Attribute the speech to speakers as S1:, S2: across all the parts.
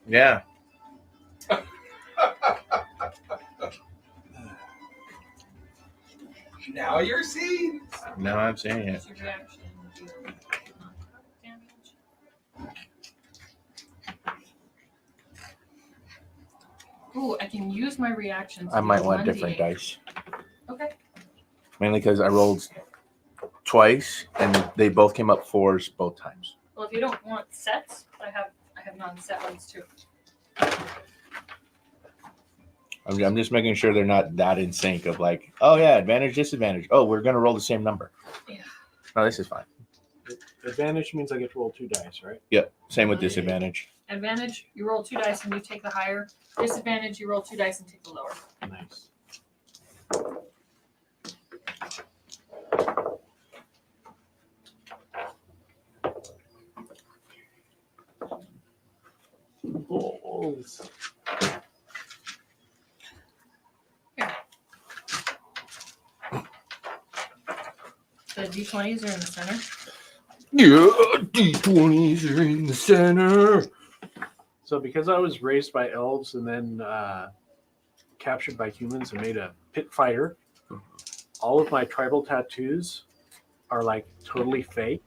S1: Yeah.
S2: Now you're seeing.
S1: Now I'm saying it.
S3: What's your reaction? Do you not damage? Ooh, I can use my reaction to
S1: I might
S3: do
S1: want
S3: 1d8.
S1: different dice.
S3: Okay.
S1: Mainly because I rolled twice and they both came up 4s both times.
S3: Well, if you don't want sets, I have non-set ones too.
S1: I'm just making sure they're not that in sync of like, oh yeah, advantage, disadvantage. Oh, we're gonna roll the same number.
S3: Yeah.
S1: No, this is fine.
S4: Advantage means I get to roll 2 dice, right?
S1: Yep. Same with disadvantage.
S3: Advantage, you roll 2 dice and you take the higher. Disadvantage, you roll 2 dice and take the lower.
S4: Nice. Balls.
S3: The d20s are in the center.
S1: Yeah, D20s are in the center.
S4: So because I was raised by elves and then captured by humans and made a pit fighter, all of my tribal tattoos are like totally fake.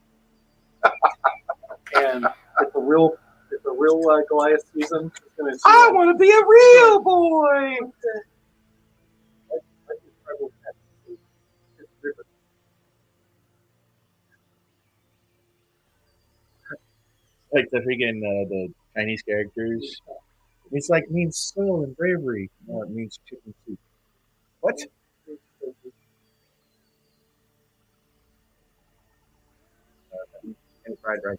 S4: And if a real Goliath season is going to see
S2: I want to be a real boy.
S1: Like the freaking the Chinese characters. It's like means soul and bravery. No, it means chicken soup. What? And fried rice.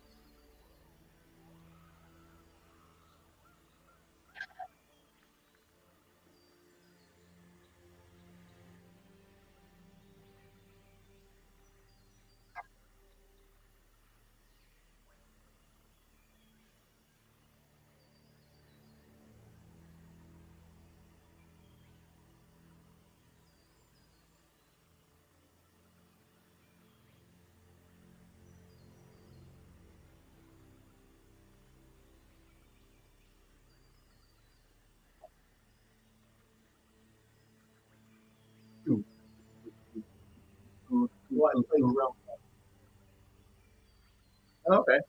S1: Okay.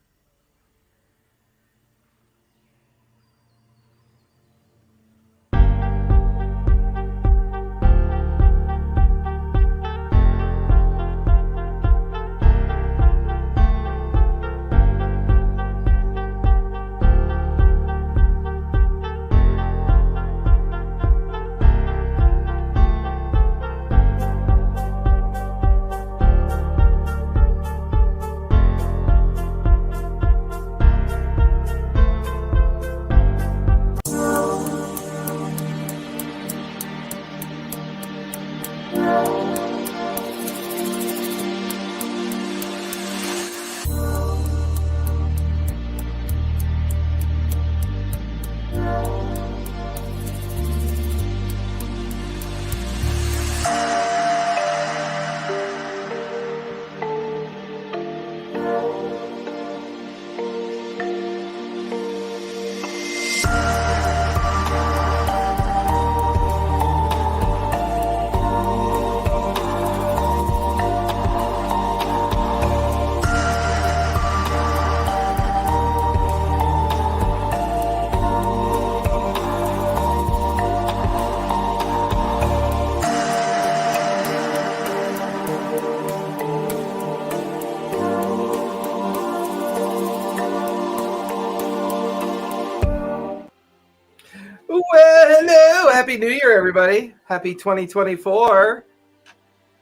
S2: Well, hello. Happy New Year, everybody. Happy 2024.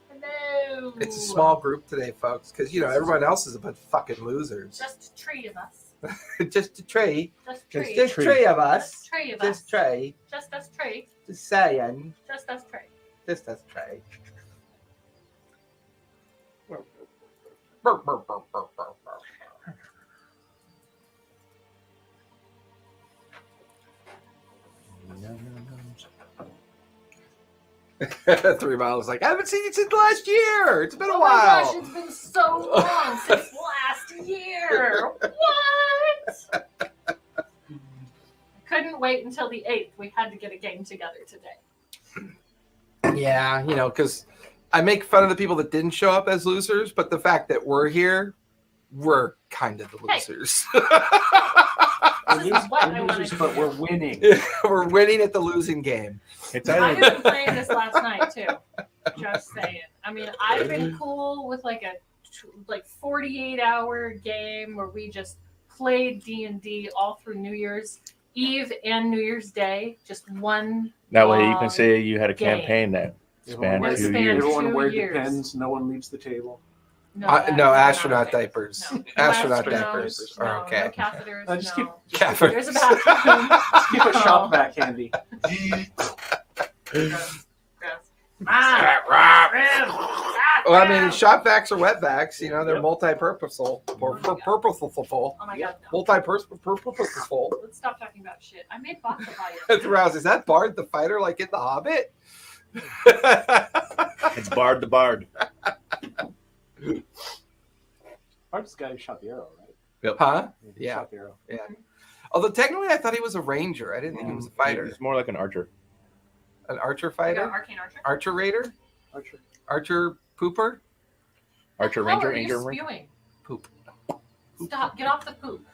S3: Hello.
S2: It's a small group today, folks, because, you know, everyone else is a bunch of fucking losers.
S3: Just 3 of us.
S2: Just a tree.
S3: Just
S2: Just
S3: 3.
S2: 3 of us.
S3: Just 3 of us.
S2: Just Trey.
S3: Just us 3.
S2: Just saying.
S3: Just us 3.
S2: Just us Trey. Three Miles like, I haven't seen you since last year. It's been a
S3: Oh
S2: while.
S3: my gosh, it's been so long since last year. What? I couldn't wait until the 8th. We had to get a game together today.
S2: Yeah, because I make fun of the people that didn't show up as losers, but the fact that we're here, we're kind of the losers.
S3: This is what I wanted
S4: losers,
S3: to
S4: but
S3: do.
S4: we're winning.
S2: We're winning at the losing game.
S1: It's
S3: I've
S1: either
S3: been playing this last night too. Just saying. I mean, I've been cool with like a 48-hour game where we just played D&D all through New Year's Eve and New Year's Day. Just one.
S1: that way you can
S3: long
S1: say you had a
S3: game.
S1: campaign that spanned
S3: It
S1: 2
S3: spanned
S1: years.
S4: Everyone
S3: 2
S4: wear
S3: years.
S4: depends. No one leaves the table.
S3: No,
S2: No,
S3: that's
S2: astronaut
S3: not okay.
S2: diapers.
S3: No.
S2: Astronaut
S3: No,
S2: diapers
S3: no,
S2: are okay.
S3: No catheters.
S4: Just
S3: no.
S2: Catheters.
S3: There's a bathroom.
S4: Keep a shop vac handy.
S3: Gross.
S2: Well, I mean, shop vacs or wet vacs, they're
S4: Yep.
S2: multi-purposeful. Purposeful.
S3: Oh my god, no.
S2: Multi-purposeful.
S3: Let's stop talking about shit. I made vodka by
S2: It's Rouse. Is that Bard the fighter like in The Hobbit?
S1: It's Bard the Bard.
S4: Bard's the guy who shot the arrow, right?
S2: Huh?
S4: He
S2: Yeah.
S4: shot the arrow.
S2: Yeah. Although technically I thought he was a ranger. I didn't think he was a fighter.
S1: It's more like an archer.
S2: An archer
S3: Yeah,
S2: fighter?
S3: Arcane Archer.
S2: Archer raider?
S4: Archer.
S2: Archer pooper?
S1: Archer,
S3: How
S1: ranger,
S3: are you
S1: ranger, ranger.
S3: spewing?
S2: Poop.
S3: Stop. Get off the poop.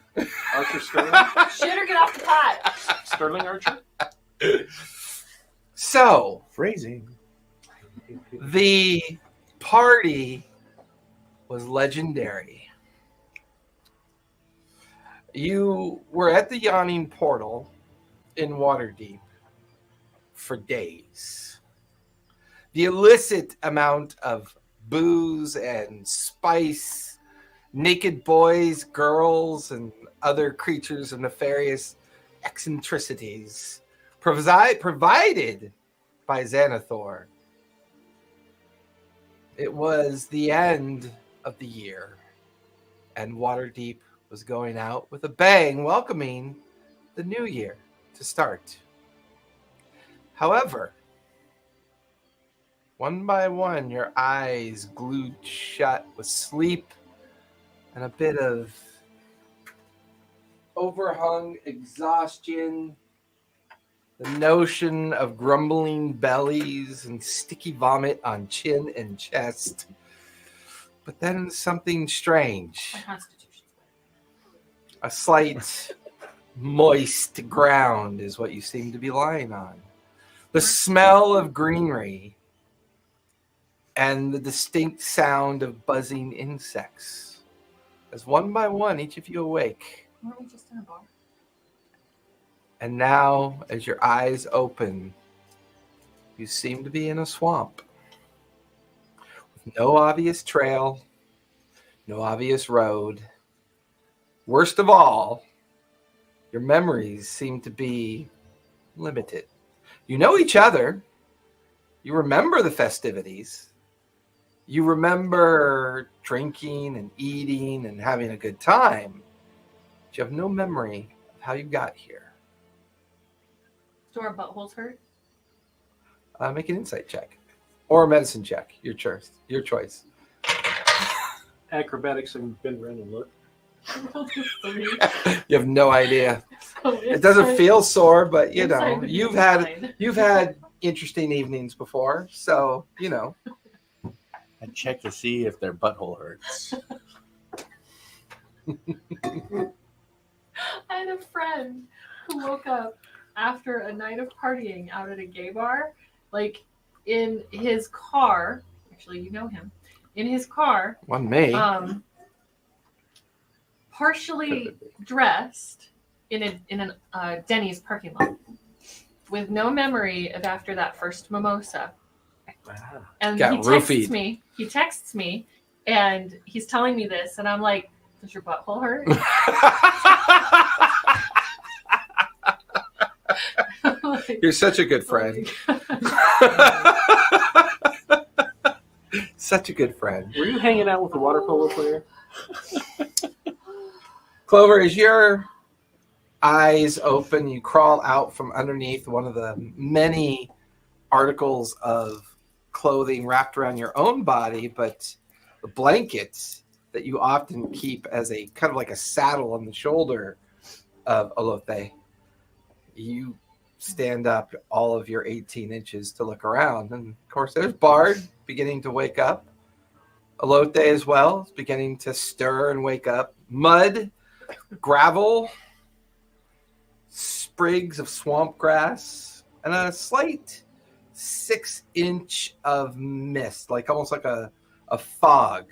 S4: Archer Sterling.
S3: Shit or get off the pot.
S4: Sterling Archer.
S2: So,
S1: Phrasing.
S2: the party was legendary. You were at the Yawning Portal in Waterdeep for days. The illicit amount of booze and spice, naked boys, girls, and other creatures of nefarious eccentricities provided by Xanathor. It was the end of the year, and Waterdeep was going out with a bang, welcoming the new year to start. However, one by one, your eyes glued shut with sleep and a bit of overhung exhaustion, the notion of grumbling bellies and sticky vomit on chin and chest. But then something strange.
S3: My constitution's
S2: A slight moist ground is what you seem to be lying on. The smell of greenery and the distinct sound of buzzing insects. As one by one, each of you awake.
S3: Weren't we just in a bar?
S2: And now, as your eyes open, you seem to be in a swamp. With no obvious trail, no obvious road. Worst of all, your memories seem to be limited. You know each other. You remember the festivities. You remember drinking and eating and having a good time. But you have no memory of how you got here.
S3: Do our buttholes hurt?
S2: Make an insight check. Or a medicine check. Your choice. Your choice.
S4: Acrobatics and been around and look.
S2: You have no idea.
S3: So
S2: It doesn't feel sore, but
S3: inside would be
S2: you've
S3: fine.
S2: had interesting evenings before, so
S1: I check to see if their butthole hurts.
S3: I had a friend who woke up after a night of partying out at a gay bar, like in his car. Actually, you know him. In his car,
S2: one may.
S3: partially dressed in a Denny's parking lot, with no memory of after that first mimosa. And
S2: Got roofied.
S3: He texts me, and he's telling me this, and I'm like, "Does your butthole hurt?" Like,
S2: You're such a good friend. Such a good friend.
S4: Were you hanging out with the water polo player?
S2: Clover, as your eyes open, you crawl out from underneath one of the many articles of clothing wrapped around your own body, but the blankets that you often keep as a kind of like a saddle on the shoulder of Olothe. You stand up all of your 18 inches to look around. And of course, there's Bard beginning to wake up. Elote as well is beginning to stir and wake up. Mud, gravel, sprigs of swamp grass, and a slight 6-inch of mist, like almost like a fog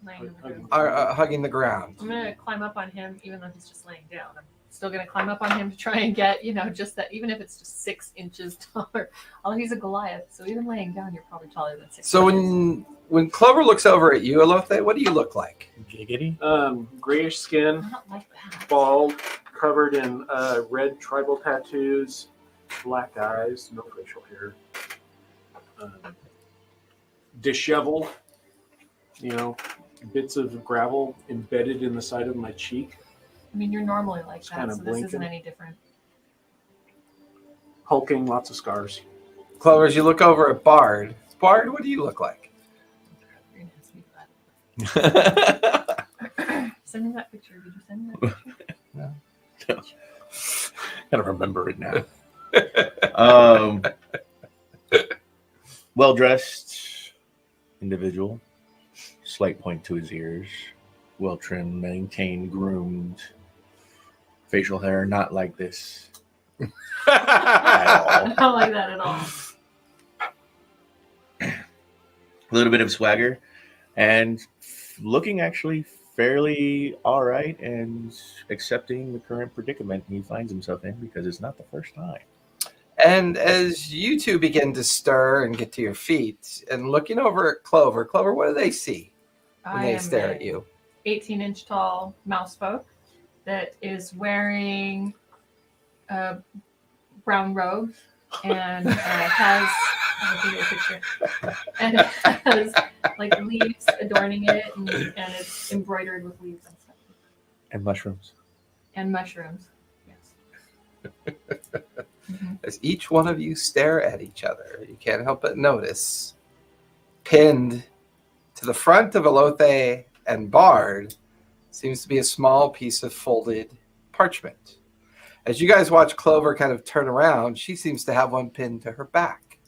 S3: Laying on the ground.
S2: hugging the ground.
S3: I'm gonna climb up on him, even though he's just laying down. I'm still gonna climb up on him to try and get, just that. Even if it's just 6 inches taller. Although he's a Goliath, so even laying down, you're probably taller than 6
S2: So
S3: inches.
S2: when Clover looks over at you, Elote, what do you look like?
S1: Giggity.
S4: Grayish skin,
S3: I don't like that.
S4: bald, covered in red tribal tattoos, black eyes, no facial hair, disheveled, bits of gravel embedded in the side of my cheek,
S3: I mean, you're normally like
S4: Just
S3: that,
S4: kinda
S3: so this isn't
S4: blinking.
S3: any different.
S4: hulking, lots of scars.
S2: Clover, as you look over at Bard, what do you look like?
S3: You're gonna ask me that. Send me that picture. Did you send me that picture?
S1: Gotta remember it now. Well dressed individual, slight point to his ears, well trimmed, maintained, groomed, facial hair not like this at
S3: I
S1: all.
S3: don't like that at all.
S1: A little bit of swagger, and looking actually fairly all right, and accepting the current predicament he finds himself in because it's not the first time.
S2: And as you two begin to stir and get to your feet and looking over at Clover, what do they see when
S3: I
S2: they
S3: am
S2: stare
S3: a
S2: at you?
S3: 18-inch tall mouse folk that is wearing a brown robe and has I'll give you a picture. And it has like leaves adorning it, and it's embroidered with leaves and stuff.
S1: And mushrooms.
S3: And mushrooms. Yes. Mhm.
S2: As each one of you stare at each other, you can't help but notice pinned to the front of Elote and Bard seems to be a small piece of folded parchment. As you guys watch Clover kind of turn around, she seems to have one pinned to her back.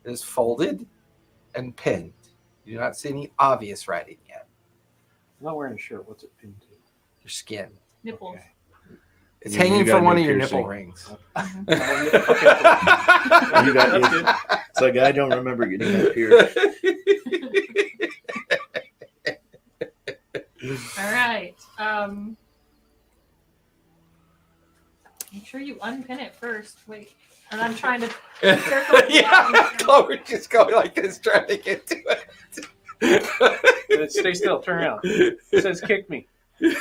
S2: It is folded and pinned. You do not see any obvious writing yet.
S4: I'm not wearing a shirt. What's it pinned to?
S2: Your skin.
S3: Nipples.
S1: Okay.
S2: It's
S1: You
S2: hanging
S1: got
S2: from
S1: a
S2: one
S1: new
S2: of your
S1: piercing.
S2: nipple rings.
S3: Mhm.
S1: You got
S4: That's good.
S1: it's like I don't remember getting that pierced.
S3: All right. Make sure you unpin it first. Wait. And I'm trying to
S2: Yeah, Clover just going like this, trying to get to it.
S4: Stay still. Turn around. It says kick me.
S2: You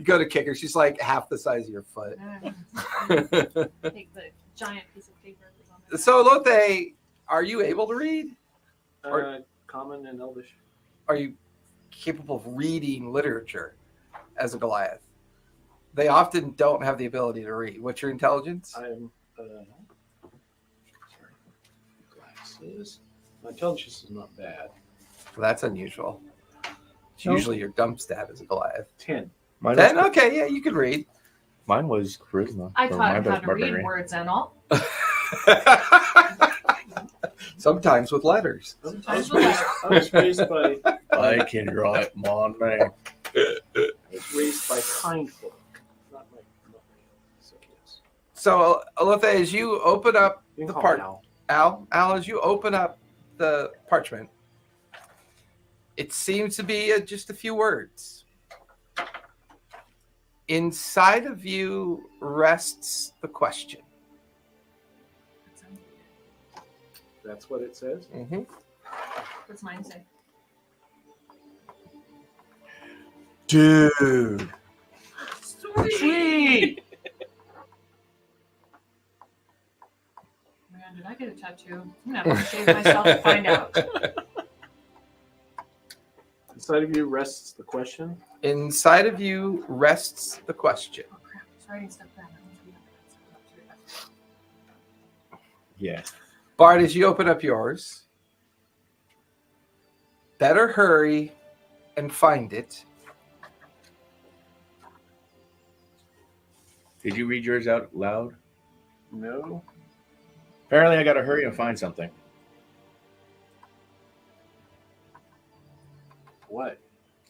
S2: go to kick her, she's like half the size of your foot.
S3: take the giant piece of paper that's on there.
S2: So, Elote, are you able to read?
S4: Common and Elvish.
S2: Are you capable of reading literature as a Goliath? They often don't have the ability to read. What's your intelligence?
S4: I'm. Glasses. My intelligence is not bad.
S2: Well, that's unusual. It's
S1: No.
S2: usually your dump stat as a Goliath.
S4: 10.
S1: Mine
S2: 10?
S1: was,
S2: Okay, yeah, you could read.
S1: mine was charisma.
S3: I
S1: so
S3: taught
S1: mine
S3: him how
S1: was
S3: to read
S1: barbarian.
S3: words and all.
S2: Sometimes with letters.
S4: I was raised by.
S1: I can write my name.
S4: I was raised by kind folk, not my. So yes.
S2: So, Elote, as you open up
S4: You
S2: the
S4: can call me
S2: part,
S4: Al.
S2: Al, as you open up the parchment, it seems to be just a few words. Inside of you rests the question.
S4: That's what it says.
S2: Mm-hmm.
S3: What's mine say?
S2: Dude.
S4: Sweet.
S3: Man, did I get a tattoo? I'm gonna have to shave myself to find out.
S4: Inside of you rests the question.
S2: Inside of you rests the question.
S3: Oh crap! It's writing stuff down. That means we have to answer that.
S1: Yeah.
S2: Bart, as you open up yours, better hurry and find it.
S1: Did you read yours out loud?
S4: No.
S1: Apparently, I got to hurry and find something.
S4: What?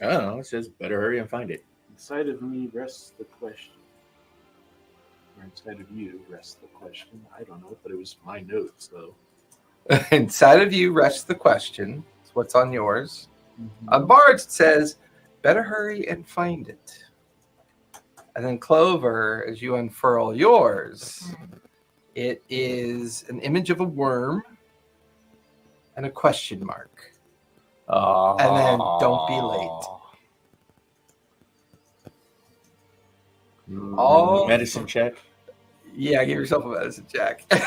S1: I don't know. It says better hurry and find it.
S4: Inside of me rests the question. Or inside of you rests the question. I don't know, but it was my notes, though.
S2: Inside of you rests the question. It's what's on yours. On Bard's, it says, better hurry and find it. And then Clover, as you unfurl yours, it is an image of a worm and a question mark. And then don't be late. Oh.
S1: Medicine check.
S2: Yeah, give yourself a medicine check.
S3: I'll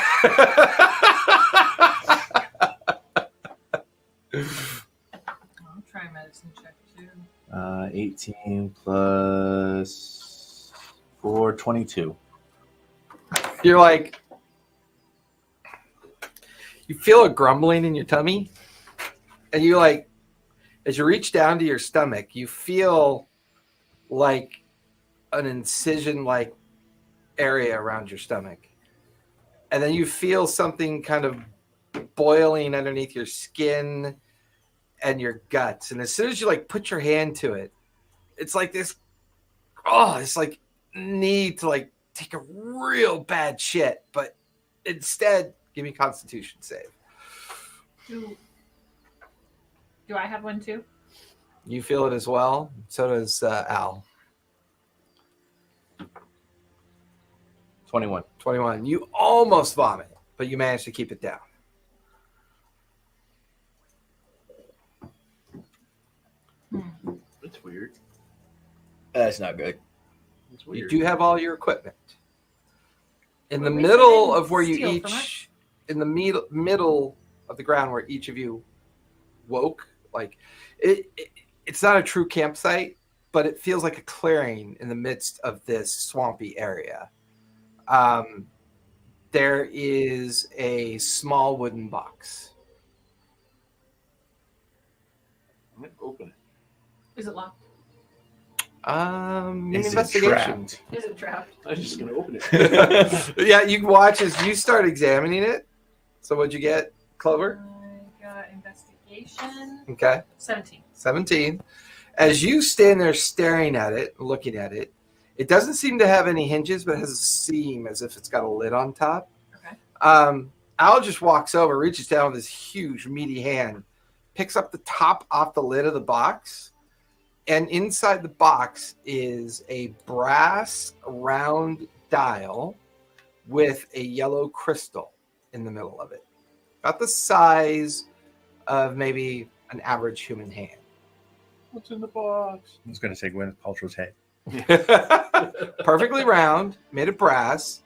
S3: try a medicine check too.
S1: 18 plus 4, 22.
S2: You're like, you feel a grumbling in your tummy, and you like, as you reach down to your stomach, you feel like an incision-like area around your stomach, and then you feel something kind of boiling underneath your skin and your guts. And as soon as you like put your hand to it, it's like this. Oh, it's like need to like take a real bad shit, but instead, give me a Constitution save.
S3: Do I have one too?
S2: You feel it as well. So does Al.
S1: 21.
S2: 21. You almost vomit, but you managed to keep it down.
S4: That's weird.
S1: That's not good.
S4: That's
S2: You
S4: weird.
S2: do have all your equipment. In the
S3: Well, at least I
S2: middle
S3: didn't
S2: of where you
S3: steal from
S2: each, in the middle of the ground where each of you woke, like it's not a true campsite, but it feels like a clearing in the midst of this swampy area. There is a small wooden box.
S4: I'm going to open it.
S3: Is it locked?
S2: Give me
S1: Is it
S2: investigation.
S1: trapped?
S3: Is it trapped?
S4: I'm just going to open it.
S2: Yeah, you can watch as you start examining it. So what'd you get, Clover?
S3: I got investigation.
S2: Okay,
S3: 17.
S2: 17. As you stand there staring at it, looking at it, it doesn't seem to have any hinges, but has a seam as if it's got a lid on top.
S3: Okay.
S2: Al just walks over, reaches down with his huge, meaty hand, picks up the top off the lid of the box, and inside the box is a brass round dial with a yellow crystal in the middle of it. About the size of maybe an average human hand.
S4: What's in the box?
S1: I was going to say Gwyneth Paltrow's head.
S2: Perfectly round, made of brass,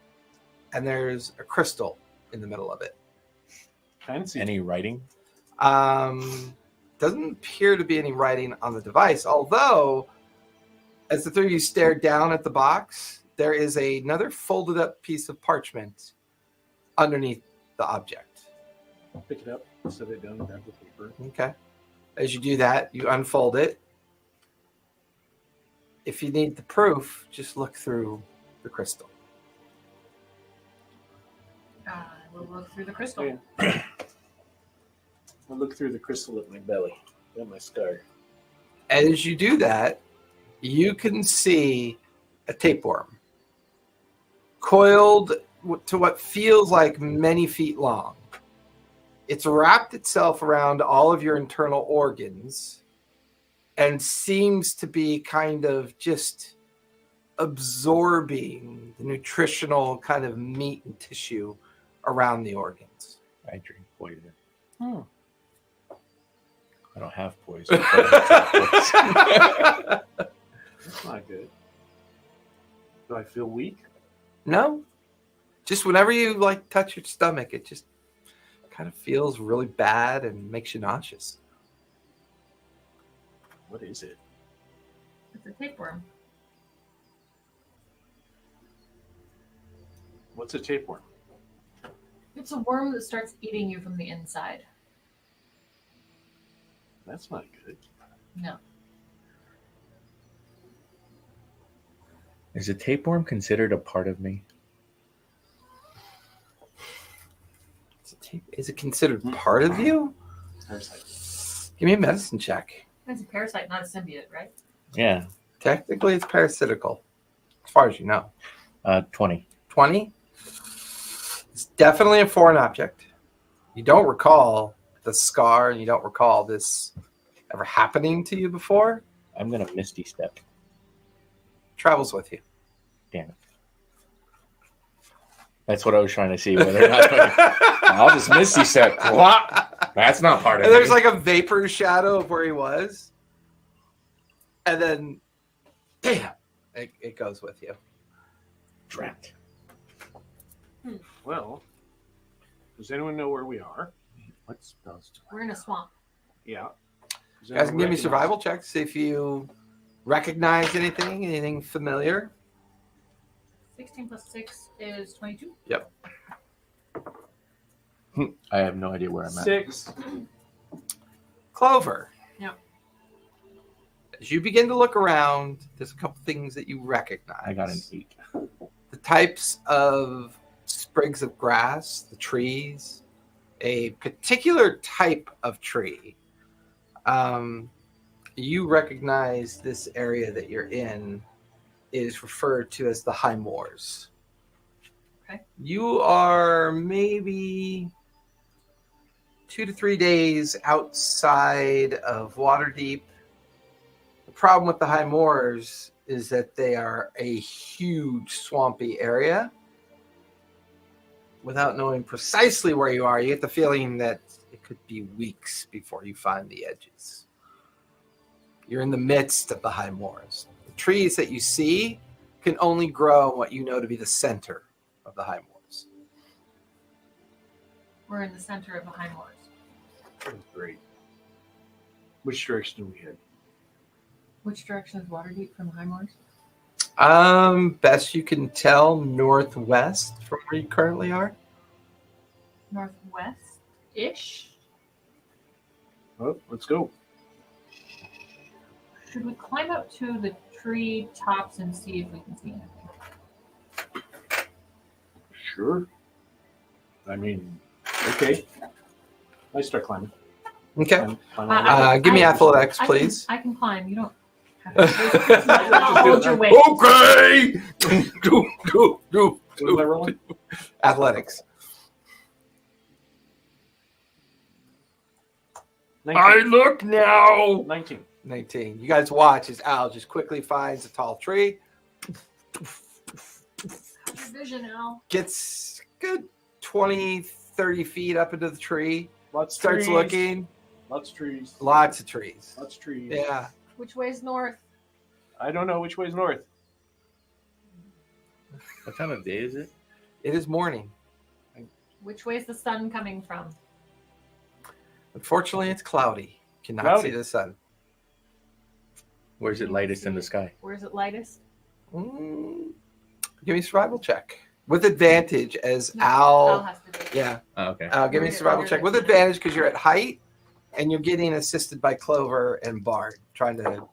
S2: and there's a crystal in the middle of it.
S4: Fancy.
S1: Any writing?
S2: Doesn't appear to be any writing on the device, although as the three of you stare down at the box, there is another folded up piece of parchment underneath the object.
S4: I'll pick it up, set it down, grab the paper.
S2: Okay. As you do that, you unfold it. If you need the proof, just look through the crystal.
S3: I will look through the crystal.
S4: Okay. I'll look through the crystal at my belly, at my scar.
S2: As you do that, you can see a tapeworm coiled to what feels like many feet long. It's wrapped itself around all of your internal organs and seems to be kind of just absorbing the nutritional kind of meat and tissue around the organs.
S1: I drink poison.
S4: Hmm.
S1: I don't have poison.
S4: That's not good. Do I feel weak?
S2: No, just whenever you like touch your stomach, it just kind of feels really bad and makes you nauseous.
S4: What is it?
S3: It's a tapeworm.
S4: What's a tapeworm?
S3: It's a worm that starts eating you from the inside.
S4: That's not good.
S3: No.
S1: Is a tapeworm considered a part of me?
S2: Is it considered part of you?
S4: Parasite.
S2: Give me a medicine check.
S3: It's a parasite, not a symbiote, right?
S1: Yeah.
S2: Technically, it's parasitical, as far as you know.
S1: 20.
S2: 20? It's definitely a foreign object. You don't recall the scar, and you don't recall this ever happening to you before.
S1: I'm going to Misty Step.
S2: Travels with you.
S1: Damn it. That's what I was trying to see. Whether or not I'll just Misty Step. What? That's not part of
S2: And there's
S1: me.
S2: like a vapor shadow of where he was. And then, damn, it goes with you.
S1: Trapped.
S4: Well, does anyone know where we are?
S1: What spells do
S3: We're in a swamp.
S4: Yeah.
S2: You guys can give me survival checks, see if you recognize anything familiar.
S3: 16 plus 6 is 22.
S1: I have no idea where I'm at.
S4: 6.
S2: Clover.
S3: Yeah.
S2: As you begin to look around, there's a couple things that you recognize.
S1: I got an 8.
S2: The types of sprigs of grass, the trees, a particular type of tree. You recognize this area that you're in is referred to as the High Moors.
S3: Okay.
S2: You are maybe 2 to 3 days outside of Waterdeep. The problem with the High Moors is that they are a huge swampy area. Without knowing precisely where you are, you get the feeling that it could be weeks before you find the edges. You're in the midst of the High Moors. The trees that you see can only grow in what you know to be the center of the High Moors.
S3: We're in the center of the High Moors.
S4: Great. Which direction do we head?
S3: Which direction is Waterdeep from the High Moors?
S2: Best you can tell, northwest from where you currently are.
S3: Northwest-ish?
S4: Oh, let's go.
S3: Should we climb up to the tree tops and see if we can see anything?
S4: Sure. I mean, okay. I start climbing.
S2: Okay.
S4: Climb
S2: Give me
S3: I-
S2: athletics, please.
S3: I can climb. You don't have to. I'll hold your weight.
S2: Okay.
S4: What am I rolling?
S2: Athletics.
S4: 19.
S2: look now.
S4: 19.
S2: 19. You guys watch as Al just quickly finds a tall tree,
S3: How's your vision, Al?
S2: gets good 20, 30 feet up into the tree,
S4: Lots of
S2: starts
S4: trees.
S2: looking.
S4: Lots of trees.
S2: Lots of trees.
S4: Lots of trees.
S2: Yeah.
S3: Which way's north?
S4: I don't know which way's north.
S1: What time of day is it?
S2: It is morning.
S3: Which way's the sun coming from?
S2: Unfortunately, it's cloudy. Cannot
S4: Cloudy.
S2: see the sun.
S1: Where's it lightest in the sky?
S3: Where's it lightest?
S2: Mm, give me a survival check with advantage as
S3: Al
S2: Al.
S3: has to do it.
S2: Yeah.
S1: Oh, okay.
S2: Give me a
S3: You're-
S2: survival
S3: you're
S2: check
S3: the-
S2: with advantage because you're at height and you're getting assisted by Clover and Bard, trying to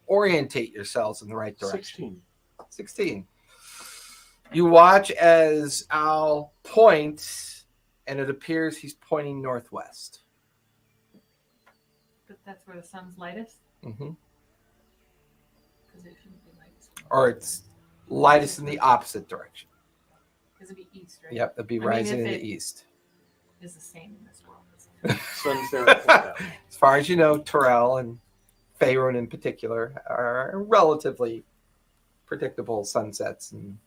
S2: orientate yourselves in the right direction.
S4: 16.
S2: 16. You watch as Al points, and it appears he's pointing northwest.
S3: But that's where the sun's lightest?
S2: Mm-hmm.
S3: Because it shouldn't be lightest.
S2: Or it's lightest in the opposite direction.
S3: Because it'd be east, right?
S2: Yep, it'd be
S3: I mean,
S2: rising
S3: if
S2: in
S3: it-
S2: the east.
S3: It's the same in this world.
S4: Sun's there. At that.
S2: As far as you know, Terrell and Faerun in particular are relatively predictable sunsets and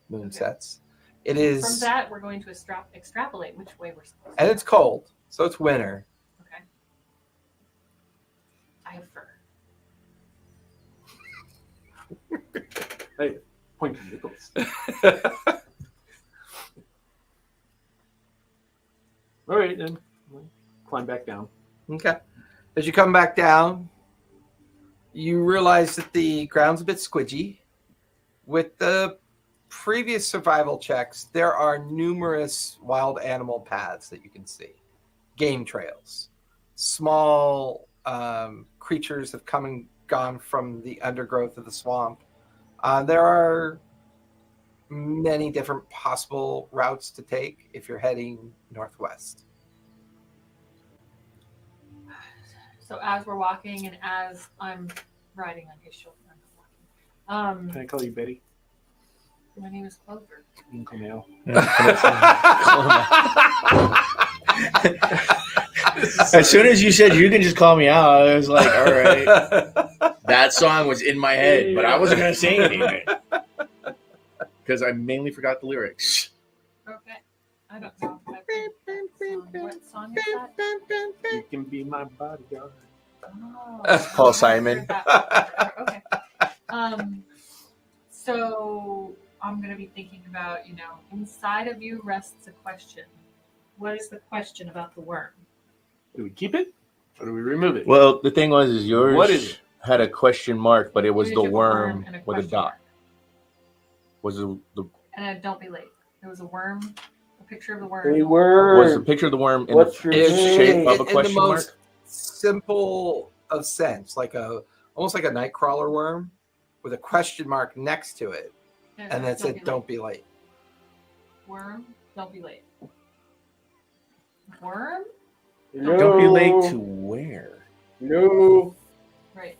S2: moonsets. It
S3: From
S2: is,
S3: that, we're going to extrapolate which way we're supposed to
S2: and
S3: go.
S2: it's cold, so it's winter.
S3: Okay. I have fur.
S4: Hey, point to nipples. All right, then. Climb back down.
S2: Okay. As you come back down, you realize that the ground's a bit squidgy. With the previous survival checks, there are numerous wild animal paths that you can see. Game trails. Small creatures have come and gone from the undergrowth of the swamp. There are many different possible routes to take if you're heading northwest.
S3: So as we're walking and as I'm riding on his shoulder, I'm
S4: Can I call you Betty?
S3: my name is Clover.
S4: You can call me Al.
S1: As soon as you said you can just call me out, I was like, all right. That song was in my head, but I wasn't going to say anything. Because I mainly forgot the lyrics.
S3: Okay. I don't know. What song is that?
S4: You can be my bodyguard.
S3: Oh,
S1: Paul Simon.
S3: Okay. So I'm gonna be thinking about, inside of you rests a question. What is the question about the worm?
S4: Do we keep it or do we remove it?
S1: Well, the thing was, yours
S4: What is it?
S1: had a question mark, but it was
S3: You
S1: the
S3: took a
S1: worm
S3: and a
S1: with a
S3: question
S1: dot.
S3: mark.
S1: Was it the
S3: And a don't be late. There was a worm, a picture of the worm.
S4: They
S1: was
S4: were.
S1: the picture of the worm in
S4: What's
S1: the
S4: your
S1: shape of a
S2: in the
S1: question
S2: most
S1: mark?
S2: simple of sense, almost like a nightcrawler worm with a question mark next to it, and that said, "Don't be late."
S3: Worm, don't be late. Worm?
S4: No.
S1: Don't be late to where?
S4: No.
S3: Right.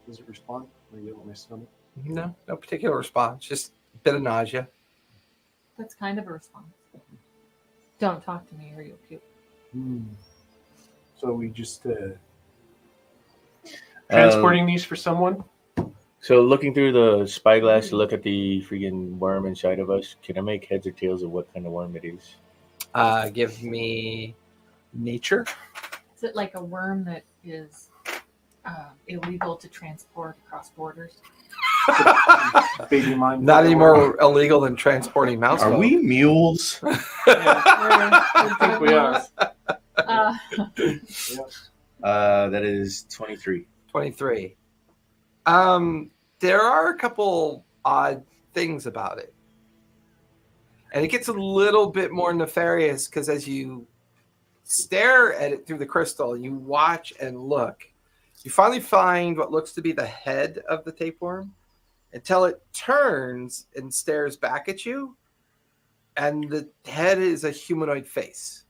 S4: Does it respond? Or you get my stomach?
S2: No particular response, just a bit of nausea.
S3: That's kind of a response. Don't talk to me or you'll puke.
S4: So we just transporting these for someone?
S1: So looking through the spyglass to look at the freaking worm inside of us, can I make heads or tails of what kind of worm it is?
S2: Give me nature.
S3: Is it like a worm that is illegal to transport across borders?
S4: Baby mine.
S2: Not any more illegal than transporting mouse.
S1: Are we mules?
S4: I think we are.
S1: That is 23.
S2: 23. There are a couple odd things about it. And it gets a little bit more nefarious because as you stare at it through the crystal, you watch and look, you finally find what looks to be the head of the tapeworm until it turns and stares back at you. And the head is a humanoid face.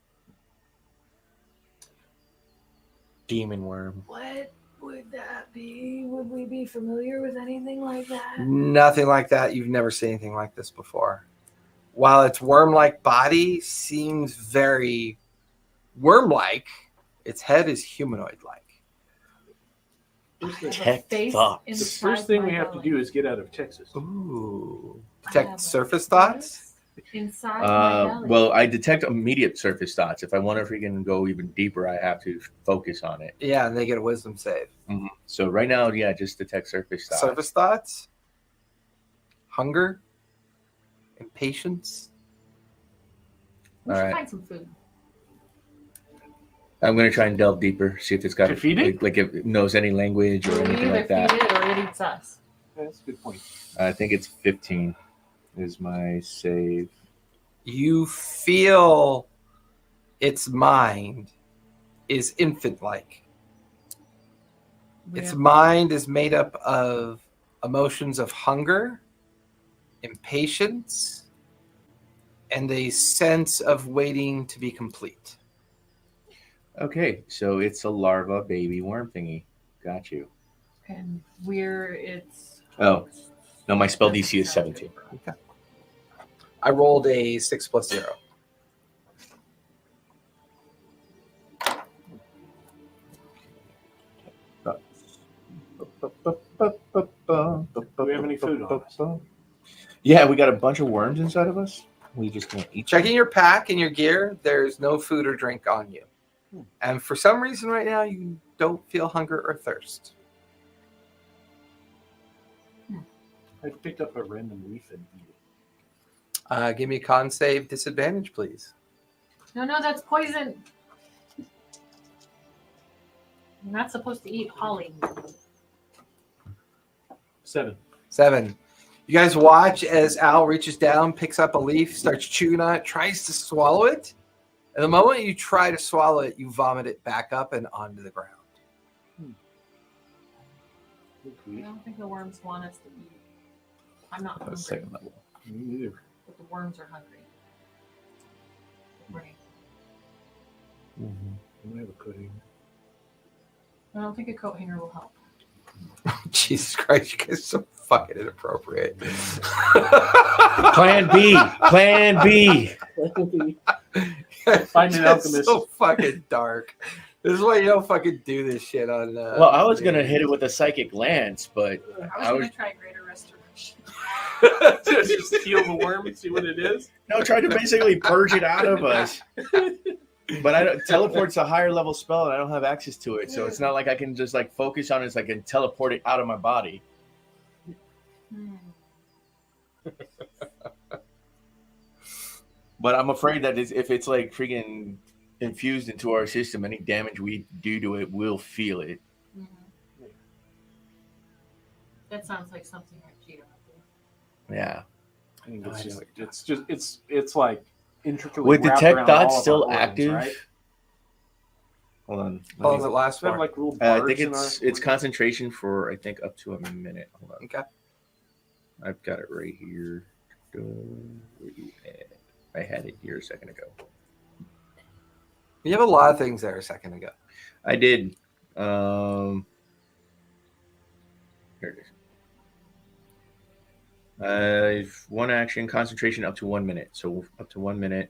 S1: Demon worm.
S3: What would that be? Would we be familiar with anything like that?
S2: Nothing like that. You've never seen anything like this before. While its worm-like body seems very worm-like, its head is humanoid-like.
S1: Detect
S3: face
S1: thoughts.
S4: The
S3: inside
S4: first thing
S3: my
S4: we have to
S3: belly.
S4: do is get out of Texas.
S2: Ooh.
S3: I have
S2: Detect
S3: a
S2: surface thoughts?
S3: inside my belly.
S1: Well, I detect immediate surface thoughts. If I want to freaking go even deeper, I have to focus on it.
S2: Yeah, and they get a wisdom save.
S1: So right now, yeah, just detect surface thoughts.
S2: Surface thoughts? Hunger? Impatience?
S3: We should
S1: alright.
S3: find some food.
S1: I'm gonna try and delve deeper, see if it's got
S4: To feed it?
S1: like if it knows any language or
S3: We
S1: anything
S3: either
S1: like
S3: feed
S1: that.
S3: it or it eats us.
S4: That's a good point.
S1: I think it's 15 is my save.
S2: You feel its mind is infant-like.
S3: We
S2: Its
S3: have-
S2: mind is made up of emotions of hunger, impatience, and a sense of waiting to be complete.
S1: Okay, so it's a larva baby worm thingy. Got you.
S3: And it's
S1: Oh, no, my spell DC is 17.
S2: I rolled a 6 + 0.
S4: Do we have any food on us?
S1: Yeah, we got a bunch of worms inside of us. We just can't eat.
S2: Checking your pack and your gear, there's no food or drink on you. And for some reason right now, you don't feel hunger or thirst.
S4: I picked up a random leaf and eat it.
S2: Give me a con save disadvantage, please.
S3: No, that's poison. You're not supposed to eat holly.
S4: 7.
S2: 7. You guys watch as Al reaches down, picks up a leaf, starts chewing on it, tries to swallow it. And the moment you try to swallow it, you vomit it back up and onto the ground.
S3: I don't think the worms want us to eat. I'm not hungry,
S1: second level.
S4: Me neither.
S3: but the worms are hungry. Good morning.
S4: I might have a coat hanger.
S3: I don't think a coat hanger will help.
S2: Jesus Christ, you guys are so fucking inappropriate.
S1: Plan B. Plan B.
S4: Find an
S2: It's
S4: alchemist.
S2: so fucking dark. This is why you don't fucking do this shit on.
S1: Well, I was gonna hit it with a psychic lance, but
S3: I was going to try greater restoration.
S4: Just steal the worm and see what it is.
S1: no, try to basically purge it out of us. But I don't, teleport's a higher level spell, and I don't have access to it, so it's not like I can just like focus on it. It's like I can teleport it out of my body. But I'm afraid that if it's like freaking infused into our system, any damage we do to it, we'll feel it.
S3: That sounds like something Archie would do.
S1: Yeah.
S4: I think it's like intricately.
S1: Would
S4: wrapped
S1: detect
S4: around
S1: thoughts
S4: all of
S1: still
S4: our organs,
S1: active?
S4: right?
S1: Hold on.
S2: How long does it last
S4: We have
S2: for?
S4: like little
S1: I
S4: barbs
S1: think
S4: in
S1: it's concentration for I think up to a minute. Hold on.
S2: Okay.
S1: I've got it right here. Where you at? I had it here a second ago.
S2: You have a lot of things there a second ago.
S1: I did. Here it is. One action, concentration up to 1 minute. So up to 1 minute.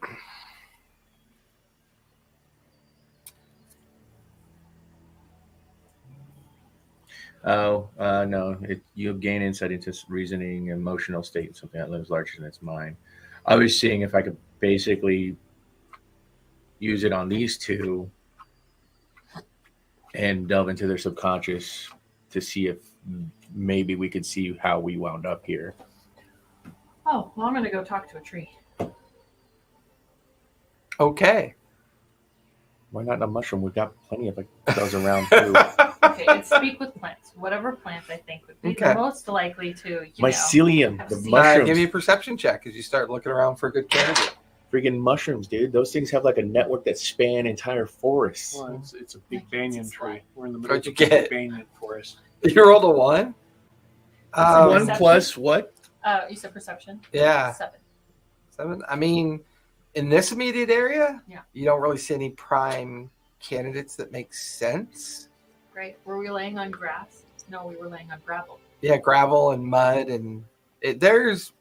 S1: Oh, no. You'll gain insight into reasoning, emotional state, something that lives larger than its mind. I was seeing if I could basically use it on these two and delve into their subconscious to see if maybe we could see how we wound up here.
S3: Oh, well, I'm going to go talk to a tree.
S2: Okay.
S1: Why not a mushroom? We've got plenty of those around too.
S3: Okay, it's speak with plants. Whatever plant I think would be
S2: Okay.
S3: the most likely to,
S1: Mycelium,
S3: have
S1: the
S3: seeds.
S1: mushrooms.
S2: Give me a perception check as you start looking around for a good candidate.
S1: Freaking mushrooms, dude. Those things have like a network that span entire forests.
S4: Well, it's a big banyan tree. We're in the middle
S2: What'd
S4: of
S2: you
S4: a
S2: get?
S4: big banyan forest.
S2: You rolled a 1?
S1: One
S3: Perception?
S1: plus what?
S3: You said perception?
S2: Yeah.
S3: 7.
S2: I mean, in this immediate area,
S3: Yeah.
S2: you don't really see any prime candidates that make sense.
S3: Great. Were we laying on grass? No, we were laying on gravel.
S2: Yeah, gravel and mud, and there's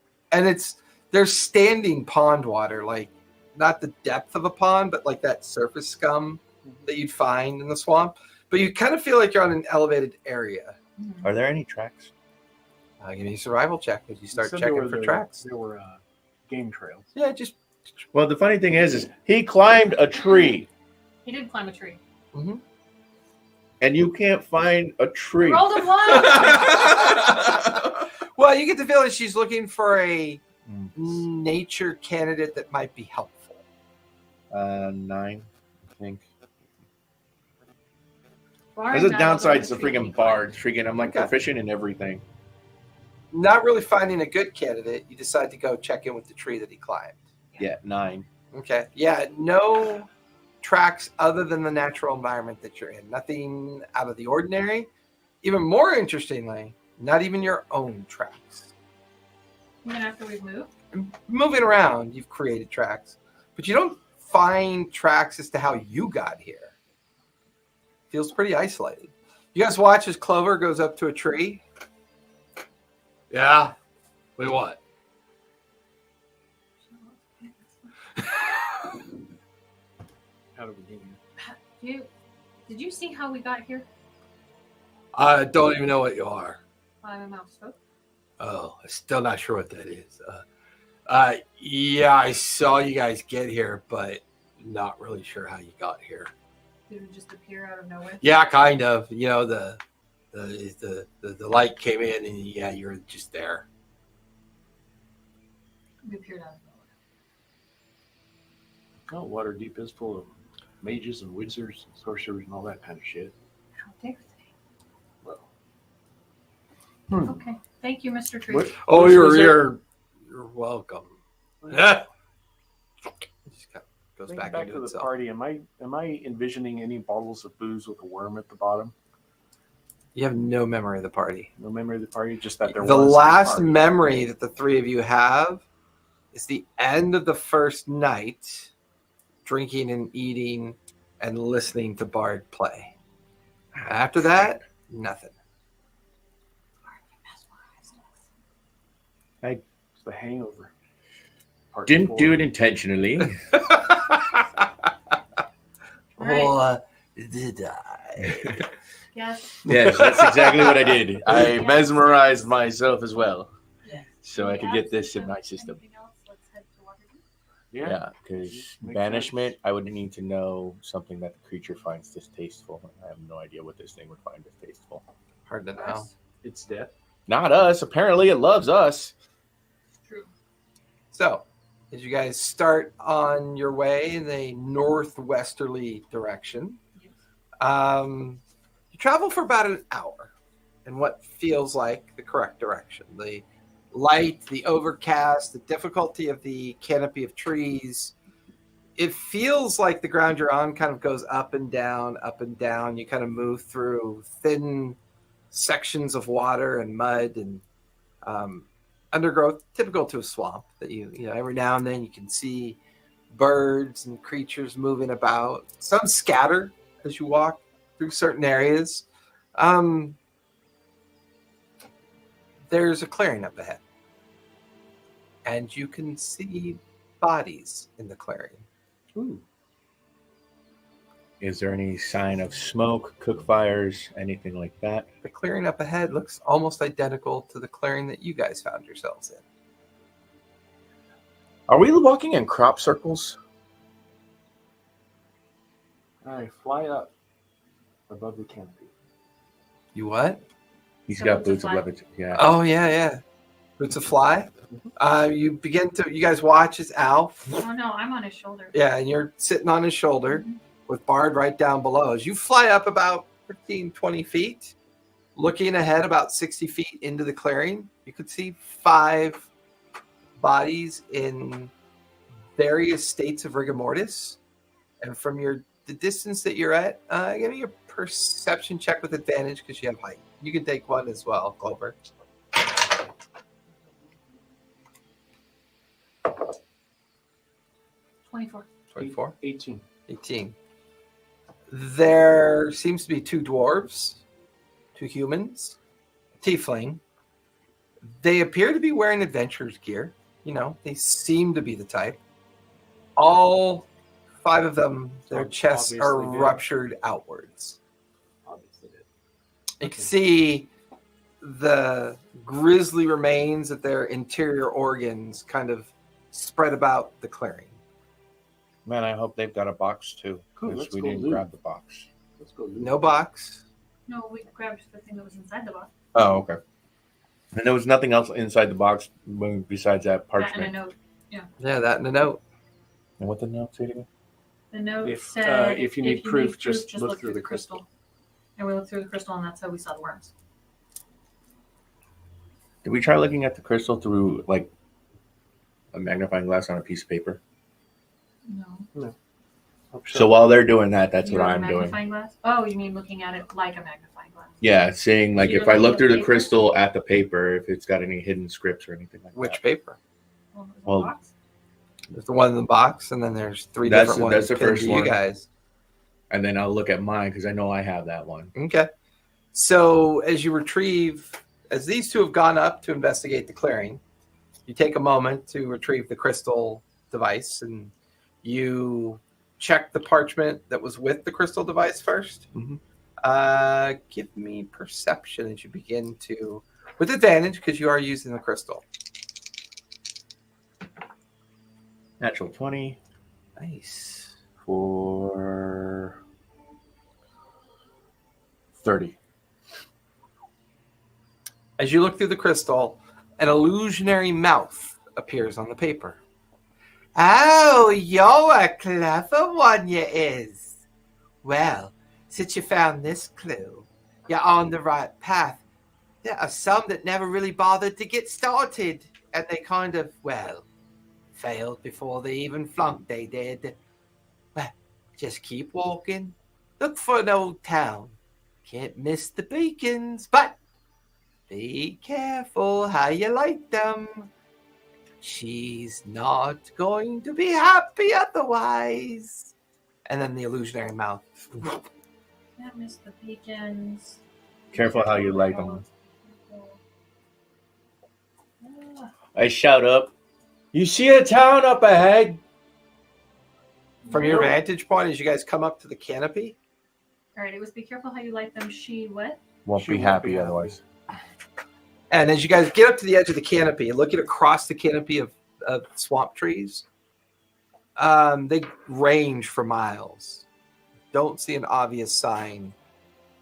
S2: standing pond water, like not the depth of a pond, but like that surface scum that you'd find in the swamp. But you kind of feel like you're on an elevated area.
S1: Are there any tracks?
S2: Give me a survival check as you start checking for tracks.
S4: There were game trails.
S2: Yeah, just
S1: Well, the funny thing is he climbed a tree,
S3: He did climb a tree.
S1: and you can't find a tree.
S3: Rolled a 1!
S2: well, you get the feeling she's looking for a nature candidate that might be helpful.
S1: 9, I think.
S3: Far
S1: There's a
S3: enough
S1: downside
S3: of
S1: to
S3: the tree
S1: freaking
S3: he
S1: bard. Freaking, I'm like
S2: Okay.
S1: proficient in everything.
S2: Not really finding a good candidate, you decide to go check in with the tree that he climbed.
S1: Yeah, 9.
S2: Okay. Yeah, no tracks other than the natural environment that you're in. Nothing out of the ordinary. Even more interestingly, not even your own tracks.
S3: climbed. Even after we've moved?
S2: Moving around, you've created tracks, but you don't find tracks as to how you got here. Feels pretty isolated. You guys watch as Clover goes up to a tree. Yeah. What do you want?
S4: How did we get here?
S3: Did you see how we got here?
S2: I don't even know what you are.
S3: By my mouth spoke.
S2: Oh, I'm still not sure what that is. Yeah, I saw you guys get here, but not really sure how you got here.
S3: Did it just appear out of nowhere?
S2: Yeah, kind of. You know, the light came in, and yeah, you're just there.
S3: We appeared out of nowhere.
S4: Oh, Waterdeep is full of mages and wizards and sorcerers and all that kind of shit.
S3: How dare they?
S4: Well.
S3: Okay. Thank you, Mr. Tree.
S4: What?
S2: Oh,
S4: Which was
S2: you're welcome. Just kind of goes
S4: Thinking
S2: back
S4: back
S2: into
S4: to the
S2: itself.
S4: party, am I envisioning any bottles of booze with a worm at the bottom?
S2: You have no memory of the party.
S4: No memory of the party, just that there was
S2: The
S4: a
S2: last
S4: party.
S2: memory that the three of you have is the end of the first night, drinking and eating and listening to Bard play. After that, nothing.
S4: It's the hangover. Part
S1: Didn't
S4: 4.
S1: do it intentionally.
S3: Right.
S2: Or did I?
S3: Yes.
S1: Yes, that's exactly what I did. I
S3: Yeah.
S1: mesmerized myself as well,
S3: Yeah.
S1: so I could get this in my system.
S3: Anything else? Let's head to Waterdeep.
S1: Yeah, because
S4: Makes
S1: banishment, I would need to know something that the creature finds distasteful. I have no idea what this thing would find distasteful.
S2: Hard to know.
S3: Us.
S4: It's death.
S1: Not us. Apparently, it loves us.
S3: True.
S2: So, as you guys start on your way in a northwesterly direction,
S3: Yes.
S2: you travel for about an hour in what feels like the correct direction. The light, the overcast, the difficulty of the canopy of trees. It feels like the ground you're on kind of goes up and down, up and down. You kind of move through thin sections of water and mud and undergrowth, typical to a swamp. That you know every now and then you can see birds and creatures moving about. Some scatter as you walk through certain areas. There's a clearing up ahead, and you can see bodies in the clearing.
S4: Ooh.
S1: Is there any sign of smoke, cook fires, anything like that?
S2: The clearing up ahead looks almost identical to the clearing that you guys found yourselves in.
S1: Are we walking in crop circles?
S4: I fly up above the canopy.
S2: You what?
S1: He's
S3: So
S1: got
S3: boots of
S1: boots of
S3: fly.
S1: levitation. Yeah.
S2: Oh yeah. Boots of fly. You guys watch as Alf.
S3: Oh no, I'm on his shoulder.
S2: Yeah, and you're sitting on his shoulder with Bard right down below. As you fly up about 15, 20 feet, looking ahead about 60 feet into the clearing, you could see 5 bodies in various states of rigor mortis. And from the distance that you're at, give me a perception check with advantage because you have height. You can take one as well, Clover.
S3: 24.
S2: 24?
S4: 18.
S2: 18. There seems to be 2 dwarves, 2 humans, a tiefling. They appear to be wearing adventurer's gear. You know, they seem to be the type. All 5 of them, their chests are
S4: Obviously did.
S2: ruptured outwards.
S4: Obviously did.
S2: You can see the grisly remains of their interior organs kind of spread about the clearing.
S1: Man, I hope they've got a box too.
S4: Cool,
S1: 'Cause
S4: let's
S1: we
S4: go
S1: didn't
S4: loot.
S1: grab the box.
S4: Let's go. loot.
S2: No box.
S3: No, we grabbed the thing that was inside the box.
S1: Oh, okay. And there was nothing else inside the box besides that
S3: That and a
S1: parchment.
S3: note.
S2: Yeah, that and a note.
S1: And what the note say again?
S3: The note
S4: If,
S3: said,
S4: if you need proof, just look through the crystal.
S3: And we looked through the crystal, and that's how we saw the worms.
S1: Did we try looking at the crystal through like a magnifying glass on a piece of paper?
S3: No.
S4: Oh, sure.
S1: So while they're doing that, that's
S3: You
S1: what
S3: have a
S1: I'm doing.
S3: magnifying glass? Oh, you mean looking at it like a magnifying glass?
S1: Yeah, seeing like
S3: You're
S1: if I
S3: looking
S1: look
S3: at
S1: through the
S3: paper?
S1: crystal at the paper, if it's got any hidden scripts or anything like
S2: Which
S1: that.
S2: paper?
S3: Well, there's a
S1: Well,
S3: box.
S2: There's the one in the box, and then there's 3
S1: That's-
S2: different ones.
S1: that's the
S2: pinned
S1: first
S2: to
S1: one.
S2: You guys.
S1: And then I'll look at mine because I know I have that one.
S2: Okay. So as these 2 have gone up to investigate the clearing, you take a moment to retrieve the crystal device, and you check the parchment that was with the crystal device first.
S1: Mhm.
S2: Give me perception as you begin to, with advantage because you are using the crystal.
S1: Natural 20
S2: Nice.
S1: for 30.
S2: As you look through the crystal, an illusionary mouth appears on the paper. Oh, you're a clever one, you is. Well, since you found this clue, you're on the right path. There are some that never really bothered to get started, and they kind of, failed before they even flunked, they did. Well, just keep walking. Look for an old town. Can't miss the beacons, but be careful how you light them. She's not going to be happy otherwise. And then the illusionary mouth.
S3: Can't miss the beacons.
S1: Careful how you light them.
S3: Ah,
S1: I shout up. You see a town up ahead?
S2: From your vantage point, as you guys come up to the canopy,
S3: All right, it was be careful how you light them. She what?
S1: Won't
S4: She
S1: be
S4: won't
S1: happy
S4: be
S1: otherwise.
S2: and as you guys get up to the edge of the canopy and looking across the canopy of swamp trees, they range for miles. Don't see an obvious sign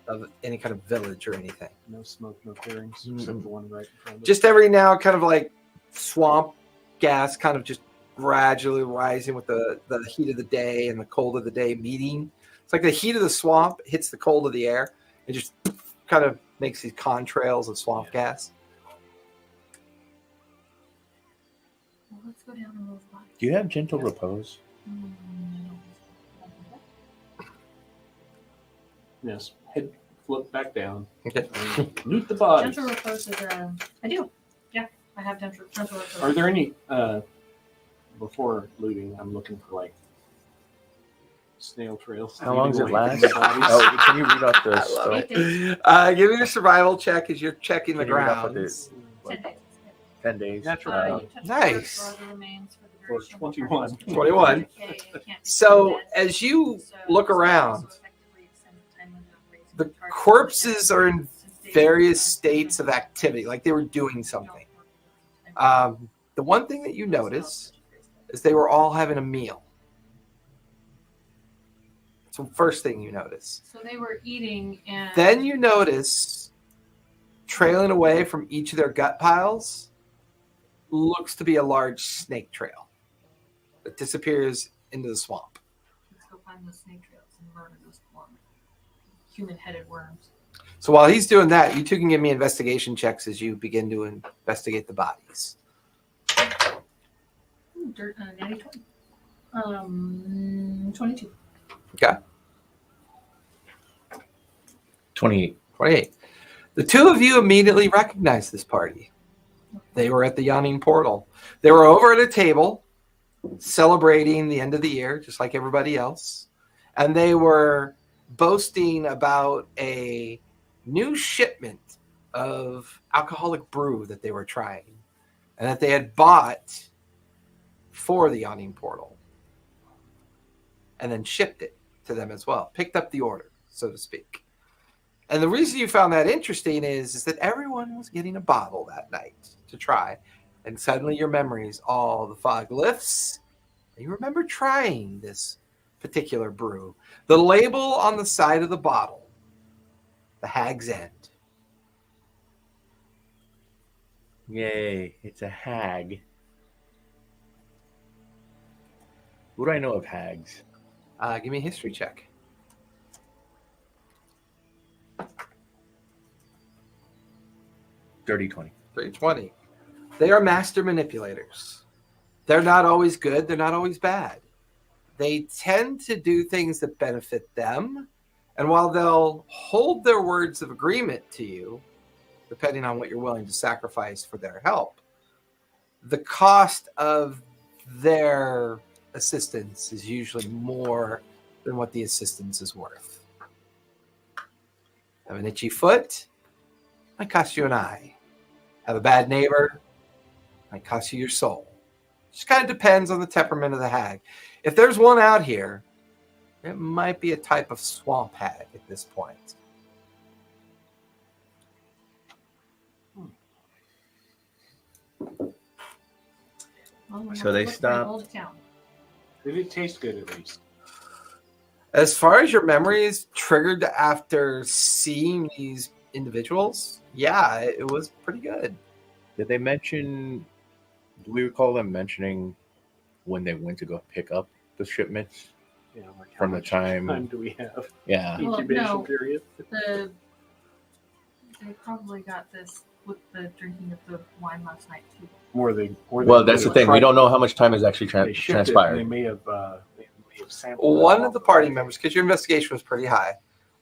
S2: of any kind of village or anything.
S4: No smoke, no clearings, except the one right in front of us.
S2: Just every now, kind of like swamp gas, kind of just gradually rising with the heat of the day and the cold of the day meeting. It's like the heat of the swamp hits the cold of the air. It just kind of makes these contrails of swamp gas.
S3: Well, let's go down a little bit.
S1: Do you have gentle repose?
S4: Yes. Head flip back down.
S2: Okay.
S4: And loot the bodies.
S3: Gentle repose is I do. Yeah, I have gentle repose.
S4: Are there any before looting? I'm looking for like snail trails.
S1: How long does it
S4: leading away
S1: last?
S4: from the bodies.
S1: Oh, can you read off the
S2: I love
S1: spell?
S2: it.
S3: 8 days.
S2: Give me a survival check as you're checking the
S1: Can you read off what
S2: grounds.
S3: 10 days.
S1: 10 days.
S4: Natural.
S3: You touch
S2: Nice.
S3: the earth, draw the remains for the
S4: Or
S3: duration of
S4: 21.
S3: the
S2: 21.
S3: decay, it can't be
S2: So
S3: dead.
S2: as you
S3: So
S2: look
S3: this
S2: around,
S3: also effectively extends the time limit of raising
S2: the
S3: the target
S2: corpses
S3: to
S2: are in
S3: since they
S2: various
S3: don't
S2: states of activity, like they were doing something. The one thing that you notice is they were all having a meal. So first thing you notice.
S3: So they were eating and
S2: Then you notice trailing away from each of their gut piles looks to be a large snake trail that disappears into the swamp.
S3: let's go find those snake trails and murder those poor human-headed worms.
S2: So while he's doing that, you two can give me investigation checks as you begin to investigate the bodies.
S3: Dirt natty 20. 22.
S2: Okay.
S1: 28.
S2: 28. The two of you immediately recognize this party. They were at the Yawning Portal. They were over at a table celebrating the end of the year, just like everybody else. And they were boasting about a new shipment of alcoholic brew that they were trying and that they had bought for the Yawning Portal and then shipped it to them as well. Picked up the order, so to speak. And the reason you found that interesting is that everyone was getting a bottle that night to try. And suddenly your memories, all the fog lifts. And you remember trying this particular brew. The label on the side of the bottle, the Hag's End.
S1: Yay, it's a hag. What do I know of hags?
S2: Give me a history check.
S1: Dirty 20.
S2: 320. They are master manipulators. They're not always good. They're not always bad. They tend to do things that benefit them. And while they'll hold their words of agreement to you, depending on what you're willing to sacrifice for their help, the cost of their assistance is usually more than what the assistance is worth. Have an itchy foot, might cost you an eye. Have a bad neighbor, might cost you your soul. Just kind of depends on the temperament of the hag. If there's one out here, it might be a type of swamp hag at this point.
S3: Well, we're
S1: So
S3: not
S1: they
S3: looking for
S1: stopped.
S3: an old town.
S4: Did it taste good at least?
S2: As far as your memories triggered after seeing these individuals, yeah, it was pretty good.
S1: Did they mention, do we recall them mentioning when they went to go pick up the shipments?
S4: Yeah, like how
S1: From the
S4: much
S1: time-
S4: do we have?
S1: Yeah.
S3: Well,
S4: Incubation
S3: no.
S4: period.
S3: They probably got this with the drinking of the wine last night too.
S1: Well, that's the thing. We don't know how much time has actually
S4: They shipped it, and
S1: transpired.
S4: they may have sampled
S2: One
S4: it
S2: of the party members, because your investigation was pretty high,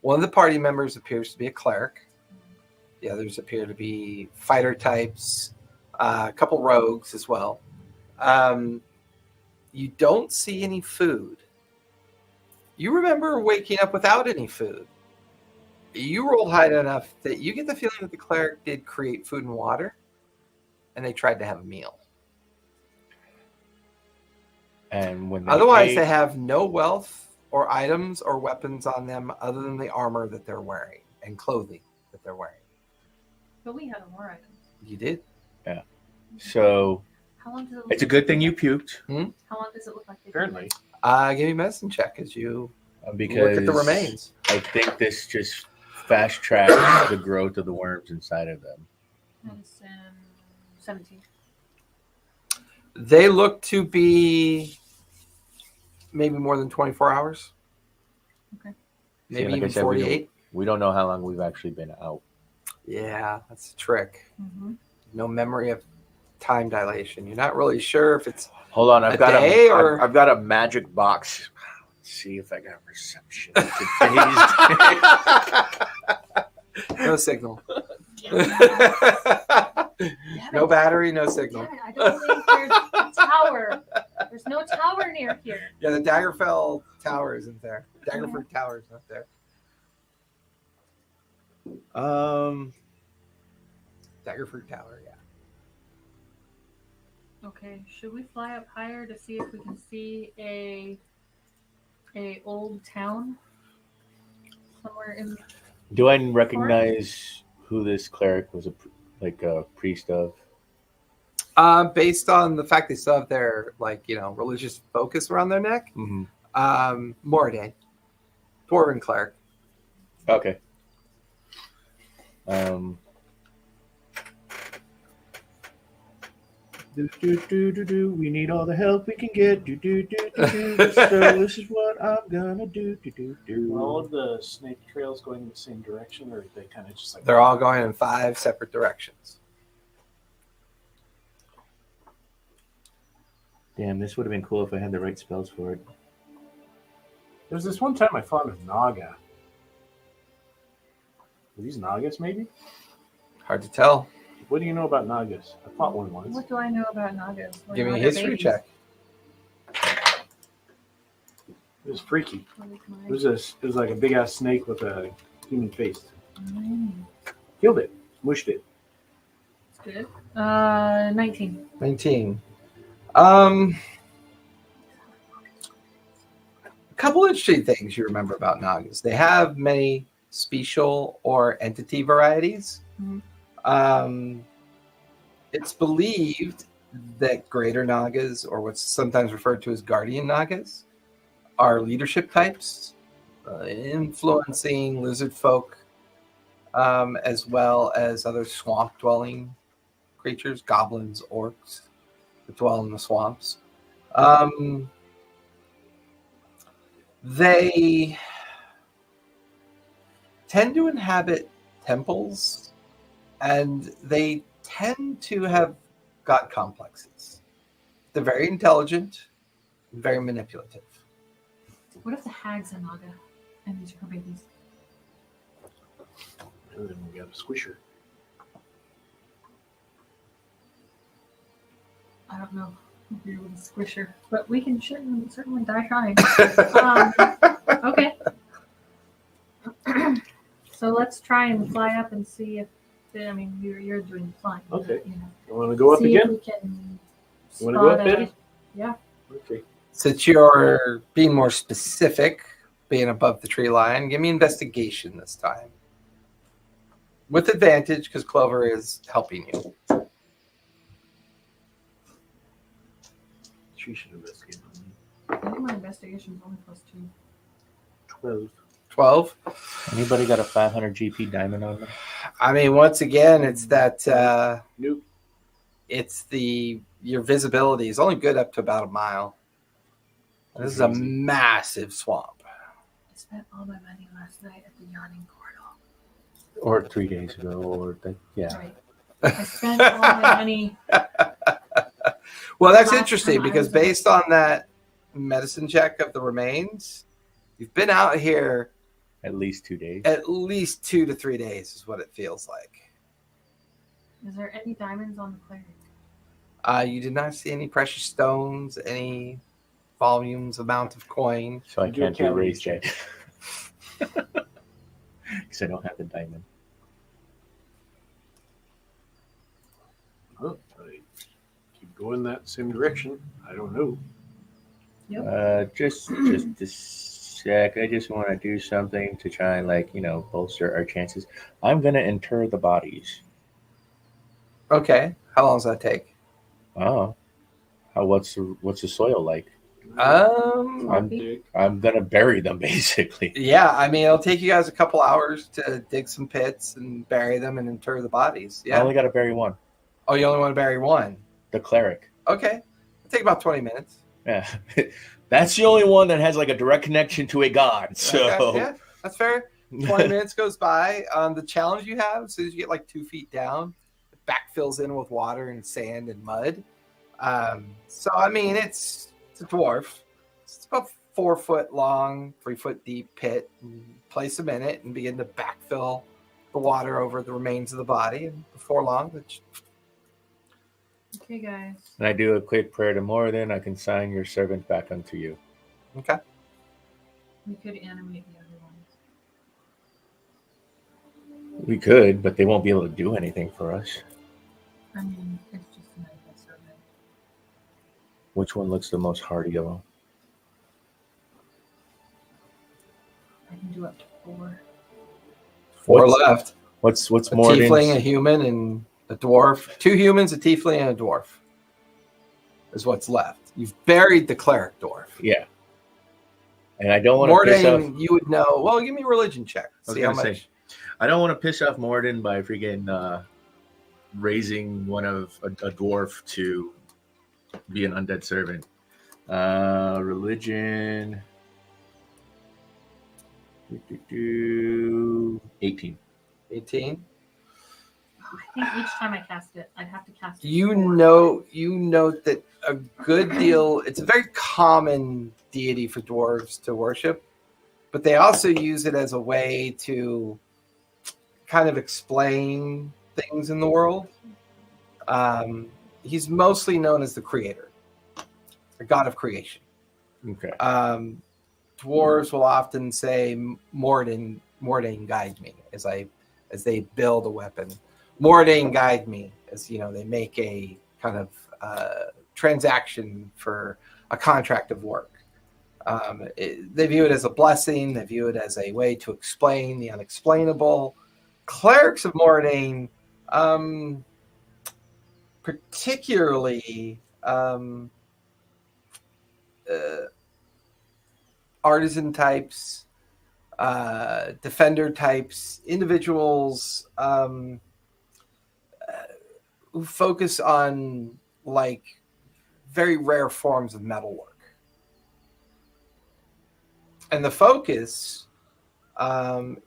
S2: One of the party members appears to be a cleric. The others appear to be fighter types, a couple rogues as well. You don't see any food. You remember waking up without any food. You rolled high enough that you get the feeling that the cleric did create food and water, and they tried to have a meal.
S1: And when they
S2: Otherwise,
S1: ate,
S2: they have no wealth or items or weapons on them other than the armor that they're wearing and clothing that they're wearing.
S3: But we had more items.
S2: You did?
S1: so
S3: How long does it look
S1: it's a good thing you puked
S3: How long does it look like?
S4: Apparently.
S2: Give me a medicine check as you
S1: because
S2: look at the remains.
S1: I think this just fast tracks the growth of the worms inside of them.
S3: Medicine 17.
S2: They look to be maybe more than 24 hours.
S3: Okay.
S2: Maybe
S1: like I
S2: even
S1: said,
S2: 48.
S1: We don't know how long we've actually been out.
S2: Yeah, that's the trick.
S3: Mm-hmm.
S2: No memory of time dilation. You're not really sure if it's
S1: Hold on, I've
S2: A
S1: got
S2: day or-
S1: I've got a magic box. Let's see if I got perception.
S2: no signal.
S3: Yeah,
S2: No battery, no signal.
S3: I don't think there's a tower. There's no tower near here.
S2: Yeah, the Daggerfell Tower isn't there. Daggerford Tower is not there. Daggerford Tower, yeah.
S3: Okay, should we fly up higher to see if we can see a old town somewhere in?
S1: Do I recognize who this cleric was? A priest of?
S2: Based on the fact they still have their religious focus around their neck,
S1: Mm-hmm.
S2: Morday, dwarven cleric.
S1: Okay. We need all the help we can get. So this is what I'm gonna do.
S4: Are all of the snake trails going in the same direction, or are they kind of just like
S2: They're all going in 5 separate directions.
S1: Damn, this would have been cool if I had the right spells for it.
S4: There's this one time I fought a Naga. Are these Nagas, maybe?
S2: Hard to tell.
S4: What do you know about Nagas? I fought one once.
S3: What do I know about Nagas? We're
S2: Give me a
S3: Naga
S2: history
S3: babies.
S2: check.
S4: It was freaky.
S3: What
S4: It was like a big ass snake with a human face.
S3: mine?
S4: Killed it, mushed it.
S3: It's good. 19.
S2: 19. A couple interesting things you remember about Nagas. They have many special or entity varieties.
S3: Mhm.
S2: It's believed that greater Nagas, or what's sometimes referred to as guardian Nagas, are leadership types, influencing lizard folk, as well as other swamp-dwelling creatures, goblins, orcs, that dwell in the swamps. They tend to inhabit temples, and they tend to have god complexes. They're very intelligent, very manipulative.
S3: What if the hag's a Naga and these are her babies?
S4: And then we got a squisher.
S3: I don't know if you're with a squisher, but we can certainly die trying. Okay. So let's try and fly up and see if, you're doing the flying. but,
S4: Okay.
S3: You know,
S4: You want to go up
S3: see
S4: again?
S3: if we can
S4: You want to go up,
S3: spot a-
S4: Betty?
S3: Yeah.
S4: Okay.
S2: Since you're being more specific, being above the tree line, give me investigation this time. With advantage, because Clover is helping you.
S4: She should investigate.
S3: I think my investigation's only +2.
S4: 12.
S2: 12.
S1: Anybody got a 500 GP diamond on them?
S2: I mean, once again, it's that
S4: Nope.
S2: it's your visibility is only good up to about a mile. This is a massive swamp.
S3: I spent all my money last night at the yawning portal.
S1: Or 3 days ago, yeah.
S3: Right. I spent all my money.
S2: Well, that's
S3: Last
S2: interesting
S3: time I
S2: because
S3: was there.
S2: based on that medicine check of the remains, you've been out here
S1: At least 2 days.
S2: At least 2 to 3 days is what it feels like.
S3: Is there any diamonds on the cleric?
S2: You did not see any precious stones, any volumes, amount of coin.
S1: So I
S4: You do
S1: can't do
S4: accounting
S1: raise check. Because I don't have the diamond.
S4: Well, I keep going that same direction. I don't know.
S1: Just a sec. I just want to do something to try and bolster our chances. I'm gonna inter the bodies.
S2: Okay. How long does that take?
S1: Oh, what's the soil like?
S3: Sloppy?
S1: I'm gonna bury them basically.
S2: Yeah, I mean, it'll take you guys a couple hours to dig some pits and bury them and inter the bodies.
S1: I
S2: Yeah.
S1: only got to bury one.
S2: Oh, you only want to bury one?
S1: The cleric.
S2: Okay. It'll take about 20 minutes.
S1: Yeah, that's the only one that has like a direct connection to a god. So
S2: Okay, yeah, that's fair. 20 minutes goes by. The challenge you have, as soon as you get like 2 feet down, the back fills in with water and sand and mud. So, I mean, it's a dwarf. It's about 4 foot long, 3 foot deep pit. And place them in it and begin to backfill the water over the remains of the body. And before long,
S3: Okay, guys.
S1: And I do a quick prayer to Moradin. I can sign your servant back unto you.
S2: okay.
S3: We could animate the other ones.
S1: We could, but they won't be able to do anything for us.
S3: I mean, it's just a medical servant.
S1: Which one looks the most hardy of them?
S3: I can do up to 4.
S2: 4
S1: What's-
S2: left.
S1: What's
S2: A
S1: Moradin's?
S2: tiefling, a human, and a dwarf. 2 humans, a tiefling, and a dwarf is what's left. You've buried the cleric dwarf.
S1: Yeah. And I don't want to piss off.
S2: Mordane, you would know. Well, give me a religion check.
S1: I was
S2: See how
S1: gonna
S2: much.
S1: say, I don't want to piss off Moradin by freaking raising one of a dwarf to be an undead servant. Religion. 18.
S2: 18.
S3: I think each time I cast it, I'd have to cast it.
S2: You
S3: 4
S2: note that a good deal. It's a very common deity for dwarves to worship, but they also use it as a way to kind of explain things in the world. He's mostly known as the creator, the god of creation.
S1: Okay.
S2: Dwarves will often say, "Mordane, guide me," as they build a weapon. Mordane, guide me, as they make a kind of transaction for a contract of work. They view it as a blessing. They view it as a way to explain the unexplainable. Clerics of Mordane, particularly artisan types, defender types, individuals who focus on like very rare forms of metalwork. And the focus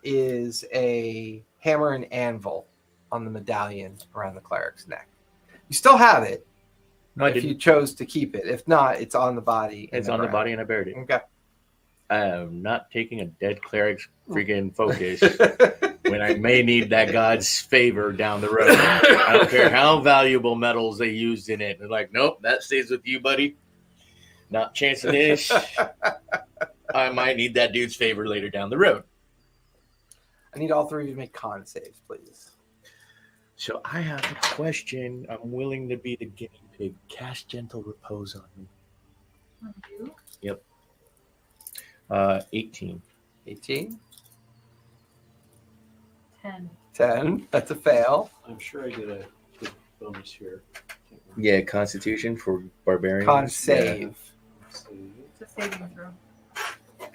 S2: is a hammer and anvil on the medallion around the cleric's neck. You still have it
S1: No, I
S2: if
S1: didn't.
S2: you chose to keep it. If not, it's on the body. in
S1: It's on the
S2: ground.
S1: body and I buried it.
S2: Okay.
S1: I am not taking a dead cleric's freaking focus when I may need that god's favor down the road. I don't care how valuable metals they used in it. They're like, nope, that stays with you, buddy. Not chancing this. I might need that dude's favor later down the road.
S2: I need all 3 of you to make con saves, please.
S1: So I have a question. I'm willing to be the guinea pig. Cast gentle repose on me.
S3: On you?
S1: 18.
S2: 18.
S3: 10.
S2: 10. That's a fail.
S4: I'm sure I get a good bonus here. Can't remember.
S1: Yeah, Constitution for barbarians.
S2: Con save.
S4: Let's see.
S3: It's a saving throw.
S4: Let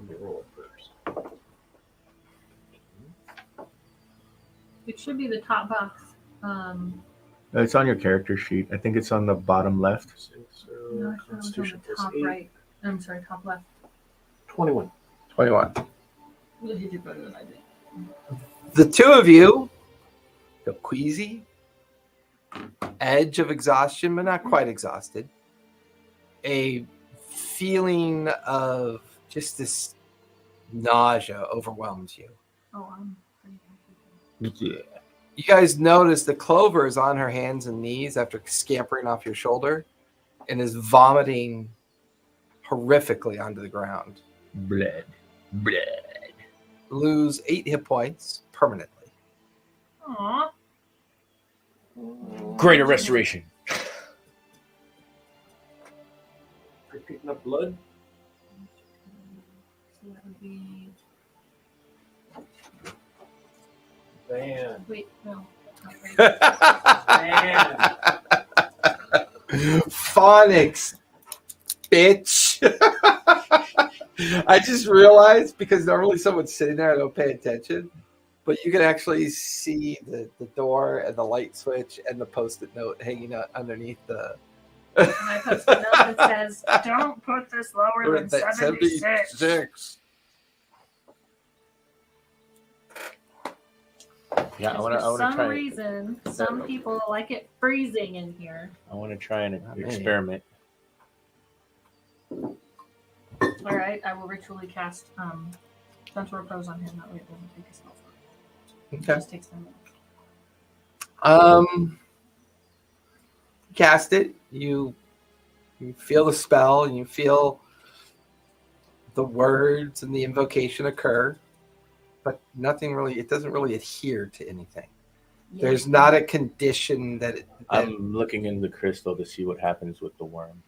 S4: me roll first.
S3: It should be the top box.
S1: It's on your character sheet. I think it's on the bottom left.
S4: So
S3: No, actually, it was on
S4: Constitution
S3: the
S4: plus
S3: top
S4: 8.
S3: right. I'm sorry, top left.
S4: 21.
S2: 21.
S3: You did better than I did.
S2: The 2 of you feel queasy, edge of exhaustion, but not quite exhausted. A feeling of just this nausea overwhelms you.
S3: Oh, I'm pretty happy.
S2: You guys notice that Clover is on her hands and knees after scampering off your shoulder and is vomiting horrifically onto the ground.
S1: Blood.
S2: Lose 8 hit points permanently.
S3: Aw.
S1: Greater restoration.
S4: Are you picking up blood?
S3: So that would be.
S4: Man.
S3: Wait, no. That's not right.
S4: Man.
S2: Phonics, bitch. I just realized because normally someone's sitting there, I don't pay attention, but you can actually see the door and the light switch and the post-it note hanging out underneath the.
S3: And I post a note that says, "Don't put this lower than 76."
S2: 76.
S1: Yeah, I
S3: Because
S1: want to
S3: for some
S1: try.
S3: reason, some people like it freezing in here.
S1: I want to try an
S2: Not me.
S1: experiment.
S3: All right, I will ritually cast Gentle Repose on him. That way it doesn't take a spell slot. It
S2: Okay.
S3: just takes 10 minutes.
S2: Cast it. You feel the spell and you feel the words and the invocation occur, but nothing really. It doesn't really adhere to anything.
S3: Yeah.
S2: There's not a condition that
S1: I'm looking in the crystal to see what happens with the worm.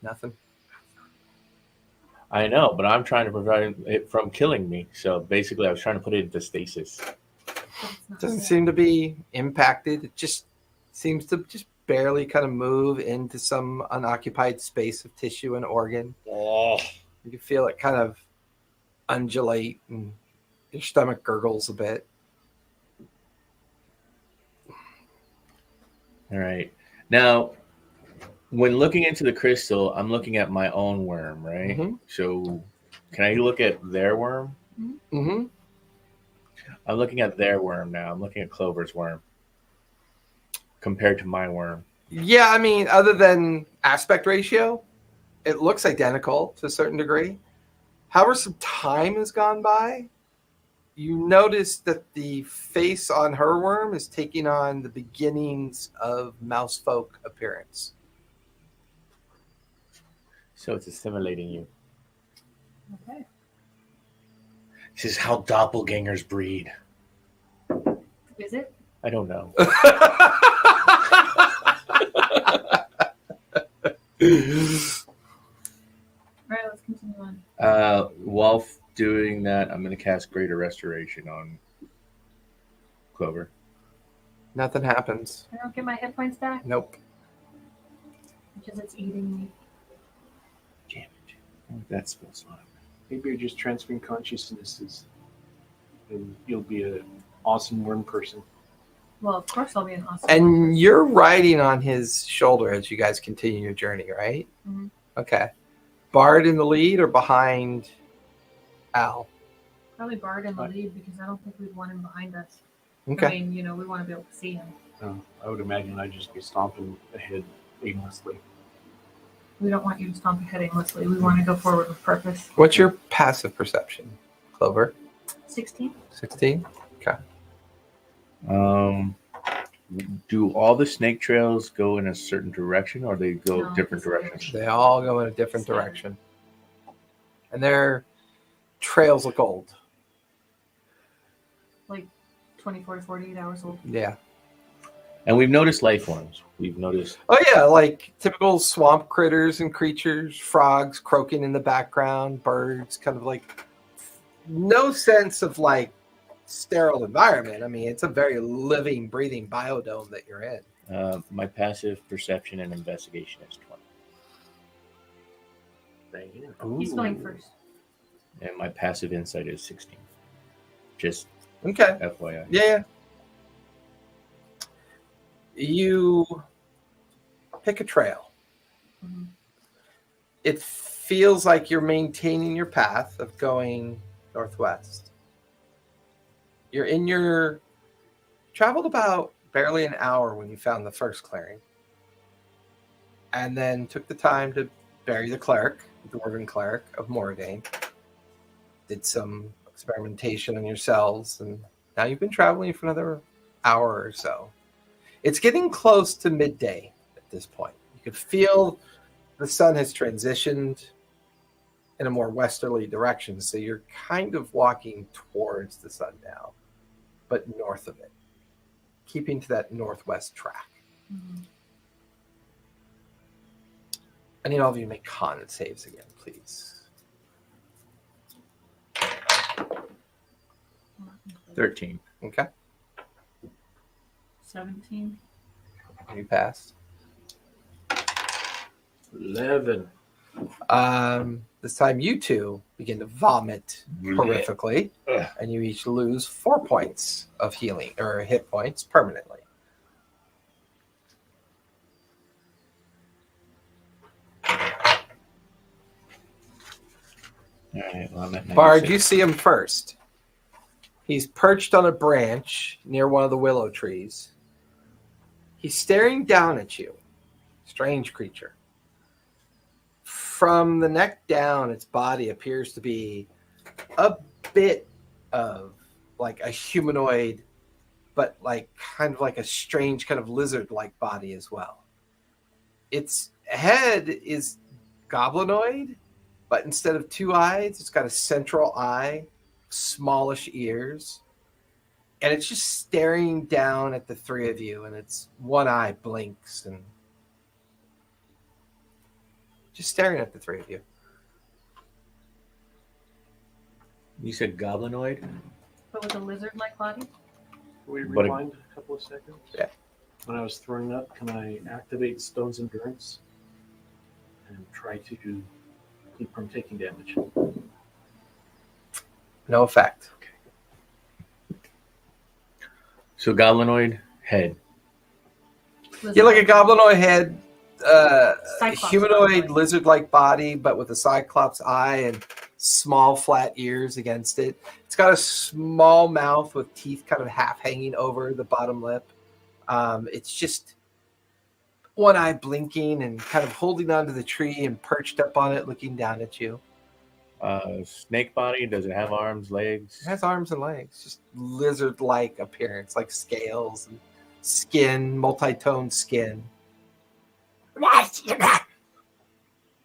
S2: nothing.
S1: I know, but I'm trying to prevent it from killing me. So basically, I was trying to put it into stasis.
S3: But it's not
S2: Doesn't
S3: dead.
S2: seem to be impacted. It just seems to just barely kind of move into some unoccupied space of tissue and organ.
S1: Oh,
S2: You can feel it kind of undulate and your stomach gurgles a bit.
S1: all right. Now, when looking into the crystal, I'm looking at my own worm, right?
S2: Mhm.
S1: So, can I look at their worm?
S2: Mm-hmm.
S1: I'm looking at their worm now. I'm looking at Clover's worm compared to my worm.
S2: Yeah, I mean, other than aspect ratio, it looks identical to a certain degree. However, some time has gone by. You notice that the face on her worm is taking on the beginnings of mouse folk appearance.
S1: So it's assimilating you.
S3: Okay.
S1: This is how doppelgangers breed.
S3: Is it?
S1: I don't know.
S3: All right, let's continue on.
S1: While doing that, I'm going to cast Greater Restoration on Clover.
S2: Nothing happens.
S3: I don't get my hit points back
S2: Nope.
S3: because it's eating me.
S1: Damn it. That spell slot.
S4: Maybe you're just transferring consciousnesses, and you'll be an awesome worm person.
S3: Well, of course I'll be an awesome.
S2: And you're riding on his shoulder as you guys continue your journey, right?
S3: Mhm.
S2: Okay. Bard in the lead or behind Al?
S3: Probably Bard in the lead because I don't think we'd want him behind us.
S2: Okay.
S3: I mean, we want to be able to see him.
S4: I would imagine I'd just be stomping ahead aimlessly.
S3: We don't want you to stomp ahead aimlessly. We want to go forward with purpose.
S2: What's your passive perception, Clover?
S3: 16.
S2: 16?
S1: Do all the snake trails go in a certain direction, or they go
S3: No,
S1: different
S3: it's
S1: directions?
S2: They all go in a different
S3: Standard.
S2: direction. And they're trails of gold.
S3: Like 24 to 48 hours old.
S2: Yeah.
S1: And we've noticed life forms. We've noticed.
S2: Oh, yeah. Like typical swamp critters and creatures, frogs croaking in the background, birds, kind of like no sense of like sterile environment. I mean, it's a very living, breathing biodome that you're in.
S1: My passive perception and investigation is 20.
S3: He's going first.
S1: And my passive insight is 16. Just
S2: Okay.
S1: FYI.
S2: Yeah. You pick a trail.
S3: Mhm.
S2: It feels like you're maintaining your path of going northwest. You're traveled about barely an hour when you found the first clearing. And then took the time to bury the cleric, the dwarven cleric of Moradane. did some experimentation on yourselves, and now you've been traveling for another hour or so. It's getting close to midday at this point. You could feel the sun has transitioned in a more westerly direction, so you're kind of walking towards the sun now, but north of it, keeping to that northwest track.
S3: Mhm.
S2: I need all of you to make con saves again, please.
S1: 13.
S2: Okay,
S3: 17.
S2: you passed.
S4: 11.
S2: This time you two begin to vomit horrifically,
S1: Ugh.
S2: and you each lose 4 points of healing or hit points permanently.
S1: All right, well, I'm at
S2: Bard,
S1: 96.
S2: you see him first. He's perched on a branch near one of the willow trees. He's staring down at you. Strange creature. From the neck down, its body appears to be a bit of like a humanoid, but like kind of like a strange kind of lizard-like body as well. Its head is goblinoid, but instead of 2 eyes, it's got a central eye, smallish ears, and it's just staring down at the 3 of you, and its one eye blinks and just staring at the 3 of you.
S1: You said goblinoid?
S3: But with a lizard-like body?
S4: Can we
S1: But-
S4: rewind a couple of seconds?
S2: Yeah.
S4: When I was throwing up, can I activate Stone's Endurance and try to keep from taking damage?
S2: No effect.
S1: So goblinoid head.
S2: Yeah, like a goblinoid head,
S3: Cyclops
S2: humanoid
S3: body.
S2: lizard-like body, but with a cyclops eye and small flat ears against it. It's got a small mouth with teeth kind of half hanging over the bottom lip. It's just one eye blinking and kind of holding onto the tree and perched up on it, looking down at you.
S1: Snake body. Does it have arms, legs?
S2: It has arms and legs, just lizard-like appearance, like scales and skin, multi-toned skin.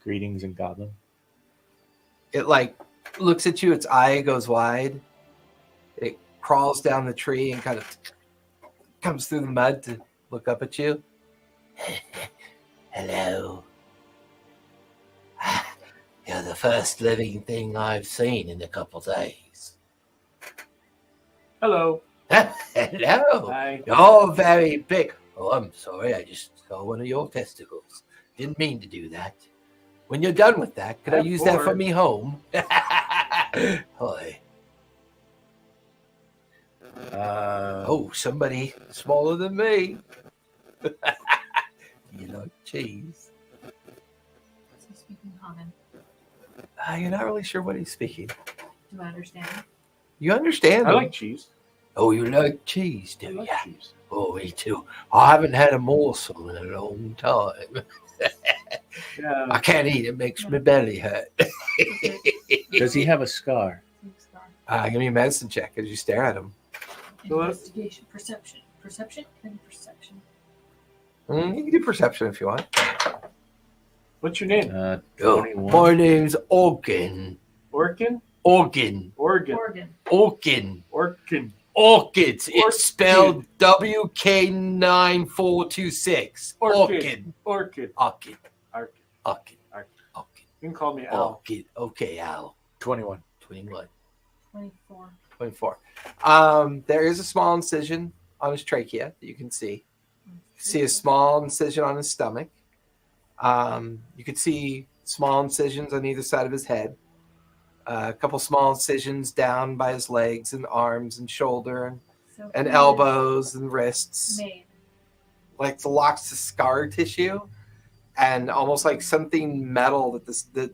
S1: Greetings in goblin.
S2: It like looks at you, its eye goes wide. It crawls down the tree and kind of comes through the mud to look up at you. Hello. You're the first living thing I've seen in a couple days.
S4: Hello.
S2: Hello.
S4: Hi.
S2: You're very big. Oh, I'm sorry. I just saw one of your testicles. Didn't mean to do that. When you're done with that, could I
S4: I'm
S2: use that for
S4: bored.
S2: me home? Hi. Oh, somebody smaller than me. You like cheese?
S3: What's he speaking common?
S2: You're not really sure what he's speaking.
S3: Do I understand?
S2: You understand
S4: I
S2: him.
S4: like cheese.
S2: Oh, you like cheese,
S4: I
S2: do
S4: like
S2: ya?
S4: cheese.
S2: Oh, me too. I haven't had a morsel in a long time.
S4: Yeah.
S2: I can't eat. It makes my belly hurt.
S1: Does he have a scar?
S2: Give me a medicine check as you stare at him.
S3: Investigation, perception. Perception and perception.
S2: You can do perception if you want.
S4: What's your name?
S1: 21.
S2: My name's Orkin.
S4: Orkin?
S2: Orkin.
S4: Oregon.
S3: Organ.
S2: Orkin.
S4: Orkin.
S2: Orchids.
S4: Orchid.
S2: It's spelled WK9426.
S4: Orchid.
S2: Orchid.
S4: Orchid.
S2: Orchid.
S4: Orchid.
S2: Orchid.
S4: Orchid.
S2: Orchid.
S4: You can call me Al.
S2: Orchid. Okay, Al.
S1: 21.
S2: 21.
S3: 24.
S2: 24. There is a small incision on his trachea that you can see. See a small incision on his stomach. You could see small incisions on either side of his head. A couple small incisions down by his legs and arms and shoulder
S3: So
S2: and
S3: who
S2: elbows and
S3: is
S2: wrists.
S3: Made.
S2: Like the locks to scar tissue and almost like something metal that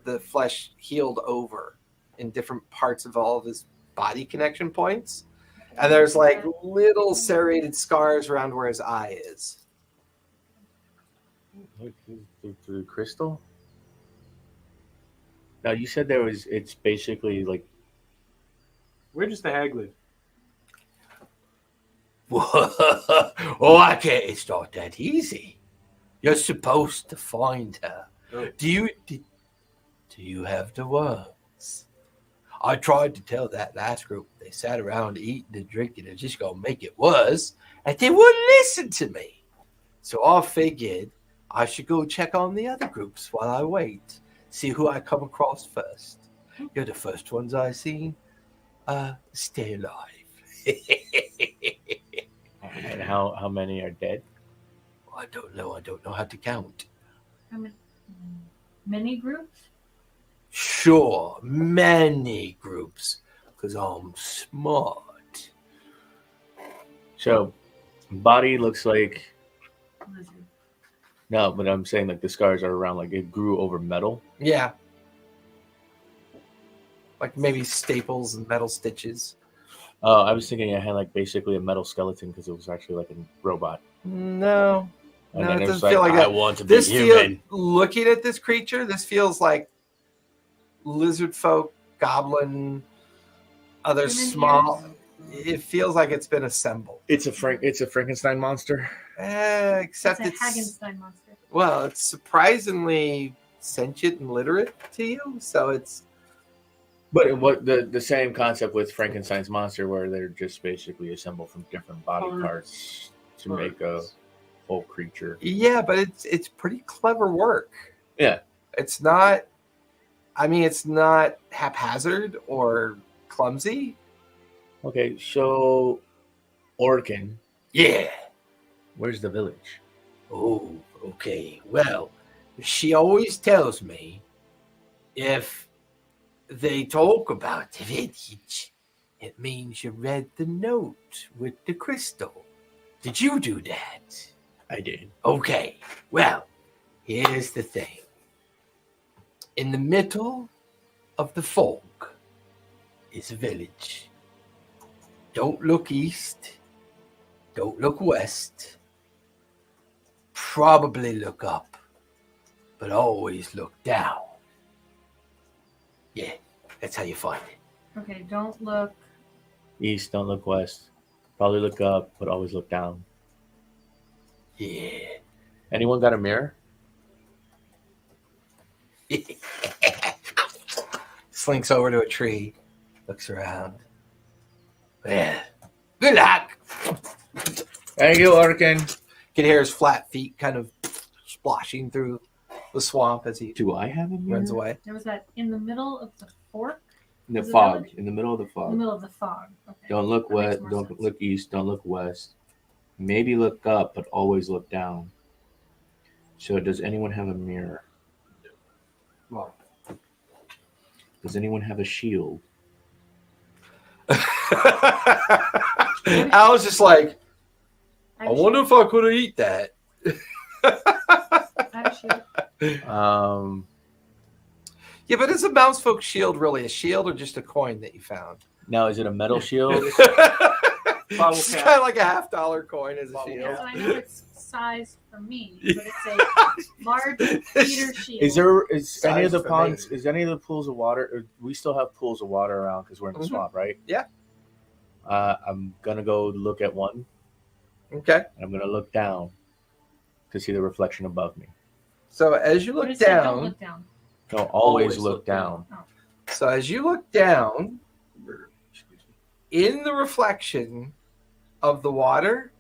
S2: the flesh healed over in different parts of all of his body connection points. And there's like little serrated scars around where his eye is.
S1: Through crystal? Now you said it's basically like
S4: Where does the hag live?
S2: Oh, I can't. It's not that easy. You're supposed to find her.
S4: Oh.
S2: Do you have the words? I tried to tell that last group. They sat around eating and drinking and just gonna make it worse, and they wouldn't listen to me. So I figured I should go check on the other groups while I wait. See who I come across first. You're the first ones I seen. Stay alive.
S1: And how many are dead?
S2: I don't know. I don't know how to count.
S3: How many groups?
S2: Sure, many groups, because I'm smart.
S1: So, body looks like
S3: Lizard.
S1: no, but I'm saying like the scars are around like it grew over metal.
S2: Yeah. Like maybe staples and metal stitches.
S1: Oh, I was thinking it had like basically a metal skeleton because it was actually like a robot.
S2: No.
S1: And
S2: No,
S1: then
S2: it
S1: was
S2: doesn't feel like
S1: I
S2: that.
S1: want to be
S2: This
S1: human.
S2: looking at this creature, this feels like lizard folk, goblin, other
S3: Human
S2: small.
S3: ears.
S2: It feels like it's been assembled.
S1: It's a Frankenstein monster.
S2: Except
S3: It's a
S2: it's
S3: Haggenstein monster.
S2: well, it's surprisingly sentient and literate to you. So it's
S1: But what the same concept with Frankenstein's monster, where they're just basically assembled from different body parts to make a whole creature.
S2: yeah, but it's pretty clever work.
S1: Yeah.
S2: It's not. I mean, it's not haphazard or clumsy.
S1: Okay, so Orkin,
S2: Yeah.
S1: where's the village?
S2: Oh, okay. Well, she always tells me if they talk about the village, it means you read the note with the crystal. Did you do that?
S1: I did.
S2: Okay. Well, here's the thing. In the middle of the fog is a village. Don't look east. Don't look west. Probably look up, but always look down. Yeah, that's how you find it.
S3: Okay, don't look.
S1: East, don't look west. Probably look up, but always look down.
S2: Yeah.
S1: Anyone got a mirror?
S2: Slinks over to a tree, looks around. Yeah. Good luck.
S1: Thank you, Orkin.
S2: Can hear his flat feet kind of splashing through the swamp as he
S1: Do I have a mirror?
S2: runs away.
S3: There was that in the middle of the fork.
S1: In the
S3: Is it
S1: fog.
S3: village?
S1: In the middle of the
S3: In the
S1: fog.
S3: middle of the fog. Okay.
S1: Don't look
S3: That makes
S1: west.
S3: more
S1: Don't
S3: sense.
S1: look east. Don't look west. Maybe look up, but always look down. So, does anyone have a mirror?
S2: Well,
S1: Does anyone have a shield?
S2: I was just like,
S3: I
S2: I
S3: have a
S2: wonder if I could have eat that.
S3: I have a shield.
S2: Yeah, but is a Mountsfolk shield really a shield or just a coin that you found?
S1: Now, is it a metal shield?
S2: It's
S4: cap.
S2: kind of like a $50 coin as a
S4: Bottle
S2: shield.
S3: So I know it's sized for me, but it's a large theater shield.
S1: Is there is any of
S2: Size
S1: the
S2: for
S1: ponds?
S2: me.
S1: Is any of the pools of water? We still have pools of water around because we're in the
S2: Mhm.
S1: swamp, right?
S2: Yeah.
S1: I'm gonna go look at one.
S2: Okay.
S1: And I'm gonna look down to see the reflection above me.
S2: So as you
S3: What
S2: look
S3: does it say? Don't
S2: down,
S3: look down.
S1: No, always
S2: Always
S1: look
S2: look
S1: down.
S2: so as you look down, in the reflection of the water,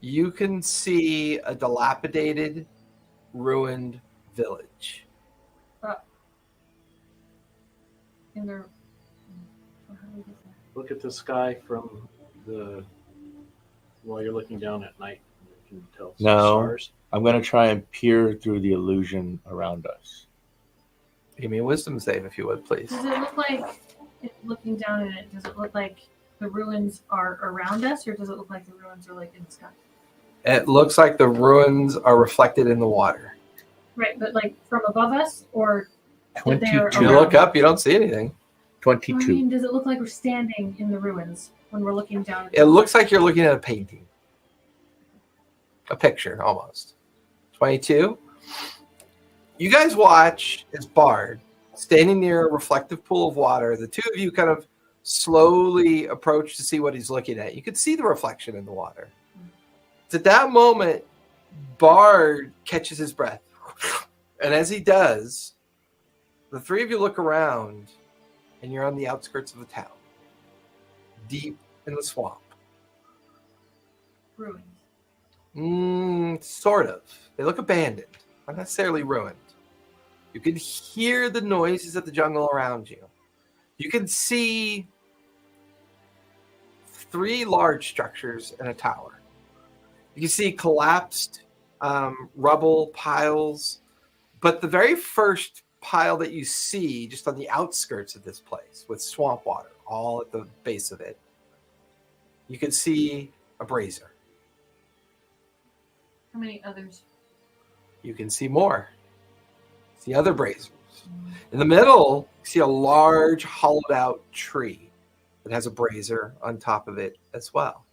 S2: you can see a dilapidated, ruined village.
S3: In the. How do we get there?
S4: Look at the sky from the while you're looking down at night. You can tell some
S1: No.
S4: stars.
S1: I'm gonna try and peer through the illusion around us.
S2: Give me a wisdom save if you would, please.
S3: Does it look like, looking down at it, does it look like the ruins are around us, or does it look like the ruins are like in the sky?
S2: It looks like the ruins are reflected in the water.
S3: Right, but like from above us, or that they're
S1: 22.
S2: You
S3: around
S2: look up, you don't see anything.
S3: I
S1: 22.
S3: mean, does it look like we're standing in the ruins when we're looking down? At
S2: It looks like you're looking at a painting, a picture almost. 22. You guys watch as Bard, standing near a reflective pool of water. The two of you kind of slowly approach to see what he's looking at. You can see the reflection in the water. It's at that moment, Bard catches his breath. And as he does, the three of you look around, and you're on the outskirts of the town, deep in the swamp.
S3: Ruins.
S2: Sort of. They look abandoned, not necessarily ruined. You can hear the noises of the jungle around you. You can see 3 large structures and a tower. You can see collapsed rubble piles, but the very first pile that you see just on the outskirts of this place with swamp water all at the base of it, you can see a brazier.
S3: How many others?
S2: You can see more. See other braziers. In the middle, you see a large hollowed out tree that has a brazier on top of it as well.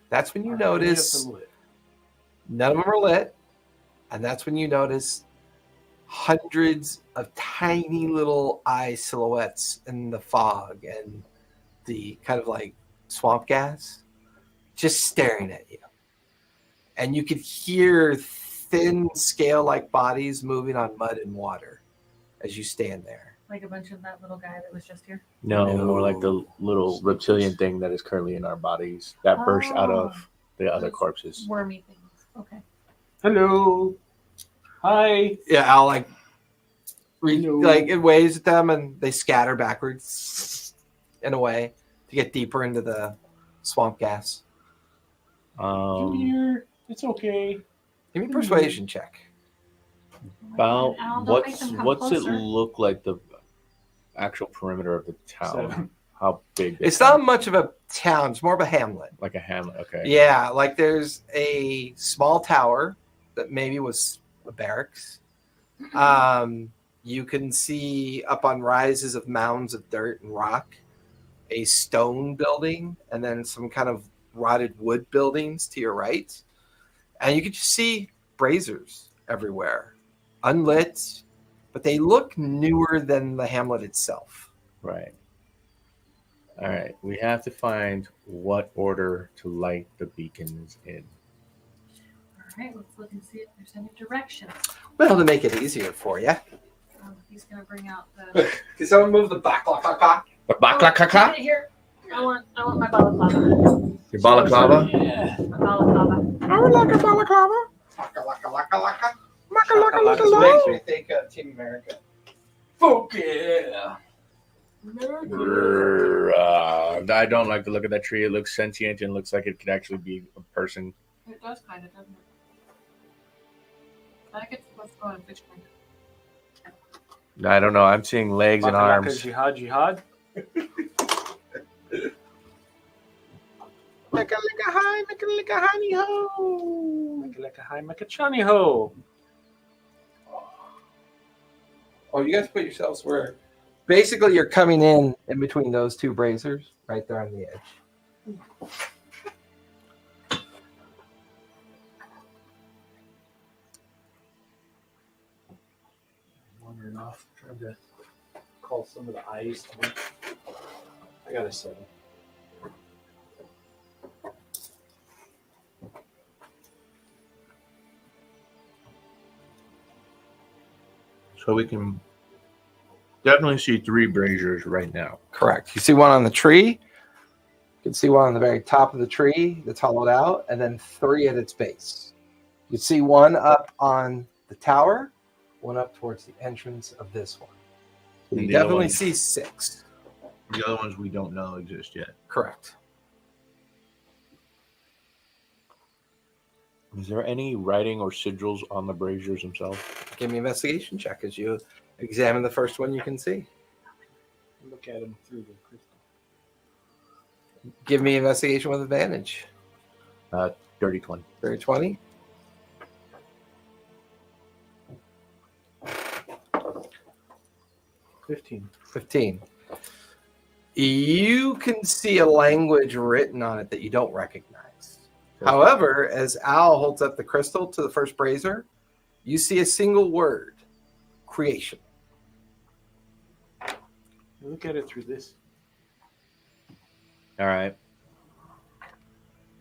S2: That's when you notice none of them are lit, and that's when you notice hundreds of tiny little eye silhouettes in the fog and the kind of like swamp gas just staring at you. And you could hear thin scale-like bodies moving on mud and water as you stand there.
S3: Like a bunch of that little guy that was just here?
S1: No, more like the little reptilian thing that is currently in our bodies that burst out of the other corpses.
S3: Wormy things. Okay.
S4: Hello. Hi.
S2: Yeah, Al like it waves at them and they scatter backwards in a way to get deeper into the swamp gas.
S4: Come here. It's okay.
S2: Give me a persuasion check.
S1: About
S3: Al, don't make them come
S1: what's it
S3: closer.
S1: look like the actual perimeter of the town?
S4: 7.
S1: How big?
S2: It's not much of a town. It's more of a hamlet.
S1: like a hamlet. Okay.
S2: Yeah, like there's a small tower that maybe was a barracks. You can see up on rises of mounds of dirt and rock a stone building and then some kind of rotted wood buildings to your right. And you can just see braziers everywhere, unlit, but they look newer than the hamlet itself.
S1: Right. All right. We have to find what order to light the beacons in.
S3: All right, let's look and see if there's any directions.
S2: Well, to make it easier for you.
S3: He's going to bring out the...
S2: Can someone move the back?
S3: Right here. I want my balaclava.
S1: Your balaclava?
S4: Yeah.
S3: My balaclava.
S2: I would like a balaclava. Makes me think of Team America.
S4: Fuck yeah.
S1: I don't like the look of that tree. It looks sentient and looks like it could actually be a person.
S3: It does kind of, doesn't it? I think it's supposed to go on fish tank.
S1: I don't know. I'm seeing legs and arms.
S4: Jihad.
S2: Make a high, honey ho.
S4: Like a high Makachani ho.
S2: Oh, you guys put yourselves where? Basically, you're coming in between those 2 braziers, right there on the edge.
S4: Wandering off, trying to call some of the eyes. I got a 7.
S1: So we can definitely see 3 braziers right now.
S2: Correct. You see one on the tree. You can see one on the very top of the tree that's hollowed out, and then 3 at its base. You see one up on the tower, one up towards the entrance of this one. So you
S1: And the other
S2: definitely
S1: ones-
S2: see 6.
S1: The other ones we don't know exist yet.
S2: Correct.
S1: Is there any writing or sigils on the braziers themselves?
S2: Give me an investigation check as you examine the first one you can see.
S4: Look at him through the crystal.
S2: Give me investigation with advantage.
S1: Dirty 20.
S2: Very 20.
S4: $15.
S2: 15. You can see a language written on it that you don't recognize. However, as Al holds up the crystal to the first brazier, you see a single word: creation.
S4: Look at it through this
S1: All right.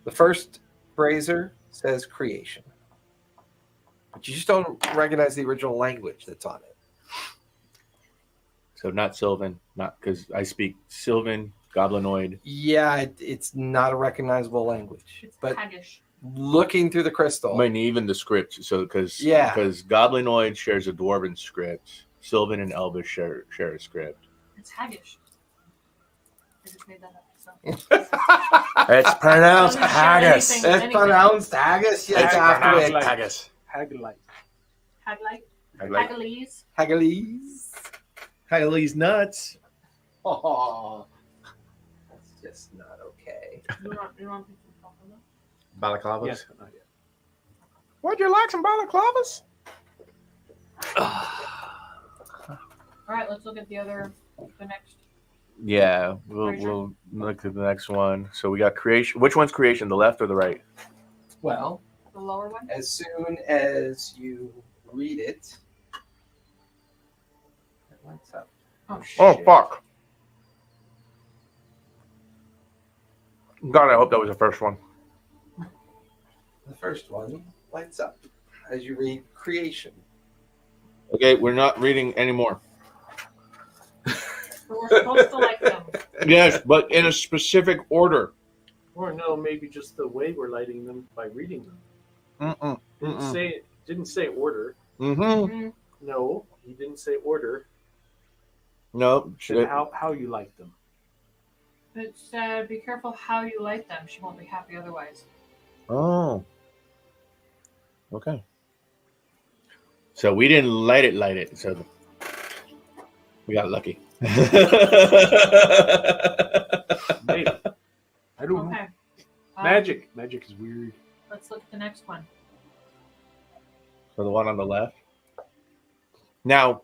S2: The first brazier says creation. But you just don't recognize the original language that's on it.
S1: So not Sylvan, not because I speak Sylvan, Goblinoid.
S2: Yeah, it's not a recognizable language.
S3: It's
S2: But
S3: Haggish.
S2: looking through the crystal.
S1: I mean, even the script. So because Goblinoid shares a Dwarven script, Sylvan and Elvish share a script.
S3: It's Haggish. I just made that up. So.
S1: It's pronounced
S3: Doesn't share
S1: haggis.
S3: anything.
S2: It's pronounced haggis. Yeah,
S1: It's
S2: after
S1: pronounced
S2: it.
S4: like-
S1: haggis.
S4: Haglite.
S3: Haglite.
S1: Like
S3: Haggles.
S2: Haggles.
S1: Haggis nuts.
S2: Oh, that's just not okay.
S3: You want to talk about?
S1: Balaclavas.
S4: Yes. Not yet.
S1: Would you like some balaclavas?
S3: All right, let's look at the next.
S1: Yeah,
S3: Brazier.
S1: we'll look at the next one. So we got creation. Which one's creation? The left or the right?
S2: Well,
S3: The lower one.
S2: as soon as you read it lights up.
S3: Oh shit.
S1: Oh fuck! God, I hope that was the first one.
S2: The first one lights up as you read creation.
S1: Okay, we're not reading anymore.
S3: But we're supposed to like them.
S1: Yes, but in a specific order.
S4: Or no, maybe just the way we're lighting them by reading them. Didn't say order.
S1: Mm-hmm.
S3: Mhm.
S4: No, he didn't say order.
S1: No.
S4: Said how you like them.
S3: It said, "Be careful how you light them. She won't be happy otherwise."
S1: Oh. Okay. So we didn't light it. So we got lucky.
S4: Maybe. I don't know.
S3: Okay.
S4: Magic is weird.
S3: Let's look at the next one.
S1: So the one on the left. Now,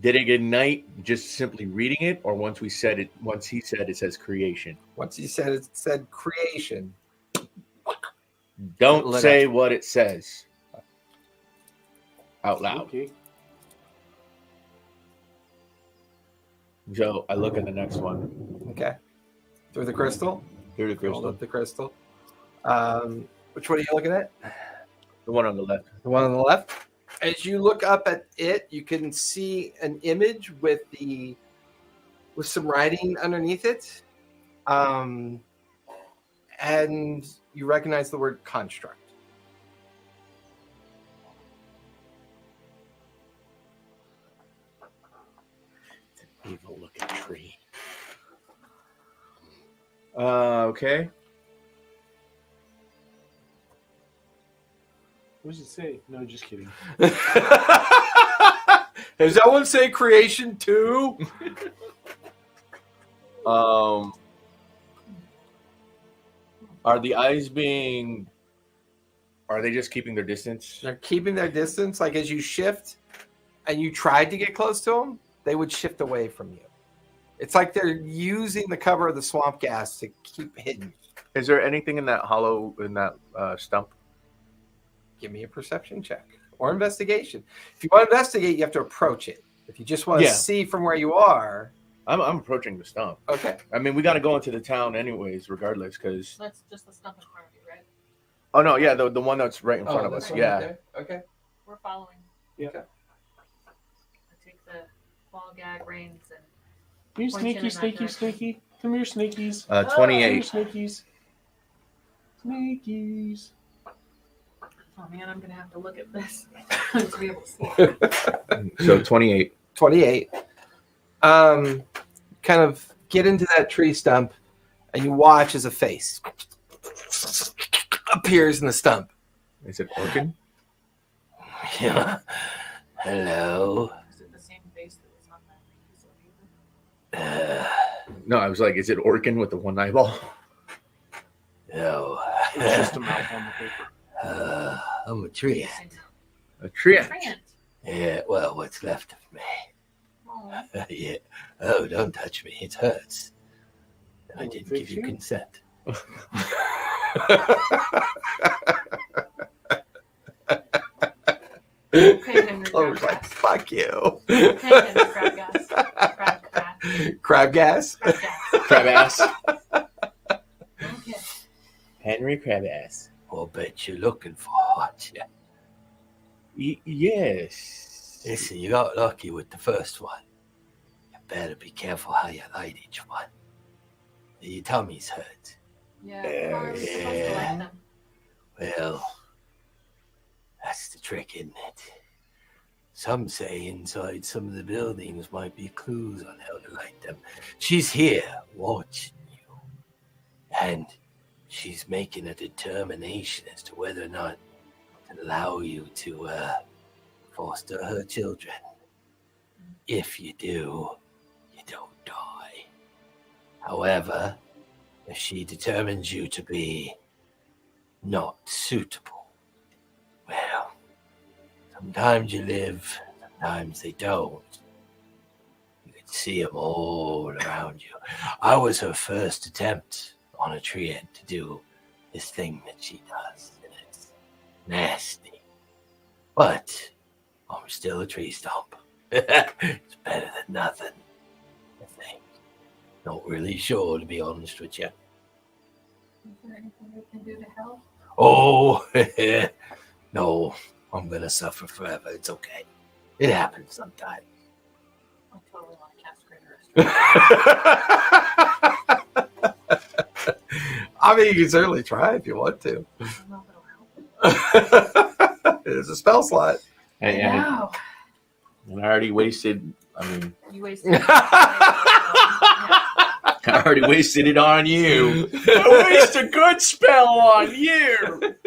S1: did it ignite just simply reading it, or once he said it says creation?
S2: Once he said it said creation.
S1: Don't
S2: Lit
S1: say what it says out loud.
S4: Okay.
S1: So I look at the next one.
S2: Okay. Through the crystal.
S1: Here's the
S2: Hold
S1: crystal.
S2: up the crystal. Which one are you looking at?
S1: The one on the left.
S2: The one on the left. As you look up at it, you can see an image with some writing underneath it, and you recognize the word construct.
S1: Evil looking tree. Okay.
S4: What does it say? No, just kidding.
S2: Does that one say creation too?
S1: Are the eyes being? Are they just keeping their distance?
S2: They're keeping their distance. Like as you shift and you tried to get close to them, they would shift away from you. It's like they're using the cover of the swamp gas to keep hidden.
S1: Is there anything in that hollow stump?
S2: Give me a perception check or investigation. If you want to investigate, you have to approach it. If you just want to see from where you are,
S1: I'm approaching the stump.
S2: okay.
S1: I mean, we got to go into the town anyways, regardless, because.
S3: That's just the stump in front of you, right?
S1: Oh no, yeah, the one that's right in front of
S2: this
S1: us.
S2: one
S1: Yeah.
S2: right there? Okay.
S3: We're following.
S4: Yeah.
S2: Okay.
S3: I take the ball gag reins and.
S4: You
S3: Point in
S4: sneaky,
S3: that
S4: sneaky,
S3: direction.
S4: sneaky. Come here, sneakies.
S1: 28.
S4: Come here, sneakies. Sneakies.
S3: Oh man, I'm gonna have to look at this to be able to see.
S1: So 28.
S2: 28. Kind of get into that tree stump and you watch as a face appears in the stump.
S1: Is it Orkin?
S2: Yeah. Hello.
S3: Is it the same face that was on that piece of paper?
S1: No, I was like, is it Orkin with the one eyeball?
S2: No.
S4: It's just a mouth on the paper.
S2: I'm a tree.
S1: A tree.
S3: Trant.
S2: Yeah, well, what's left of me.
S3: Oh,
S2: Yeah. Oh, don't touch me. It hurts. I
S4: Will
S2: didn't
S4: fix
S2: give you
S4: you?
S2: consent.
S3: okay, Henry
S2: Oh,
S3: Crabgrass.
S2: fuck you.
S3: Okay, Henry Crabgrass. Crabgrass.
S2: Crab gas?
S3: Crabgrass.
S1: Crab ass. Barmy Crab-ass.
S2: I'll bet you're looking for, aren't you?
S1: Yes.
S2: Listen, you got lucky with the first one. You better be careful how you light each one. Your tummy's hurt.
S3: Yeah, cars
S2: Yeah.
S3: supposed to like them.
S2: Well, that's the trick, isn't it? Some say inside some of the buildings might be clues on how to light them. She's here watching you. And she's making a determination as to whether or not to allow you to foster her children. If you do, you don't die. However, if she determines you to be not suitable, well, sometimes you live, sometimes they don't. You can see them all around you. I was her first attempt on a treant to do this thing that she does, and it's nasty. But I'm still a tree stump. It's better than nothing, I think. Not really sure, to be honest with you.
S3: Is there anything we can do to help?
S2: Oh, no, I'm going to suffer forever. It's okay. It happens sometimes.
S3: I totally want to cast Greater Restoration.
S2: I mean, you can certainly try if you want to.
S3: I don't know if it'll help.
S2: There's a spell slot.
S1: And,
S3: I know.
S1: and I already wasted. I mean,
S3: You wasted.
S1: I already wasted it on you. I waste a good spell on you.
S3: Greater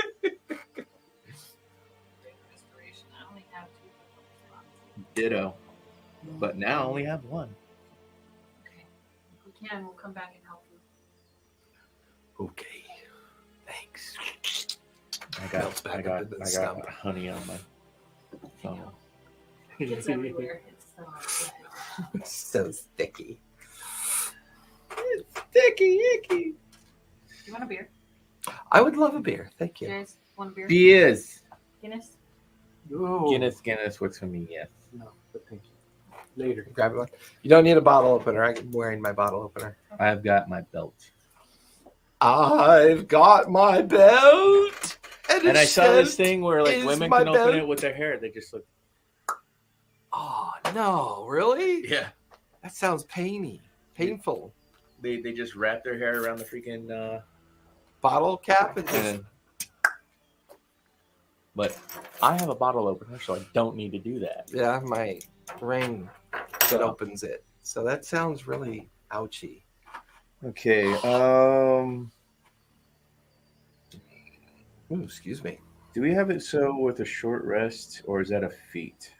S3: Restoration. I only have 2 slots.
S1: Ditto. But now I only have one.
S3: Okay. If we can, we'll come back and help you.
S2: Okay. Thanks.
S1: I got honey on my phone.
S3: It's everywhere. It's so much good.
S2: So sticky.
S1: Sticky icky.
S3: You want a beer?
S2: I would love a beer. Thank
S3: You
S2: you.
S3: guys want a beer?
S1: Beers.
S3: Guinness?
S4: Oh,
S1: Guinness works for me, yes.
S4: no, but thank you. Later.
S2: Grab one. You don't need a bottle opener. I'm wearing my bottle opener.
S1: I've got my belt.
S2: I've got my belt.
S1: And I saw this
S2: thing.
S1: thing where like
S2: is
S1: women
S2: my
S1: can open
S2: belt.
S1: it with their hair. They just look.
S2: Oh, no. Really?
S1: Yeah.
S2: That sounds painful.
S1: They just wrap their hair around the freaking
S2: Bottle cap and just
S1: and but I have a bottle opener, so I don't need to do that.
S2: yeah, my ring that
S1: So-
S2: opens it. So that sounds really ouchy.
S1: Okay.
S2: Ooh, excuse me.
S1: Do we have it so with a short rest, or is that a feat?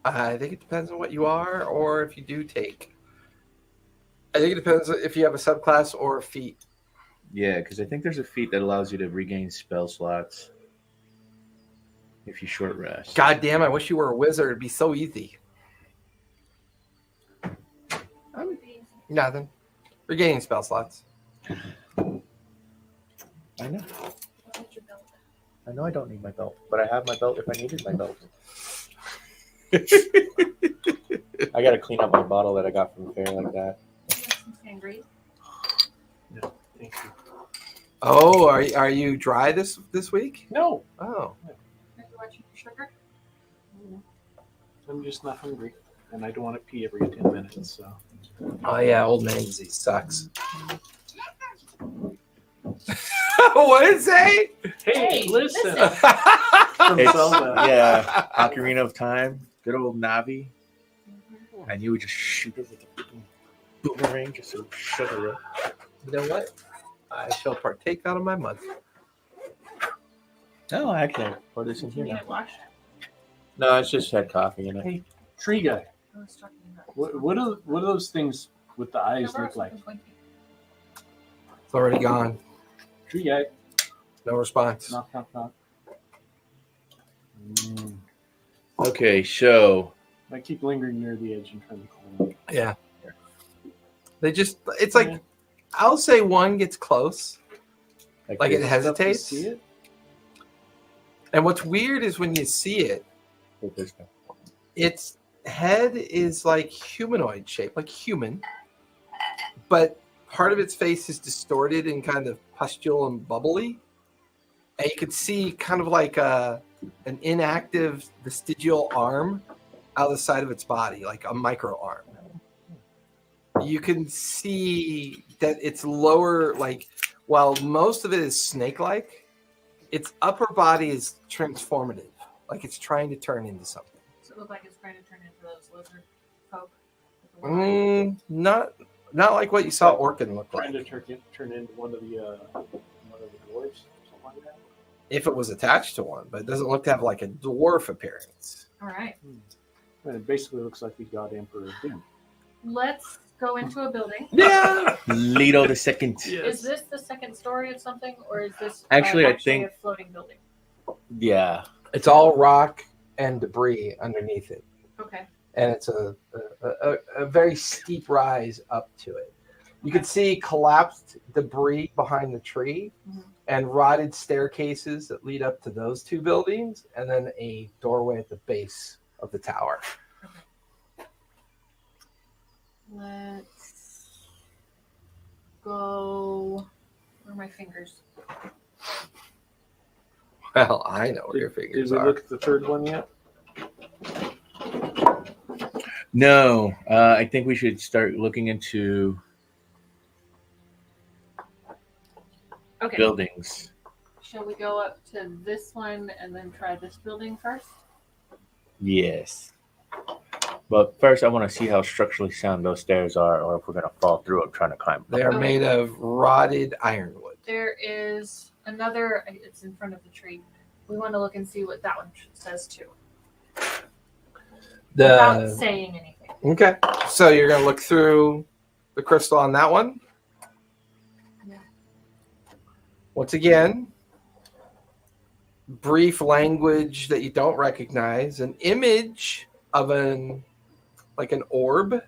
S2: I think it depends on what you are, or if you do take. I think it depends if you have a subclass or a feat.
S1: Yeah, because I think there's a feat that allows you to regain spell slots if you short rest.
S2: God damn! I wish you were a wizard. It'd be so easy.
S3: What would be?
S2: Nothing. Regaining spell slots.
S1: I know.
S3: What's your belt?
S1: I know I don't need my belt, but I have my belt if I needed my belt. I gotta clean up my bottle that I got from the fair like that.
S3: You want some sangria?
S4: No, thank you.
S2: Oh, are you dry this week?
S4: No,
S2: Oh,
S3: Are you watching your sugar?
S4: I'm just not hungry, and I don't want to pee every 10 minutes. So
S2: oh yeah, old Manzi sucks. What did it say?
S4: hey, listen.
S3: listen.
S4: From
S1: It's,
S4: Zelda.
S1: yeah, Ocarina of Time, good old Navi,
S3: Mhm.
S1: and you would just shoot it with a boomerang just to shut her up.
S2: You know what? I shall partake out of my mud.
S1: No, I can pour this in
S3: Do you
S1: here
S3: need
S1: now.
S3: it washed?
S1: No, it's just had coffee in it.
S4: Hey, tree guy.
S3: I was talking about
S4: What are those things with the eyes look like?
S2: It's already gone.
S4: Tree guy.
S2: No response.
S4: Knock, knock, knock.
S1: Okay, so
S4: I keep lingering near the edge and trying to call him.
S2: Yeah. They just, it's like, I'll say one gets close. Like it
S1: this.
S2: hesitates.
S4: See it?
S2: And what's weird is when you see it,
S1: Like this guy.
S2: its head is like humanoid shape, like human, but part of its face is distorted and kind of pustule and bubbly. And you could see kind of like an inactive vestigial arm out the side of its body, like a micro arm. You can see that its lower, like, while most of it is snake-like, its upper body is transformative, like it's trying to turn into something.
S3: Does it look like it's trying to turn into those lizard folk?
S2: Not like what you saw Orkin look
S4: Trying
S2: like.
S4: to turn into one of the dwarves, something like that.
S2: If it was attached to one, but it doesn't look to have like a dwarf appearance.
S3: All right.
S4: And it basically looks like the God Emperor Doom.
S3: Let's go into a building.
S2: Yeah.
S1: Leto the second.
S3: Is this the second story of something, or is this
S1: Actually, I think-
S3: a floating building?
S1: Yeah.
S2: It's all rock and debris underneath it.
S3: Okay.
S2: And it's a very steep rise up to it. You can see collapsed debris behind the tree and rotted staircases that lead up to those two buildings, and then a doorway at the base of the tower.
S3: Let's go. Where are my fingers?
S2: Well, I know where your
S4: Did
S2: fingers
S4: we
S2: are.
S4: look at the third one yet?
S1: No, I think we should start looking into
S3: Okay.
S1: buildings.
S3: Shall we go up to this one and then try this building first?
S1: Yes. But first, I want to see how structurally sound those stairs are, or if we're going to fall through them trying to climb.
S2: They are
S3: Okay.
S2: made of rotted ironwood.
S3: There is another. It's in front of the tree. We want to look and see what that one says too, without saying anything.
S2: Okay, so you're going to look through the crystal on that one.
S3: Yeah.
S2: Once again, brief language that you don't recognize, an image of an orb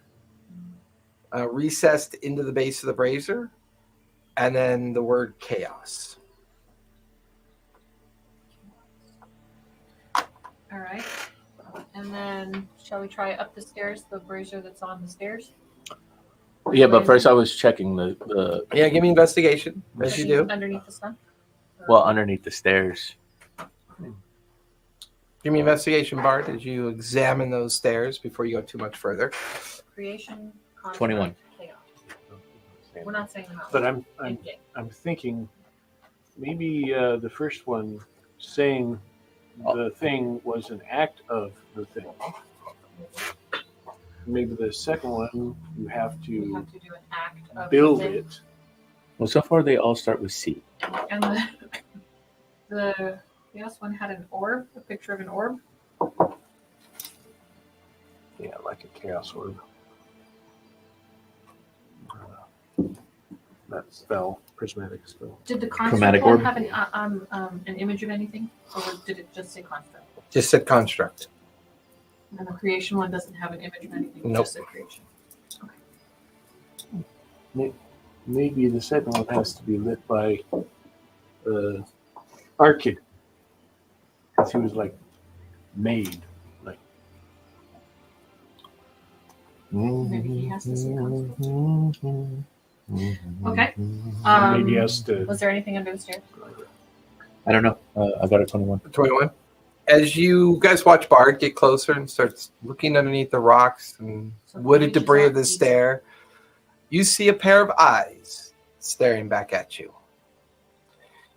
S2: recessed into the base of the brazier, and then the word chaos.
S3: All right. And then, shall we try up the stairs? The brazier that's on the stairs.
S1: Yeah, but first I was checking the
S2: Yeah, give me investigation, as you do.
S3: Underneath the sun.
S1: well, underneath the stairs.
S2: Give me investigation, Bart, as you examine those stairs before you go too much further.
S3: Creation. Construct,
S1: 21.
S3: Chaos. We're not saying them out.
S4: But
S3: loud.
S4: I'm
S3: In-game.
S4: thinking maybe the first one saying the thing was an act of the thing. Maybe the second one you have
S3: We
S4: to
S3: have to do an act of
S4: build
S3: the thing.
S4: it.
S1: Well, so far they all start with C.
S3: And the chaos one had an orb, a picture of an orb.
S4: Yeah, like a chaos orb. That spell, prismatic spell.
S3: Did the construct
S1: Chromatic
S3: one
S1: orb?
S3: have an image of anything, or did it just say construct?
S2: Just said construct.
S3: And the creation one doesn't have an image of anything. It
S2: Nope.
S3: just said creation.
S4: Maybe the second one has to be lit by Arkid. Because he was like made. Like
S3: Maybe he has to say construct. Okay.
S4: maybe he has to.
S3: Was there anything under the stairs?
S1: I don't know. I got a 21.
S2: 21. As you guys watch Bart get closer and starts looking underneath the rocks and
S3: So
S2: wooded
S3: images
S2: debris
S3: are
S2: of the
S3: easy.
S2: stair, you see a pair of eyes staring back at you.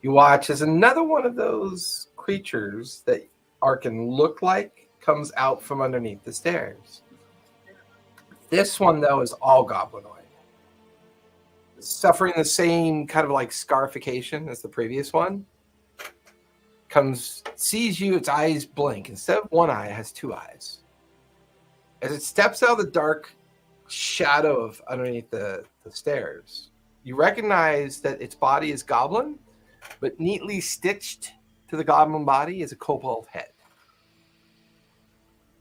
S2: You watch as another one of those creatures that Arkin looked like comes out from underneath the stairs. This one, though, is all goblinoid. Suffering the same kind of like scarification as the previous one. Comes, sees you, its eyes blink. Instead of one eye, it has two eyes. As it steps out of the dark shadow of underneath the stairs, you recognize that its body is goblin, but neatly stitched to the goblin body is a kobold head.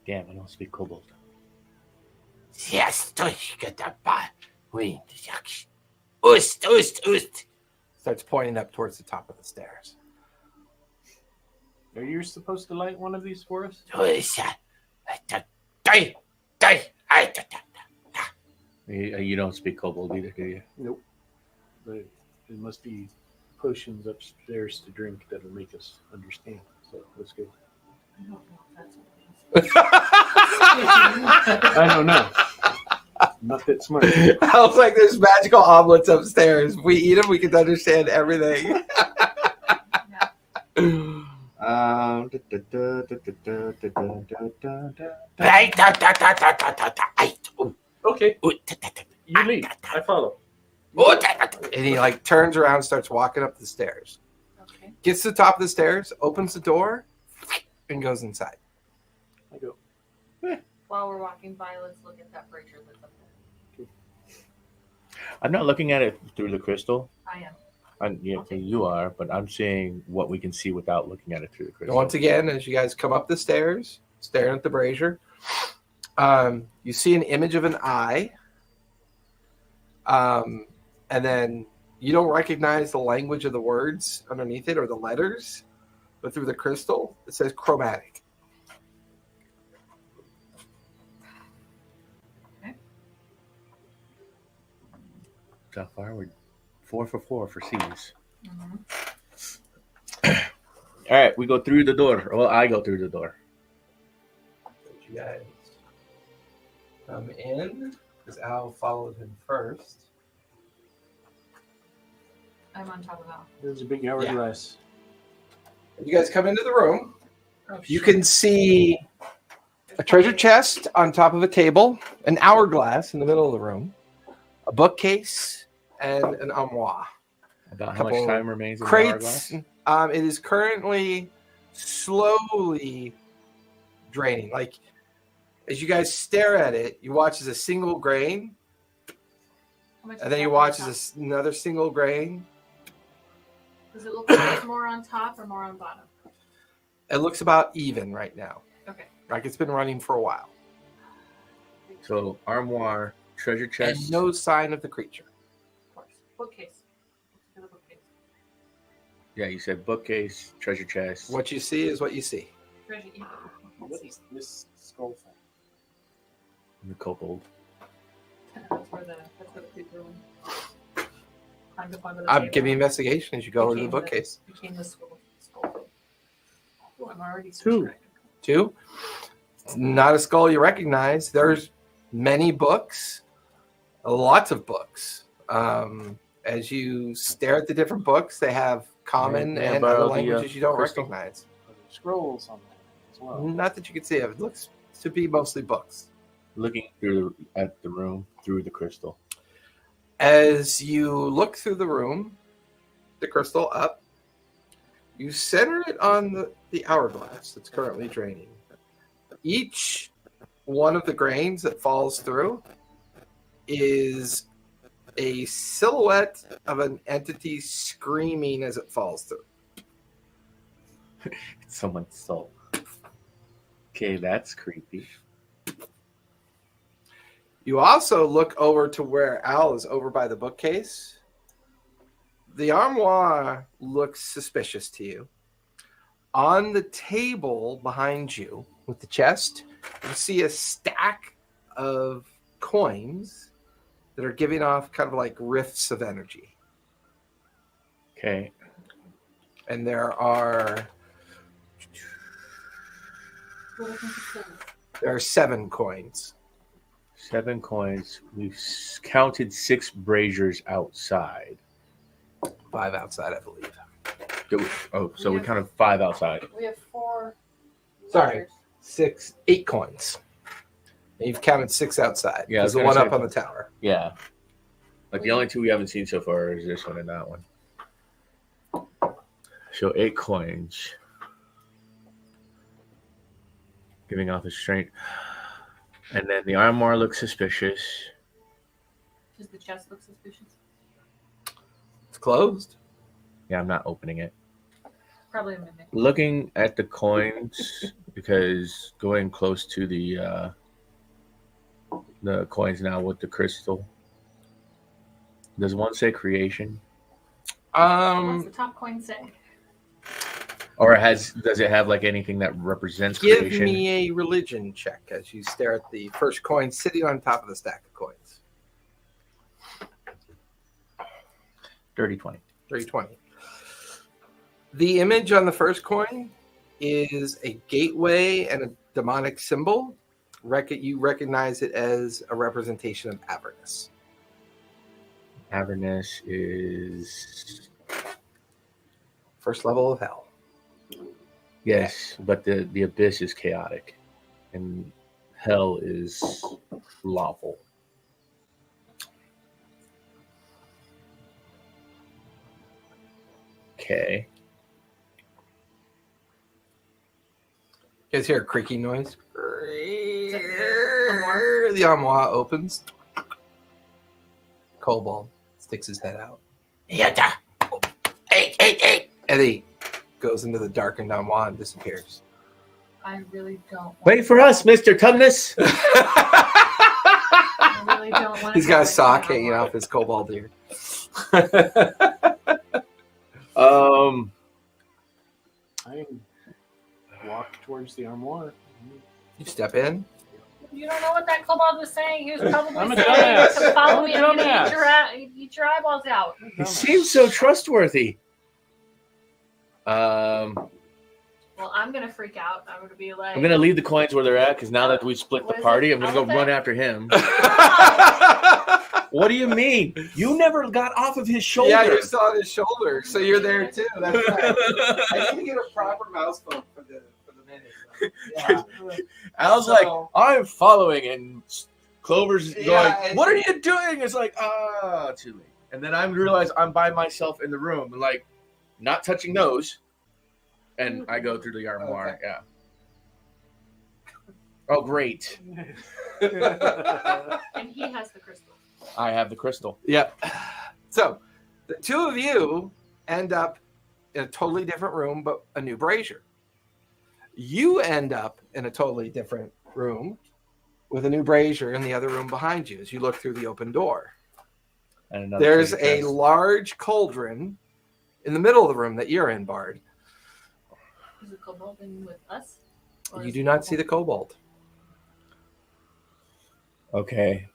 S1: Damn, I don't speak kobold.
S2: Yes, starts pointing up towards the top of the stairs.
S4: Are you supposed to light one of these for us?
S1: You don't speak kobold either, do you?
S4: Nope. There must be potions upstairs to drink that'll make us understand. So let's go.
S3: I don't know if that's what it is.
S4: I don't know. I'm not that smart.
S2: I was like, there's magical omelets upstairs. If we eat them, we can understand everything.
S4: Okay, you lead. I follow.
S2: And he like turns around and starts walking up the stairs.
S3: Okay.
S2: Gets to the top of the stairs, opens the door, and goes inside.
S4: I go.
S3: While we're walking by, let's look at that brazier that's up there.
S1: I'm not looking at it through the crystal.
S3: I am.
S1: Yeah, you are, but I'm seeing what we can see without looking at it through the crystal.
S2: Once again, as you guys come up the stairs, staring at the brazier, you see an image of an eye. And then you don't recognize the language of the words underneath it or the letters, but through the crystal, it says chromatic.
S1: How far? We're 4 for 4 for C's.
S3: Mm-hmm.
S1: All right, we go through the door. Well, I go through the door.
S2: You guys come in, because Al followed him first.
S3: I'm on top of Al.
S4: There's a big hourglass.
S2: You guys come into the room.
S3: Oh,
S2: You
S3: shit.
S2: can see a treasure chest on top of a table, an hourglass in the middle of the room, a bookcase, and an armoire.
S1: About how much
S2: Couple
S1: time remains in the
S2: Crates.
S1: hourglass?
S2: It is currently slowly draining. Like, as you guys stare at it, you watch as a single grain,
S3: How much
S2: and then
S3: is
S2: you
S3: that
S2: watch
S3: on
S2: as another single grain.
S3: top? Does it look like it's more on top or more on bottom?
S2: It looks about even right now.
S3: Okay.
S2: Like it's been running for a while.
S1: So, armoire, treasure chest.
S2: And no sign of the creature.
S3: Of course. Bookcase. Let's do the bookcase.
S1: Yeah, you said bookcase, treasure chest.
S2: What you see is what you see.
S3: Treasure. Yeah.
S4: What
S3: Let's see.
S4: is this skull thing?
S1: The kobold.
S3: That's where the creeper went. Climbed up onto the
S2: I'm
S3: table.
S2: giving you investigation as you go over to the
S3: Became
S2: bookcase.
S3: Became the skull. Oh, I'm already so
S4: 2.
S3: distracted.
S2: 2. It's not a skull you recognize. There's many books, lots of books. As you stare at the different books, they have common
S1: May I
S2: and
S1: borrow
S2: other
S1: the,
S2: languages you don't
S1: crystal?
S2: recognize.
S4: Scrolls on that as well.
S2: Not that you can see. It looks to be mostly books.
S1: Looking through at the room through the crystal.
S2: As you look through the room, the crystal up, you center it on the hourglass that's currently draining. Each one of the grains that falls through is a silhouette of an entity screaming as it falls through.
S1: It's someone's soul. Okay, that's creepy.
S2: You also look over to where Al is over by the bookcase. The armoire looks suspicious to you. On the table behind you with the chest, you see a stack of coins that are giving off kind of like rifts of energy.
S1: Okay.
S2: And there are
S3: What do you think it says?
S2: 7 coins.
S1: 7 coins. We've counted 6 braziers outside.
S2: 5 outside, I believe.
S1: So we counted 5 outside.
S3: We have 4.
S2: Sorry. 8 coins. And you've counted 6 outside.
S1: Yeah, I was
S2: There's the
S1: gonna
S2: one
S1: say-
S2: up on the tower.
S1: Yeah. Like the only 2 we haven't seen so far is this one and that one. So 8 coins. Giving off a strength. And then the armoire looks suspicious.
S3: Does the chest look suspicious?
S2: It's closed.
S1: Yeah, I'm not opening it.
S3: Probably a mimic.
S1: Looking at the coins, because going close to the coins now with the crystal. Does one say creation?
S3: What's the top coin say?
S1: Or does it have like anything that represents
S2: Give
S1: creation?
S2: me a religion check as you stare at the first coin sitting on top of the stack of coins.
S1: Dirty 20.
S2: 320. The image on the first coin is a gateway and a demonic symbol. You recognize it as a representation of Avernus.
S1: Avernus is
S2: First level of hell.
S1: yes, but the abyss is chaotic, and hell is lawful. Okay.
S2: You guys hear a creaking noise? The armoire opens. Kobold sticks his head out. Eddie goes into the darkened armoire and disappears.
S3: I really don't want
S1: Wait for us, Mr. Tugnus.
S3: I really don't want
S2: He's got a sock hanging off his kobold ear.
S4: I walk towards the armoire.
S2: You step in.
S3: You don't know what that kobold was saying. He was probably
S4: I'm a
S3: saying
S4: dumbass.
S3: to follow
S4: I'm a
S3: me. I'm gonna
S4: dumbass.
S3: eat your eyeballs out.
S1: He seems so trustworthy.
S3: Well, I'm gonna freak out. I'm gonna be like,
S1: I'm gonna leave the coins where they're at because now that we split the
S3: What is
S1: party,
S3: it?
S1: I'm gonna go
S3: Elephant?
S1: run after him. What do you mean? You never got off of his shoulder.
S2: Yeah, you're still on his shoulder, so you're there too. That's right. I need to get a proper mouse phone for the minute. So. Yeah.
S1: Al's
S2: So-
S1: like, I'm following, and Clover's
S2: Yeah,
S1: going,
S2: and-
S1: what are you doing? It's like, too late. And then I realize I'm by myself in the room, and like, not touching those. And I go through the armoire.
S2: Okay.
S1: Yeah. Oh, great.
S3: and he has the crystal.
S1: I have the crystal.
S2: Yep. So the two of you end up in a totally different room, but a new brazier. You end up in a totally different room with a new brazier in the other room behind you as you look through the open door.
S1: And another
S2: There's
S1: treasure
S2: a
S1: chest.
S2: large cauldron in the middle of the room that you're in, Bard.
S3: Is the kobold in with us? Or
S2: You
S3: is
S2: do not see the kobold.
S1: Okay.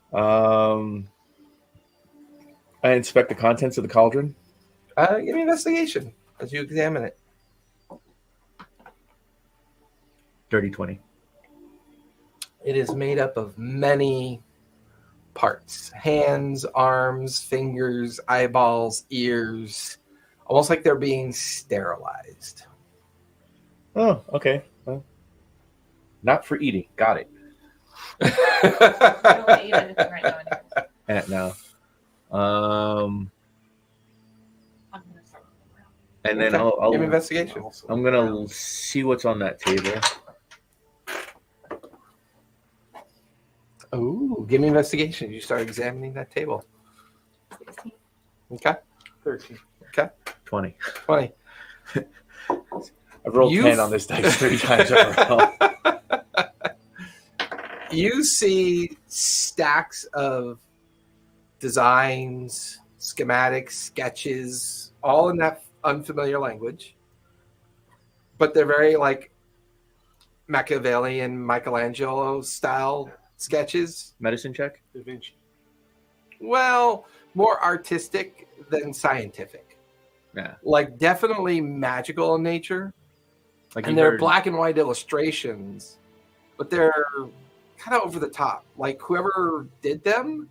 S1: I inspect the contents of the cauldron.
S2: Give me investigation as you examine it.
S1: Dirty 20.
S2: It is made up of many parts: hands, arms, fingers, eyeballs, ears, almost like they're being sterilized.
S1: Oh, okay. Well, not for eating. Got it.
S3: I don't want to eat anything right now. Anyways.
S1: No.
S3: I'm gonna start looking around.
S1: And then
S2: Okay.
S1: I'll
S2: Give me investigation.
S1: I'm gonna see what's on that table.
S2: Ooh, give me investigation. You start examining that table.
S3: 16.
S2: Okay,
S4: 13.
S1: 20.
S2: 20.
S1: I've rolled
S2: You've-
S1: 10 on this dice 3 times overall.
S2: You see stacks of designs, schematics, sketches, all in that unfamiliar language. But they're very like Machiavellian, Michelangelo style sketches.
S1: Medicine check?
S4: Da Vinci.
S2: Well, more artistic than scientific.
S1: Yeah.
S2: Like definitely magical in nature.
S1: Like
S2: And
S1: you
S2: they're
S1: heard-
S2: black and white illustrations, but they're kind of over the top. Like whoever did them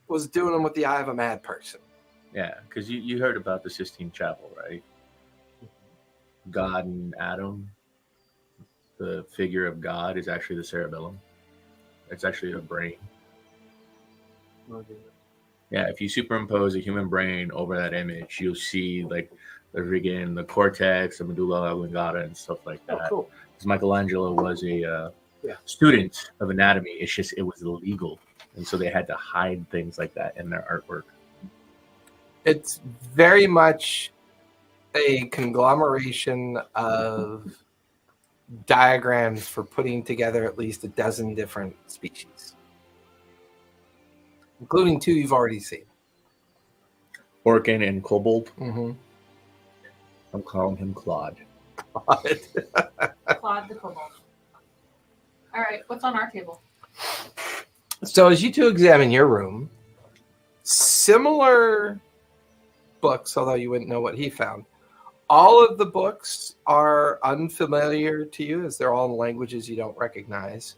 S2: was doing them with the eye of a mad person.
S1: Yeah, because you heard about the Sistine Chapel, right? God and Adam. The figure of God is actually the cerebellum. It's actually a brain.
S4: Okay.
S1: Yeah, if you superimpose a human brain over that image, you'll see like the cortex, the medulla oblongata, and stuff like
S4: Oh,
S1: that.
S4: cool.
S1: Because Michelangelo was a
S4: Yeah.
S1: student of anatomy. It's just it was illegal, and so they had to hide things like that in their artwork.
S2: It's very much a conglomeration of diagrams for putting together at least a dozen different species, including two you've already seen.
S1: Orkin and Kobold.
S2: Mm-hmm.
S1: I'm calling him Claude.
S3: Claude the kobold. All right, what's on our table?
S2: So as you two examine your room, similar books, although you wouldn't know what he found. All of the books are unfamiliar to you, as they're all in languages you don't recognize.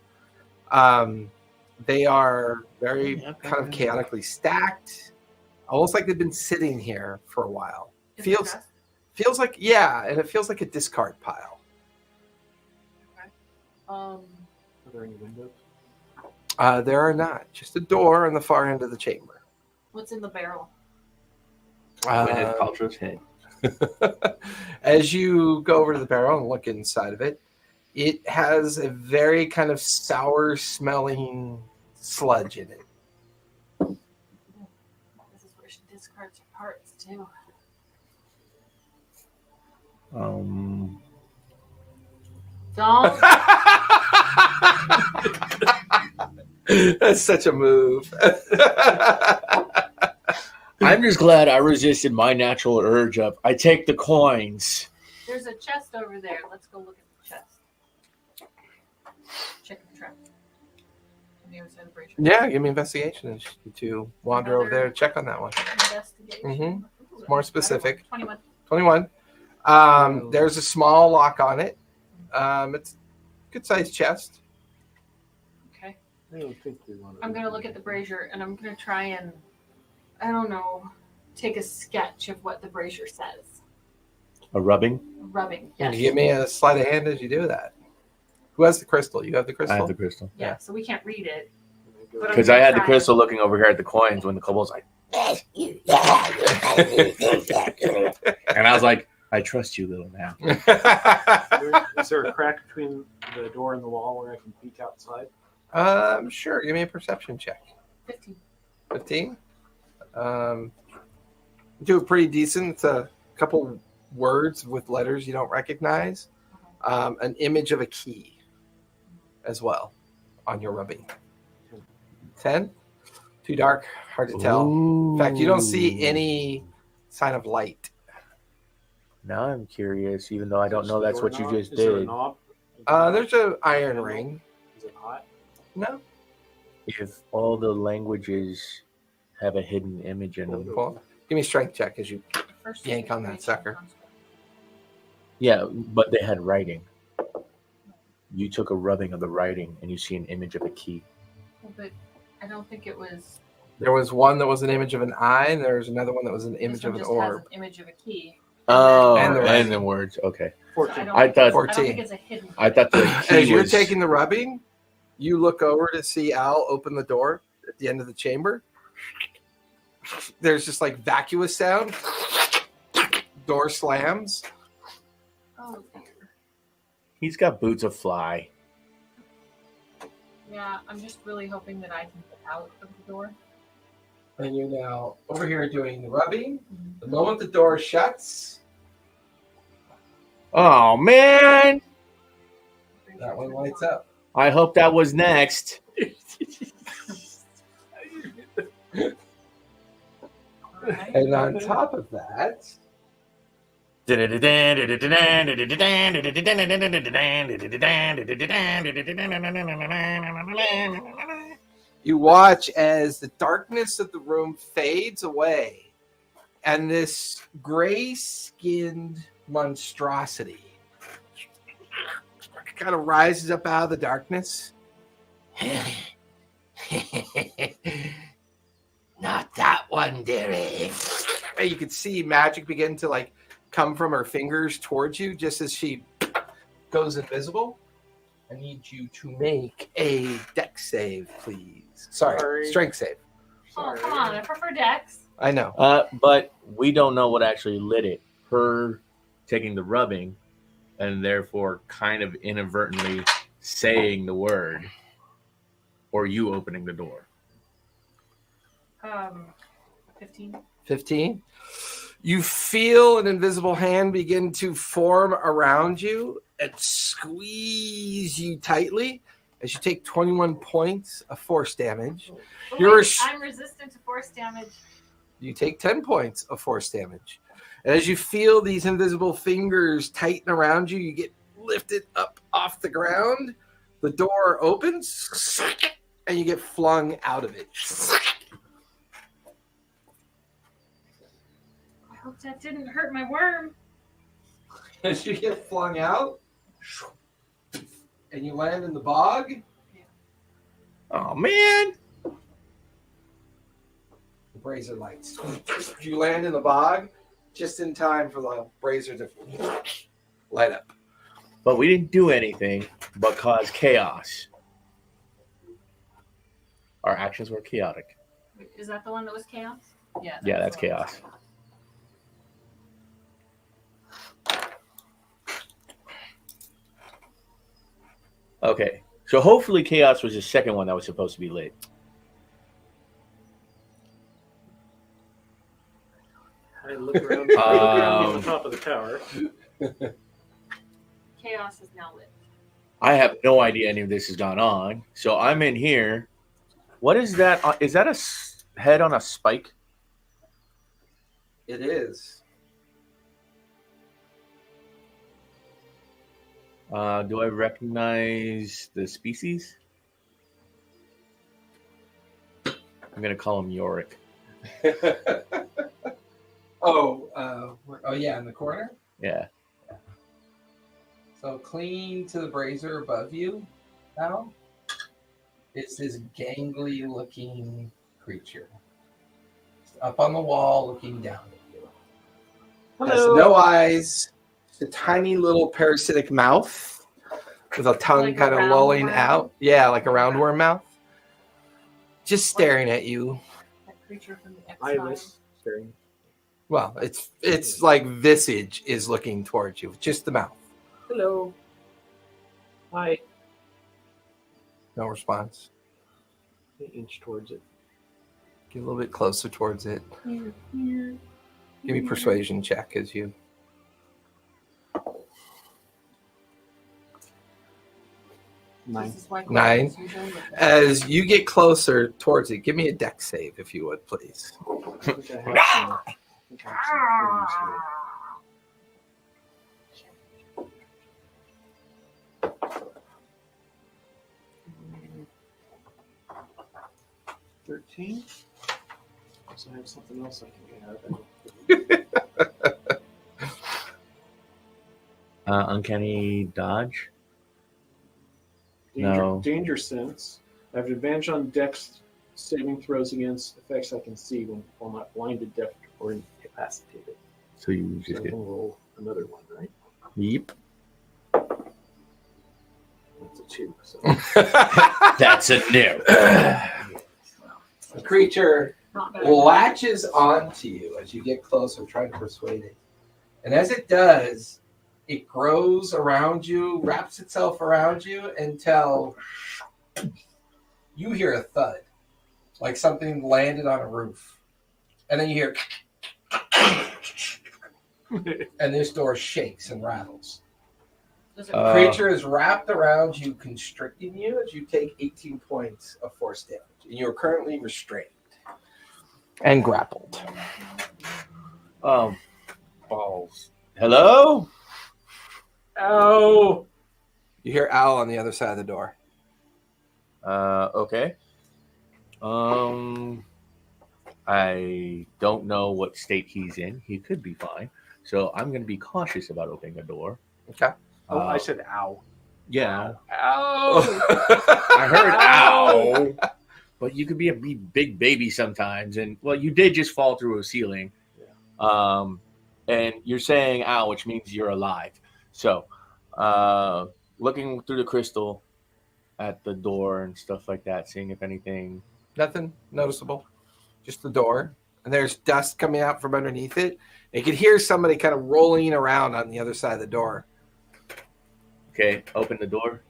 S2: They are very kind of chaotically stacked, almost like they've been sitting here for a while.
S3: Is there
S2: Feels
S3: dust?
S2: feels like, yeah, and it feels like a discard pile.
S4: Are there any windows?
S2: There are not, just a door on the far end of the chamber.
S3: What's in the barrel?
S1: Gwyneth Paltrow's head.
S2: As you go over to the barrel and look inside of it, it has a very kind of sour smelling sludge in it.
S3: This is where she discards her parts too. Don't.
S2: That's such a move.
S1: I'm just glad I resisted my natural urge of I take the coins.
S3: There's a chest over there. Let's go look at the chest. Check the trap. On the other side of the brazier.
S2: Yeah, give me investigation and you two wander over there and check on that one.
S3: Investigation.
S2: Mhm.
S3: Ooh,
S2: More
S3: that's a better
S2: specific.
S3: one. 21.
S2: 21. There's a small lock on it. It's a good sized chest.
S3: Okay.
S4: I don't think we want to.
S3: I'm going to look at the brazier and I'm going to try and, I don't know, take a sketch of what the brazier says.
S1: A rubbing?
S3: Rubbing.
S2: Can
S3: Yes.
S2: you give me a sleight of hand as you do that? Who has the crystal? You have the
S1: I
S2: crystal?
S1: have the crystal.
S3: Yeah, so we can't read it. But I'm
S1: Because I
S3: gonna
S1: had the
S3: try.
S1: crystal looking over here at the coins when the kobold's like, and I was like, I trust you, little man.
S4: Is there a crack between the door and the wall where I can peek outside?
S2: Sure. Give me a perception check.
S3: 15.
S2: 15. Do it pretty decent. It's a couple words with letters you don't recognize. An image of a key as well on your rubbing. 10. Too dark. Hard to tell. In fact, you don't see any sign of light.
S1: Now I'm curious, even though I don't know
S4: Is
S1: that's
S4: there a
S1: what you
S4: knob?
S1: just
S4: Is there a
S1: did.
S4: knob?
S2: There's an iron ring.
S4: Is it hot?
S2: No.
S1: If all the languages have a hidden image in them.
S2: Cool. Give me a strength check as you.
S3: First
S2: Yank on that sucker.
S1: Yeah, but they had writing. You took a rubbing of the writing and you see an image of a key.
S3: But I don't think it was.
S2: There was one that was an image of an eye, and there was another one that was an image
S3: This one
S2: of an
S3: just
S2: orb.
S3: has an image of a key.
S1: Oh,
S2: And the
S1: and
S2: writing.
S1: the words. Okay.
S3: So
S4: 14.
S3: don't
S1: I
S3: think
S1: thought-
S3: it's- I don't
S2: 14.
S3: think it's a hidden.
S1: I thought the key
S2: As you're
S1: was...
S2: taking the rubbing, you look over to see Al open the door at the end of the chamber. There's just like vacuous sound. Door slams.
S3: Oh dear.
S1: He's got boots of fly.
S3: Yeah, I'm just really hoping that I can get out of the door.
S2: And you're now over here doing the rubbing. The moment the door shuts,
S1: Oh, man.
S2: that one lights up.
S1: I hope that was next.
S3: Alright.
S2: And on top of that, you watch as the darkness of the room fades away and this gray-skinned monstrosity kind of rises up out of the darkness. Not that one, dearie. And you can see magic begin to like come from her fingers towards you just as she goes invisible. I need you to make a dex save, please. Sorry. Strength save.
S3: Oh, come on. I prefer Dex.
S2: I know.
S1: But we don't know what actually lit it. Her taking the rubbing and therefore kind of inadvertently saying the word, or you opening the door.
S3: 15.
S2: 15. You feel an invisible hand begin to form around you and squeeze you tightly as you take 21 points of force damage.
S3: Oh,
S2: You're
S3: wait,
S2: sh-
S3: I'm resistant to force damage.
S2: You take 10 points of force damage. And as you feel these invisible fingers tighten around you, you get lifted up off the ground. The door opens and you get flung out of it.
S3: hope that didn't hurt my worm.
S2: As you get flung out, and you land in the bog.
S1: Oh man!
S2: The brazier lights. You land in the bog just in time for the brazier to light up.
S1: But we didn't do anything but cause chaos. Our actions were chaotic.
S3: Is that the one that was chaos? Yeah.
S1: Yeah, that's chaos. Okay, so hopefully chaos was the second one that was supposed to be lit.
S4: I look around, on the top of the tower.
S3: Chaos is now lit.
S1: I have no idea any of this has gone on, so I'm in here. What is that? Is that a head on a spike?
S2: It is.
S1: Do I recognize the species? I'm gonna call him Yorick.
S2: Oh yeah, in the corner.
S1: Yeah.
S2: So clean to the brazier above you now. It's this gangly looking creature. It's up on the wall looking down at you. Has no eyes, just a tiny little parasitic mouth with a tongue
S3: Like a
S2: kind of lolling
S3: roundworm?
S2: out. Yeah, like a roundworm mouth. Just staring at you.
S3: That creature from the X-Files.
S4: Eyeless, staring.
S2: Well, it's like visage is looking towards you, just the mouth.
S4: Hello. Hi.
S2: No response.
S4: I inch towards it.
S2: Get a little bit closer towards it.
S3: Here, here.
S2: Give me persuasion check as you.
S4: Nine.
S3: This is why
S2: Nine.
S3: Gordon's usually with us.
S2: As you get closer towards it, give me a dex save if you would, please.
S4: I think I have some- I think I have some things here. $13. So I have something else I can add.
S1: Uncanny dodge.
S4: Danger,
S1: No.
S4: danger sense. I have an advantage on dex saving throws against effects I can see while not blinded, deaf, or incapacitated.
S1: So you
S4: So I
S1: just get
S4: can roll another one, right?
S1: yeep.
S4: That's a 2. So.
S1: That's a no.
S2: The creature
S3: Not bad.
S2: latches onto you as you get closer, trying to persuade it. And as it does, it grows around you, wraps itself around you until you hear a thud, like something landed on a roof. And then you hear, and this door shakes and rattles.
S3: Does it
S2: The creature is wrapped around you, constricting you as you take 18 points of force damage. And you are currently restrained and grappled.
S1: Balls. Hello?
S4: Ow!
S2: You hear Owl on the other side of the door.
S1: Okay. I don't know what state he's in. He could be fine. So I'm going to be cautious about opening a door.
S2: Okay.
S4: Oh, I said ow.
S1: Yeah.
S4: Ow!
S1: I heard ow. But you could be a big baby sometimes. And, well, you did just fall through a ceiling.
S4: Yeah.
S1: And you're saying ow, which means you're alive. So, looking through the crystal at the door and stuff like that, seeing if anything.
S2: Nothing noticeable. Just the door. And there's dust coming out from underneath it. You can hear somebody kind of rolling around on the other side of the door.
S1: Okay, open the door.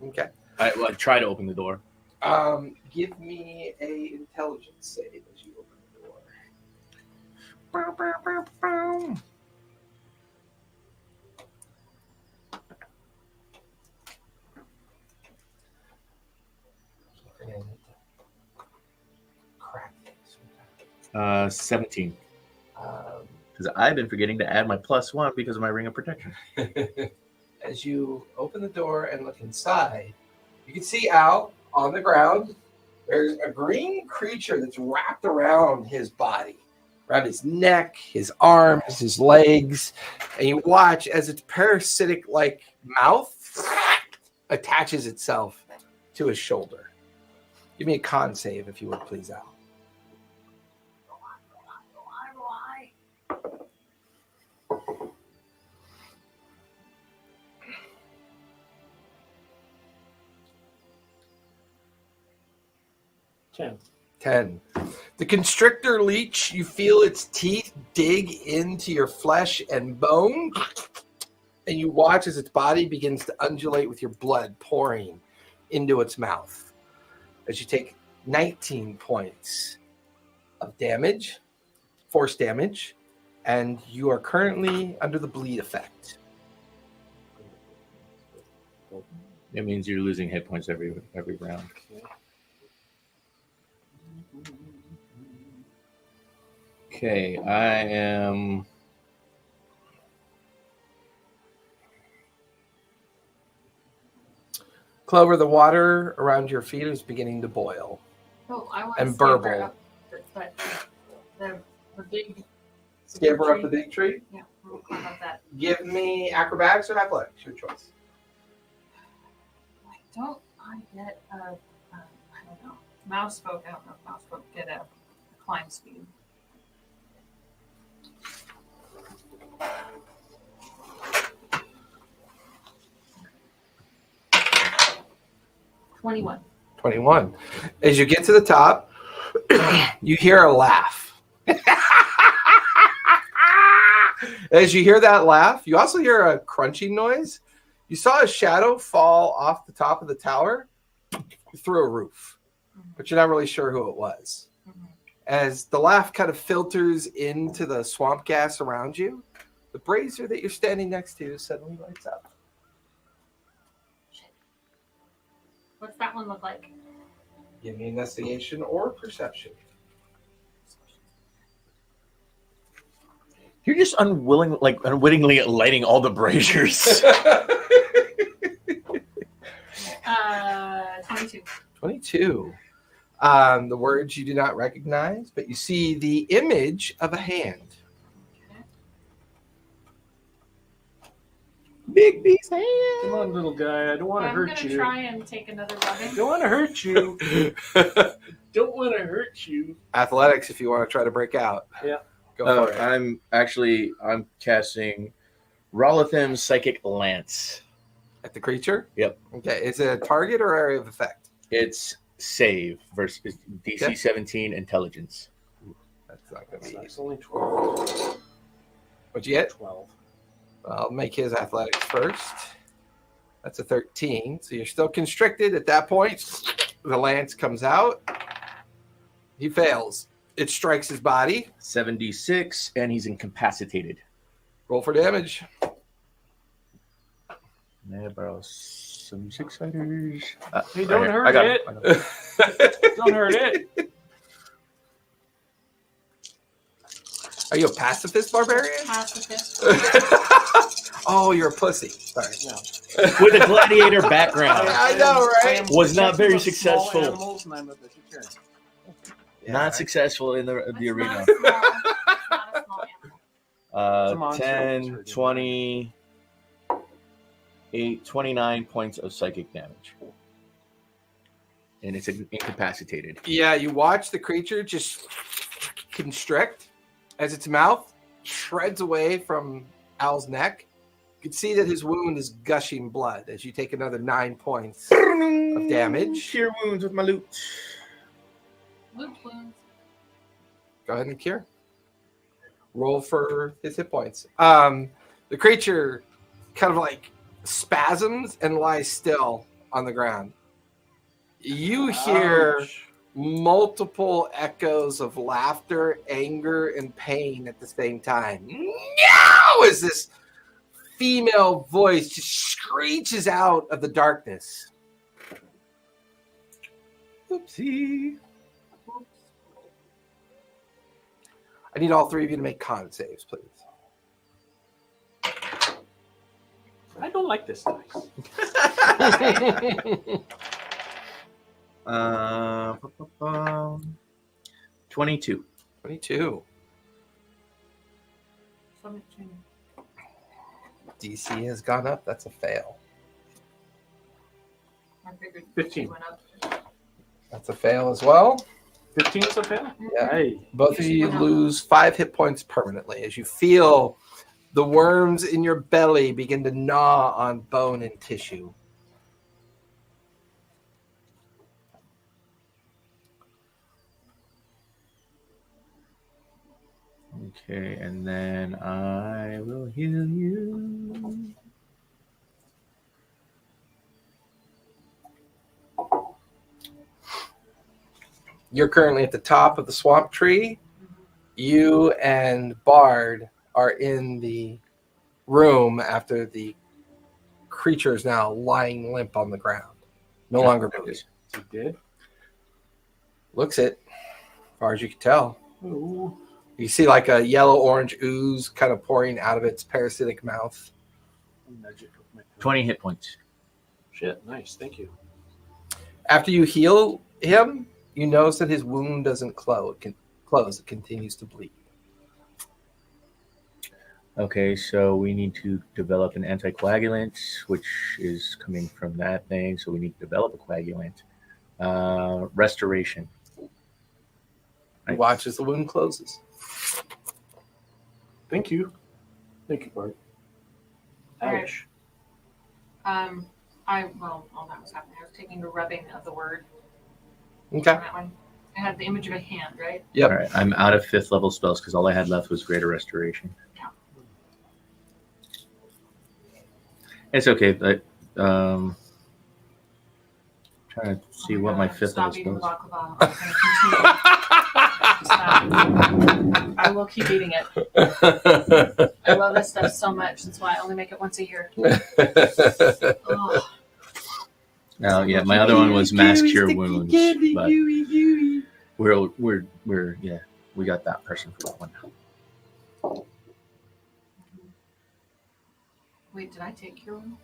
S2: Okay.
S1: I try to open the door.
S2: Give me a intelligence save as you open the door. Crack things.
S1: 17.
S2: Um,
S1: Because I've been forgetting to add my +1 because of my ring of protection.
S2: as you open the door and look inside, you can see out on the ground, there's a green creature that's wrapped around his body. around his neck, his arms, his legs, and you watch as its parasitic-like mouth attaches itself to his shoulder. Give me a con save, if you would, please, Al.
S4: Ten.
S2: 10. The constrictor leech, you feel its teeth dig into your flesh and bone, and you watch as its body begins to undulate with your blood pouring into its mouth. As you take 19 points of damage, force damage, and you are currently under the bleed effect.
S1: It means you're losing hit points every round. Okay, I am.
S2: Clover, the water around your feet is beginning to boil.
S3: Oh, I want
S2: And
S3: to scamper
S2: burble.
S3: up the big.
S2: Scamper up the big tree.
S3: Yeah, we'll climb up that.
S2: Give me acrobatics or athletics, your choice.
S3: Like, don't I get a, I don't know, mouse folk? I don't know if mouse folk get a climb speed. $21.
S2: 21. As you get to the top, you hear a laugh. As you hear that laugh, you also hear a crunching noise. You saw a shadow fall off the top of the tower through a roof, but you're not really sure who it was. As the laugh kind of filters into the swamp gas around you, the brazier that you're standing next to suddenly lights up.
S3: What's that one look like?
S2: Give me investigation or perception.
S1: You're just unwittingly lighting all the braziers.
S3: 22.
S2: 22. The words you do not recognize, but you see the image of a hand.
S1: Big B's hand.
S4: Come on, little guy. I don't want to
S3: I'm
S4: hurt
S3: gonna
S4: you.
S3: try and take another rubbing.
S4: Don't want to hurt you. Don't want to hurt you.
S2: Athletics, if you want to try to break out.
S4: Yeah.
S2: Go for it.
S1: I'm casting Rolithim's Psychic Lance.
S2: At the creature?
S1: Yep.
S2: Okay. Is it a target or area of effect?
S1: It's save versus DC
S2: Yeah.
S1: 17 intelligence.
S2: That's not going to be
S4: It's
S2: easy.
S4: only 12.
S2: What'd you get?
S4: 12.
S2: I'll make his athletics first. That's a 13. So you're still constricted at that point. The lance comes out. He fails. It strikes his body.
S1: 76, and he's incapacitated.
S2: Roll for damage.
S1: Yeah, bro. 76 fighters.
S4: Hey, don't
S1: Right here.
S4: hurt
S1: I got
S4: it.
S1: I got it.
S4: Don't hurt it.
S2: Are you a pacifist barbarian?
S3: Pacifist.
S2: Oh, you're a pussy. Sorry.
S4: No.
S1: With a gladiator background.
S2: I know, right?
S1: Was not very
S4: protective of small
S1: successful.
S4: animals, and I'm a vegetarian.
S2: Yeah,
S1: Not
S2: right.
S1: successful in the
S3: That's
S1: arena.
S3: Not a small animal.
S4: It's a monster.
S1: 10,
S4: It's hurting.
S1: 20, 29 points of psychic damage. And it's incapacitated.
S2: Yeah, you watch the creature just constrict as its mouth shreds away from Al's neck. You can see that his wound is gushing blood as you take another 9 points of damage.
S1: Cure wounds with my loot.
S3: Loot wounds.
S2: Go ahead and cure. Roll for his hit points. The creature kind of like spasms and lies still on the ground. You hear
S4: Ouch.
S2: multiple echoes of laughter, anger, and pain at the same time. No! As this female voice just screeches out of the darkness.
S1: Oopsie.
S2: I need all three of you to make con saves, please.
S4: I don't like this dice.
S1: 22.
S2: 22.
S3: 17.
S2: DC has gone up. That's a fail.
S3: I figured
S4: 15.
S3: went up.
S2: That's a fail as well.
S4: 15 is a fail?
S2: Yeah.
S4: Hey.
S2: Both of you lose 5 hit points permanently as you feel the worms in your belly begin to gnaw on bone and tissue.
S1: Okay, and then I will heal you.
S2: You're currently at the top of the swamp tree. You and Bard are in the room after the creature is now lying limp on the ground. No longer moving.
S4: Is he dead?
S2: Looks it, as far as you can tell.
S4: Ooh.
S2: You see like a yellow-orange ooze kind of pouring out of its parasitic mouth.
S4: I'll nudge it with my
S1: 20 hit points.
S4: Shit, nice. Thank you.
S2: After you heal him, you notice that his wound doesn't close. It continues to bleed.
S1: Okay, so we need to develop an anticoagulant, which is coming from that thing. So we need to develop a coagulant. Restoration.
S2: You watch as the wound closes.
S4: Thank you. Thank you, Bart.
S3: All right.
S4: Ouch.
S3: All that was happening. I was taking a rubbing of the word.
S2: Okay.
S3: On that one. I had the image of a hand, right?
S2: Yep.
S1: All right, I'm out of 5th level spells because all I had left was Greater Restoration.
S3: Yeah.
S1: It's okay, but trying to see what my 5th
S3: Stop
S1: level
S3: eating
S1: spells.
S3: baklava. I'm gonna continue. Stop. I will keep eating it. I love this stuff so much. That's why I only make it once a year. Oh,
S1: No, yeah, my other one was Mass Cure Wounds, but we got that person for that one now.
S3: wait, did I take cure wound?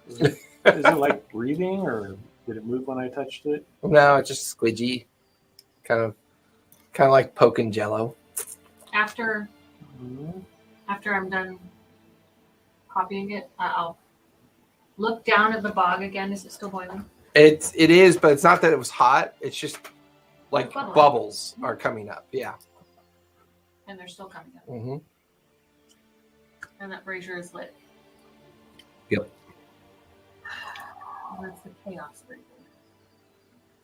S4: Is it like breathing, or did it move when I touched it?
S2: No, it's just squidgy. Kind of like poking jello.
S3: After I'm done copying it, I'll look down at the bog again. Is it still boiling?
S2: It is, but it's not that it was hot. It's just like
S3: Bubbling.
S2: bubbles are coming up. Yeah.
S3: And they're still coming up.
S2: Mm-hmm.
S3: And that brazier is lit.
S2: Yep.
S3: Oh, that's the chaos brazier.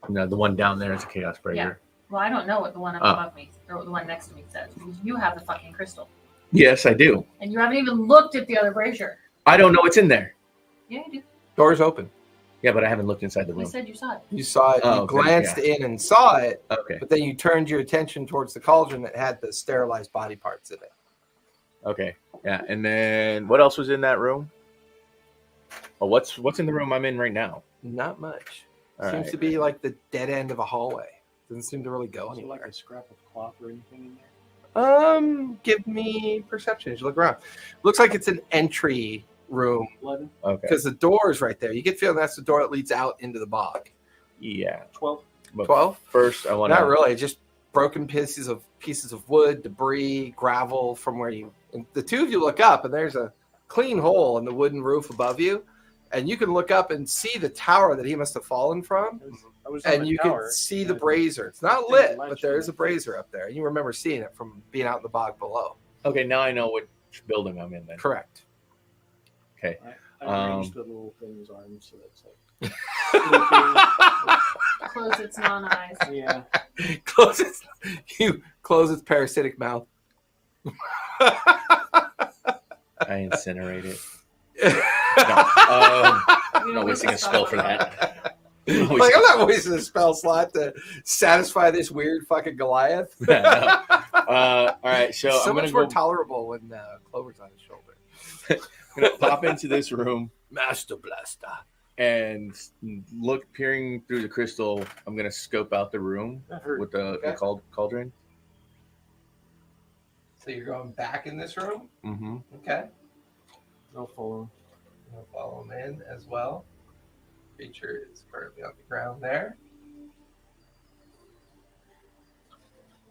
S1: No, the one down there is a Chaos Breaker.
S3: Well, I don't know what the one up above me or the one next to me says because you have the fucking crystal.
S1: Yes, I do.
S3: And you haven't even looked at the other brazier.
S1: I don't know what's in there.
S3: Yeah, you do.
S2: Door's open.
S1: Yeah, but I haven't looked inside the
S3: You
S1: room.
S3: said you saw it.
S2: You saw it.
S1: Oh,
S2: You
S1: okay,
S2: glanced in and saw it,
S1: Okay.
S2: but then you turned your attention towards the cauldron that had the sterilized body parts in it.
S1: Okay. Yeah. And then what else was in that room? Oh, what's in the room I'm in right now?
S2: Not much.
S1: All
S2: Seems
S1: right.
S2: to be like the dead end of a hallway. Doesn't seem to really go
S4: Is it like
S2: anywhere.
S4: a scrap of cloth or anything in there?
S2: Give me perception as you look around. Looks like it's an entry room
S4: 11,
S1: Okay.
S2: because the door is right there. You get the feeling that's the door that leads out into the bog.
S1: Yeah.
S4: 12.
S1: But
S2: 12?
S1: first, I want
S2: Not
S1: to.
S2: really. Just broken pieces of wood, debris, gravel from where you. And the two of you look up, and there's a clean hole in the wooden roof above you, and you can look up and see the tower that he must have fallen from,
S4: I was on
S2: and
S4: the
S2: you
S4: tower,
S2: can see the
S4: and
S2: brazier. It's not
S4: Didn't
S2: lit,
S4: light
S2: but there
S4: you
S2: is a
S4: up.
S2: brazier up there, and you remember seeing it from being out in the bog below.
S1: Okay, now I know which building I'm in then.
S2: Correct.
S1: Okay.
S4: I arranged the little thing's arms so that's like.
S3: Close its non-eyes.
S4: Yeah.
S2: You close its parasitic mouth.
S1: I incinerate it.
S3: You
S1: Not wasting a spell for that.
S2: Like, I'm not wasting a spell slot to satisfy this weird fucking Goliath.
S1: No. All right, so
S2: So
S1: I'm
S2: much
S1: gonna
S2: more
S1: go.
S2: tolerable when Clover's on his shoulder.
S1: I'm gonna pop into this room
S2: Master Blaster.
S1: and look, peering through the crystal. I'm gonna scope out the room
S4: That hurt.
S1: with the
S2: Okay.
S1: cauldron.
S2: So you're going back in this room?
S1: Mm-hmm.
S2: Okay.
S4: I'll follow.
S2: I'll follow him in as well. Creature is currently on the ground there.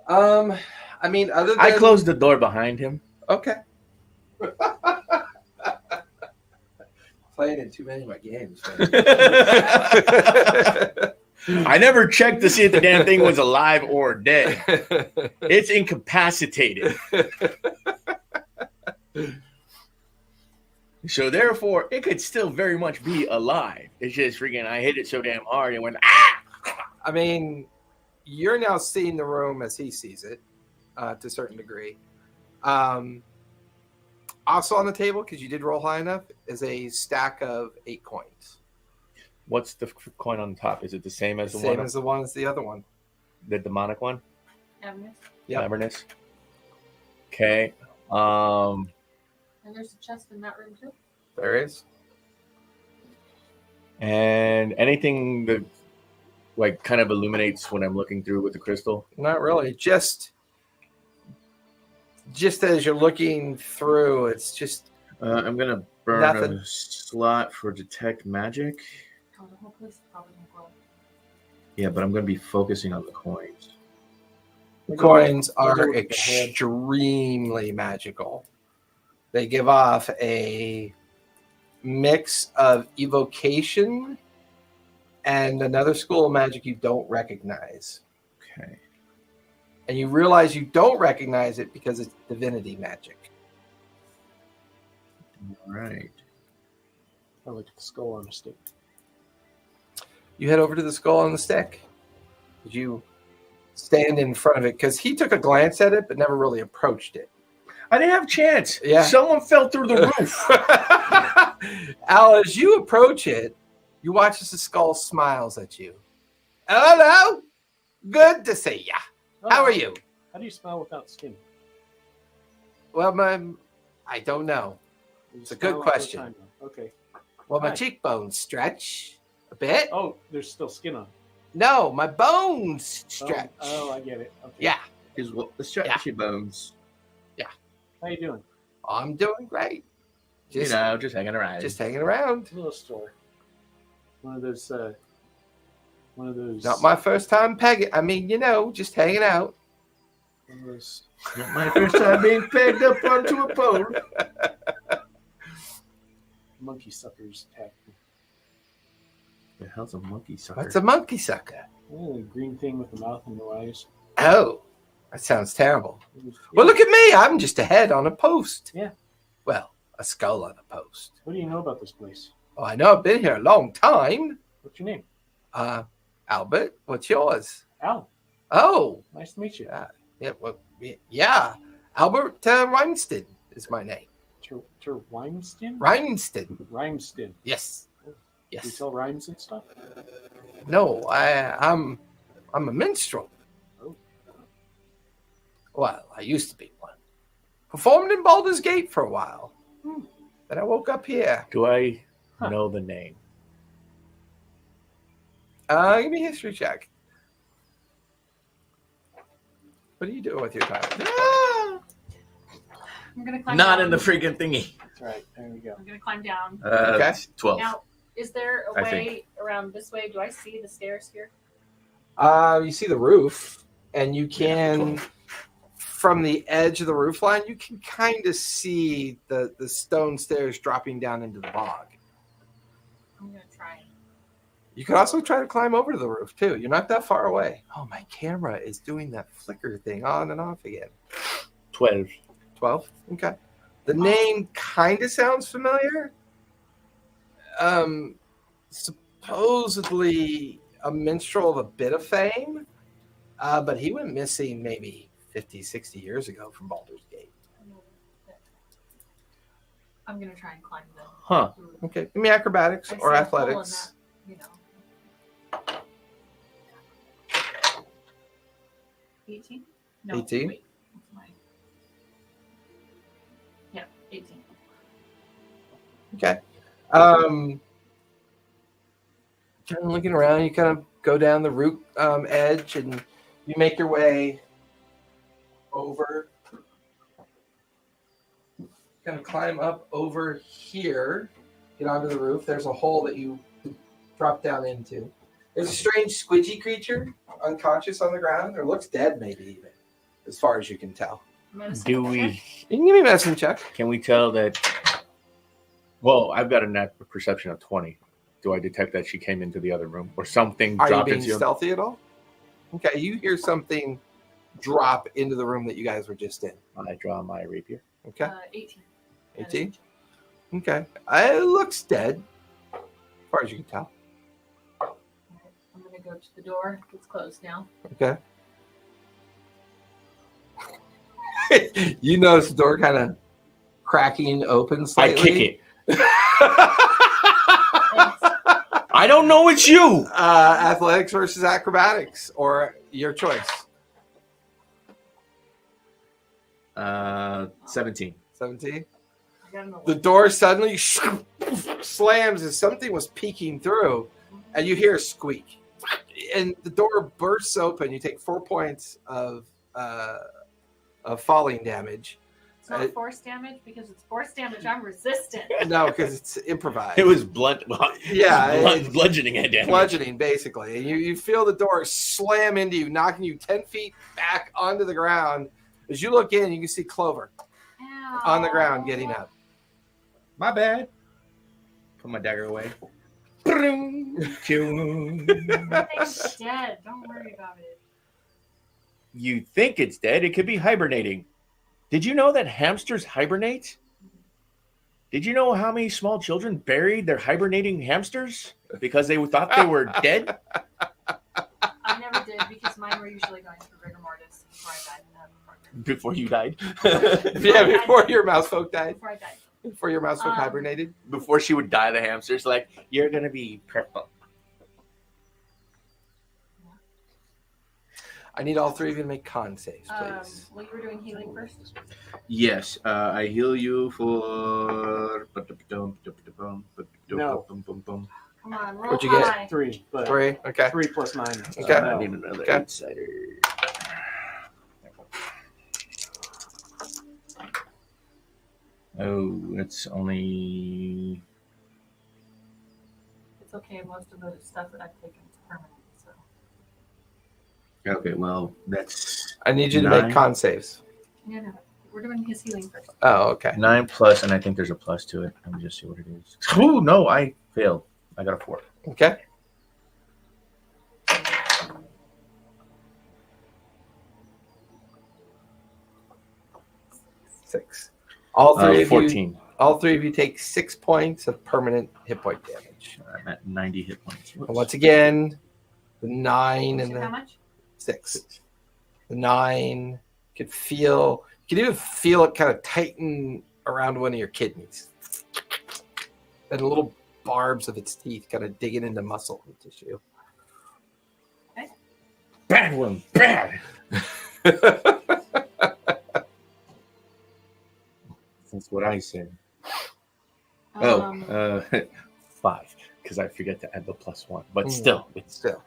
S2: I mean, other than
S1: I closed the door behind him.
S2: Okay. Playing in too many of my games, man.
S1: I never checked to see if the damn thing was alive or dead. It's incapacitated. So therefore, it could still very much be alive. It's just freaking, I hit it so damn hard and went, ah!
S2: I mean, you're now seeing the room as he sees it, to a certain degree. Also on the table, because you did roll high enough, is a stack of 8 coins.
S1: What's the coin on the top? Is it the same as the
S2: Same
S1: one?
S2: as the one as the other one.
S1: The demonic one?
S3: Avernus.
S2: Yep.
S1: Avernus. Okay.
S3: And there's a chest in that room too.
S2: There is.
S1: And anything that like kind of illuminates when I'm looking through with the crystal?
S2: Not really. Just as you're looking through, it's just
S1: I'm gonna burn
S2: Nothing.
S1: a slot for detect magic.
S3: Oh, the whole place is probably gonna glow.
S1: Yeah, but I'm gonna be focusing on the coins.
S2: the coins
S4: We'll go
S2: are
S4: with the head.
S2: extremely magical. They give off a mix of evocation and another school of magic you don't recognize.
S1: Okay.
S2: And you realize you don't recognize it because it's divinity magic.
S1: All right.
S4: I look at the skull on a stick.
S2: You head over to the skull on the stick. You stand in front of it because he took a glance at it but never really approached it.
S1: I didn't have a chance.
S2: Yeah.
S1: Someone fell through the roof.
S2: Al, as you approach it, you watch as the skull smiles at you. Hello. Good to see ya. How are you?
S4: How do you smell without skin?
S2: Well, I don't know.
S4: You
S2: It's a
S4: smell
S2: good
S4: all the
S2: question.
S4: time, though. Okay.
S2: Well, my
S4: Hi.
S2: cheekbones stretch a bit.
S4: Oh, there's still skin on.
S2: No, my bones stretch.
S4: Oh, I get it. Okay.
S2: Yeah,
S1: Is what the stretchy bones.
S4: How you doing?
S2: I'm doing great. Just
S1: Just hanging around.
S2: just hanging around.
S4: Little store. One of those.
S2: Not my first time pegging. I mean, just hanging out.
S4: One of those.
S1: Not my first time being pegged up onto a pole.
S4: Monkey suckers tap.
S1: The hell's a monkey sucker?
S2: What's a monkey sucker?
S4: Oh, the green thing with the mouth and no eyes.
S2: Oh, that sounds terrible.
S4: Yeah.
S2: Well, look at me. I'm just a head on a post.
S4: Yeah.
S2: Well, a skull on a post.
S4: What do you know about this place?
S2: Oh, I know I've been here a long time.
S4: What's your name?
S2: Albert, what's yours?
S4: Al.
S2: Oh,
S4: Nice to meet you.
S2: yeah. Albert Reinston is my name.
S4: Rhymeston?
S2: Reinston.
S4: Rhymeston.
S2: Yes.
S4: You
S2: Yes.
S4: sell rhymes and stuff?
S2: No, I'm a minstrel.
S4: Oh.
S2: Well, I used to be one. Performed in Baldur's Gate for a while.
S4: Hmm.
S2: Then I woke up here.
S1: Do I
S4: Huh.
S1: know the name?
S2: Give me a history check. What are you doing with your time?
S3: I'm gonna climb
S1: Not
S3: down.
S1: in the freaking thingy.
S4: That's right. There we go.
S3: I'm gonna climb down.
S2: Okay.
S1: 12.
S3: Now, is there a
S1: I
S3: way around this way? Do I see the stairs here?
S2: You see the roof, and you can, from the edge of the roof line, you can kind of see the stone stairs dropping down into the bog.
S3: I'm gonna try.
S2: You can also try to climb over to the roof, too. You're not that far away. Oh, my camera is doing that flicker thing on and off again.
S1: 12.
S2: 12? Okay. The name kind of sounds familiar. Supposedly a minstrel of a bit of fame, but he went missing maybe 50, 60 years ago from Baldur's Gate.
S3: I'm gonna try and climb the
S1: Huh.
S3: roof.
S2: Okay. Give me acrobatics
S3: I
S2: or
S3: see a hole in
S2: athletics.
S3: that, you know. 18? No,
S2: 18?
S3: wait. What's mine? Yeah, 18.
S2: Okay. Kind of looking around, you kind of go down the root edge and you make your way over. Kind of climb up over here, get onto the roof. There's a hole that you drop down into. There's a strange squidgy creature, unconscious on the ground, or looks dead maybe even, as far as you can tell.
S3: Medicine
S1: Do
S3: check?
S1: we?
S2: You can give me a medicine check.
S1: Can we tell that? Well, I've got a net perception of 20. Do I detect that she came into the other room or something
S2: Are you
S1: dropped
S2: being
S1: into?
S2: stealthy at all? Okay, you hear something drop into the room that you guys were just in.
S1: I draw my rapier.
S2: Okay,
S3: 18.
S2: 18. Okay, it looks dead, as far as you can tell.
S3: I'm going to go to the door. It's closed now.
S2: Okay. You notice the door kind of cracking open
S1: I
S2: slightly.
S1: kick it. I don't know it's you.
S2: Athletics versus acrobatics, or your choice.
S1: 17.
S2: 17.
S3: I got an
S2: The
S3: 11.
S2: door suddenly slams as something was peeking through, and you hear a squeak. And the door bursts open. You take 4 points of falling damage.
S3: It's not force damage because it's force damage. I'm resistant.
S2: No, because it's improvised.
S1: It was blunt.
S2: Yeah,
S1: bludgeoning head damage.
S2: bludgeoning, basically. And you feel the door slam into you, knocking you 10 feet back onto the ground. As you look in, you can see Clover
S3: Ow.
S2: on the ground getting up.
S1: My bad. Put my dagger away.
S3: Everything's dead. Don't worry about it.
S1: You think it's dead? It could be hibernating. Did you know that hamsters hibernate? Did you know how many small children buried their hibernating hamsters because they thought they were dead?
S3: I never did because mine were usually going through rigor mortis before I died in that apartment.
S1: Before you died?
S2: Yeah, before your mouse folk died.
S3: Before I died.
S2: Before your mouse folk hibernated.
S1: Before she would die, the hamster's like, you're going to be purple.
S2: I need all three of you to make con saves, please.
S3: Well, you were doing healing first.
S1: Yes, I heal you for...
S3: Come on, roll
S2: What'd you get?
S3: high.
S4: 3, but
S2: 3. Okay.
S4: 3 plus 9.
S2: Okay.
S1: I
S4: No.
S1: need another
S2: Okay.
S1: insider. Oh, it's only...
S3: It's okay. Most of the stuff that I've taken is permanent. So
S1: Okay, well, that's
S2: I need you to
S1: 9.
S2: make con saves.
S3: no, we're doing his healing first.
S2: Oh, okay.
S1: 9 plus, and I think there's a plus to it. Let me just see what it is. Oh, no, I failed. I got a 4.
S2: Okay. Six. All three of
S1: 14.
S2: you take 6 points of permanent hit point damage.
S1: I'm at 90 hit points.
S2: And once again, the 9 and
S3: How
S2: the
S3: much?
S2: 6. The 9 you can even feel it kind of tighten around one of your kidneys. And little barbs of its teeth kind of digging into muscle and tissue.
S1: Bad one. Bad. That's what I said. 5, because I forget to add the +1. But still, it's
S2: Still,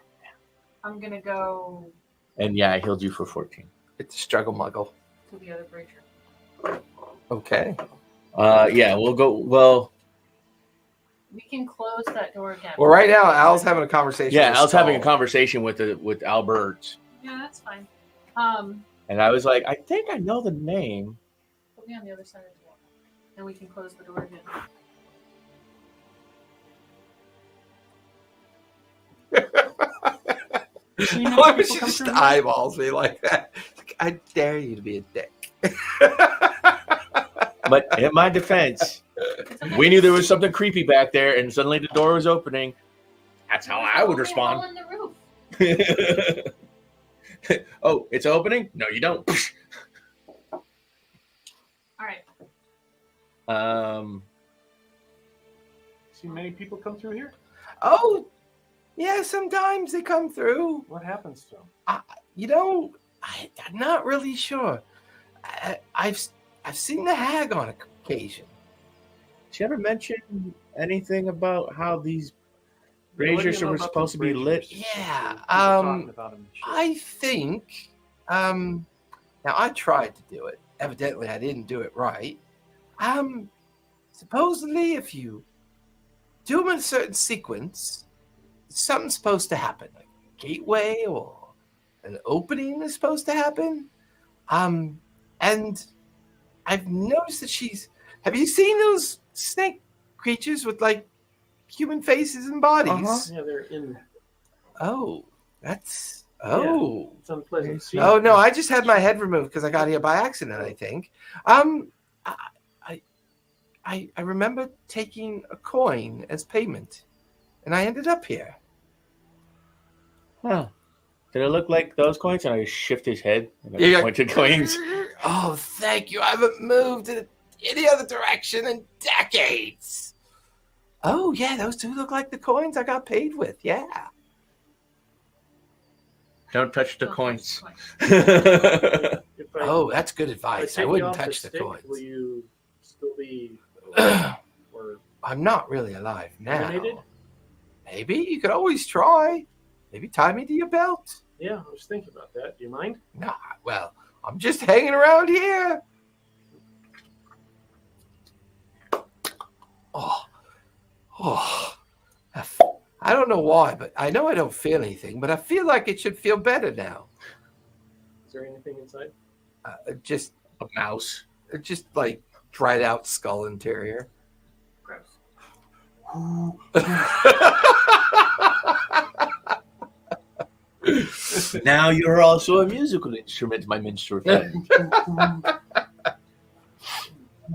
S3: I'm gonna go
S1: And yeah, I healed you for 14.
S2: it's a struggle muggle.
S3: to the other brazier.
S2: Okay.
S1: Yeah, we'll go. Well,
S3: We can close that door again.
S2: Well, right now, Al's having a conversation.
S1: yeah,
S2: with
S1: I was having a
S2: Skull.
S1: conversation with Albert,
S3: Yeah, that's fine.
S1: and I was like, I think I know the name.
S3: Put me on the other side of the wall. Then we can close the door again.
S4: You know,
S2: Why would
S4: people
S2: she
S4: come
S2: just
S4: through here?
S2: eyeballs me like that? I dare you to be a dick.
S1: But in my defense,
S3: It's okay.
S1: we knew there was something creepy back there, and suddenly the door was opening. That's how I would
S3: Okay,
S1: respond.
S3: hole in the roof.
S1: Oh, it's opening? No, you don't.
S3: All right.
S4: See many people come through here?
S2: Oh, yeah, sometimes they come through.
S4: What happens to them?
S2: I'm not really sure. I've seen the hag on occasion.
S1: Did you ever mention anything about how these
S4: What do you
S1: braziers
S4: know
S1: were
S4: about
S1: supposed to
S4: these
S1: be lit?
S4: braziers?
S2: Yeah.
S4: People talking about them and shit.
S2: I think. Now I tried to do it. Evidently, I didn't do it right. Supposedly, if you do them in a certain sequence, something's supposed to happen. Like a gateway or an opening is supposed to happen. And And I've noticed that she's. Have you seen those snake creatures with like human faces and bodies?
S4: Yeah, they're in.
S2: Oh, that's. Oh.
S4: It's unpleasant. See?
S2: Oh no! I just had my head removed because I got here by accident. I think. I remember taking a coin as payment, and I ended up here.
S1: Huh. Did it look like those coins? And I shift his head and
S2: Yeah.
S1: pointed coins.
S2: Oh, thank you. I haven't moved in any other direction in decades. Oh yeah, those do look like the coins I got paid with. Yeah.
S1: Don't touch the
S3: Don't
S1: coins.
S3: touch the
S4: If I,
S2: Oh, that's good
S4: if
S2: advice.
S4: take
S2: I
S4: you
S2: wouldn't
S4: off
S2: touch the
S4: stick,
S2: coins.
S4: Will you still be or
S2: I'm not really alive now.
S4: eliminated?
S2: Maybe you could always try. Maybe tie me to your belt.
S4: Yeah, I was thinking about that. Do you mind?
S2: Nah, well, I'm just hanging around here. Oh, I don't know why, but I know I don't feel anything, but I feel like it should feel better now.
S4: Is there anything inside?
S2: Just
S1: A mouse.
S2: like dried out skull interior.
S3: Gross.
S1: Now you're also a musical instrument, my minstrel friend.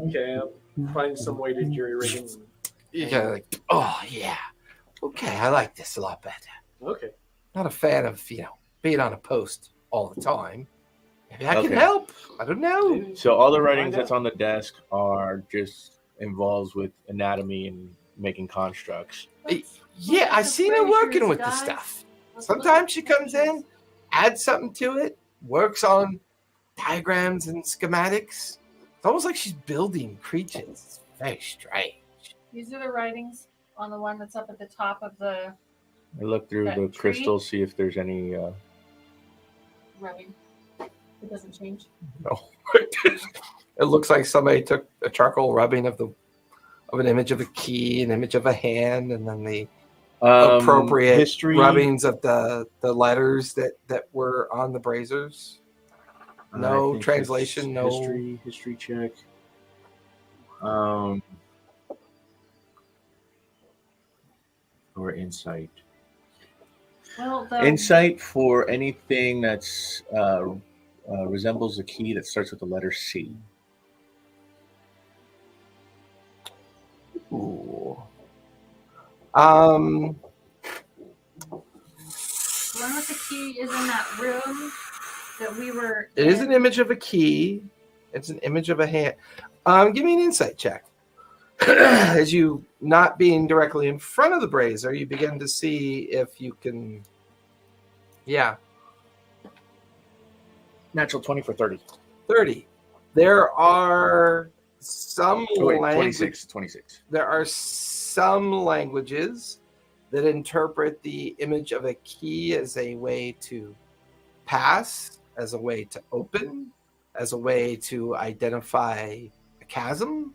S4: Okay, I'll find some way to jury rig him.
S2: You kind of like, oh yeah, okay, I like this a lot better.
S4: Okay.
S2: Not a fan of being on a post all the time. Maybe I can
S1: Okay.
S2: help. I don't know.
S1: So all the writings that's on the desk are just involved with anatomy and making constructs.
S2: Yeah, I seen her working with the stuff. Sometimes she comes in, adds something to it, works on diagrams and schematics. It's almost like she's building creatures. It's very strange.
S3: These are the writings on the one that's up at the top of the
S1: I look through
S3: That
S1: the
S3: tree?
S1: crystals, see if there's any.
S3: rubbing. It doesn't change.
S2: No. It looks like somebody took a charcoal rubbing of an image of a key, an image of a hand, and then the appropriate
S1: history.
S2: rubbings of the letters that were on the braziers.
S1: I
S2: No
S1: think
S2: translation,
S1: it's
S2: no
S1: history check. Or insight.
S3: Well, the
S1: Insight for anything that's resembles a key that starts with the letter C.
S2: Ooh.
S3: one with the key is in that room that we were.
S2: It is
S3: in.
S2: an image of a key. It's an image of a hand. Give me an insight check. As you not being directly in front of the brazier, you begin to see if you can. Yeah,
S1: Natural 20 for 30.
S2: 30. There are some
S1: Oh, wait,
S2: language.
S1: 26.
S2: There are some languages that interpret the image of a key as a way to pass, as a way to open, as a way to identify a chasm.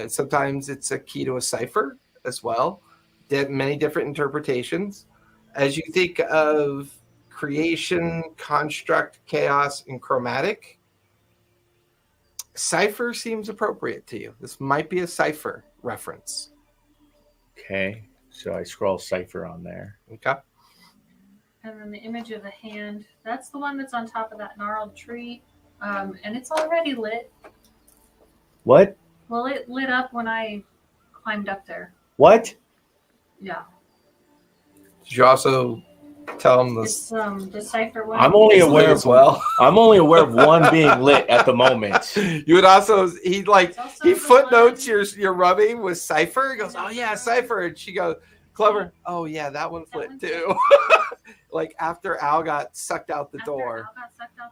S2: Sometimes it's a key to a cipher as well. There are many different interpretations. As you think of creation, construct, chaos, and chromatic, cipher seems appropriate to you. This might be a cipher reference.
S1: Okay, so I scroll cipher on there.
S2: Okay.
S3: And then the image of the hand. That's the one that's on top of that gnarled tree. And it's already lit.
S1: What?
S3: Well, it lit up when I climbed up there.
S1: What?
S3: Yeah.
S2: Did you also tell them
S3: It's the cipher one.
S1: I'm only aware
S2: as
S1: of
S2: well?
S1: I'm only aware of one being lit at the moment.
S2: You would also
S3: It's also
S2: he
S3: the
S2: footnotes
S3: one-
S2: your rubbing with cipher. He goes, oh yeah, cipher, and she goes, clever. Oh yeah, that one's
S3: That
S2: lit
S3: one's
S2: too. Like after Al got sucked out the
S3: After
S2: door.
S3: Al got sucked out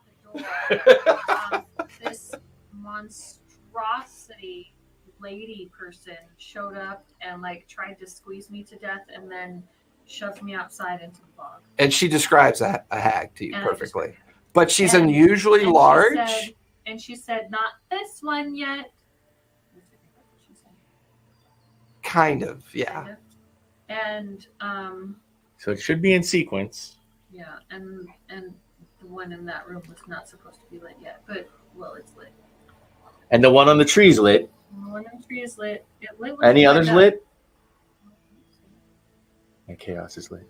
S3: the door, this monstrosity lady person showed up and like tried to squeeze me to death and then shoved me outside into the fog.
S2: And she describes a hag to you
S3: And I
S2: perfectly. But she's
S3: And-
S2: unusually
S3: and she
S2: large.
S3: she said, not this one yet.
S2: Kind of, yeah.
S3: Kind of. And
S1: So it should be in sequence.
S3: yeah, and The one in that room was not supposed to be lit yet, but well, it's lit.
S1: And the one on the tree's lit.
S3: The one in the tree is lit. It lit.
S1: Any others lit? And chaos is lit.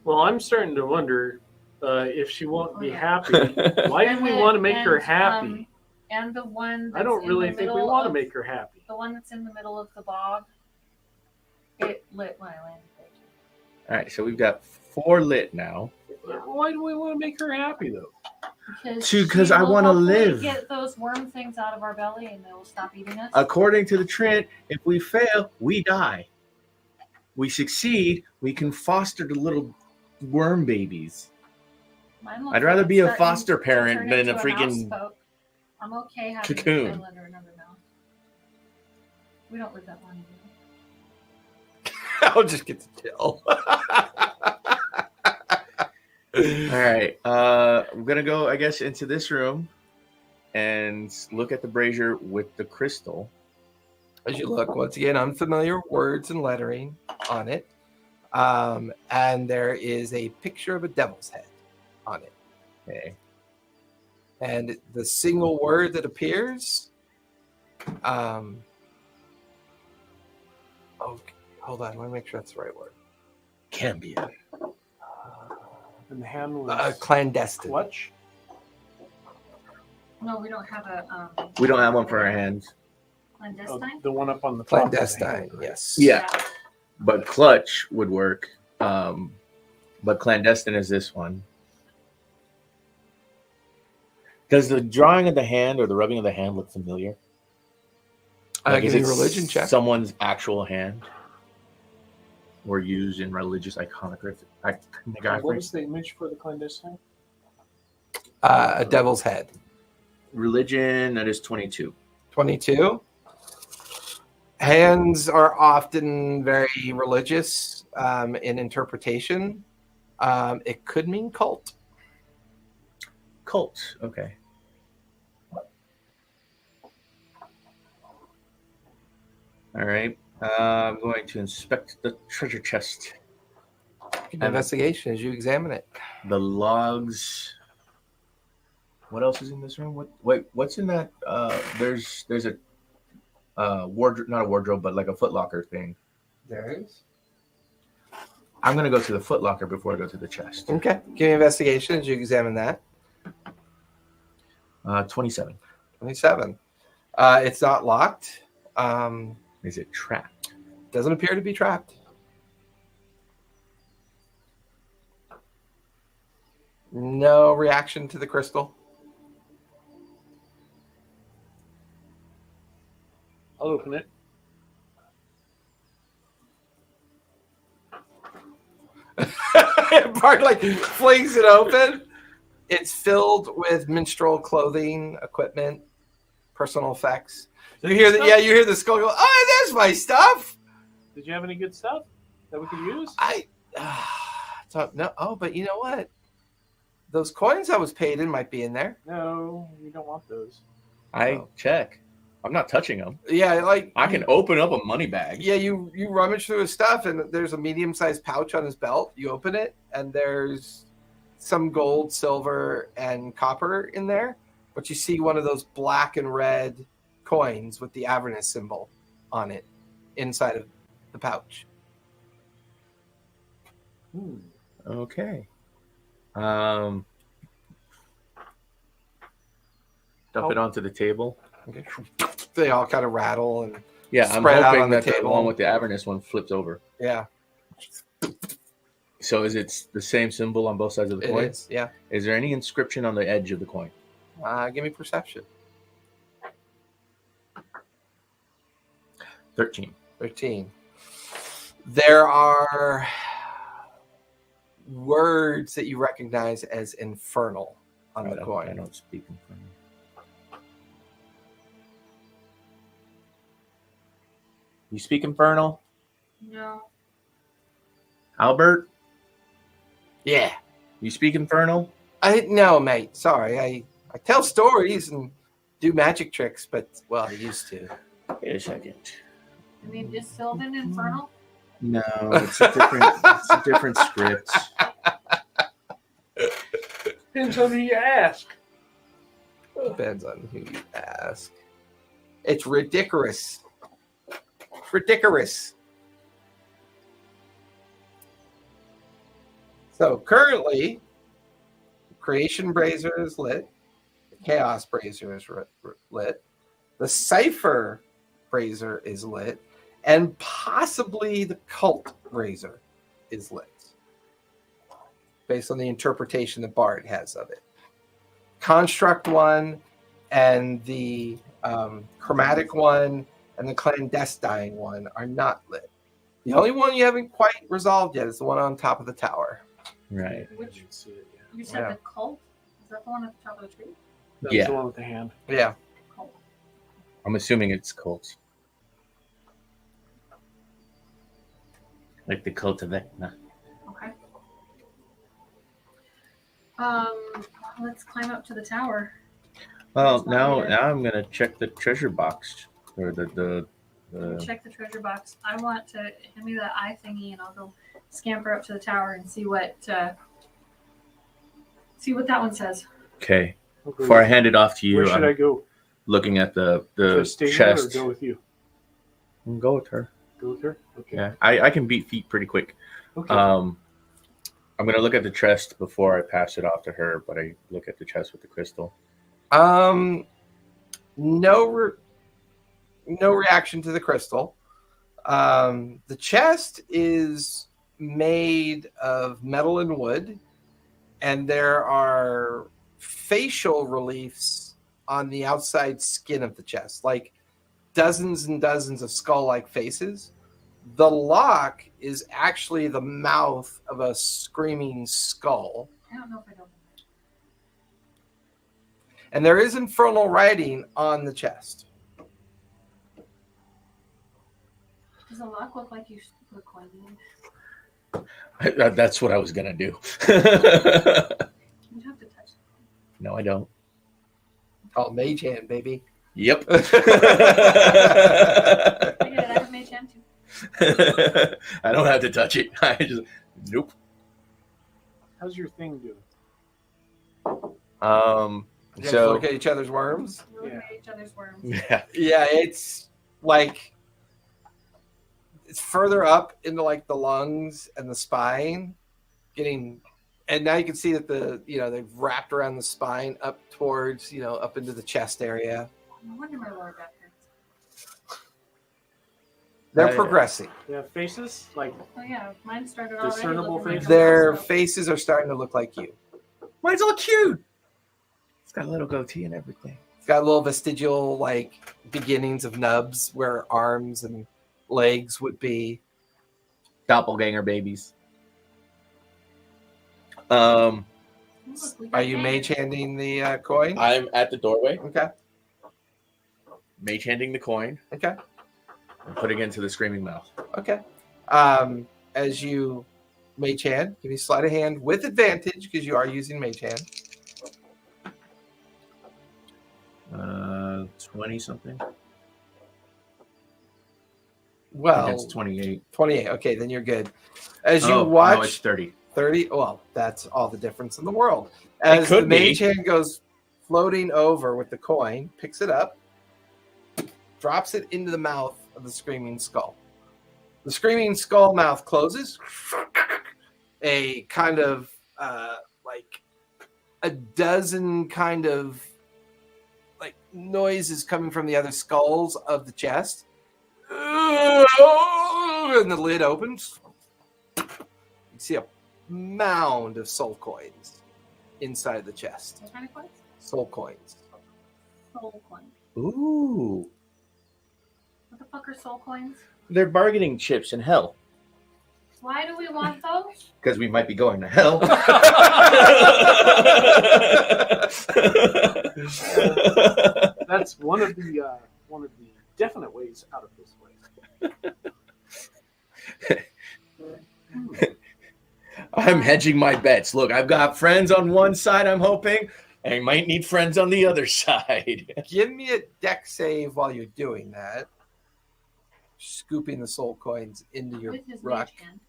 S4: Well, I'm starting to wonder if she won't be
S3: yeah.
S4: happy. Why do we want to make her happy?
S3: And the one that's
S4: I don't really
S3: in the
S4: think we
S3: middle
S4: want to
S3: of-
S4: make her happy.
S3: The one that's in the middle of the bog. It lit when I landed there too.
S1: All right, so we've got 4 lit now.
S4: Why do we want to make her happy though?
S3: Because
S1: I
S3: she will
S1: wanna
S3: hopefully
S1: live.
S3: Get those worm things out of our belly, and they will stop eating us.
S1: According to the Trent, if we fail, we die. We succeed, we can foster the little worm babies.
S3: Mine looks
S1: I'd rather
S3: like
S1: be a
S3: it's starting
S1: foster
S3: to
S1: parent
S3: turn
S1: than
S3: into
S1: a freaking
S3: mouseboat. I'm okay having
S1: cocoon.
S3: a tail under another mouse. We don't live that long. Do we?
S2: I'll just get the tail.
S1: All right, I'm gonna go, I guess, into this room and look at the brazier with the crystal.
S2: As you look, once again, unfamiliar words and lettering on it. And there is a picture of a devil's head on it.
S1: Okay.
S2: And the single word that appears, okay, hold on, let me make sure that's the right word.
S1: Cambia.
S4: And the hand was
S2: Clandestine.
S4: clutch.
S3: No, we don't have a.
S1: We don't have one for our hands.
S3: Clandestine.
S4: The one up on the top of the
S2: Clandestine,
S4: hand, right?
S2: yes.
S1: Yeah. But clutch would work. But clandestine is this one. Does the drawing of the hand or the rubbing of the hand look familiar?
S2: Give
S1: is
S2: me
S1: it
S2: a religion check.
S1: Someone's actual hand? Or used in religious iconography?
S4: What was the image for the clandestine?
S2: A devil's head.
S1: Religion, that is 22.
S2: 22. Hands are often very religious in interpretation. It could mean cult.
S1: Cult, okay. All right. I'm going to inspect the treasure chest.
S2: Give an investigation as you examine it.
S1: The logs. What else is in this room? What's in that? There's a wardrobe, not a wardrobe, but like a footlocker thing.
S2: There is.
S1: I'm gonna go to the footlocker before I go to the chest.
S2: Okay. Give me an investigation as you examine that.
S1: 27.
S2: 27. It's not locked.
S1: Is it trapped?
S2: Doesn't appear to be trapped. No reaction to the crystal.
S4: I'll open it.
S2: Bart like flings it open. It's filled with minstrel clothing, equipment, personal effects. You hear the you hear the skull go, "Oh, there's my stuff."
S4: Did you have any good stuff that we could use?
S2: I don't know. Oh, but you know what? Those coins I was paid in might be in there.
S4: No, we don't want those.
S1: I check. I'm not touching them.
S2: Yeah, like
S1: I can open up a money bag.
S2: Yeah, you rummage through his stuff, and there's a medium-sized pouch on his belt. You open it, and there's some gold, silver, and copper in there. But you see one of those black and red coins with the Avernus symbol on it inside of the pouch.
S1: Okay. Dump it onto the table.
S2: Okay. They all kind of rattle and
S1: Yeah, I'm
S2: spread out
S1: hoping
S2: on the
S1: that the
S2: table.
S1: one with the Avernus one flips over.
S2: yeah,
S1: So is it the same symbol on both sides of the
S2: it
S1: coin?
S2: is. Yeah.
S1: Is there any inscription on the edge of the coin?
S2: Give me perception.
S1: 13.
S2: 13. There are words that you recognize as infernal on the
S1: I
S2: coin.
S1: don't speak in front of me. You speak Infernal?
S3: No.
S1: Albert?
S2: Yeah.
S1: You speak Infernal?
S2: No, mate. Sorry. I tell stories and do magic tricks, but well, I used to.
S1: Wait a second.
S3: I mean, is Sylvan Infernal?
S1: No, it's a different script.
S4: Depends on who you ask.
S2: Depends on who you ask. It's ridiculous. It's ridiculous. So currently, the Creation Brazier is lit. The Chaos Brazier is lit. The Cipher Brazier is lit. And possibly the Cult Brazier is lit. Based on the interpretation that Bard has of it. Construct one and the Chromatic one and the Clandestine one are not lit. The only one you haven't quite resolved yet is the one on top of the tower.
S1: Right.
S3: Which
S4: Didn't see it yet.
S3: you said the cult? Is that the one at the top of the tree?
S4: That's
S1: Yeah.
S4: the one with the hand.
S2: Yeah.
S3: Cult.
S1: I'm assuming it's cults. Like the cult of Etna.
S3: Okay. Let's climb up to the tower.
S1: Well,
S3: It's not
S1: now
S3: here.
S1: I'm gonna check the treasure box or the
S3: Check the treasure box. I want to hand me that eye thingy, and I'll go scamper up to the tower and see what that one says.
S1: Okay.
S4: Okay.
S1: Before I hand it off to you,
S4: Where should
S1: I'm
S4: I go?
S1: looking at
S4: Should I
S1: the
S4: stay here
S1: chest.
S4: or go with you?
S1: Go with her.
S4: Go with her? Okay.
S1: Yeah, I can beat feet pretty quick.
S4: Okay.
S1: I'm gonna look at the chest before I pass it off to her, but I look at the chest with the crystal.
S2: No reaction to the crystal. The chest is made of metal and wood, and there are facial reliefs on the outside skin of the chest, like dozens and dozens of skull-like faces. The lock is actually the mouth of a screaming skull.
S3: I don't know if I don't.
S2: And there is infernal writing on the chest.
S3: Does the lock look like you should put a coin in?
S1: That's what I was gonna do.
S3: You have to touch it.
S1: No, I don't.
S2: Oh, mage hand, baby.
S1: Yep.
S3: I get it. I have mage hand too.
S1: I don't have to touch it. I just nope.
S4: How's your thing doing?
S2: You guys
S1: So
S2: look at each other's worms.
S3: We look
S4: Yeah.
S3: at each other's worms.
S1: yeah.
S2: Yeah, it's like it's further up into like the lungs and the spine, and now you can see that they've wrapped around the spine up towards up into the chest area.
S3: No wonder my lower back hurts.
S2: They're
S1: Yeah.
S2: progressing.
S4: They have faces? Like,
S3: Oh yeah, mine started already.
S4: Discernible
S3: looking like
S4: faces?
S3: a
S2: Their
S3: monster.
S2: faces are starting to look like you.
S1: Mine's all cute. It's got a little goatee and everything.
S2: It's got little vestigial like beginnings of nubs where arms and legs would be.
S1: Doppelganger babies.
S3: Look, we got
S2: Are you
S3: David.
S2: mage handing the coin?
S1: I'm at the doorway,
S2: Okay.
S1: mage handing the coin,
S2: Okay.
S1: and putting it into the screaming mouth.
S2: Okay. As you mage hand, give me sleight of hand with advantage because you are using mage hand.
S1: 20 something. I
S2: Well,
S1: think it's 28.
S2: 28. Okay, then you're good. As you
S1: No,
S2: watch
S1: it's 30.
S2: 30, well, that's all the difference in the world. As
S1: could
S2: the
S1: be.
S2: mage hand goes floating over with the coin, picks it up, drops it into the mouth of the screaming skull. The screaming skull mouth closes. A kind of like a dozen kind of like noises coming from the other skulls of the chest. And the lid opens. You see a mound of soul coins inside the chest.
S3: What kind of coins?
S2: Soul coins.
S3: Soul coins.
S1: Ooh.
S3: What the fuck are soul coins?
S1: They're bargaining chips in hell.
S3: Why do we want those?
S1: Because we might be going to hell.
S4: that's one of the definite ways out of this place.
S1: I'm hedging my bets. Look, I've got friends on one side, I'm hoping. I might need friends on the other side.
S2: Give me a deck save while you're doing that. Scooping the soul coins into your
S3: With his
S2: rock.
S3: mage hand.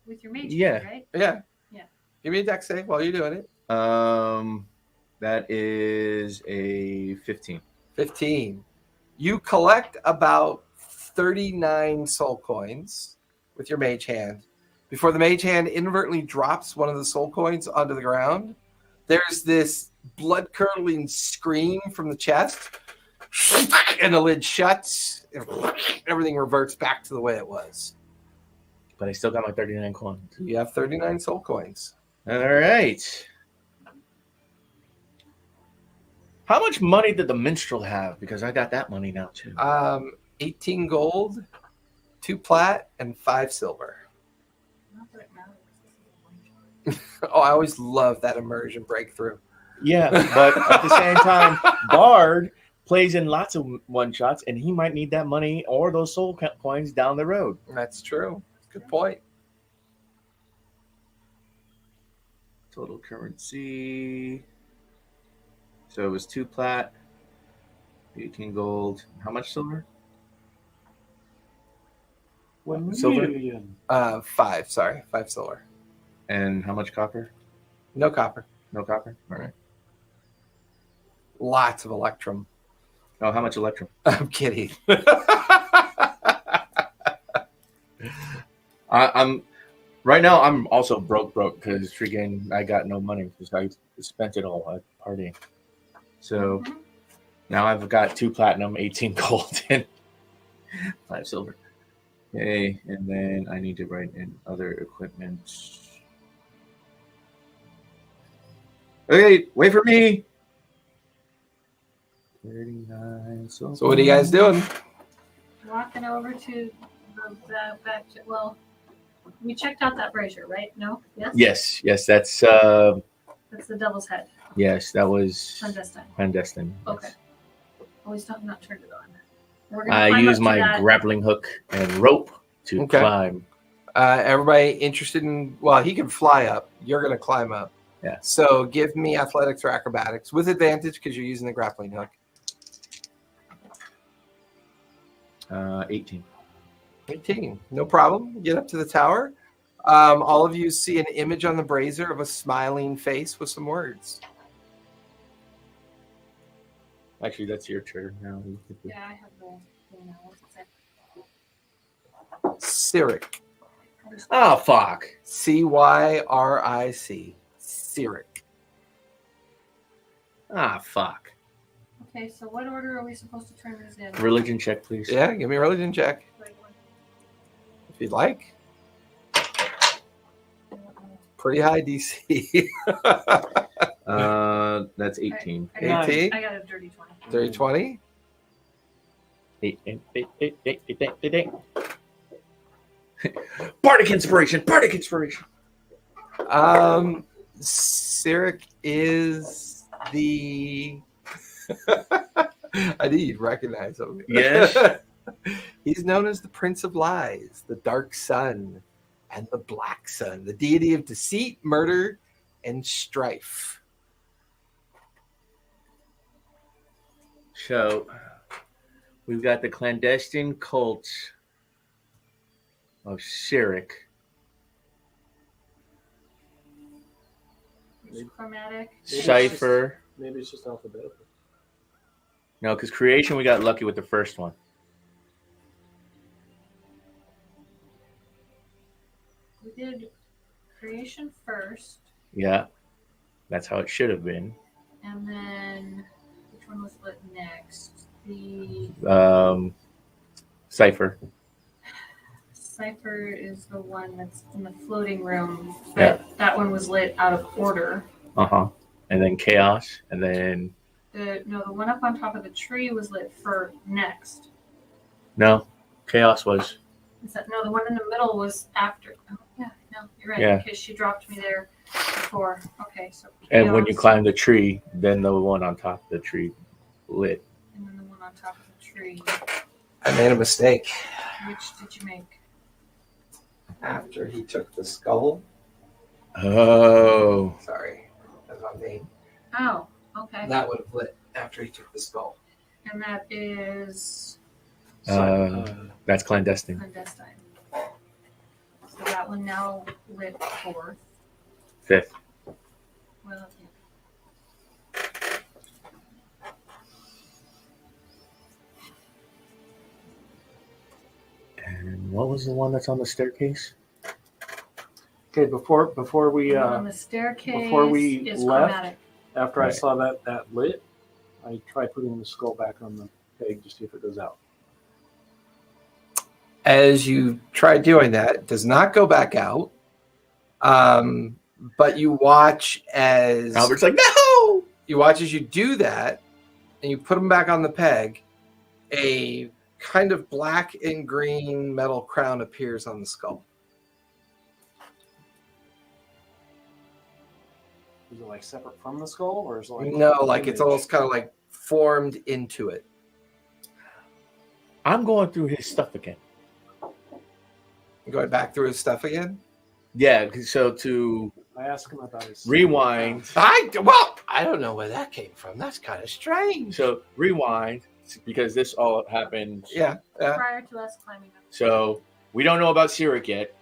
S3: With your mage
S1: Yeah.
S3: hand, right?
S2: Yeah.
S3: Yeah.
S2: Give me a dex save while you're doing it.
S1: That is a 15.
S2: 15. You collect about 39 soul coins with your mage hand. Before the mage hand inadvertently drops one of the soul coins onto the ground, there's this blood-curdling scream from the chest, and the lid shuts, and everything reverts back to the way it was.
S1: But I still got my 39 coins.
S2: You have 39 soul coins.
S1: All right. How much money did the minstrel have? Because I got that money now, too.
S2: 18 gold, 2 plat, and 5 silver.
S3: Not that it matters. This is a one shot.
S2: Oh, I always love that immersion breakthrough.
S1: Yeah, but at the same time, Bard plays in lots of one-shots, and he might need that money or those soul coins down the road.
S2: That's true. Good point.
S1: Total currency. So it was 2 plat, 18 gold. How much silver?
S4: 1
S1: Silver?
S4: million.
S2: 5, sorry. 5 silver.
S1: And how much copper?
S2: No copper.
S1: No copper? All right.
S2: Lots of electrum.
S1: Oh, how much electrum?
S2: I'm kidding.
S1: I'm right now. I'm also broke because freaking I got no money because I spent it all at partying. So now I've got 2 platinum, 18 gold, and 5 silver. Okay, and then I need to write in other equipment. Okay, wait for me. 39.
S2: So what are you guys doing?
S3: Walking over to the back. Well, we checked out that brazier, right? No? Yes?
S1: Yes, that's
S3: That's the devil's head.
S1: yes, that was
S3: Clandestine.
S1: clandestine.
S3: Okay. Always not turned it on. We're
S1: I
S3: climb
S1: use
S3: up to
S1: my
S3: that.
S1: grappling hook and rope to
S2: Okay.
S1: climb.
S2: Everybody interested in, well, he can fly up. You're going to climb up.
S1: Yeah.
S2: So give me athletics or acrobatics with advantage because you're using the grappling hook.
S1: 18.
S2: 18. No problem. Get up to the tower. All of you see an image on the brazier of a smiling face with some words.
S1: Actually, that's your turn now.
S3: Yeah, I have the thing now. What's it say?
S2: Cyric.
S1: Oh, fuck.
S2: Cyric. Cyric.
S1: Ah, fuck.
S3: Okay, so what order are we supposed to turn this in?
S1: Religion check, please.
S2: Yeah, give me a religion check if you'd like. Pretty high DC.
S1: That's 18.
S3: I got
S2: 18?
S3: I got a dirty 20.
S2: 30, 20.
S1: 8. Bardic inspiration. Bardic inspiration.
S2: Cyric is the. I knew you'd recognize him.
S1: Yes.
S2: He's known as the Prince of Lies, the Dark Sun, and the Black Sun, the deity of deceit, murder, and strife.
S1: So, we've got the clandestine cult of Cyric.
S3: It's chromatic.
S1: Cipher.
S4: Maybe it's just alphabetical.
S1: No, because creation, we got lucky with the first one.
S3: We did creation first,
S1: Yeah. That's how it should have been.
S3: and then which one was lit next? The
S1: Cipher.
S3: cipher is the one that's in the floating room.
S1: Yeah.
S3: But that one was lit out of order.
S1: Uh-huh. And then chaos. And then
S3: The one up on top of the tree was lit for next.
S1: no. Chaos was.
S3: Is that no? The one in the middle was after. Oh yeah, no, you're right.
S1: Yeah.
S3: Because she dropped me there before. Okay, so
S1: And when you
S3: chaos,
S1: climb the tree, then the one on top of the tree lit.
S3: and then the one on top of the tree.
S2: I made a mistake.
S3: Which did you make?
S2: After he took the skull.
S1: Oh.
S2: Sorry, that's on me.
S3: Oh, okay.
S2: That would have lit after he took the skull.
S3: And that is
S1: That's clandestine.
S3: clandestine. So that one now lit fourth.
S1: 5th.
S3: Well,
S1: And what was the one that's on the staircase?
S4: Okay, before we
S3: on the staircase
S4: before we
S3: is
S4: left,
S3: chromatic.
S4: after I
S1: Right.
S4: saw that lit, I tried putting the skull back on the peg to see if it goes out.
S2: As you try doing that, it does not go back out. But you watch as
S1: Albert's like, no!
S2: you do that, and you put them back on the peg. A kind of black and green metal crown appears on the skull.
S4: Is it like separate from the skull, or is it like
S2: No, like it's almost kind of like formed into it.
S1: I'm going through his stuff again.
S2: Going back through his stuff again.
S1: Yeah, so to
S4: I asked him about his
S1: rewind.
S2: I don't know where that came from. That's kind of strange.
S1: So rewind, because this all happened.
S2: Yeah.
S3: Prior to us climbing up.
S1: So we don't know about Sirik yet.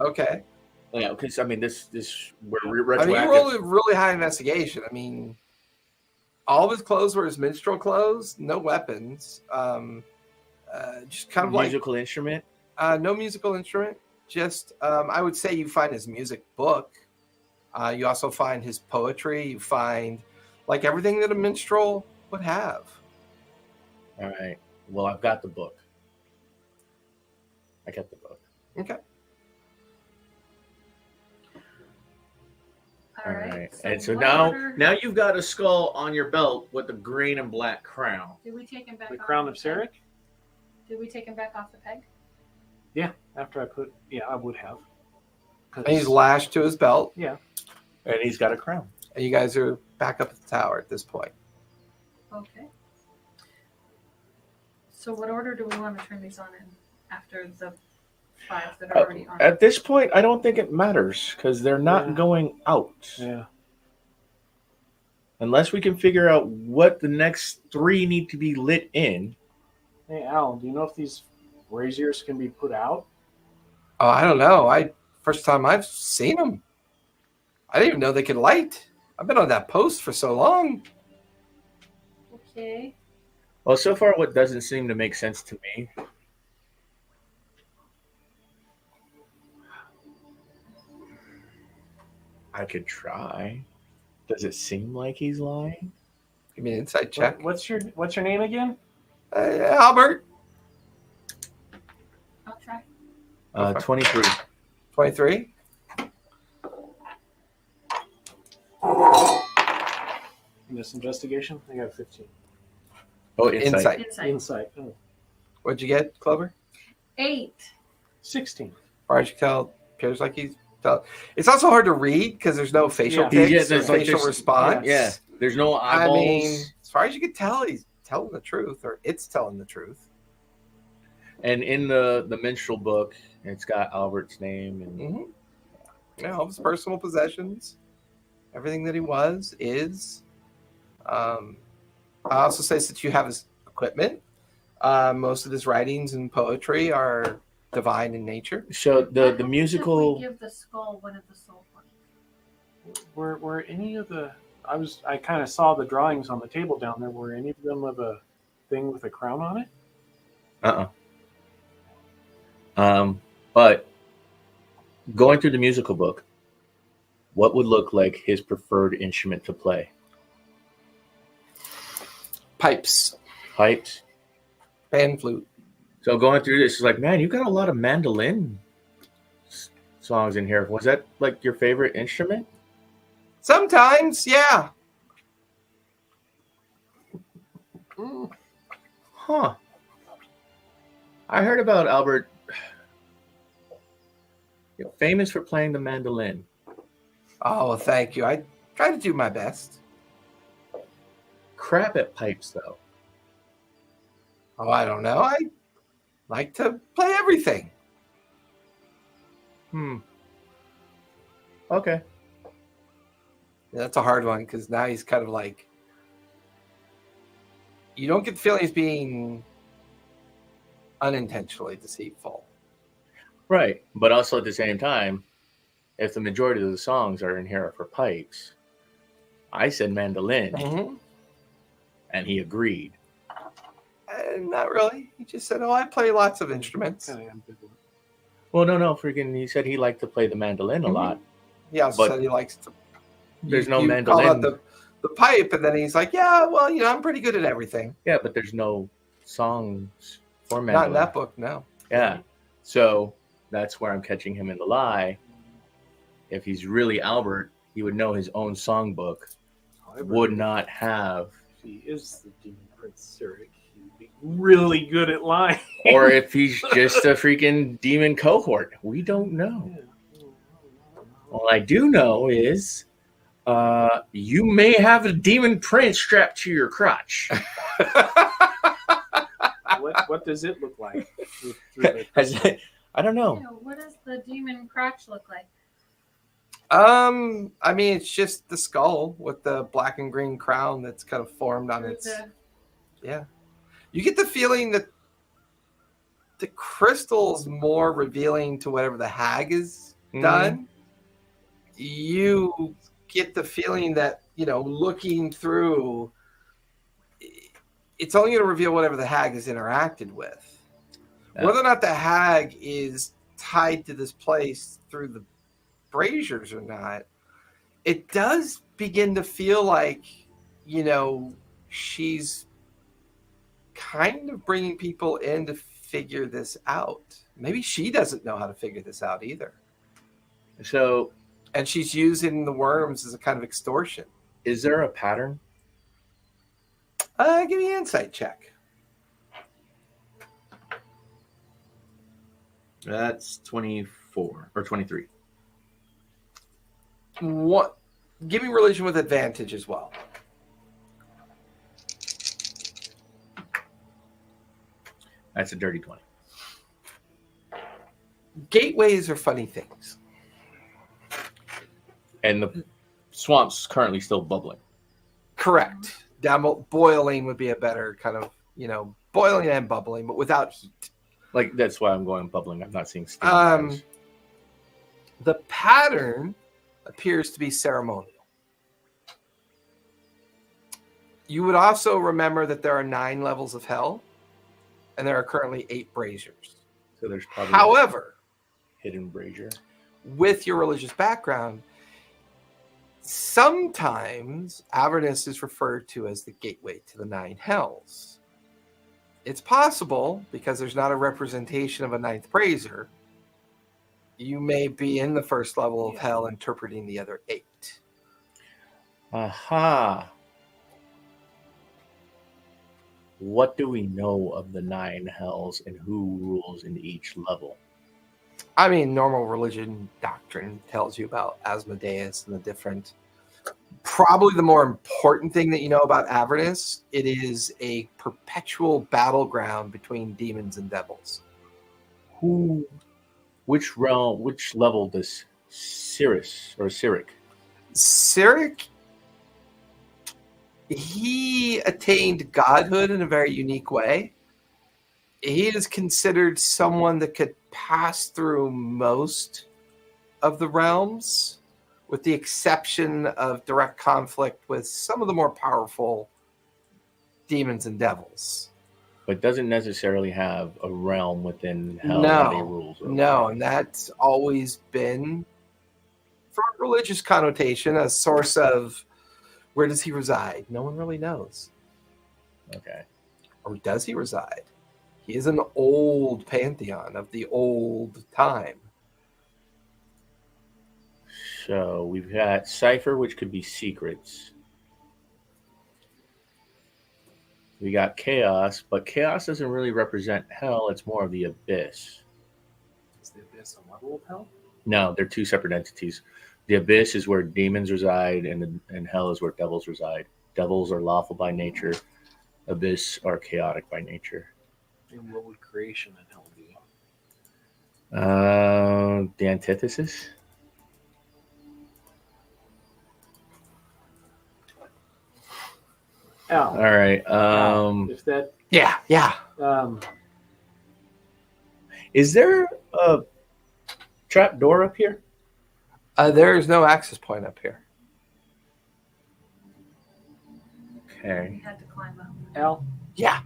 S2: Okay.
S1: Yeah, because I mean, this we're
S2: I
S1: retroactive.
S2: mean, you rolled a really high investigation. I mean, all of his clothes were his minstrel clothes, no weapons, just kind of
S1: musical instrument.
S2: no musical instrument. Just, I would say you find his music book. You also find his poetry. You find like everything that a minstrel would have.
S1: All right. Well, I've got the book. I got the book.
S2: Okay.
S1: All right. And so now you've got a skull on your belt with a green and black crown.
S3: Did we take him back?
S4: the
S3: off
S4: crown
S3: the
S4: of
S3: peg?
S4: Sirik.
S3: Did we take him back off the peg?
S4: Yeah, after I would have.
S2: And he's lashed to his belt,
S1: And he's got a crown.
S2: and you guys are back up at the tower at this point.
S3: Okay. So what order do we want to turn these on in after the 5 that are already on?
S1: At this point, I don't think it matters because they're not
S4: Yeah.
S1: going out.
S4: Yeah.
S1: Unless we can figure out what the next 3 need to be lit in.
S4: Hey Al, do you know if these braziers can be put out?
S2: Oh, I don't know. First time I've seen them. I didn't even know they could light. I've been on that post for so long.
S3: Okay.
S1: Well, so far, what doesn't seem to make sense to me. I could try. Does it seem like he's lying?
S2: Give me an insight check.
S4: What's your name again?
S2: Albert,
S3: I'll try.
S2: Okay.
S1: 23.
S2: 23.
S4: In this investigation, I got 15.
S1: Oh, insight.
S4: Insight. Oh,
S2: What'd you get, Clover?
S3: 8.
S4: 16.
S2: As far as you can tell, appears like he's. It's also hard to read because there's no facial
S4: Yeah.
S2: tics
S1: Yeah,
S2: or
S1: there's like-
S2: facial
S1: there's-
S2: response.
S1: Yeah, there's no
S2: I
S1: eyeballs.
S2: mean, as far as you can tell, he's telling the truth, or it's telling the truth.
S1: And in the minstrel book, it's got Albert's name and
S2: Mm-hmm. Yeah, all of his personal possessions, everything that he was, is. I also says that you have his equipment. Most of his writings and poetry are divine in nature.
S1: so the
S3: If
S1: musical.
S3: we give the skull one of the soul points.
S4: Were any of the? I kind of saw the drawings on the table down there. Were any of them of a thing with a crown on it?
S1: But going through the musical book, what would look like his preferred instrument to play?
S2: Pipes,
S1: Pipes.
S2: pan flute.
S1: So going through this, it's like, man, you got a lot of mandolin songs in here. Was that like your favorite instrument?
S2: Sometimes, yeah.
S1: Huh. I heard about Albert, famous for playing the mandolin.
S2: Oh, well, thank you. I try to do my best.
S1: Crap at pipes, though.
S2: Oh, I don't know. I like to play everything.
S1: Okay.
S2: That's a hard one because now he's kind of like, you don't get the feeling he's being unintentionally deceitful.
S1: Right. But also at the same time, if the majority of the songs are in here are for pipes, I said mandolin,
S2: Mhm.
S1: and he agreed.
S2: Not really. He just said, "Oh, I play lots of instruments."
S4: Kind of ambivalent.
S1: Well, no, freaking. He said he liked to play the mandolin a
S2: Mhm.
S1: lot.
S2: He also
S1: But
S2: said he likes to.
S1: there's no
S2: you
S1: mandolin.
S2: called out the pipe, and then he's like, "Yeah, well, I'm pretty good at everything."
S1: Yeah, but there's no songs for mandolin.
S2: Not in that book, no.
S1: Yeah. So that's where I'm catching him in the lie. If he's really Albert, he would know his own songbook.
S4: However,
S1: Would not have.
S4: If he is the Demon Prince Cyric, he'd be really good at lying.
S1: Or if he's just a freaking demon cohort. We don't know. All I do know is you may have a demon prince strapped to your crotch.
S4: What does it look like? Through
S1: I don't know.
S3: What does the demon crotch look like?
S2: I mean, it's just the skull with the black and green crown that's kind of formed on its. Yeah, you get the feeling that the crystal's more revealing to whatever the hag is done. You get the feeling that looking through, it's only going to reveal whatever the hag has interacted with.
S1: Yeah.
S2: Whether or not the hag is tied to this place through the braziers or not, it does begin to feel like she's kind of bringing people in to figure this out. Maybe she doesn't know how to figure this out either.
S1: So,
S2: and she's using the worms as a kind of extortion.
S1: Is there a pattern?
S2: Give me an insight check.
S1: That's 24 or 23.
S2: What? Give me religion with advantage as well.
S1: That's a dirty 20.
S2: Gateways are funny things.
S1: And the swamp's currently still bubbling.
S2: Correct. Boiling would be a better kind of, boiling and bubbling, but without heat.
S1: Like, that's why I'm going bubbling. I'm not seeing steam.
S2: The pattern appears to be ceremonial. You would also remember that there are 9 levels of hell, and there are currently 8 braziers.
S1: So there's probably
S2: However,
S1: a hidden brazier.
S2: With your religious background, sometimes Avernus is referred to as the gateway to the 9 hells. It's possible, because there's not a representation of a 9th brazier, you may be in the first level of hell interpreting the other 8.
S1: Aha. What do we know of the 9 hells and who rules in each level?
S2: I mean, normal religion doctrine tells you about Asmodeus and the different. Probably the more important thing that you know about Avernus, it is a perpetual battleground between demons and devils.
S1: Which level does Cyric?
S2: Cyric, he attained godhood in a very unique way. He is considered someone that could pass through most of the realms, with the exception of direct conflict with some of the more powerful demons and devils.
S1: But doesn't necessarily have a realm within hell that he rules over.
S2: No, and that's always been, from a religious connotation, a source of where does he reside? No one really knows.
S1: Okay.
S2: Or does he reside? He is an old pantheon of the old time.
S1: So we've got Cipher, which could be secrets. We got Chaos, but Chaos doesn't really represent hell. It's more of the Abyss.
S4: Is the Abyss a level of hell?
S1: No, they're 2 separate entities. The Abyss is where demons reside, and hell is where devils reside. Devils are lawful by nature. Abyss are chaotic by nature.
S4: And what would creation and hell be?
S1: The antithesis.
S4: Al,
S1: All right.
S4: if that
S2: Yeah.
S1: Is there a trap door up here?
S2: There is no access point up here.
S1: Okay.
S3: We had to climb up.
S4: Al,
S2: Yeah.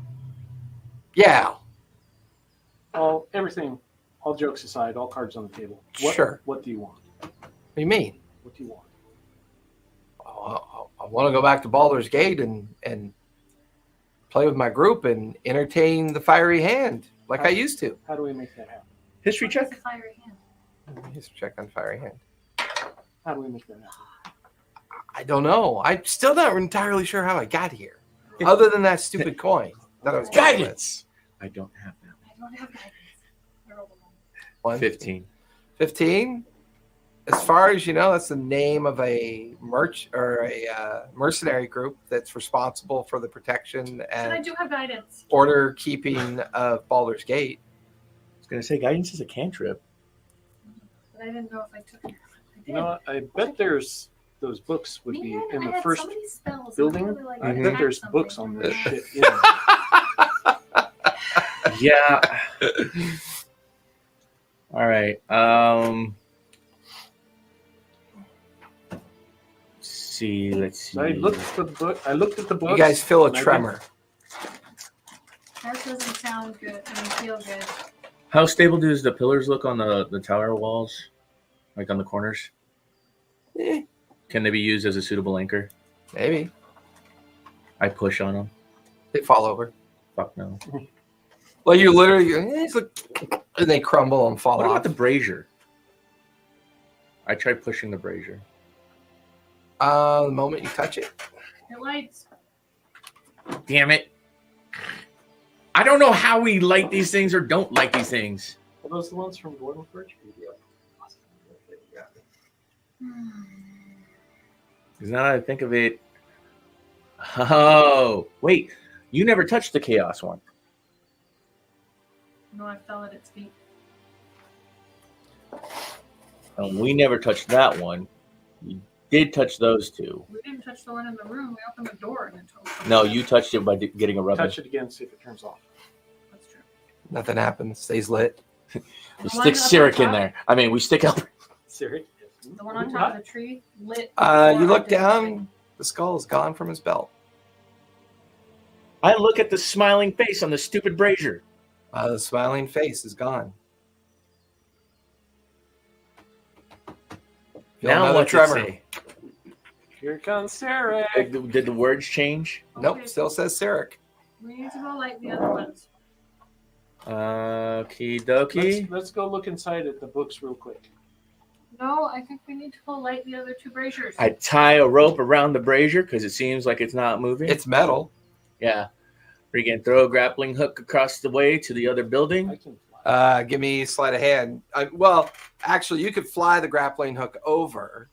S4: everything, all jokes aside, all cards on the table.
S2: Sure.
S4: What do you want?
S2: What do you mean?
S4: What do you want?
S2: I want to go back to Baldur's Gate and play with my group and entertain the fiery hand like I used to.
S4: How do we make that happen?
S1: History
S3: What is
S1: check.
S3: a fiery hand?
S2: Let's check on fiery hand.
S4: How do we make that happen?
S2: I don't know. I'm still not entirely sure how I got here, other than that stupid coin that I was playing with.
S1: Guidance. I don't have that.
S3: I don't have guidance. I rolled a one.
S1: 15.
S2: 15. As far as you know, that's the name of a mercenary group that's responsible for the protection
S3: And I
S2: and
S3: do have guidance.
S2: order keeping of Baldur's Gate.
S1: I was going to say guidance is a cantrip.
S3: But I didn't know if I took it. I did.
S4: You know what? I bet there's those books would be
S3: Man,
S4: in
S3: I
S4: the
S3: had
S4: first
S3: so many spells.
S4: building.
S3: Really, like,
S4: I
S1: Mhm.
S4: bet there's
S3: hacked
S4: books
S3: something
S4: on
S3: from
S4: this
S3: that.
S4: shit. In there.
S1: Yeah. All right. Let's see.
S4: So I looked at the book.
S2: You guys feel a
S4: and I
S2: tremor.
S3: That doesn't sound good. I mean, feel good.
S1: How stable does the pillars look on the tower walls? Like on the corners?
S2: Eh,
S1: Can they be used as a suitable anchor?
S2: maybe.
S1: I push on them.
S2: They fall over.
S1: Fuck no.
S2: Well, you literally, it's like, and they crumble and fall
S1: What
S2: off.
S1: about the brazier? I tried pushing the brazier.
S2: The moment you touch it.
S3: It lights.
S1: Damn it. I don't know how we like these things or don't like these things.
S4: Are those the ones from Gordon Fridge?
S1: Because now that I think of it. Oh, wait. You never touched the chaos one.
S3: No, I fell at its feet.
S1: We never touched that one. You did touch those two.
S3: We didn't touch the one in the room. We opened the door and it told.
S1: No, you touched it by getting a rubber.
S4: Touch it again, see if it turns off.
S3: That's true.
S2: Nothing happens. Stays lit.
S1: We
S3: The
S1: stick
S3: one up
S1: Cyric
S3: on
S1: in
S3: top?
S1: there. I mean, we stick up.
S4: Siri?
S3: The one on top of the tree lit.
S2: You
S3: before I
S2: look
S3: did
S2: down.
S3: anything.
S2: The skull is gone from his belt.
S1: I look at the smiling face on the stupid brazier.
S2: The smiling face is gone. Feel
S1: Now
S2: another
S1: what's it
S2: tremor.
S1: say?
S4: Here comes Sarah.
S1: Did the words change?
S2: Nope,
S3: Okay.
S2: still says Cyric.
S3: We need to go light the other ones.
S1: Okie dokie.
S4: Let's go look inside at the books real quick.
S3: No, I think we need to go light the other two braziers.
S1: I tie a rope around the brazier because it seems like it's not moving.
S2: It's metal.
S1: Yeah. Freaking throw a grappling hook across the way to the other
S4: I
S1: building.
S4: can fly.
S2: Give me sleight of hand. Well, actually, you could fly the grappling hook over.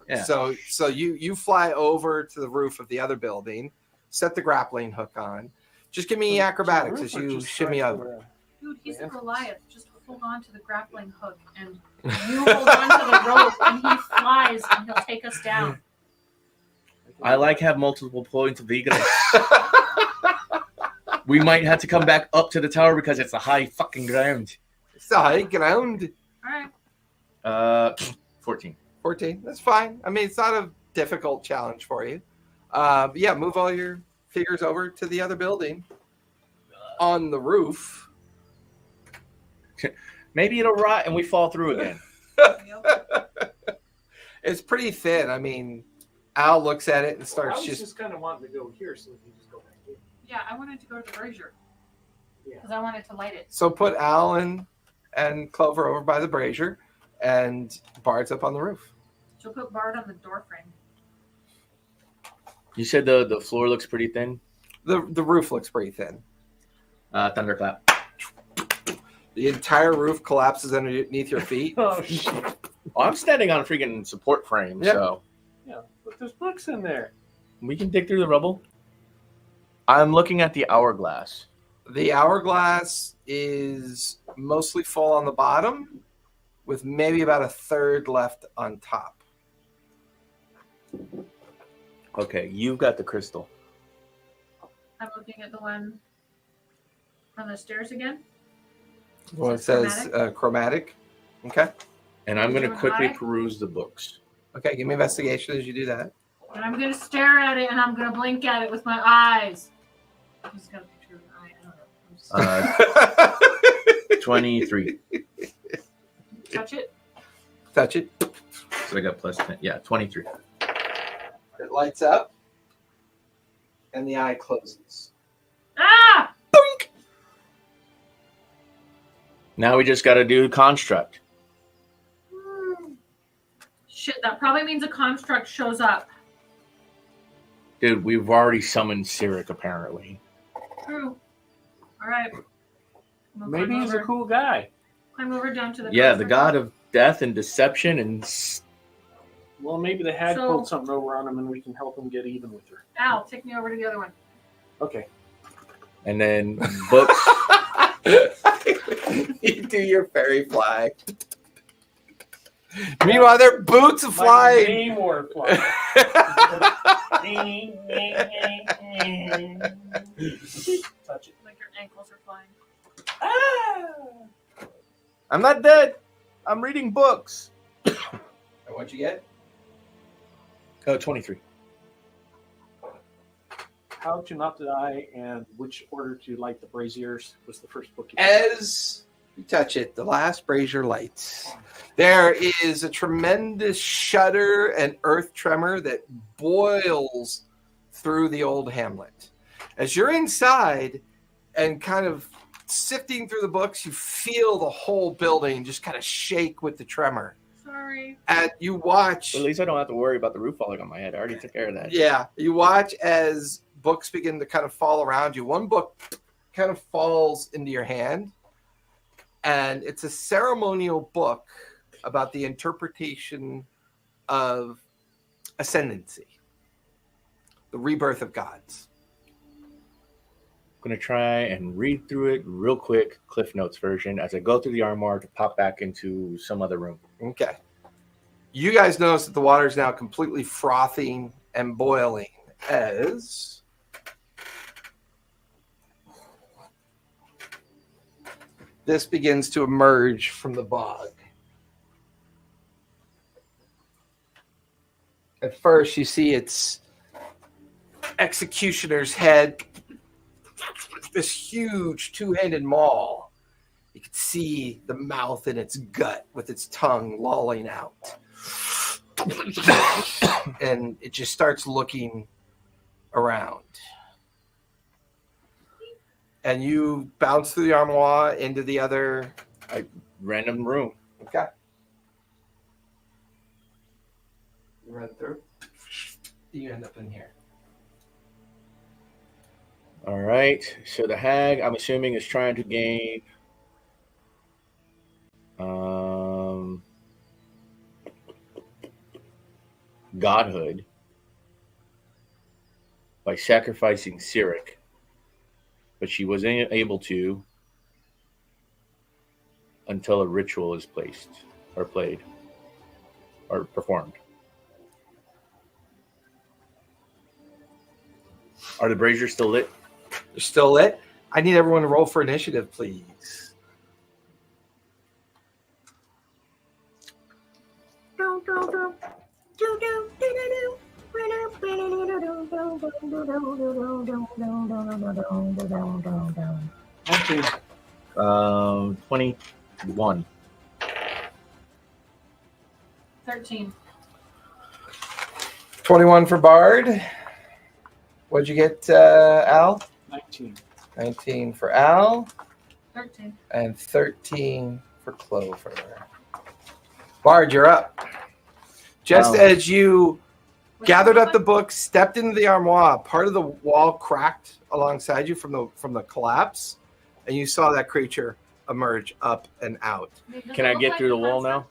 S1: Yeah.
S2: So you fly over to the roof of the other building, set the grappling hook on. Just give me acrobatics as you shimmy over.
S3: Dude, he's a Goliath. Just hold on to the grappling hook and you hold on to the rope and he flies and he'll take us down.
S1: I like have multiple points of egress. We might have to come back up to the tower because it's a high fucking ground.
S2: It's the high ground.
S3: Alright.
S1: 14.
S2: 14. That's fine. I mean, it's not a difficult challenge for you. But yeah, move all your figures over to the other building on the roof.
S1: Maybe it'll rot and we fall through again.
S2: It's pretty thin. I mean, Al looks at it and
S4: I
S2: starts
S4: was
S2: just
S4: just kind of wanting to go here so we can just go back in.
S3: Yeah, I wanted to go to the brazier.
S4: Yeah.
S3: Because I wanted to light it.
S2: so put Al and Clover over by the brazier, and Bard's up on the roof.
S3: She'll put Bard on the door frame.
S1: You said the floor looks pretty thin.
S2: The roof looks pretty thin.
S1: Thunderclap.
S2: The entire roof collapses underneath your feet.
S4: Oh, shit.
S1: Oh, I'm standing on a freaking support frame,
S2: Yeah.
S1: so
S4: Yeah, but there's books in there.
S1: we can dig through the rubble. I'm looking at the hourglass.
S2: The hourglass is mostly full on the bottom, with maybe about a third left on top.
S1: Okay, you've got the crystal.
S3: I'm looking at the one on the stairs again.
S2: One says chromatic. Okay.
S1: And I'm going to
S3: With
S1: quickly
S3: eye?
S1: peruse the books.
S2: Okay, give me investigation as you do that.
S3: And I'm gonna stare at it and I'm gonna blink at it with my eyes. I just got a picture of an eye. I don't know. I'm just-
S1: 23.
S3: touch it.
S2: Touch it.
S1: So I got plus 10. Yeah, 23.
S2: It lights up, and the eye closes.
S3: Ah!
S1: Now we just got to do construct.
S3: Shit, that probably means a construct shows up.
S1: Dude, we've already summoned Cyric, apparently.
S3: True. All right. I'm gonna
S4: Maybe
S3: climb
S4: he's a
S3: over-
S4: cool guy.
S3: Climb over down to the.
S1: Yeah, the
S3: construct.
S1: god of death and deception and...
S4: Well, maybe the hag
S3: So-
S4: pulled something over on him and we can help him get even with her.
S3: Al, take me over to the other one.
S4: Okay.
S1: And then books.
S2: You do your fairy fly. Meanwhile, their boots are flying.
S4: High Moor fly. Touch it.
S3: Like your ankles are flying.
S1: I'm not dead. I'm reading books.
S2: And what'd you get?
S1: Oh, 23.
S4: How to Not Die and Which Order to Light the Braziers was the first book. You picked.
S2: As you touch it, the last brazier lights. There is a tremendous shudder and earth tremor that boils through the old hamlet. As you're inside and kind of sifting through the books, you feel the whole building just kind of shake with the tremor.
S3: Sorry.
S2: And you watch.
S1: At least I don't have to worry about the roof falling on my head. I already took care of that.
S2: Yeah, you watch as books begin to kind of fall around you. One book kind of falls into your hand, and it's a ceremonial book about the interpretation of ascendancy, the rebirth of gods.
S1: I'm going to try and read through it real quick, Cliff Notes version, as I go through the armoire to pop back into some other room.
S2: Okay. You guys notice that the water is now completely frothing and boiling as this begins to emerge from the bog. At first, you see its executioner's head, this huge two-handed maul. You can see the mouth in its gut with its tongue lolling out. And it just starts looking around. And you bounce through the armoire into the other.
S1: Random room.
S2: Okay. You run through. You end up in here.
S1: All right. So the hag, I'm assuming, is trying to gain godhood by sacrificing Cyric, but she wasn't able to until a ritual is placed or played or performed. Are the braziers still lit?
S2: They're still lit. I need everyone to roll for initiative, please.
S4: Okay.
S1: 21.
S3: 13.
S2: 21 for Bard. What'd you get, Al?
S4: 19.
S2: 19 for Al.
S3: 13.
S2: And 13 for Clover. Bard, you're up. Just
S1: Wow.
S2: as you
S3: What's
S2: gathered up the
S3: one?
S2: book, stepped into the armoire, part of the wall cracked alongside you from the collapse, and you saw that creature emerge up and out.
S3: Does
S1: Can
S3: it
S1: I
S3: look
S1: get
S3: like
S1: through the
S3: a
S1: wall
S3: concept?
S1: now?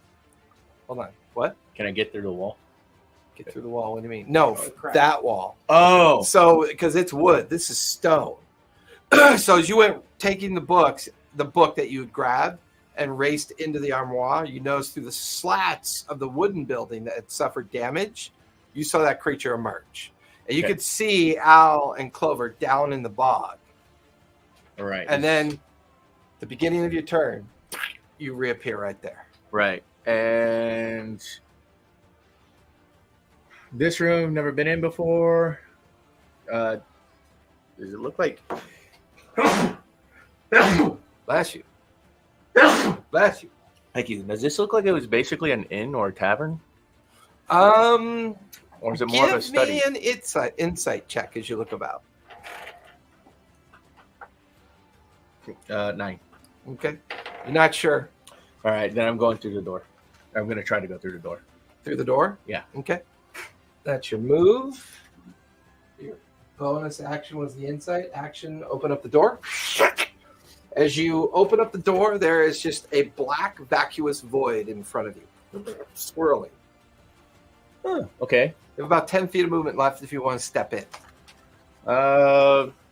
S2: Hold on. What?
S1: Can I get through the wall?
S2: Get through the wall? What do you mean? No,
S4: Crack.
S2: that wall.
S1: Oh,
S2: So, because it's wood, this is stone. So as you went taking the book that you had grabbed and raced into the armoire, you noticed through the slats of the wooden building that had suffered damage, you saw that creature emerge. And you
S1: Okay.
S2: could see Al and Clover down in the bog.
S1: all right.
S2: And then the beginning of your turn, you reappear right there.
S1: Right. And this room never been in before. Does it look like?
S2: Bless you. Bless you.
S1: Thank you. Does this look like it was basically an inn or a tavern,
S2: Um,
S1: or is it more of a
S2: give
S1: study?
S2: me an insight check as you look about.
S1: 9.
S2: Okay. You're not sure.
S1: All right, then I'm going through the door. I'm going to try to go through the door.
S2: Through the door?
S1: Yeah.
S2: Okay. That's your move. Your bonus action was the insight. Action, open up the door. As you open up the door, there is just a black, vacuous void in front of you, swirling.
S1: Okay.
S2: You have about 10 feet of movement left if you want to step in.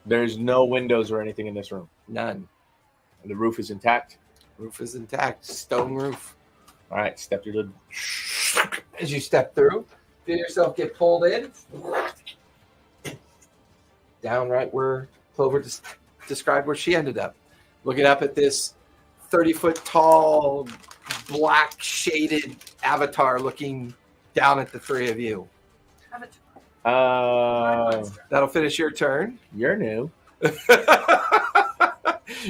S1: There's no windows or anything in this room.
S2: None.
S1: And the roof is intact.
S2: Roof is intact. Stone roof.
S1: All right, step through the.
S2: As you step through, feel yourself get pulled in. Down right where Clover described where she ended up. Looking up at this 30-foot tall, black shaded avatar looking down at the three of you. That'll finish your turn.
S1: You're new.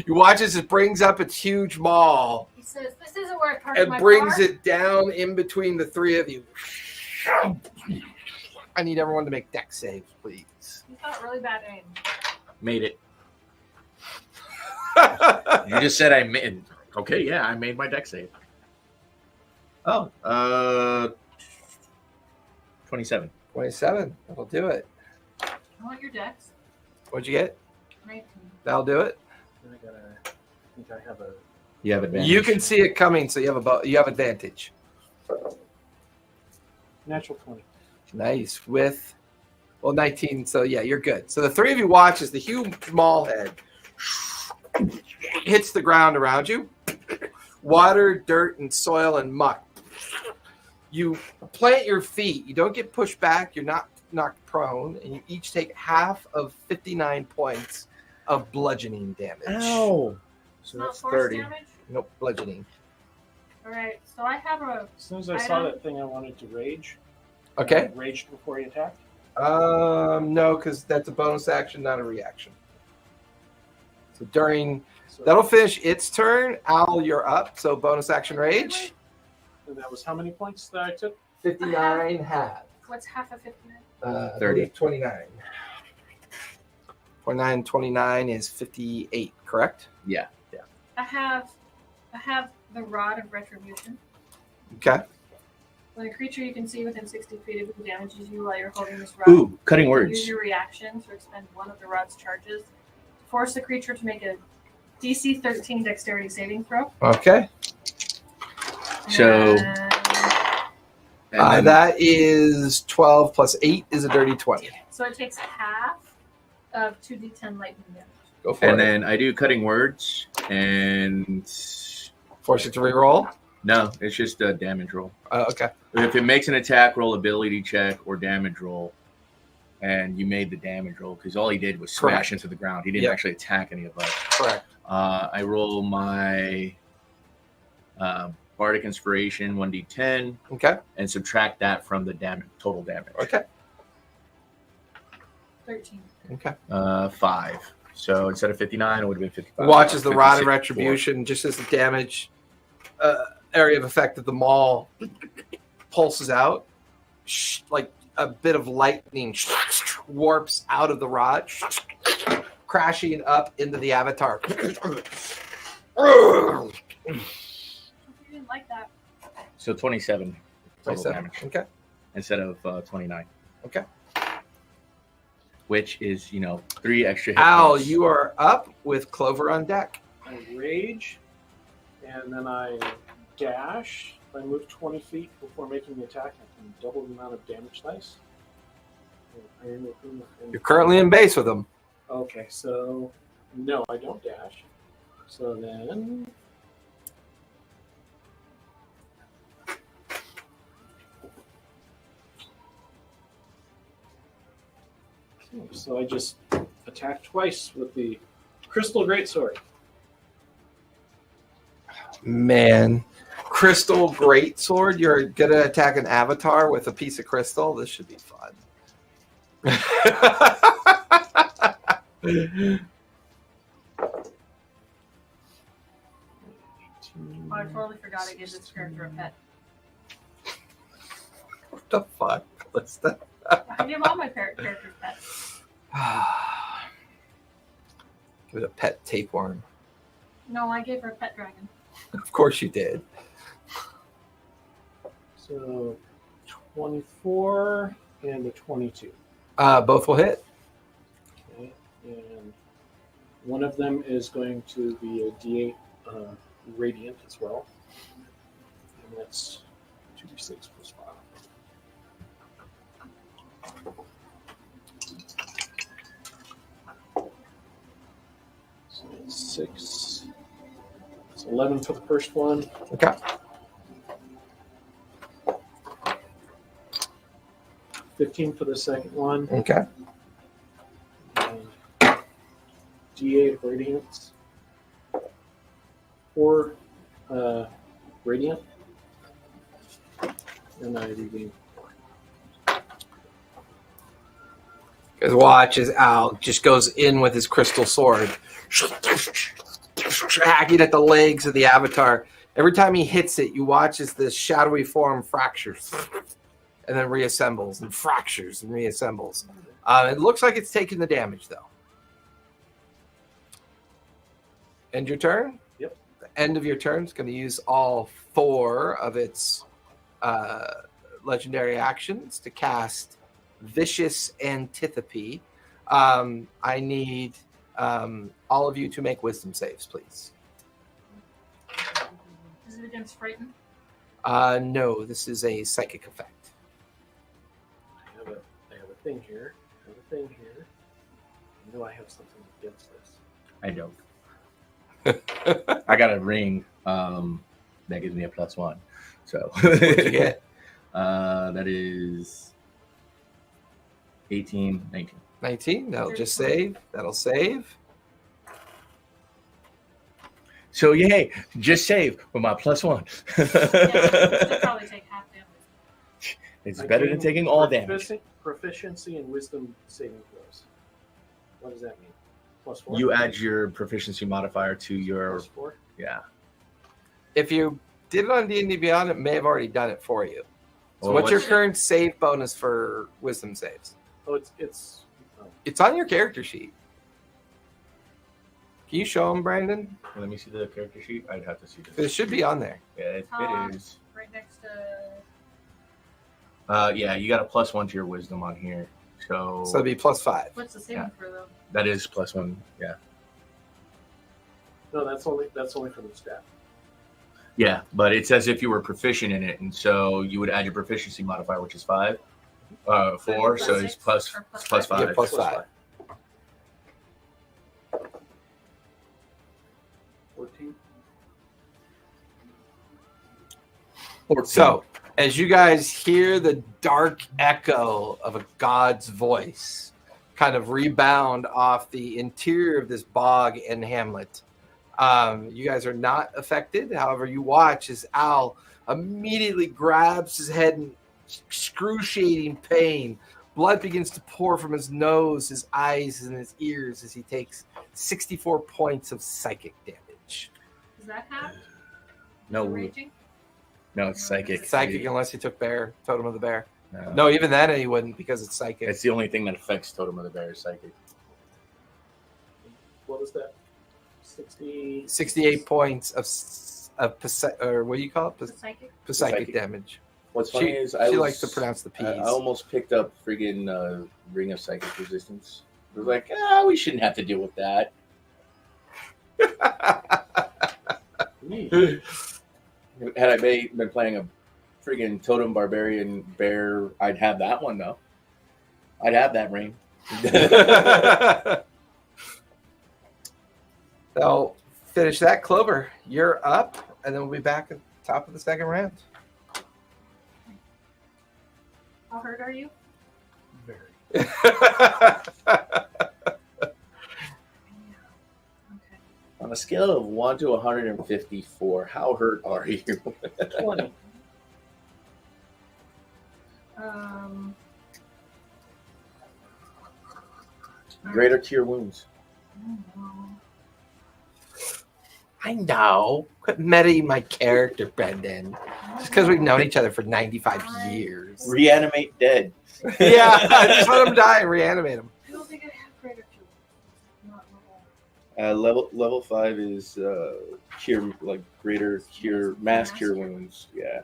S2: You watch as it brings up its huge maw
S3: He says, "This isn't where I parked
S2: and
S3: my
S2: brings
S3: car."
S2: it down in between the three of you. I need everyone to make deck saves, please.
S3: He's got really bad aim.
S1: Made it. You just said I made. Okay, yeah, I made my deck save. Oh, 27.
S2: 27. That'll do it.
S3: I want your decks.
S2: What'd you get?
S3: 19.
S2: That'll do it.
S4: I think I have a.
S1: You have advantage.
S2: You can see it coming, so you have advantage.
S4: Natural 20.
S2: Nice. With 19. So yeah, you're good. So the three of you watch as the huge mall head hits the ground around you. Water, dirt, and soil and muck. You plant your feet. You don't get pushed back. You're not knocked prone, and you each take half of 59 points of bludgeoning damage.
S1: Ow. So
S3: Not
S1: that's
S3: force
S1: 30.
S3: damage.
S2: Nope, bludgeoning.
S3: All right, so I have a.
S4: As soon as I saw that thing, I wanted to rage.
S2: Okay.
S4: Raged before he attacked.
S2: No, because that's a bonus action, not a reaction. So
S4: So,
S2: that'll finish its turn. Owl, you're up. So bonus action rage.
S4: And that was how many points that I took?
S2: 59 half.
S3: What's half of 59?
S1: 30.
S2: 29. 29 is 58, correct?
S1: Yeah.
S3: I have the Rod of Retribution.
S2: Okay.
S3: When a creature you can see within 60 feet of you damages you while you're holding this rod,
S1: Ooh, cutting
S3: use
S1: words.
S3: your reaction to expend one of the rod's charges. Force the creature to make a DC 13 Dexterity saving throw.
S2: Okay.
S1: So-
S3: And
S1: And then-
S2: That is 12 plus 8 is a dirty 20.
S3: so it takes half of 2d10 lightning damage.
S2: Go for
S1: and
S2: it.
S1: then I do cutting words, and
S2: Force it to reroll.
S1: no, it's just a damage roll.
S2: Okay.
S1: If it makes an attack roll, ability check, or damage roll, and you made the damage roll, because all he did was smash
S2: Correct.
S1: into the ground. He didn't
S2: Yep.
S1: actually attack any of us.
S2: Correct.
S1: I roll my Bardic Inspiration 1d10
S2: Okay.
S1: and subtract that from the total damage.
S2: Okay.
S3: 13.
S2: Okay.
S1: 5. So instead of 59, it would have been 55.
S2: Watches the Rod of
S1: 56,
S2: Retribution just as the damage area of effect of the maul pulses out, like a bit of lightning warps out of the rod, crashing up into the avatar.
S3: You didn't like that.
S1: So 27 total
S2: 27.
S1: damage
S2: Okay.
S1: instead of 29.
S2: Okay.
S1: Which is, 3 extra hit
S2: Al,
S1: points.
S2: you are up with Clover on deck.
S4: I rage, and then I dash. If I move 20 feet before making the attack, I can double the amount of damage dice.
S2: You're currently in base with them.
S4: Okay, so no, I don't dash. So then. So I just attack twice with the Crystal Greatsword.
S2: Man, crystal greatsword. You're gonna attack an avatar with a piece of crystal. This should be fun.
S3: Oh, I totally forgot I gave this character a pet.
S2: What the fuck? What's that?
S3: I give all my characters pets.
S2: Give it a pet tapeworm.
S3: No, I gave her a pet dragon.
S2: Of course you did.
S4: So 24 and a 22.
S2: Both will hit.
S4: Okay. And one of them is going to be a D8 radiant as well. And that's 2d6 plus 5. So it's 6. It's 11 for the first one.
S2: Okay.
S4: 15 for the second one.
S2: Okay.
S4: And D8 radiance. 4 radiant. And I regain.
S2: His watch as Al just goes in with his crystal sword, hacking at the legs of the avatar. Every time he hits it, you watch as this shadowy form fractures and then reassembles and fractures and reassembles. It looks like it's taking the damage, though. End your turn?
S4: Yep.
S2: The end of your turn is going to use all 4 of its legendary actions to cast Vicious Antipathy. I need all of you to make wisdom saves, please.
S3: Is it against Frighten?
S2: No, this is a psychic effect.
S4: I have a thing here. I have a thing here. I know I have something against this.
S1: I don't. I got a ring that gives me a +1. So
S2: What'd you get?
S1: That is 18, 19.
S2: 19. That'll just save. That'll save.
S1: So yay, just save with my +1.
S3: Yeah, probably take half damage.
S1: It's
S4: I
S1: better than
S4: gain
S1: taking all damage.
S4: Proficiency in wisdom saving throws. What does that mean? +4?
S1: You add your proficiency modifier to your
S4: +4?
S1: yeah.
S2: If you did it on D&D Beyond, it may have already done it for you. So
S1: Well,
S2: what's your
S1: what's-
S2: current save bonus for wisdom saves?
S4: Oh, it's
S2: It's on your character sheet. Can you show them, Brandon?
S1: Let me see the character sheet. I'd have to see
S2: It
S1: this.
S2: should be on there.
S1: Yeah, it is.
S3: Right next to.
S1: Yeah, you got a +1 to your wisdom on here. So,
S2: So it'd be +5.
S3: What's the saving throw though?
S1: that is +1. Yeah.
S4: no, that's only for the stat.
S1: Yeah, but it says if you were proficient in it, and so you would add your proficiency modifier, which is 5, 4, so it's plus
S3: Or plus
S1: plus
S3: five?
S1: 5.
S2: Yeah, plus 5.
S4: 14.
S2: So, as you guys hear the dark echo of a god's voice kind of rebound off the interior of this bog and hamlet, you guys are not affected. However, you watch as Al immediately grabs his head in excruciating pain. Blood begins to pour from his nose, his eyes, and his ears as he takes 64 points of psychic damage.
S3: Does that have
S1: No,
S3: raging?
S1: no, it's psychic.
S2: Psychic, unless he took bear, totem of the bear.
S1: No.
S2: No, even then he wouldn't because it's psychic.
S1: It's the only thing that affects Totem of the Bear is psychic.
S4: What was that? 60.
S2: 68 points of or what do you call
S3: The
S2: it?
S3: psychic?
S2: Psychic
S1: Psychic.
S2: damage.
S1: What's
S2: She,
S1: funny is
S2: she likes to pronounce the P's.
S1: I almost picked up friggin' Ring of Psychic Resistance. I was like, we shouldn't have to deal with that. Had I been playing a friggin' Totem Barbarian Bear, I'd have that one though. I'd have that ring.
S2: So finish that. Clover, you're up, and then we'll be back at the top of the second round.
S3: How hurt are you?
S4: Very.
S3: Okay.
S1: a scale of 1 to 154, how hurt are you?
S4: 20.
S1: Greater cure wounds.
S2: I know. Quit metaing my character, Brendan. Just because we've known each other for 95 years.
S1: Reanimate dead.
S2: Yeah, just let him die and reanimate him.
S3: I don't think I have greater cure. Not
S1: Level 5 is cure, like greater cure, mass cure wounds. Yeah.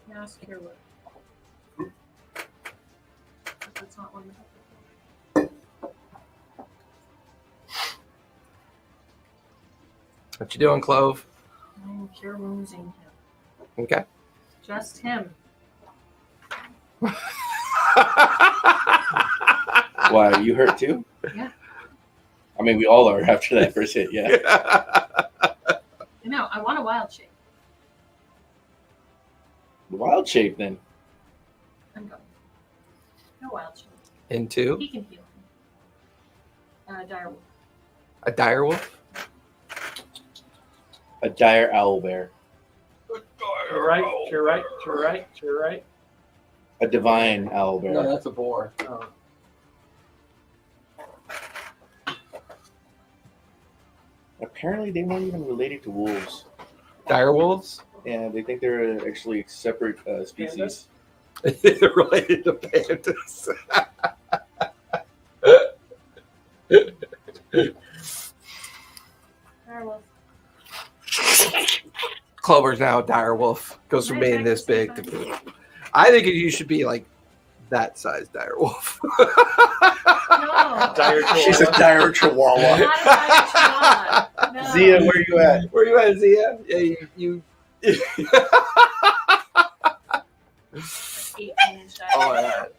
S3: mass cure wound. But that's not one.
S2: What you doing, Clove?
S3: I'm cure woundsing him.
S2: Okay.
S3: Just him.
S1: Why, you hurt too?
S3: Yeah.
S1: I mean, we all are after that first hit, yeah.
S3: No, I want a wild shape.
S1: Wild shape, then.
S3: I'm going. No wild shape.
S2: Into
S3: He can heal him. Direwolf.
S2: a direwolf?
S1: A dire owlbear.
S4: You're right, you're right, you're right, you're right.
S1: A divine owlbear.
S2: No, that's a boar.
S4: Oh.
S1: Apparently, they weren't even related to wolves.
S2: Direwolves?
S1: Yeah, they think they're actually separate species.
S2: They're related to pandas.
S3: Direwolf.
S2: Clover's now a direwolf. Goes from being this big to. I think you should be like that size direwolf.
S3: No.
S4: Dire
S1: She's a dire chihuahua.
S3: Not a dire chihuahua. No.
S1: Zia, where you at?
S2: Where you at, Zia? Yeah, you.
S3: 18-inch dire.
S2: Oh,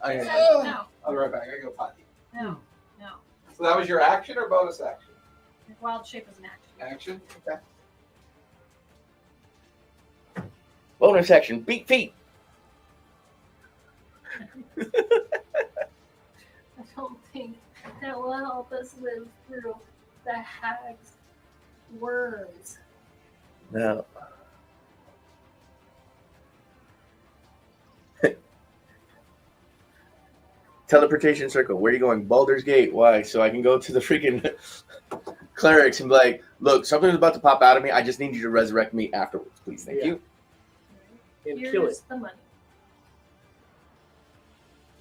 S2: yeah.
S3: No.
S2: I'll be right back. I go potty.
S3: No. No.
S2: So that was your action or bonus action?
S3: Wild shape is an action.
S2: Action. Okay.
S1: Bonus action, beat feet.
S3: I don't think that will help us live through the hag's words.
S1: No. Teleportation circle. Where are you going? Baldur's Gate. Why? So I can go to the freaking clerics and be like, look, something's about to pop out of me. I just need you to resurrect me afterwards, please. Thank you.
S4: And
S3: Here's
S4: kill it.
S3: the money.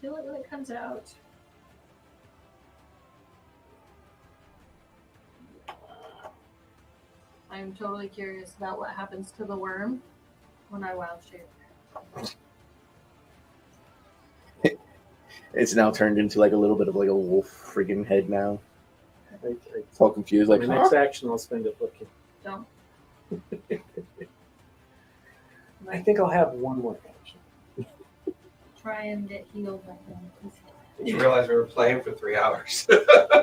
S3: Kill it when it comes out. I'm totally curious about what happens to the worm when I wild shape.
S1: It's now turned into like a little bit of like a wolf freaking head now.
S4: Right.
S1: It's all confused. Like,
S4: My next action, I'll spend it looking.
S3: Don't.
S4: I think I'll have one more action.
S3: Try and get healed by him.
S2: You realize we were playing for 3 hours.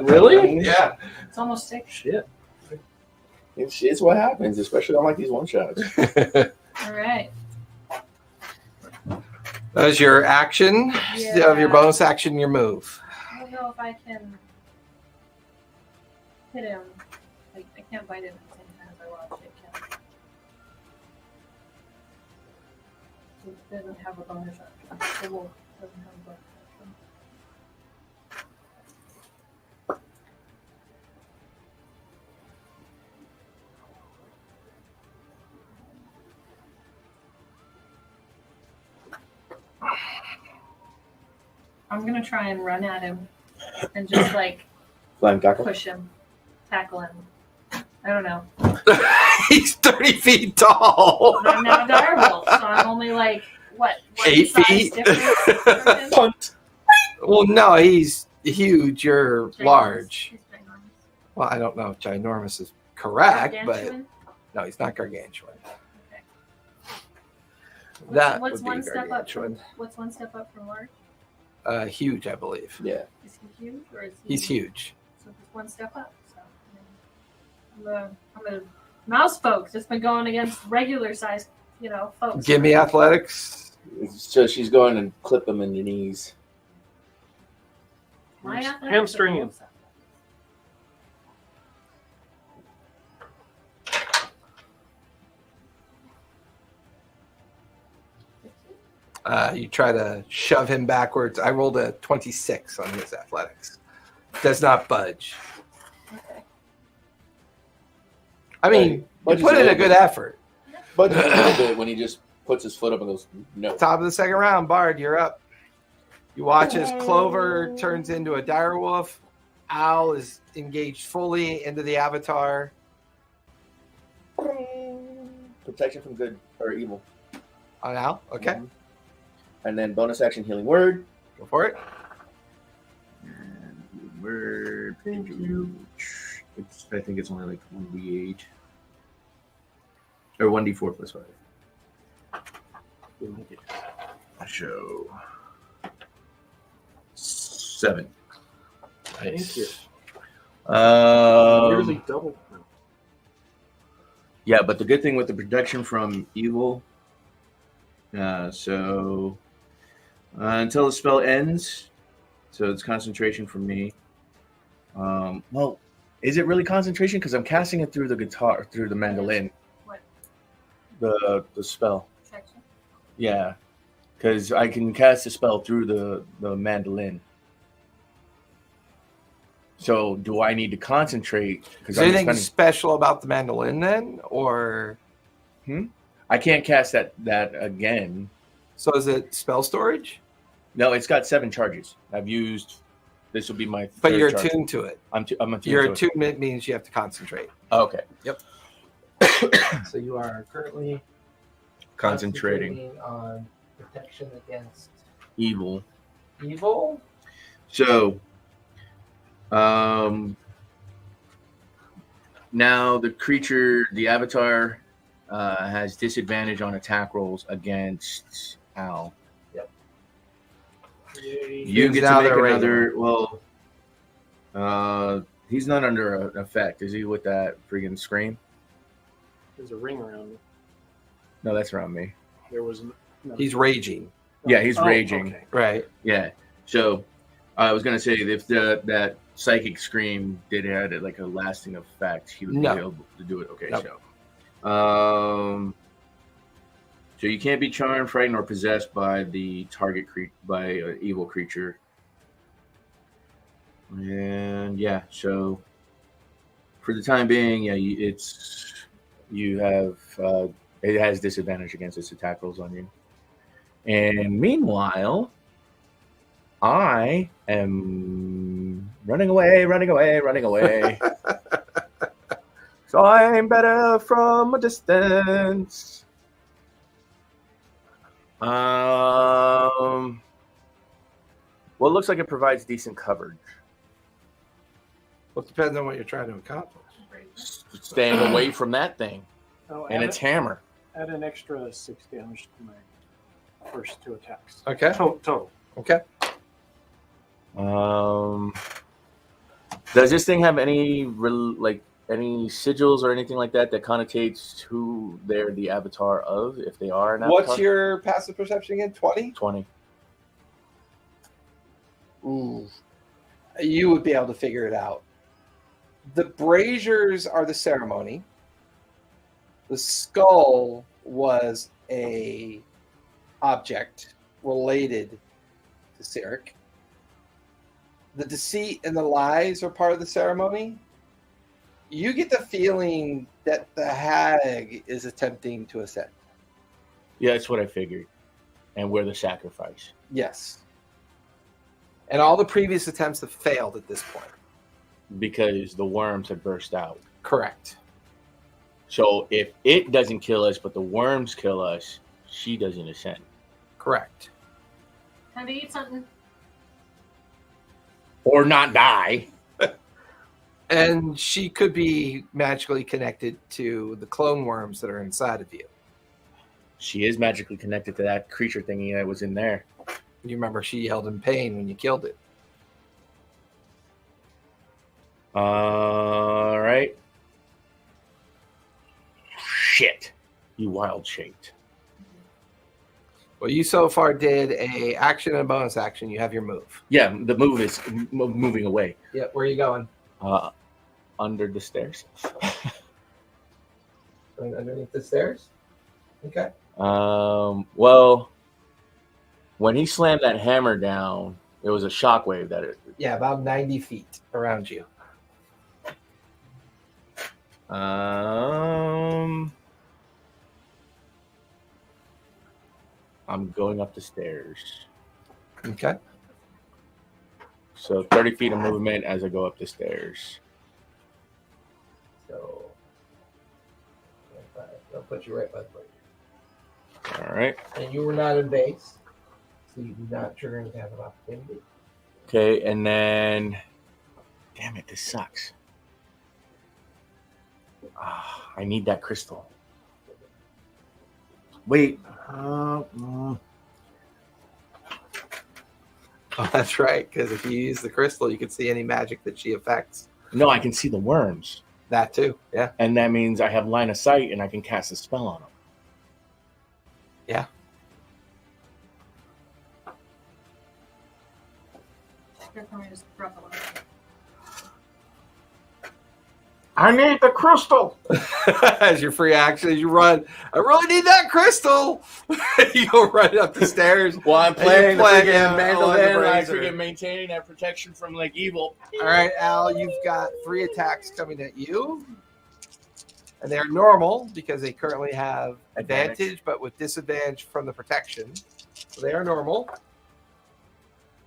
S4: Really?
S2: Yeah.
S3: It's almost 6.
S4: Shit.
S1: it's what happens, especially on like these one shots.
S3: All right.
S2: That was your action.
S3: Yeah.
S2: Of your bonus action, your move.
S3: I don't know if I can hit him. Like, I can't bite him at the same time as I wild shape him. It doesn't have a bonus action. The wolf doesn't have a bonus action. I'm gonna try and run at him and just like
S1: Flying tackle.
S3: push him, tackle him. I don't know.
S2: He's 30 feet tall.
S3: I'm not a direwolf, so I'm only like what
S2: 8
S3: size
S2: feet.
S3: difference from him?
S1: Punt.
S2: Well, no, he's huge. You're
S3: Ginormous.
S2: large.
S3: He's ginormous.
S2: Well, I don't know if ginormous is correct, but
S3: Gargantuan?
S2: no, he's not gargantuan.
S3: Okay.
S2: That
S3: What's
S2: would
S3: one
S2: be
S3: step up?
S2: gargantuan.
S3: What's one step up from large?
S2: Huge, I believe.
S1: Yeah.
S3: Is he huge or is he?
S2: He's huge.
S3: So it's one step up. So I'm a mouse folk. Just been going against regular size, folks.
S2: Give me athletics.
S1: So she's going and clip him in the knees.
S3: My athletics are
S4: Hamstring him.
S3: wolves' athletics.
S2: You try to shove him backwards. I rolled a 26 on his athletics. Does not budge.
S3: Okay.
S2: I mean, you
S1: Budges
S2: put
S1: a
S2: in a
S1: little
S2: good
S1: bit.
S2: effort.
S1: But just a little bit when he just puts his foot up and goes, no.
S2: Top of the second round, Bard, you're up. You watch as Clover turns into a direwolf. Al is engaged fully into the avatar.
S1: Protection from good or evil.
S2: On Al, okay,
S1: Mhm. And then bonus action healing word.
S2: go for it.
S1: And healing word. Thank you. I think it's only like 1d8. Or 1d4 plus 5. Show 7.
S4: Thank you.
S1: Um,
S4: Nearly double. No.
S1: Yeah, but the good thing with the protection from evil, so until the spell ends, so it's concentration from me. Well, is it really concentration? Because I'm casting it through the guitar, through the mandolin.
S3: What?
S1: The spell.
S3: Protection?
S1: Yeah, because I can cast the spell through the mandolin. So do I need to concentrate?
S2: Is there anything special about the mandolin then, or
S1: I can't cast that again.
S2: so is it spell storage?
S1: No, it's got 7 charges. I've used. This will be my.
S2: But
S1: third
S2: you're
S1: charge.
S2: attuned to it.
S1: I'm attuned.
S2: Your
S1: to it.
S2: attunement means you have to concentrate.
S1: Oh, okay.
S2: Yep. So you are currently
S1: Concentrating
S2: on protection against
S1: evil.
S2: evil.
S1: So, now the creature, the avatar, has disadvantage on attack rolls against Al. You get
S2: now
S1: to make
S2: they're
S1: another. Well, he's not under an effect, is he? With that friggin' scream?
S4: There's a ring around me.
S1: No, that's around me.
S4: There was. No.
S2: He's raging.
S1: Yeah, he's
S4: Oh,
S1: raging.
S4: okay.
S2: Right.
S1: Yeah. So I was gonna say if that psychic scream did have like a lasting effect, he would
S2: No.
S1: be able to do it. Okay.
S2: Nope.
S1: So you can't be charmed, frightened, or possessed by the target by an evil creature. And yeah, so for the time being, yeah, it has disadvantage against its attack rolls on you. And meanwhile, I am running away. So I'm better from a distance. Well, it looks like it provides decent coverage.
S2: Well, it depends on what you're trying to accomplish.
S1: Staying away from that thing
S4: Oh,
S1: and its hammer.
S4: add an extra 6 damage to my first 2 attacks.
S2: Okay.
S4: Total.
S2: Okay.
S1: Does this thing have any any sigils or anything like that connotates who they're the avatar of, if they are an avatar?
S2: What's your passive perception again? 20?
S1: 20?
S2: Ooh. You would be able to figure it out. The braziers are the ceremony. The skull was a object related to Cyric. The deceit and the lies are part of the ceremony. You get the feeling that the hag is attempting to ascend.
S1: Yeah, that's what I figured. And we're the sacrifice.
S2: Yes. And all the previous attempts have failed at this point.
S1: Because the worms have burst out.
S2: Correct.
S1: So if it doesn't kill us, but the worms kill us, she doesn't ascend.
S2: Correct.
S3: Time to eat something.
S1: Or not die.
S2: And she could be magically connected to the clone worms that are inside of you.
S1: She is magically connected to that creature thingy that was in there.
S2: You remember she yelled in pain when you killed it.
S1: All right. Shit. You wild shaped.
S2: Well, you so far did a action and a bonus action. You have your move.
S1: Yeah, the move is moving away.
S2: Yep. Where are you going?
S1: Under the stairs.
S2: Going underneath the stairs? Okay.
S1: Well, When he slammed that hammer down, it was a shockwave that it.
S2: Yeah, about 90 feet around you.
S1: I'm going up the stairs.
S2: Okay.
S1: So 30 feet of movement as I go up the stairs.
S2: So I'll put you right by the break.
S1: All right.
S2: And you were not in base, so you do not trigger to have an opportunity.
S1: Okay, and then, damn it, this sucks. I need that crystal. Wait.
S2: Oh, that's right, because if you use the crystal, you can see any magic that she affects.
S1: No, I can see the worms.
S2: That too, yeah.
S1: And that means I have line of sight and I can cast a spell on them.
S2: Yeah.
S3: Here, let me just rub a little bit.
S1: I need the crystal.
S2: As your free action, as you run, I really need that crystal. You go right up the stairs.
S1: Well, I'm playing the
S2: playing,
S1: freaking
S2: on
S1: mandolin.
S2: the
S1: I
S2: brazier.
S1: freaking maintaining that protection from like evil.
S2: All right, Al, you've got 3 attacks coming at you. And they're normal because they currently have advantage, but with disadvantage from the protection. So they are normal.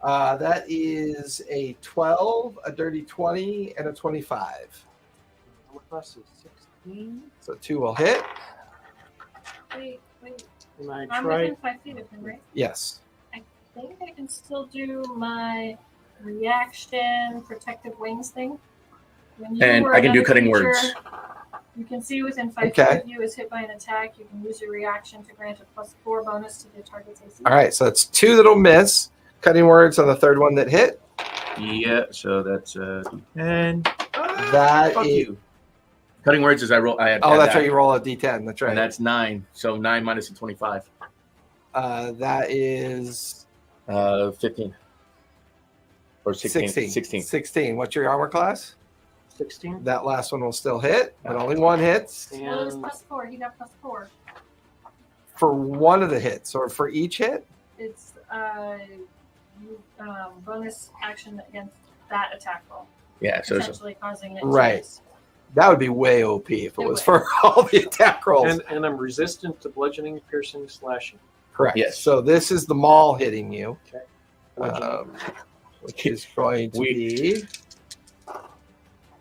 S2: That is a 12, a dirty 20, and a 25.
S4: Armor class is 16.
S2: So 2 will hit.
S3: Wait.
S4: And I
S3: I'm
S4: tried.
S3: within 5 feet of him, right?
S2: Yes.
S3: I think I can still do my reaction protective wings thing. When you
S1: And
S3: or
S1: I can do
S3: another
S1: cutting
S3: creature
S1: words.
S3: You can see within 5
S2: Okay.
S3: feet of you is hit by an attack. You can use your reaction to grant a +4 bonus to the target's AC.
S2: All right, so that's 2 that'll miss. Cutting words on the third one that hit.
S1: Yeah, so that's 10.
S2: That
S1: Fuck
S2: is-
S1: you. Cutting words is I roll. I had.
S2: Oh, that's
S1: that.
S2: right. You roll a d10. That's right.
S1: And that's 9. So 9 minus a 25.
S2: That is
S1: 15. Or 16.
S2: 16. 16. What's your armor class?
S4: 16.
S2: That last one will still hit, but only one hits
S3: Well, it was
S4: And
S3: +4. He got +4.
S2: for one of the hits, or for each hit.
S3: It's bonus action against that attack roll,
S1: Yeah, so it's
S3: potentially causing it to
S2: Right.
S3: miss.
S2: That would be way OP if it
S3: It
S2: was
S3: would.
S2: for all the attack rolls.
S4: and I'm resistant to bludgeoning, piercing, slashing.
S2: Correct.
S1: Yes.
S2: So this is the maul hitting you,
S4: Bludgeoning.
S2: which is going to be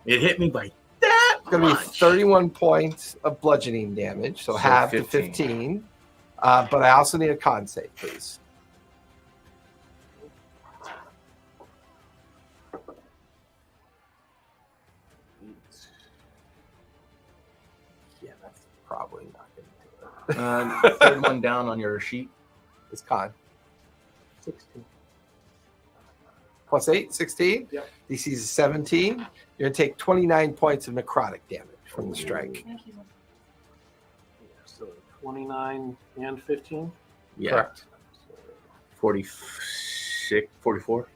S1: it hit me by that
S2: going to be
S1: much.
S2: 31 points of bludgeoning damage, so
S1: So
S2: half
S1: 15.
S2: to 15. But I also need a con save, please. Yeah, that's probably not going to do it.
S1: Third one down on your sheet.
S2: It's con.
S4: 16.
S2: Plus 8, 16.
S4: Yep.
S2: DC is 17. You're going to take 29 points of necrotic damage from the strike.
S3: Thank you.
S4: Yeah, so 29 and 15.
S1: Yeah.
S2: Correct.
S1: 46, 44.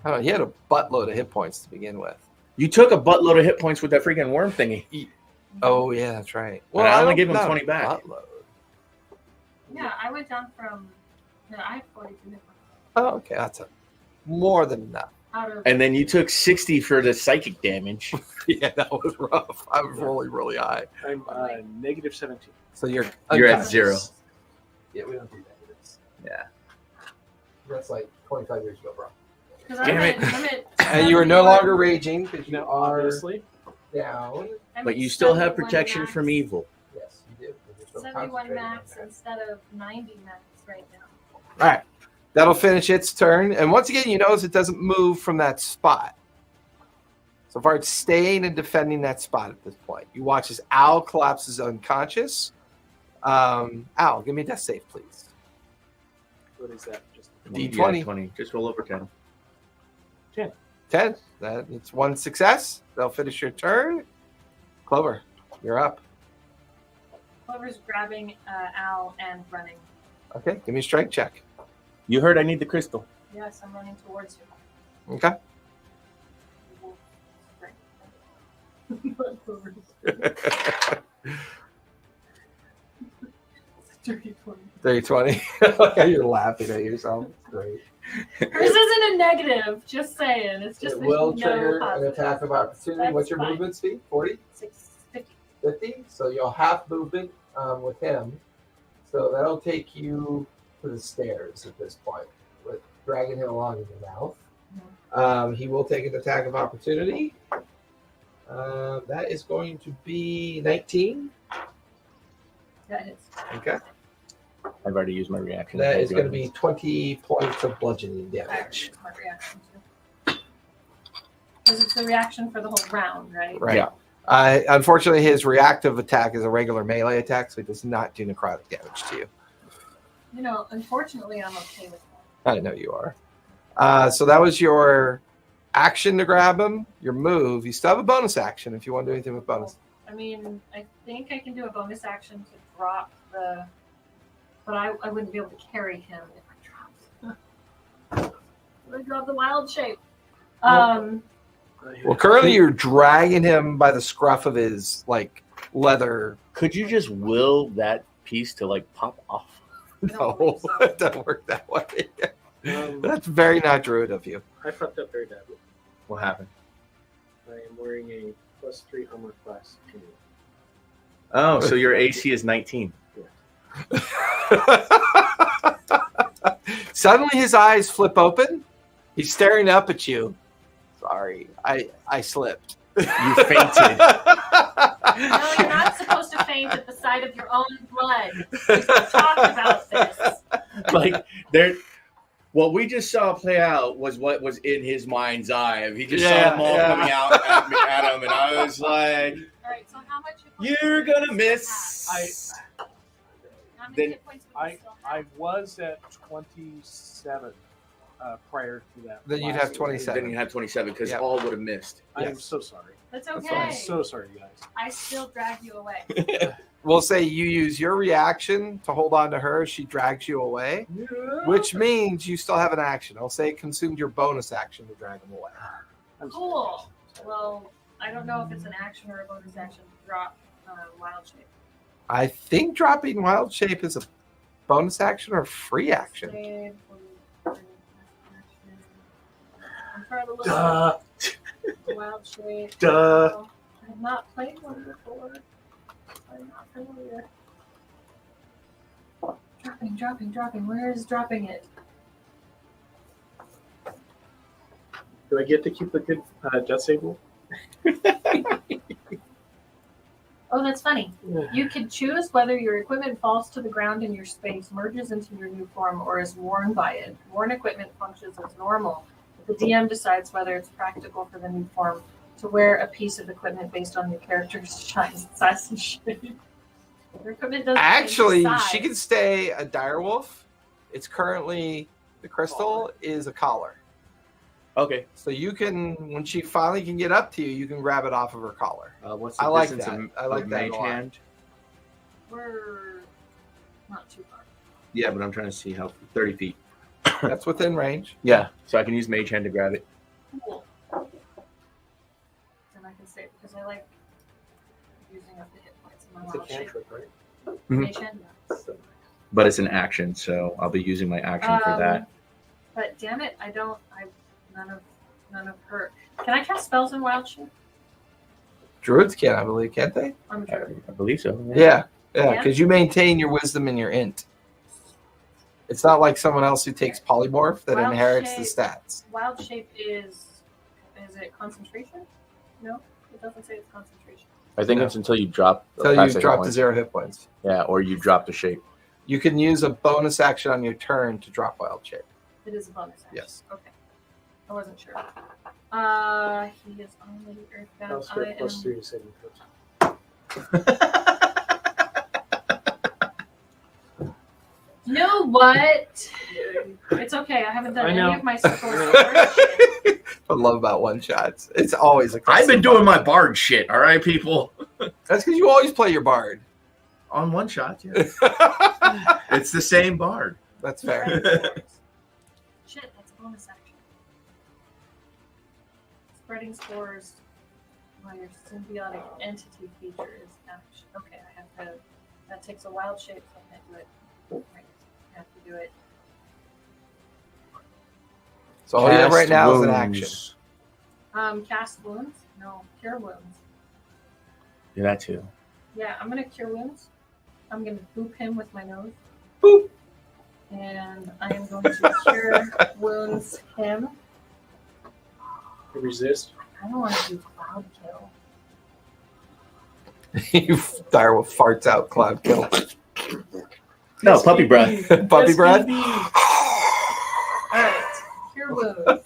S2: Oh, he had a buttload of hit points to begin with.
S1: You took a buttload of hit points with that freaking worm thingy.
S2: Oh, yeah, that's right.
S1: And I only
S2: don't-
S1: gave him
S2: not a
S1: 20 back.
S2: buttload.
S3: Yeah, I went down from. No, I had 42 hit points
S2: Oh, okay. That's more than enough.
S3: out of.
S1: And then you took 60 for the psychic damage.
S2: Yeah, that was rough. I was rolling really high.
S4: I'm negative 17.
S2: So you're
S1: You're at
S2: unconscious.
S1: 0.
S2: Yeah, we don't do negatives.
S1: Yeah.
S2: That's like 25 years ago, bro.
S3: Because
S1: Damn it.
S3: I'm at
S2: And you are no longer raging because you
S4: Now,
S2: are
S4: obviously,
S2: down.
S3: I'm
S1: But
S3: at
S1: you still have
S3: 71
S1: protection
S3: max.
S1: from evil.
S2: Yes, you do. 'cause you're still
S3: 71
S2: concentrating on
S3: max
S2: that.
S3: instead of 90 max right now.
S2: All right. That'll finish its turn. And once again, you notice it doesn't move from that spot. So far, it's staying and defending that spot at this point. You watch as Al collapses unconscious. Al, give me a death save, please.
S4: what is that? Just
S2: D20.
S1: Yeah, 20. Just roll over 10.
S2: 10. It's one success. They'll finish your turn. Clover, you're up.
S3: Clover's grabbing Al and running.
S2: Okay, give me a strength check.
S1: You heard I need the crystal.
S3: Yes, I'm running towards you.
S2: Okay.
S3: Right. Clover's- Dirty 20.
S2: 320. You're laughing at yourself. It's great.
S3: Hers isn't a negative. Just saying. It's just
S2: It
S3: there's
S2: will
S3: no
S2: trigger an
S3: positive.
S2: attack of opportunity.
S3: That's
S2: What's your
S3: fine.
S2: movement speed? 40?
S3: 650.
S2: 50? So you'll have movement with him. So that'll take you to the stairs at this point, with dragging him along in your mouth. He will take an attack of opportunity. That is going to be 19.
S3: That hits.
S2: Okay.
S1: I've already used my reaction.
S2: That is going to be 20 points of bludgeoning
S3: I already
S2: damage.
S3: used my reaction too. Because it's the reaction for the whole round, right?
S2: Right.
S1: Yeah.
S2: Unfortunately, his reactive attack is a regular melee attack, so he does not do necrotic damage to you.
S3: You know, unfortunately, I'm okay with that.
S2: I know you are. So that was your action to grab him, your move. You still have a bonus action if you want to do anything with bonus.
S3: I mean, I think I can do a bonus action to drop the, but I wouldn't be able to carry him if I dropped. If I drop the wild shape.
S2: Well, currently you're dragging him by the scruff of his like leather.
S1: Could you just will that piece to like pop off?
S2: No, it doesn't work that way. That's very not druid of you.
S4: I fucked up very badly.
S1: What happened?
S4: I am wearing a +3 armor class 2.
S1: Oh, so your AC is 19.
S2: Suddenly his eyes flip open. He's staring up at you. Sorry, I slipped.
S1: You fainted.
S3: No, you're not supposed to faint at the sight of your own blood. We've talked about this.
S1: Like there, what we just saw play out was what was in his mind's eye. He just saw them all coming out at him, and I was like,
S3: All right, so how much?
S1: "You're gonna miss."
S3: How many
S1: Then
S3: hit points would you still have?
S4: I was at 27 prior to that.
S2: Then you'd
S4: last
S2: have 27.
S1: Then you have 27 because
S2: Yep.
S1: all would have missed.
S4: I am
S2: Yes.
S4: so sorry.
S3: That's
S2: That's
S3: okay.
S4: I'm so sorry, guys.
S3: I still drag you away.
S2: We'll say you use your reaction to hold on to her. She drags you away, which means you still have an action. I'll say it consumed your bonus action to drag him away.
S4: I'm sorry.
S3: Cool. Well, I don't know if it's an action or a bonus action to drop wild shape.
S2: I think dropping wild shape is a bonus action or free action.
S3: Save, action. I'm trying to look
S4: Duh.
S3: at wild shape.
S4: Duh.
S3: I have not played one before. I'm not familiar. Dropping. Where is dropping it?
S4: Do I get to keep the good death save rule?
S3: Oh, that's funny. You can choose whether your equipment falls to the ground in your space, merges into your new form, or is worn by it. Worn equipment functions as normal. The DM decides whether it's practical for the new form to wear a piece of equipment based on your character's size and shape. Your equipment doesn't
S2: Actually,
S3: change size.
S2: she can stay a direwolf. It's currently the crystal is a collar.
S1: Okay.
S2: So you can, when she finally can get up to you, you can grab it off of her collar.
S1: What's the
S2: I like
S1: distance
S2: that. I like
S1: of
S2: that a
S1: mage
S2: lot.
S1: hand?
S3: We're not too far.
S1: Yeah, but I'm trying to see how 30 feet.
S2: That's within range.
S1: Yeah, so I can use mage hand to grab it.
S3: Cool. And I can say because I like using up the hit points in my
S4: It's a
S3: wild shape.
S4: cantrip, right?
S1: Mhm.
S3: Mage hand, yeah.
S1: But it's an action, so I'll be using my action for that.
S3: But damn it, none of her. Can I cast spells in wild shape?
S2: Druids can, I believe, can't they?
S3: I'm
S1: I,
S3: sure.
S1: I believe so.
S2: Yeah,
S3: Yeah.
S2: because you maintain your wisdom and your int. It's not like someone else who takes polymorph that
S3: Wild
S2: inherits the
S3: shape.
S2: stats.
S3: Wild shape is it concentration? No, it doesn't say it's concentration.
S1: I think
S2: No.
S1: it's until you drop.
S2: Until
S1: past
S2: you
S1: the hit
S2: drop to
S1: points.
S2: 0 hit points.
S1: Yeah, or you drop the shape.
S2: You can use a bonus action on your turn to drop wild shape.
S3: It is a bonus action.
S2: Yes.
S3: Okay. I wasn't sure. He is on the earthbound.
S4: I'll spare
S3: I am.
S4: +3 saving throws.
S3: You know what? It's okay. I haven't done
S4: I
S3: any
S4: know.
S3: of my stories. first.
S2: I love about one shots. It's always a
S1: I've been
S2: custom
S1: doing my
S2: bard.
S1: bard shit, all right, people?
S2: That's because you always play your bard.
S1: On one shot, yeah. It's the same bard.
S2: That's fair.
S3: Shit, that's a bonus action. Spreading spores while your symbiotic entity feature is action. Okay, I have to That takes a wild shape, so I can't do it. Right. I have to do it.
S2: So all you have right
S1: Cast
S2: now is an
S1: wounds.
S2: action.
S3: Cast wounds? No, cure wounds.
S1: Do that too.
S3: Yeah, I'm gonna cure wounds. I'm gonna boop him with my nose.
S2: Boop.
S3: And I am going to cure wounds him.
S4: Resist.
S3: I don't want to do cloud kill.
S2: Direwolf farts out cloud kill.
S1: No, puppy breath.
S2: Puppy breath.
S3: Alright, cure wounds.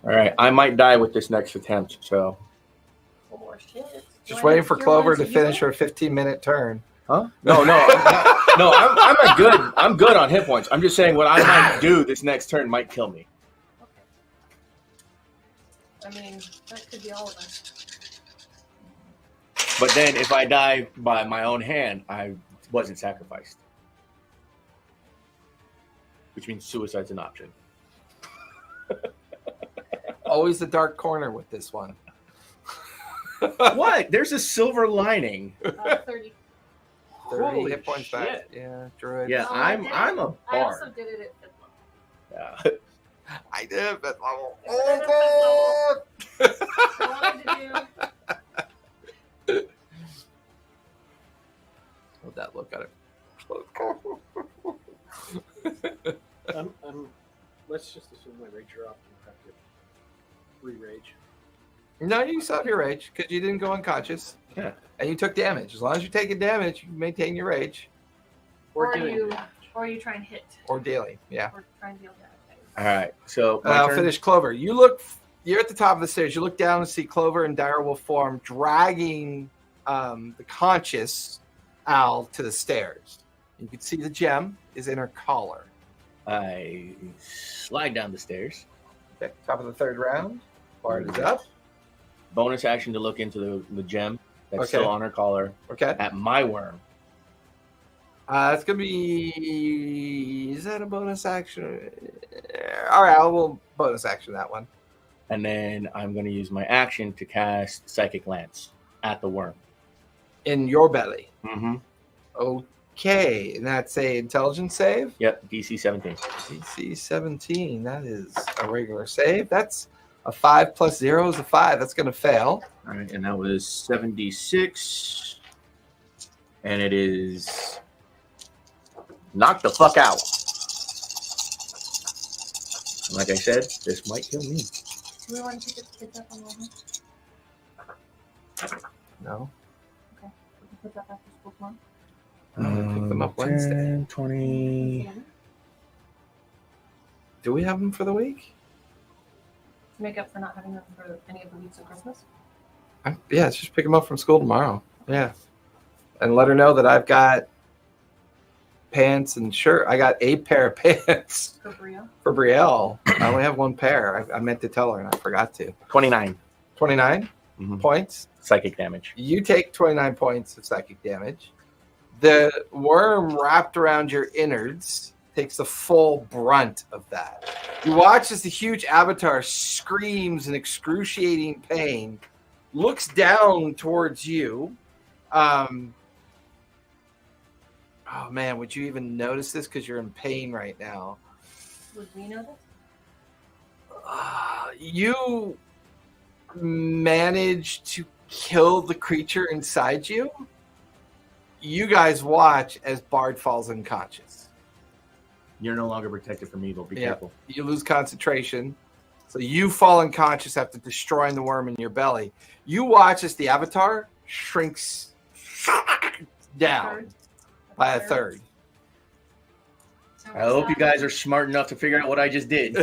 S1: All right, I might die with this next attempt, so.
S3: Oh, shit.
S2: Just
S3: Do I
S2: waiting
S3: have
S2: for
S3: cure
S2: Clover
S3: wounds
S2: to
S3: that you
S2: finish
S3: have?
S2: her 15-minute turn.
S1: Huh? No, I'm good on hit points. I'm just saying what I might do this next turn might kill me.
S3: Okay. I mean, that could be all of us.
S1: But then if I die by my own hand, I wasn't sacrificed. Which means suicide's an option.
S2: Always the dark corner with this one.
S1: What? There's a silver lining.
S3: 30.
S2: 30
S4: Holy
S2: hit points back.
S4: shit.
S2: Yeah, druid.
S1: Yeah,
S3: No, I
S1: I'm
S3: did
S1: a
S3: I
S1: bard.
S3: also did it at 5th level.
S1: Yeah.
S2: I did, but level.
S3: I wanted to do.
S2: Oh, that look at it.
S4: Let's just assume my rager off and have to re-rage.
S2: No, you still have your rage because you didn't go unconscious.
S1: Yeah.
S2: And you took damage. As long as you're taking damage, you maintain your rage.
S3: Or
S4: doing
S3: you,
S4: damage.
S3: or you try and hit.
S2: Or daily. Yeah.
S3: Or try and deal damage.
S1: All right. So my
S2: I'll
S1: turn?
S2: finish Clover. You're at the top of the stairs. You look down and see Clover in direwolf form dragging the conscious owl to the stairs. You can see the gem is in her collar.
S1: I slide down the stairs.
S2: Okay, top of the third round. Bard is up.
S1: Bonus action to look into the gem that's
S2: Okay.
S1: still on her collar
S2: Okay.
S1: at my worm.
S2: It's going to be... Is that a bonus action? All right, I will bonus action that one.
S1: And then I'm going to use my action to cast Psychic Lance at the worm.
S2: In your belly.
S1: Mm-hmm.
S2: Okay, and that's a intelligence save.
S1: Yep, DC 17.
S2: DC 17. That is a regular save. That's a 5 plus 0 is a 5. That's going to fail.
S1: All right, and that was 76. And it is knock the fuck out. Like I said, this might kill me.
S3: Do we want to pick the kids up on Wednesday?
S2: No.
S3: Okay. We can put that after school tomorrow.
S2: Pick them up Wednesday.
S1: 10, 20.
S2: Do we have them for the week?
S3: To make up for not having them for any of the weeks of Christmas.
S2: Yeah, let's just pick them up from school tomorrow. Yeah. And let her know that I've got pants and shirt. I got a pair of pants
S3: For Brio.
S2: for Brielle. I only have one pair. I meant to tell her and I forgot to.
S1: 29
S2: 29 points.
S1: psychic damage.
S2: You take 29 points of psychic damage. The worm wrapped around your innards takes the full brunt of that. You watch as the huge avatar screams in excruciating pain, looks down towards you. Oh man, would you even notice this because you're in pain right now?
S3: Would we know this?
S2: You manage to kill the creature inside you. You guys watch as Bard falls unconscious.
S1: You're no longer protected from evil. Be
S2: Yeah.
S1: careful.
S2: You lose concentration. So you fall unconscious after destroying the worm in your belly. You watch as the avatar shrinks down by a third.
S1: I hope you guys are smart enough to figure out what I just did.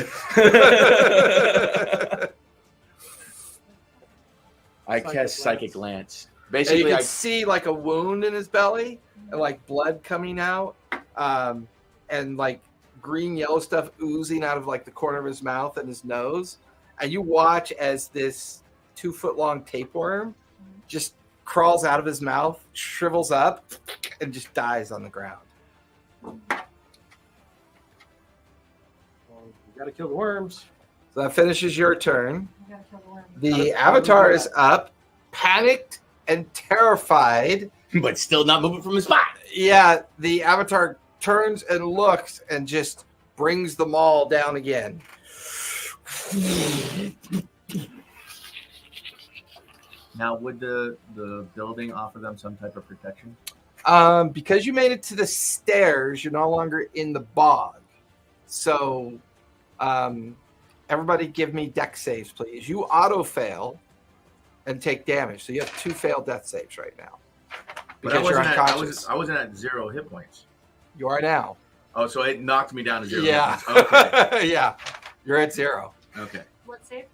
S1: I cast Psychic Lance.
S2: And you
S1: Basically,
S2: can
S1: I
S2: see like a wound in his belly and like blood coming out, and like green yellow stuff oozing out of like the corner of his mouth and his nose. And you watch as this 2-foot long tapeworm just crawls out of his mouth, shrivels up, and just dies on the ground.
S4: Well, you got to kill the worms.
S2: So that finishes your turn.
S3: Okay. to kill the limb.
S2: The avatar is up, panicked and terrified.
S1: But still not moving from his spot.
S2: Yeah, the avatar turns and looks and just brings the maul down again.
S1: Now, would the building offer them some type of protection?
S2: Because you made it to the stairs, you're no longer in the bog. So, everybody give me deck saves, please. You auto-fail and take damage. So you have 2 failed death saves right now.
S1: But
S2: Because you're unconscious.
S1: I wasn't at 0 hit points.
S2: You are now.
S1: Oh, so it knocked me down to 0
S2: Yeah.
S1: hit points. Okay.
S2: Yeah. You're at 0.
S1: Okay.
S3: What save?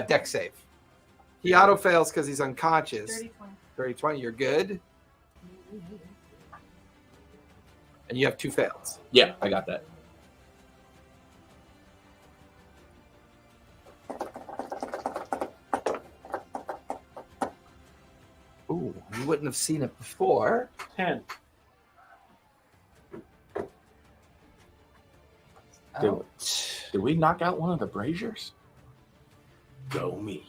S2: Deck save. He auto-fails because he's unconscious.
S3: 30, 20.
S2: 30-20, you're good. And you have 2 fails.
S1: Yeah, I got that.
S2: Ooh, you wouldn't have seen it before.
S4: 10.
S1: Did we knock out one of the braziers? Go me.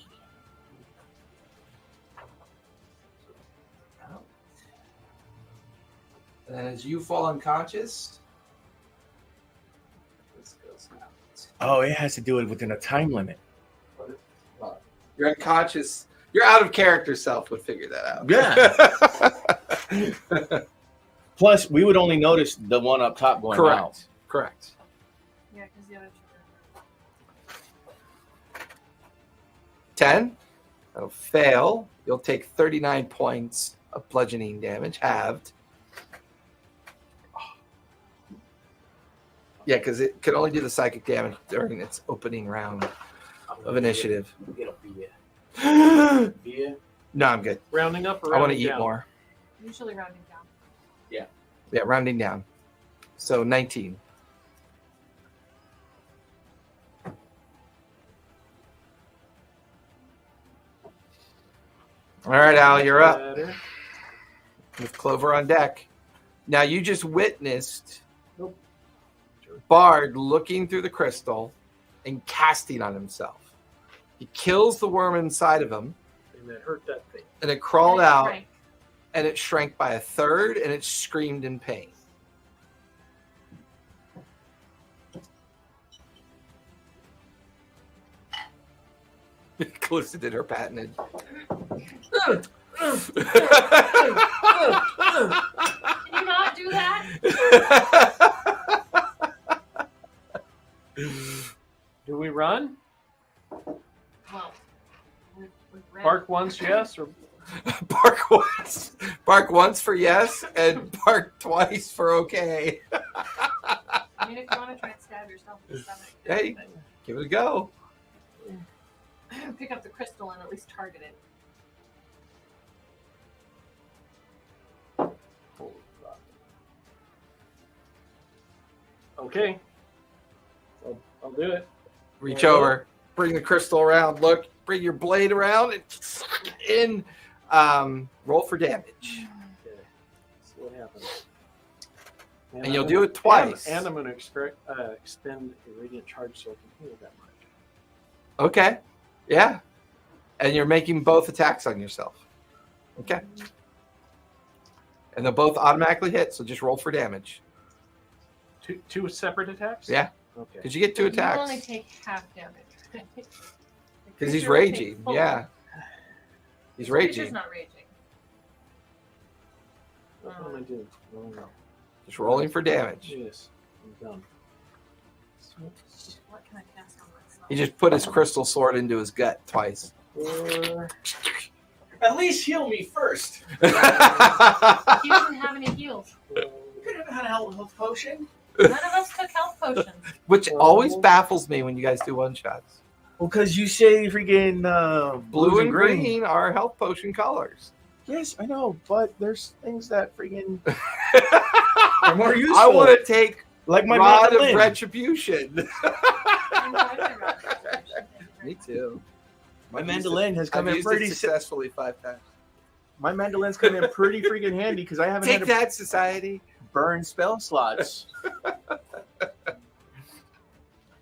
S2: And then as you fall unconscious, this goes out.
S1: Oh, it has to do it within a time limit.
S2: Well, you're unconscious. Your out of character self would figure that out.
S1: Yeah. Plus, we would only notice the one up top going
S2: Correct.
S1: out.
S2: Correct.
S3: Yeah, because the other 2
S2: 10. That'll fail. You'll take 39 points of bludgeoning damage, halved. Yeah, because it can only do the psychic damage during its opening round of initiative.
S1: Beer.
S2: No, I'm good.
S4: Rounding up or
S2: I want to
S4: rounding
S2: eat
S4: down?
S2: more.
S3: Usually rounding down.
S2: Yeah, rounding down. So 19. All right, Al, you're up
S4: Better.
S2: with Clover on deck. Now, you just witnessed
S4: Nope.
S2: Bard looking through the crystal and casting on himself. He kills the worm inside of him,
S4: And that hurt that thing.
S2: and it crawled
S3: And it
S2: out,
S3: shrank.
S2: and it shrank by 1/3, and it screamed in pain. Calista did her patented.
S3: Can you not do that?
S4: Do we run?
S3: Well, we've read.
S4: Bark once, yes, or
S2: Bark once for yes, and bark twice for okay.
S3: I mean, if you want to try and stab yourself in the stomach.
S2: Hey, give it a go.
S3: Pick up the crystal and at least target it.
S4: okay. I'll do it.
S2: Reach over, bring the crystal around. Look, bring your blade around and in. Roll for damage,
S4: Okay. See what happens.
S2: and you'll do it twice.
S4: And I'm going to extend a radiant charge so I can heal that much.
S2: Okay, yeah, and you're making both attacks on yourself. Okay, and they'll both automatically hit. So just roll for damage.
S4: Two separate attacks?
S2: Yeah,
S4: Okay.
S2: because you get 2
S3: You
S2: attacks.
S3: only take half damage.
S2: Because he's
S3: The creature will take
S2: raging.
S3: full.
S2: Yeah, he's
S3: The creature's
S2: raging.
S3: not raging.
S4: What am I doing? No.
S2: Just rolling for damage.
S4: Yes. I'm done.
S3: What can I cast on myself?
S2: He just put his crystal sword into his gut twice.
S4: 4.
S1: At least heal me first.
S3: He doesn't have any heals.
S1: You could have had a health potion.
S3: None of us took health potions.
S2: Which always baffles me when you guys do one shots.
S1: Well, because you say freaking
S2: Blue and green are health potion colors.
S1: Yes, I know, but there's things that freaking are more useful.
S2: I want to take
S1: like my
S2: Rod of
S1: mandolin.
S2: Retribution.
S3: I enjoyed the rod of resurrection.
S2: Me too.
S1: My mandolin has come
S2: I've
S1: in
S2: used
S1: pretty.
S2: it successfully 5 times.
S1: My mandolin's come in pretty freaking handy because I haven't
S2: Take
S1: had to
S2: that, society.
S1: burn spell slots.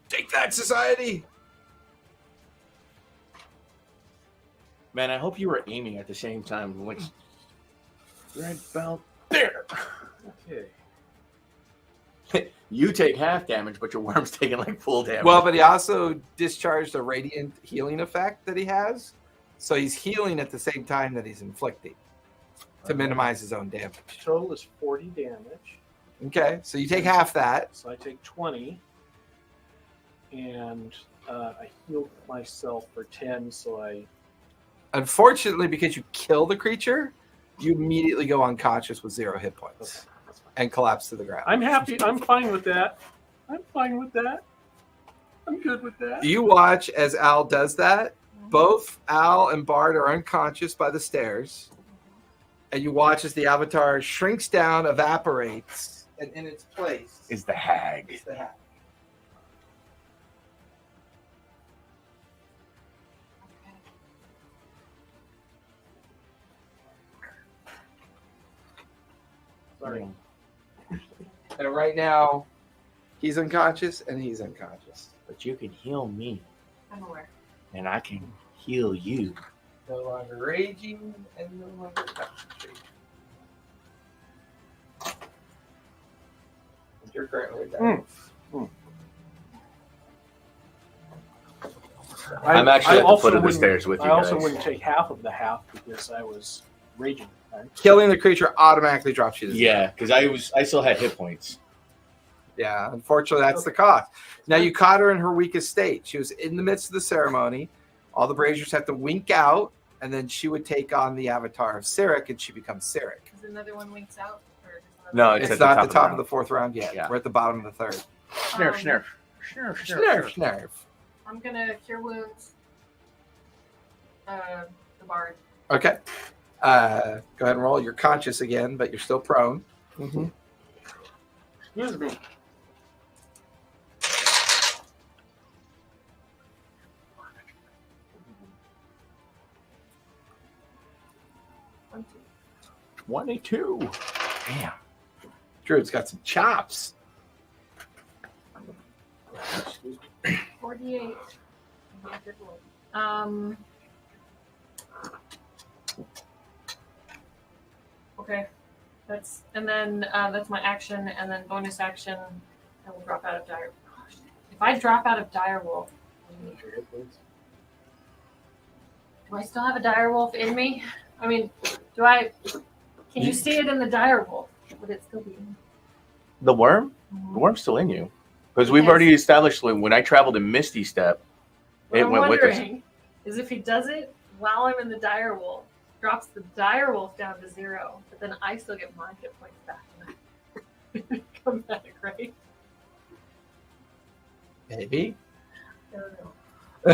S2: Take that, society.
S1: Man, I hope you were aiming at the same time. Like, right about there.
S4: Okay.
S1: You take half damage, but your worm's taking like full damage.
S2: Well, but he also discharged a radiant healing effect that he has. So he's healing at the same time that he's inflicting to minimize his own damage.
S4: Total is 40 damage.
S2: Okay, so you take half that.
S4: So I take 20. And I healed myself for 10, so I...
S2: Unfortunately, because you kill the creature, you immediately go unconscious with 0 hit points
S4: Okay, that's fine.
S2: and collapse to the ground.
S4: I'm happy. I'm fine with that. I'm fine with that. I'm good with that.
S2: You watch as Al does that. Both Al and Bard are unconscious by the stairs. And you watch as the avatar shrinks down, evaporates, and in its place
S1: is the hag.
S2: is the hag.
S4: Sorry.
S2: And right now, he's unconscious and he's unconscious.
S1: But you can heal me,
S3: I'm aware.
S1: and I can heal you.
S2: No longer raging and no longer concentrating. You're currently down.
S1: I'm actually at the
S4: also
S1: foot of the
S4: wouldn't-
S1: stairs with you
S4: I also
S1: guys.
S4: wouldn't take half of the half because I was raging. Right?
S2: Killing the creature automatically drops you to 0.
S1: Yeah, because I still had hit points.
S2: Yeah, unfortunately, that's the cost. Now, you caught her in her weakest state. She was in the midst of the ceremony. All the braziers have to wink out, and then she would take on the avatar of Cyric, and she becomes Cyric.
S3: Is another one winks out? Or just another
S1: No,
S3: one?
S1: It's
S2: It's
S1: at the
S2: not
S1: top
S2: the
S1: of
S2: top
S1: the
S2: of the 4th round yet.
S1: Yeah.
S2: We're at the bottom of the 3rd.
S1: Snurf,
S3: Um,
S1: snurf. Snurf,
S2: Snarf, snarf.
S3: I'm gonna cure wounds. The bard.
S2: Okay. Go ahead and roll. You're conscious again, but you're still prone.
S4: Excuse me.
S3: One, two.
S1: 22.
S2: Damn. Druid's got some chops.
S3: 48. Okay. That's my action, and then bonus action, I will drop out of dire. Oh, shit. If I drop out of direwolf, do I still have a direwolf in me? I mean, can you see it in the direwolf? Would it still be in me?
S1: The worm? The worm's still in you. Because we've
S3: Yes.
S1: already established when I traveled in Misty Step,
S3: What
S1: it
S3: I'm
S1: went with us.
S3: wondering is if he does it while I'm in the direwolf, drops the direwolf down to 0, but then I still get my hit points back. Come back, right?
S2: Maybe.
S3: I don't know.
S1: You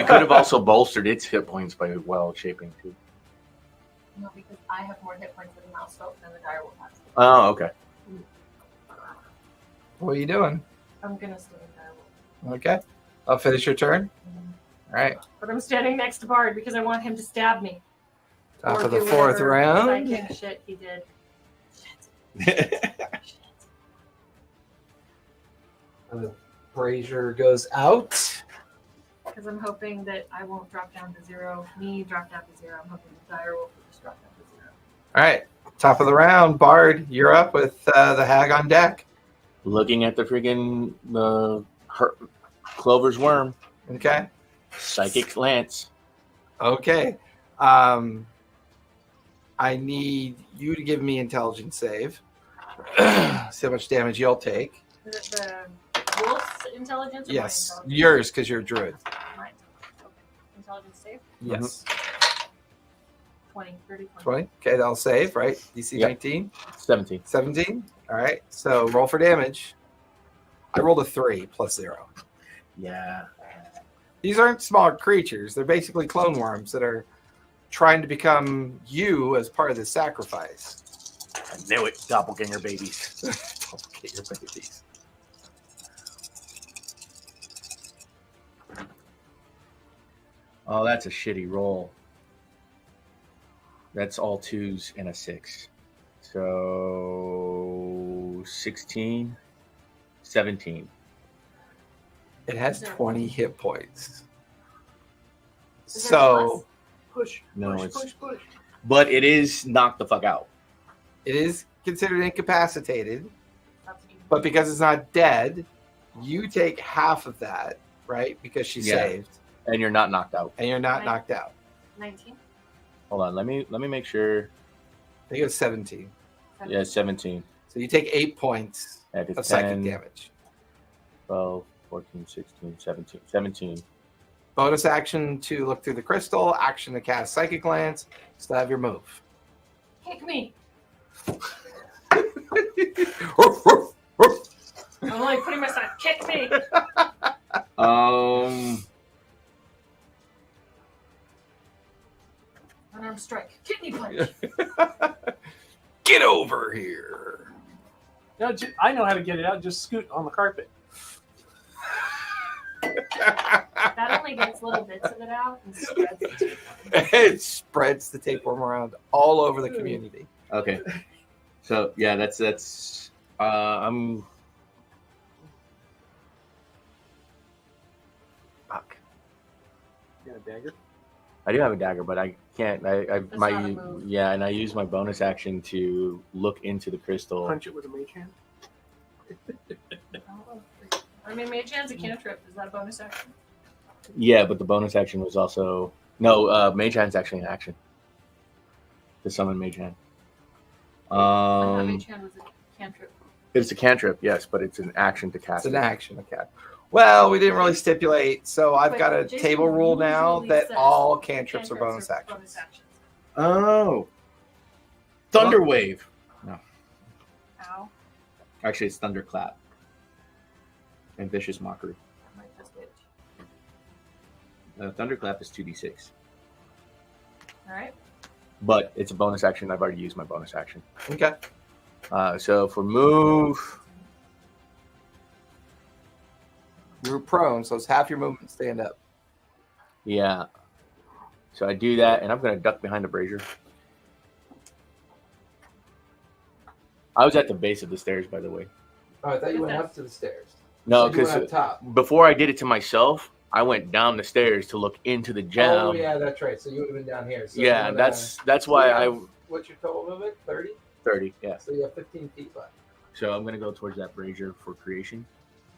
S1: could have also bolstered its hit points by well shaping too.
S3: No, because I have more hit points with mouse folk than the direwolf has.
S1: Oh, okay.
S2: What are you doing?
S3: I'm gonna stay in direwolf.
S2: Okay. I'll finish your turn. All right.
S3: But I'm standing next to Bard because I want him to stab me.
S2: Top
S3: Or
S2: of the
S3: do
S2: 4th
S3: whatever
S2: round.
S3: Psychic shit he did. Shit.
S2: The brazier goes out.
S3: Because I'm hoping that I won't drop down to 0. Me drop down to 0. I'm hoping the direwolf will just drop down to 0.
S2: All right. Top of the round. Bard, you're up with the hag on deck.
S1: Looking at the freaking Clover's worm,
S2: Okay.
S1: Psychic Lance.
S2: Okay. I need you to give me intelligence save. See how much damage you'll take.
S3: Is it the wolf's intelligence? Or
S2: Yes.
S3: my intelligence?
S2: Yours, because you're a druid.
S3: Mine. Okay. Intelligence save?
S2: Yes.
S3: 20, 30, 20.
S2: 20. Okay, that'll save, right? DC
S1: Yep.
S2: 19.
S1: 17.
S2: 17. All right. So roll for damage. I rolled a 3 plus 0.
S1: Yeah.
S2: These aren't small creatures. They're basically clone worms that are trying to become you as part of the sacrifice.
S1: I knew it. Doppelganger babies.
S2: Get your babies.
S1: Oh, that's a shitty roll. That's all 2s and a 6. So 16, 17.
S2: It has 20 hit points.
S3: Is there
S2: So
S4: push.
S1: No,
S4: push,
S1: it's-
S4: push.
S1: But it is knocked the fuck out.
S2: It is considered incapacitated,
S3: That's even-
S2: but because it's not dead, you take half of that, right? Because she
S1: Yeah.
S2: saved,
S1: And you're not knocked out.
S2: and you're not
S3: Right.
S2: knocked out.
S3: 19.
S1: Hold on, let me make sure.
S2: I think it was 17.
S1: Yeah, 17.
S2: So you take 8 points
S1: At
S2: of psychic damage.
S1: 12, 14, 16, 17. 17.
S2: Bonus action to look through the crystal. Action to cast Psychic Lance. Still have your move.
S3: Kick me. I'm only putting my side. Kick me. Unarmed strike. Kidney punch.
S2: Get over here.
S4: No, I know how to get it out. Just scoot on the carpet.
S3: That only gets little bits of it out and spreads it.
S2: It spreads the tapeworm around all over the community.
S1: Okay. So yeah, that's I'm fuck.
S4: You got a dagger?
S1: I do have a dagger, but I can't. I
S3: That's
S1: my
S3: not a move.
S1: yeah, and I use my bonus action to look into the crystal.
S4: Punch it with a mage hand?
S3: I mean, Mage Hand's a cantrip. Is that a bonus action?
S1: Yeah, but the bonus action was also no. Mage hand's actually an action to summon mage hand.
S3: I thought Mage Hand was a cantrip.
S1: It's a cantrip, yes, but it's an action to cast.
S2: It's an
S1: it.
S2: action. Okay. Well, we didn't really stipulate, so I've
S3: But
S2: got a
S3: Jason
S2: table rule now
S3: usually
S2: that
S3: says
S2: all cantrips are bonus actions.
S3: Bonus actions.
S1: Oh, thunder wave.
S3: Ow.
S1: Actually, it's thunderclap and vicious mockery.
S3: I might just itch.
S1: Thunderclap is 2d6,
S3: All right.
S1: but it's a bonus action. I've already used my bonus action.
S2: Okay.
S1: So for move,
S2: You're prone, so it's half your movement. Stand up.
S1: yeah. So I do that, and I'm going to duck behind the brazier. I was at the base of the stairs, by the way.
S2: Oh, I thought
S3: you went up
S2: to the stairs.
S1: No,
S2: So you went
S1: because
S2: up top.
S1: before I did it to myself, I went down the stairs to look into the gem.
S2: Oh yeah, that's right. So you would have been down here. So
S1: Yeah,
S2: you wanna-
S1: that's why I
S2: What's your total movement? 30.
S1: 30. Yeah.
S2: So you have 15 feet left.
S1: So I'm gonna go towards that brazier for creation.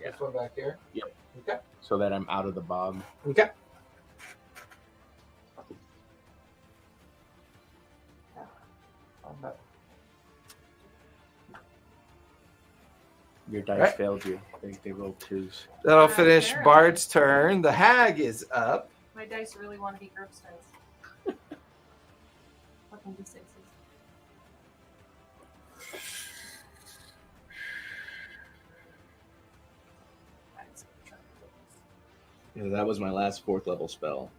S1: Yeah.
S2: This one back here.
S1: Yep.
S2: Okay.
S1: So that I'm out of the bog.
S2: Okay.
S1: Your dice
S2: Right.
S1: failed you. They rolled twos.
S2: That'll finish
S3: Sure.
S2: Bard's turn. The hag is up.
S3: My dice really want to be GURPS dice. Fucking D6s.
S1: Yeah, that was my last 4th level spell.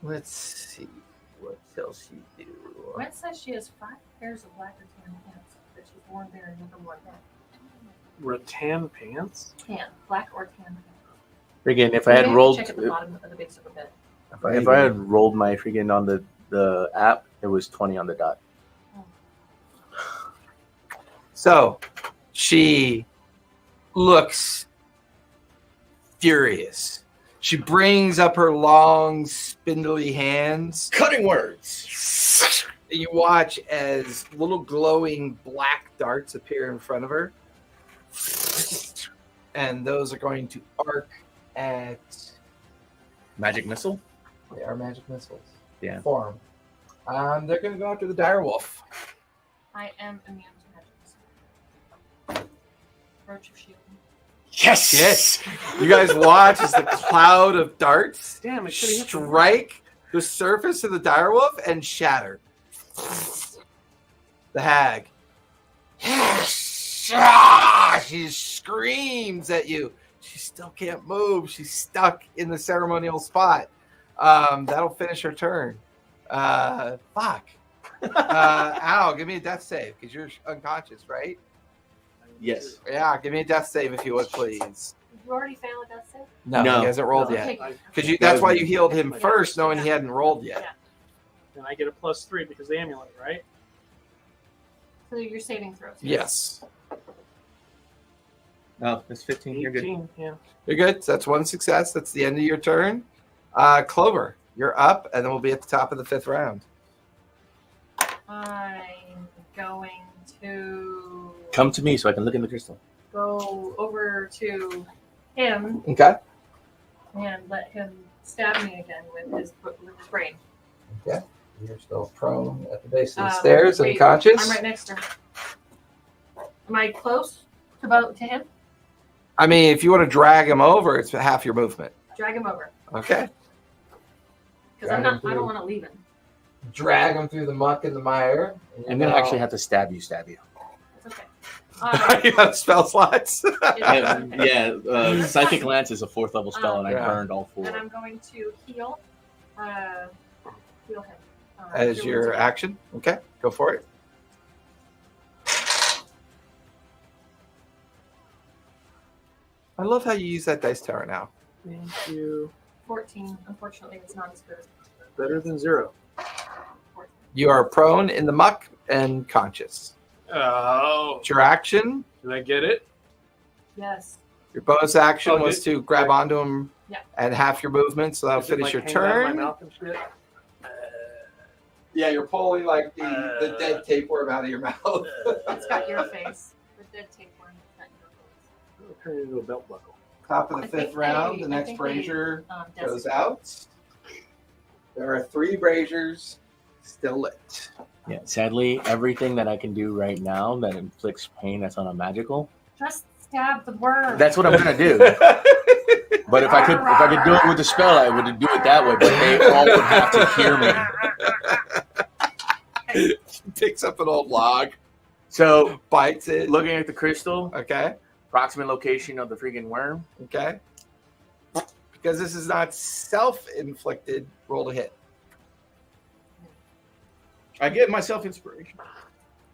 S2: Let's see what else you do.
S3: Gwen says she has 5 pairs of black or tan pants that she's worn there and never worn that.
S4: Rattan pants?
S3: Tan, black or tan pants.
S1: Freaking, if I
S3: Maybe
S1: had
S3: can
S1: rolled,
S3: check at the bottom of the base of a bit.
S1: if I had rolled my freaking on the app, it was 20 on the dot.
S2: So she looks furious. She brings up her long, spindly hands.
S1: Cutting words.
S2: You watch as little glowing black darts appear in front of her. And those are going to arc at.
S1: Magic missile.
S2: They are magic missiles.
S1: Yeah.
S2: Form. They're going to go after the direwolf.
S3: I am immune to magic. Roach of Shield.
S1: Yes.
S2: Yes. You guys watch as the cloud of darts
S4: Damn, it should have hit the
S2: strike the surface of the direwolf and shatter. The hag. She screams at you. She still can't move. She's stuck in the ceremonial spot. That'll finish her turn. Fuck. Al, give me a death save because you're unconscious, right?
S1: Yes.
S2: Yeah, give me a death save if you would, please.
S3: Did you already fail a death save?
S2: No,
S1: No.
S2: he hasn't rolled
S4: No.
S2: yet.
S3: Okay.
S2: Because that's why you healed him first, knowing he hadn't rolled yet.
S3: Yeah.
S4: And I get a +3 because of the amulet, right?
S3: So you're saving throws.
S2: Yes.
S1: Oh, that's 15. You're good.
S4: 18, yeah.
S2: You're good. So that's one success. That's the end of your turn. Clover. You're up, and then we'll be at the top of the 5th round.
S3: I'm going to
S1: Come to me so I can look in the crystal.
S3: go over to him
S2: Okay.
S3: and let him stab me again with his brain.
S2: Okay. You're still prone at the base of the
S3: Um,
S2: stairs,
S3: wait,
S2: unconscious.
S3: I'm right next to him. Am I close to him?
S2: I mean, if you want to drag him over, it's half your movement.
S3: Drag him over.
S2: Okay.
S3: Because I don't want to leave him.
S2: Drag him through the muck and the mire.
S1: I'm gonna actually have to stab you.
S3: It's okay.
S2: You have spell slots.
S1: Psychic Lance is a 4th level spell, and I
S2: Yeah.
S1: burned all 4.
S3: And I'm going to heal him.
S2: As your action. Okay, go for it. I love how you use that dice tower now.
S4: Thank you.
S3: 14. Unfortunately, it's not as good as
S4: Better than 0.
S3: 14.
S2: You are prone in the muck and conscious.
S4: Oh.
S2: It's your action.
S4: Did I get it?
S3: Yes.
S2: Your bonus action
S4: Oh,
S2: was to grab onto him
S3: Yeah.
S2: and half your movement, so that'll
S4: Does it,
S2: finish your
S4: hang out of my
S2: turn.
S4: mouth and shit?
S2: Yeah, you're pulling like the dead tapeworm out of your mouth.
S3: It's got your face. The dead tapeworm. It's got your face.
S4: It'll turn into a belt buckle.
S2: Top of the
S3: I
S2: 5th
S3: think
S2: round,
S3: they-
S2: the
S3: I
S2: next
S3: think
S2: brazier
S3: they,
S2: goes
S3: designate-
S2: out. There are 3 braziers still lit.
S1: Yeah, sadly, everything that I can do right now that inflicts pain that's not a magical,
S3: Just stab the worm.
S1: that's what I'm gonna do. But if I could do it with the spell, I would do it that way. But they all would have to hear me.
S2: Picks up an old log,
S1: So,
S2: bites it.
S1: looking at the crystal,
S2: Okay,
S1: approximate location of the freaking worm.
S2: okay. Because this is not self-inflicted, roll to hit.
S1: I give myself inspiration.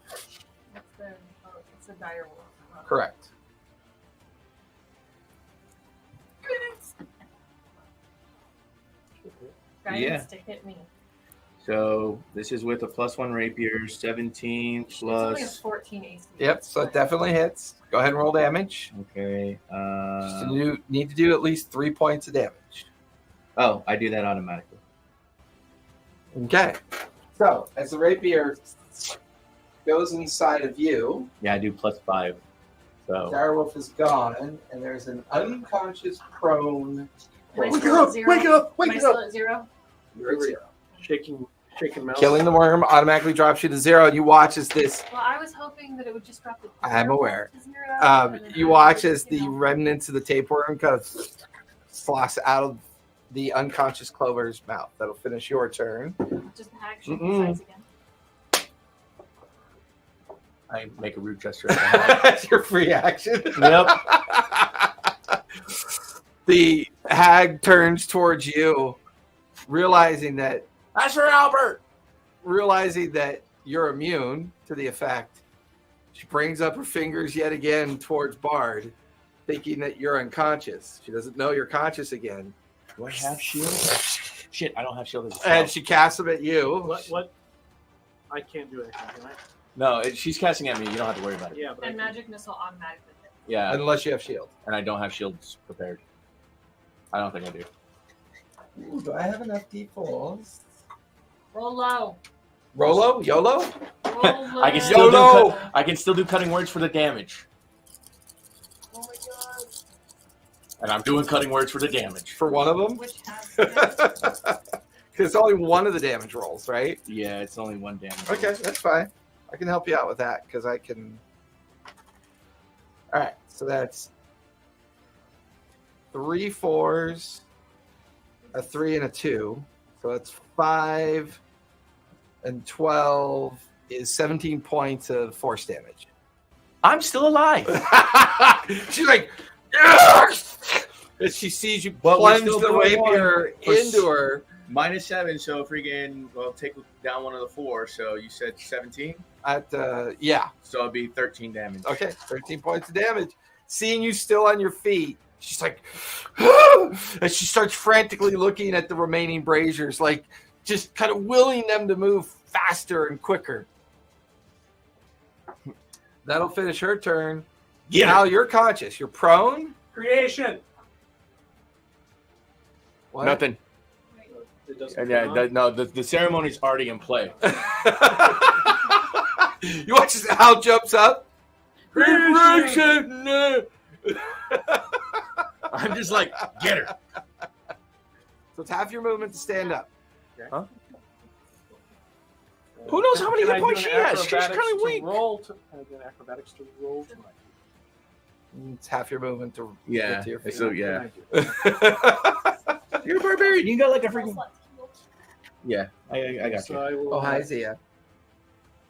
S3: It's a dire wolf.
S2: Correct.
S3: Guidance to hit me.
S1: So this is with a +1 rapier, 17
S3: It's only a
S1: plus.
S3: 14 AC.
S2: Yep, so it definitely hits. Go ahead and roll damage.
S1: Okay.
S2: Just need to do at least 3 points of damage.
S1: Oh, I do that automatically.
S2: Okay. So as the rapier goes inside of you,
S1: Yeah, I do +5. So
S2: Direwolf is gone, and there's an unconscious prone.
S3: Am I
S2: Wake
S3: still
S2: up!
S3: at 0?
S2: Wake up!
S3: Am I
S2: Wake
S3: still
S2: up!
S3: at 0?
S2: You're at 0.
S4: Shaking mouse.
S2: Killing the worm automatically drops you to 0. You watch as this.
S3: Well, I was hoping that it would just drop the.
S2: I'm aware.
S3: To 0, and then
S2: You
S3: I
S2: watch
S3: would,
S2: as the
S3: you know,
S2: remnants of the tapeworm kind of slosh out of the unconscious Clover's mouth. That'll finish your turn.
S3: Just the action
S2: Mm-mm.
S3: size again.
S1: I make a rude gesture.
S2: That's your free action.
S1: Yep.
S2: The hag turns towards you, realizing that
S1: That's for Albert.
S2: you're immune to the effect. She brings up her fingers yet again towards Bard, thinking that you're unconscious. She doesn't know you're conscious again.
S1: Do I have shield? Shit, I don't have shield as a
S2: And
S1: spell.
S2: she casts them at you.
S4: What? I can't do anything, can I?
S1: No, she's casting at me. You don't have to worry about it.
S4: Yeah, but
S3: And magic missile automatically hit.
S1: Yeah,
S2: Unless you have shield.
S1: and I don't have shields prepared. I don't think I do.
S2: Ooh, do I have enough D4s?
S3: Roll low.
S2: Rolo? YOLO?
S3: Roll low.
S1: I can still
S2: YOLO!
S1: I can still do cutting words for the damage,
S3: Oh my god.
S1: and I'm doing cutting words for the damage.
S2: For one of them?
S3: Which has
S2: Because it's only one of the damage rolls, right?
S1: Yeah, it's only 1 damage.
S2: Okay, that's fine. I can help you out with that because I can. All right, so that's 3 4s, a 3 and a 2. So that's 5 and 12 is 17 points of force damage.
S1: I'm still alive.
S2: She's like, yes! As she sees you
S1: But we're
S2: plunge
S1: still
S2: the
S1: doing
S2: rapier
S1: one.
S2: into her.
S1: -7, so freaking, well, take down one of the 4. So you said 17?
S2: At yeah,
S1: So it'd be 13 damage.
S2: okay, 13 points of damage. Seeing you still on your feet, she's like, as she starts frantically looking at the remaining braziers, like just kind of willing them to move faster and quicker. That'll finish her turn.
S1: Yeah.
S2: Now you're conscious. You're prone.
S4: creation.
S2: What?
S1: Nothing.
S4: It doesn't
S1: And
S4: turn on?
S1: no, the ceremony's already in play.
S2: You watch as Al jumps up.
S1: I'm just like, get her.
S2: So it's half your movement to stand up.
S1: Huh? Who knows how many
S4: Can
S1: hit
S4: I
S1: points
S4: do
S1: she
S4: an
S1: has? She's
S4: acrobatics
S1: kind of
S4: to
S1: weak.
S4: Can I do an acrobatics to roll?
S2: It's half your movement to
S1: Yeah.
S2: get to your feet.
S1: So yeah,
S4: Can I do?
S1: you're a barbarian. You got like a
S3: Roll
S1: freaking.
S3: select heal.
S1: Yeah, I got
S4: So
S1: you.
S4: I will,
S2: Oh, hi, Zia.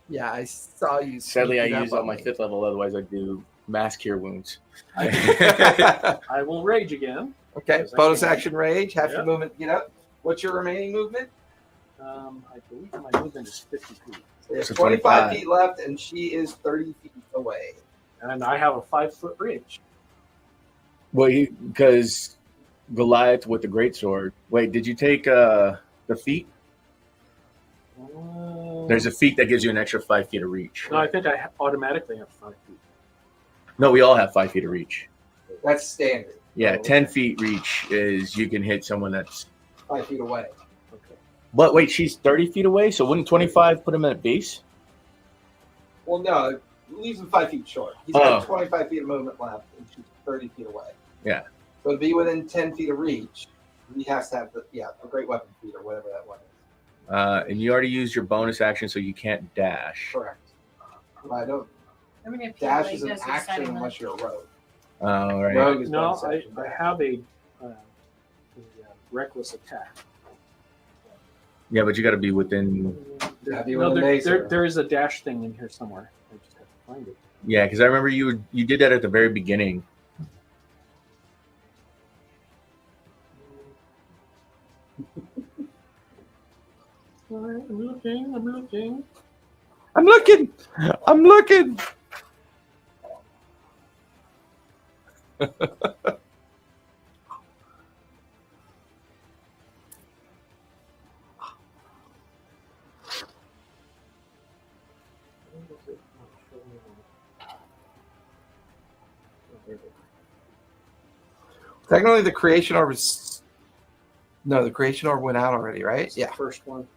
S2: Yeah, I saw you.
S1: Sadly, I
S2: sneaking
S1: use
S2: up
S1: on my
S2: me.
S1: 5th level. Otherwise, I do mass cure wounds.
S4: I will rage again.
S2: Okay, bonus action rage, half your
S4: Yep.
S2: movement to get up. What's your remaining movement?
S4: I believe my movement is 50 feet.
S2: So there's
S1: So
S2: 25
S1: 25.
S2: feet left, and she is 30 feet away.
S4: And I have a 5-foot reach.
S1: Well, because Goliath with the greatsword. Wait, did you take the feat? There's a feat that gives you an extra 5 feet of reach.
S4: No, I think I automatically have 5 feet.
S1: No, we all have 5 feet of reach.
S2: That's standard.
S1: Yeah,
S2: Oh,
S1: 10
S2: okay.
S1: feet reach is you can hit someone that's.
S2: 5 feet away.
S4: Okay.
S1: But wait, she's 30 feet away, so wouldn't 25 put him at base?
S2: Well, no, it leaves him 5 feet short. He's
S1: Oh.
S2: got 25 feet of movement left, and she's 30 feet away.
S1: Yeah.
S2: So to be within 10 feet of reach, he has to have the great weapon feat or whatever that one is.
S1: And you already used your bonus action, so you can't dash.
S2: Correct. But I don't.
S3: I'm gonna
S2: Dash is
S3: PLA
S2: an
S3: because we're
S2: action
S3: setting
S2: unless
S3: up.
S2: you're a rogue.
S1: All right.
S2: Rogue is
S4: No,
S2: bonus
S4: I
S2: action.
S4: have a reckless attack.
S1: Yeah, but you got to be within.
S2: Yeah, be
S4: No,
S2: within
S4: there,
S2: mace
S4: there,
S2: or-
S4: there is a dash thing in here somewhere. I just have to find it.
S1: Yeah, because I remember you did that at the very beginning.
S4: Alright, I'm looking.
S1: I'm looking. I'm looking.
S2: Technically, the creation orb is. No, the creation orb went out already, right?
S4: It's the
S2: Yeah.
S4: first one.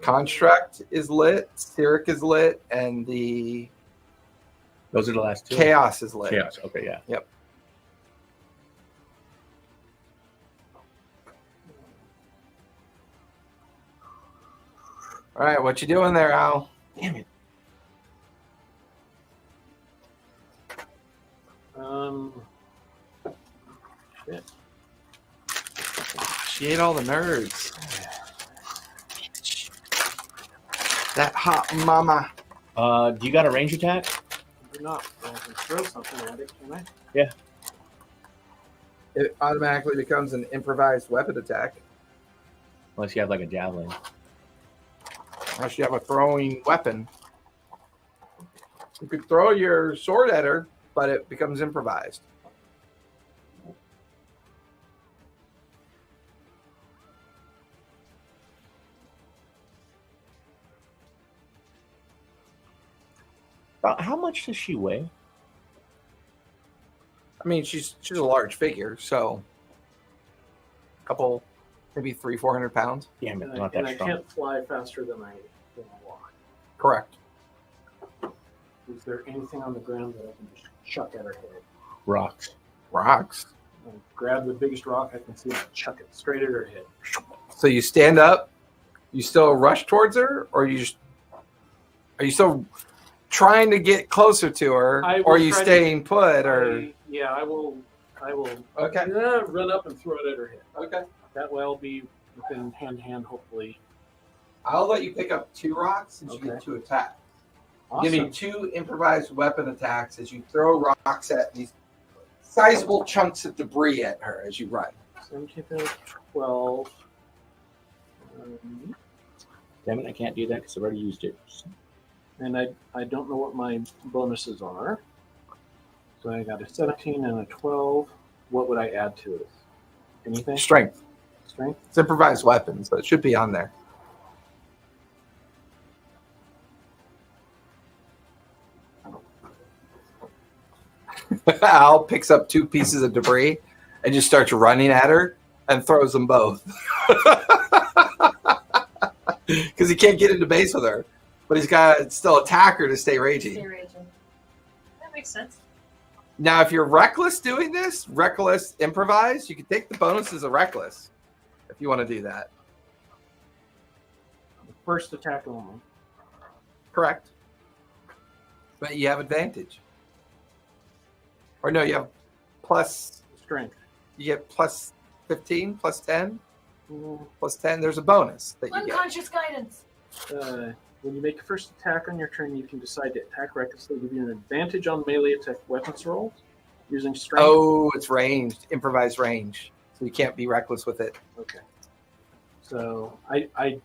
S2: Construct is lit, Steric is lit, and the
S1: Those are the last two.
S2: Chaos is lit.
S1: Chaos. Okay, yeah.
S2: Yep. All right, what you doing there, Al?
S1: Damn it.
S2: She ate all the nerds. That hot mama.
S1: Do you got a range attack?
S4: I do not. I can throw something at it, can I?
S2: It automatically becomes an improvised weapon attack.
S1: Unless you have like a javelin.
S2: Unless you have a throwing weapon. You could throw your sword at her, but it becomes improvised.
S1: How much does she weigh?
S2: I mean, she's a large figure, so a couple, maybe 300-400 pounds.
S1: Damn it,
S4: And,
S1: not
S4: I, and
S1: that
S4: I
S1: strong.
S4: can't fly faster than I walk.
S2: Correct.
S4: Is there anything on the ground that I can just chuck at her head?
S1: Rocks.
S2: Rocks.
S4: I grab the biggest rock I can see and chuck it straight at her head.
S2: So you stand up, you still rush towards her, or are you still trying to get closer to her,
S4: I will
S2: or are you
S4: try to-
S2: staying put, or
S4: I will
S2: okay,
S4: run up and throw it at her head.
S2: okay.
S4: That way I'll be within hand to hand, hopefully.
S2: I'll let you pick up 2 rocks since you
S4: Okay.
S2: get 2 attacks.
S4: Awesome.
S2: Give me 2 improvised weapon attacks as you throw rocks at these sizable chunks of debris at her as you run.
S4: 17, 12.
S1: Damn it, I can't do that because I've already used it.
S4: And I don't know what my bonuses are. So I got a 17 and a 12. What would I add to it? Anything?
S2: Strength.
S4: Strength?
S2: It's improvised weapons, so it should be on there. Al picks up 2 pieces of debris and just starts running at her and throws them both. because he can't get into base with her, but he's got still attack her to stay raging.
S3: Stay raging. That makes sense.
S2: Now, if you're reckless doing this, reckless improvise, you can take the bonuses of reckless if you want to do that.
S4: First attack only.
S2: Correct. But you have advantage. Or no, you have plus,
S4: Strength.
S2: you get plus 15, plus 10,
S4: Mm,
S2: plus 10. There's a bonus that you get.
S3: Unconscious guidance.
S4: When you make a first attack on your turn, you can decide to attack recklessly, give you an advantage on melee attack weapons rolls using strength.
S2: Oh, it's ranged, improvised range. So you can't be reckless with it.
S4: Okay. So I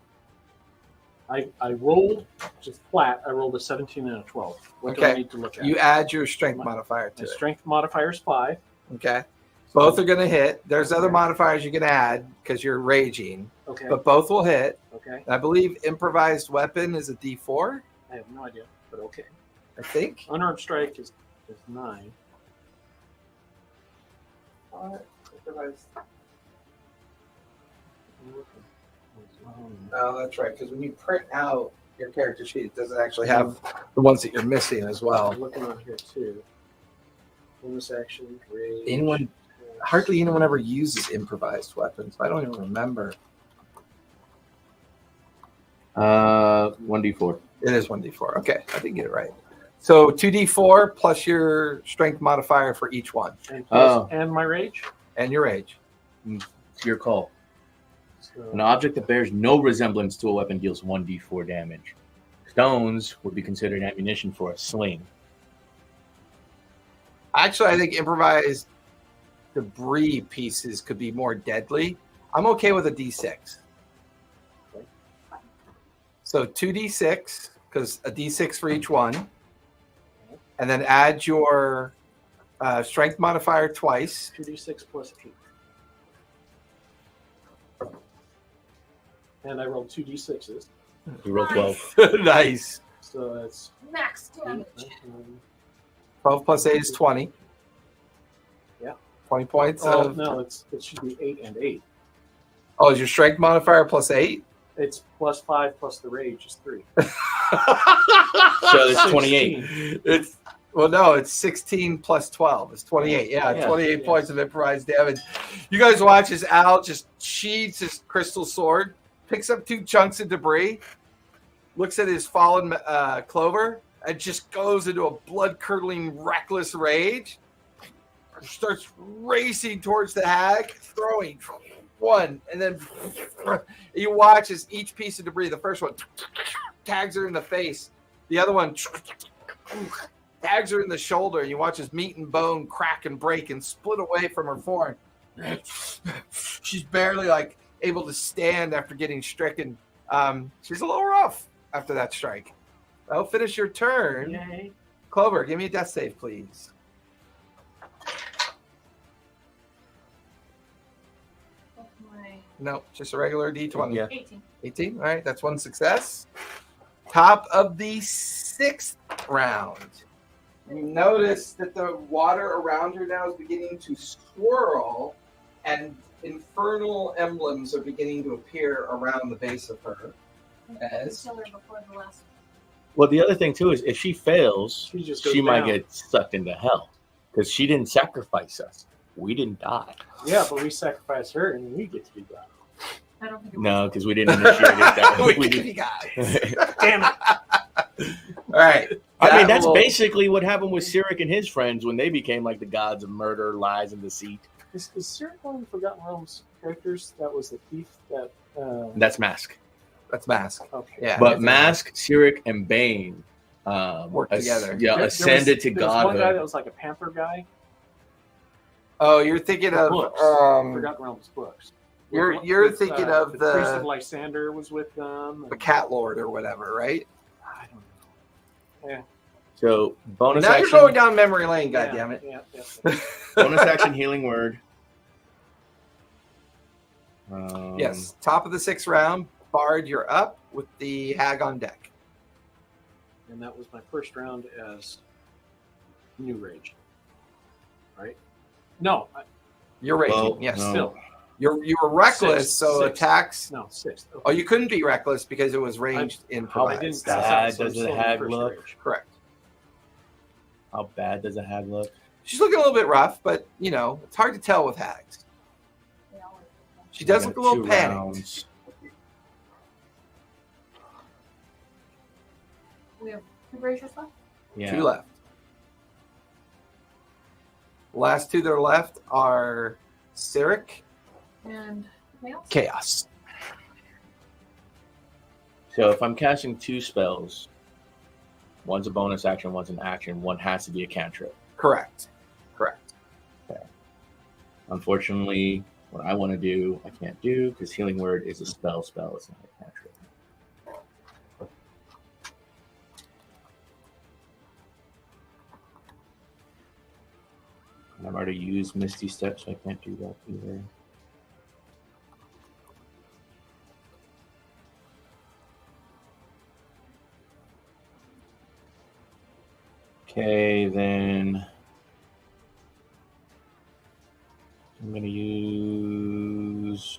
S4: rolled just flat. I rolled a 17 and a 12. What do I
S2: Okay.
S4: need to look at?
S2: You add your strength
S4: My-
S2: modifier
S4: My
S2: to it.
S4: strength modifier is 5.
S2: Okay. Both are going to hit. There's other modifiers you can add because you're raging,
S4: Okay.
S2: but both will hit.
S4: Okay.
S2: I believe improvised weapon is a D4,
S4: I have no idea, but okay.
S2: I think.
S4: Unarmed strike is 9.
S2: Oh, that's right. Because when you print out your character sheet, it doesn't actually have the ones that you're missing as well.
S4: I'm looking on here too. Bonus action, rage.
S2: Anyone, hardly anyone ever uses improvised weapons. I don't even remember.
S1: 1d4.
S2: It is 1d4. Okay, I didn't get it right. So 2d4 plus your strength modifier for each one,
S4: And my rage.
S2: and your rage.
S1: It's your call.
S4: So,
S1: An object that bears no resemblance to a weapon deals 1d4 damage. Stones would be considered ammunition for a sling.
S2: Actually, I think improvised debris pieces could be more deadly. I'm okay with a d6. So 2d6, because a d6 for each one. And then add your strength modifier twice.
S4: 2d6 plus 8. And I rolled 2d6s.
S1: You roll 12.
S2: Nice.
S4: So that's
S3: Max damage.
S2: 12 plus 8 is 20.
S4: Yeah.
S2: 20 points
S4: Oh
S2: of...
S4: no, it should be 8 and 8.
S2: Oh, is your strength modifier plus 8?
S4: It's plus 5 plus the rage is 3.
S1: So it's 28.
S2: It's well, no, it's 16 plus 12. It's 28. Yeah,
S1: Yeah.
S2: 28
S4: Yeah.
S2: points of improvised damage. You guys watch as Al just sheathes his crystal sword, picks up 2 chunks of debris, looks at his fallen clover, and just goes into a blood-curdling, reckless rage. Starts racing towards the hag, throwing one, and then you watch as each piece of debris, the first one tags her in the face, the other one tags her in the shoulder, and you watch as meat and bone crack and break and split away from her form. She's barely like able to stand after getting stricken. She's a little rough after that strike. I'll finish your turn.
S4: Yay.
S2: Clover, give me a death save, please. No, just a regular D20.
S1: Yeah.
S3: 18.
S2: 18. All right, that's one success. Top of the 6th round. You notice that the water around her now is beginning to swirl, and infernal emblems are beginning to appear around the base of her. As
S3: Kill her before the last.
S1: Well, the other thing, too, is if she fails,
S4: She just goes
S1: she might
S4: down.
S1: get sucked into hell. Because she didn't sacrifice us. We didn't die.
S4: Yeah, but we sacrifice her and we get to be God.
S3: I don't think it
S1: No, because we didn't initiate it that way.
S2: Look at you guys.
S4: Damn it.
S2: All right.
S1: I mean, that's
S2: will-
S1: basically what happened with Cyric and his friends when they became like the gods of murder, lies, and deceit.
S4: Is Cyric one of the Forgotten Realms characters? That was the thief that.
S1: That's Mask.
S2: That's Mask.
S4: Okay.
S2: Yeah.
S1: But Mask, Cyric, and Bane
S2: Work together.
S1: Yeah,
S4: There
S1: ascended to
S4: there was one guy that
S1: godhood.
S4: was like a panther guy.
S2: Oh, you're thinking of
S4: Books. Forgotten Realms books.
S2: You're thinking of
S4: the priest
S2: the
S4: of Lysander was with them.
S2: the Cat Lord or whatever, right?
S4: I don't know.
S1: So bonus
S2: Now you're
S1: action.
S2: going down memory lane. God damn it.
S4: Yeah.
S1: Bonus action healing word.
S2: Yes. Top of the 6th round. Bard, you're up with the hag on deck.
S4: And that was my first round as New Rage. Right? No,
S2: You're raging.
S1: Well,
S2: yes.
S1: no.
S4: still.
S2: You were reckless,
S4: Six.
S2: so
S4: Six.
S2: attacks.
S4: No, 6th. Okay.
S2: Oh, you couldn't be reckless because it was ranged
S4: I didn't
S2: improvised.
S4: pass
S1: Bad
S4: out, so I'm
S1: does it
S4: still in
S1: have
S4: first
S1: look?
S4: range.
S2: Correct.
S1: How bad does a hag look?
S2: She's looking a little bit rough, but it's hard to tell with hags. She does
S1: I
S2: look a
S1: got
S2: little
S1: 2
S2: panicked.
S1: rounds.
S3: We have 2 braziers left.
S1: Yeah.
S2: 2 left. The last 2 that are left are Cyric,
S3: And anything else?
S2: Chaos.
S1: So if I'm casting 2 spells, one's a bonus action, one's an action, one has to be a cantrip.
S2: Correct.
S1: Unfortunately, what I want to do, I can't do because Healing Word is a spell. It's not a cantrip. And I've already used Misty Step, so I can't do that either. Okay, then I'm going to use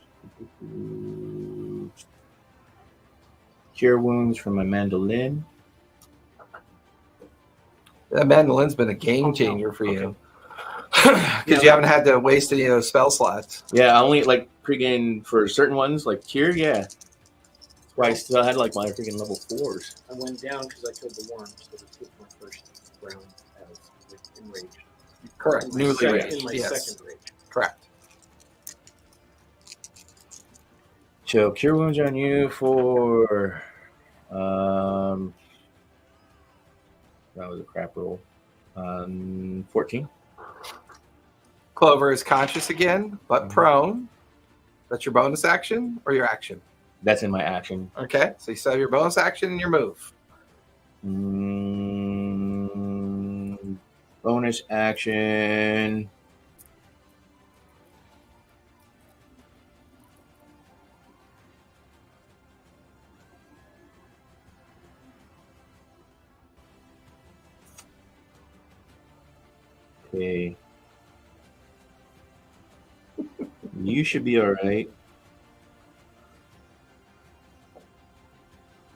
S1: Cure Wounds from my mandolin.
S2: That mandolin's been a game changer for you. Because you haven't had to waste any of those spell slots.
S1: Yeah, I only like pregame for certain ones, like Cure, yeah. That's why I still had like my freaking level 4s.
S4: I went down because I killed the worm, so this was my first round as enraged.
S2: Correct.
S4: In my
S2: Newly
S4: second-
S2: raged.
S4: In my
S2: Yes.
S4: second rage.
S2: Correct.
S1: So Cure Wounds on you for that was a crap roll. 14.
S2: Clover is conscious again, but prone. That's your bonus action or your action?
S1: That's in my action.
S2: Okay, so you still have your bonus action and your move.
S1: Bonus action. Okay. You should be all right.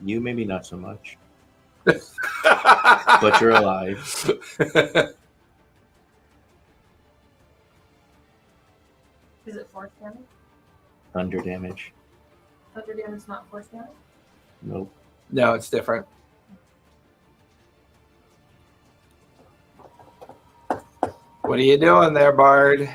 S1: You maybe not so much, but you're alive.
S3: Is it force damage?
S1: Thunder damage.
S3: Thunder damage is not force damage?
S1: Nope.
S2: No, it's different. What are you doing there, Bard?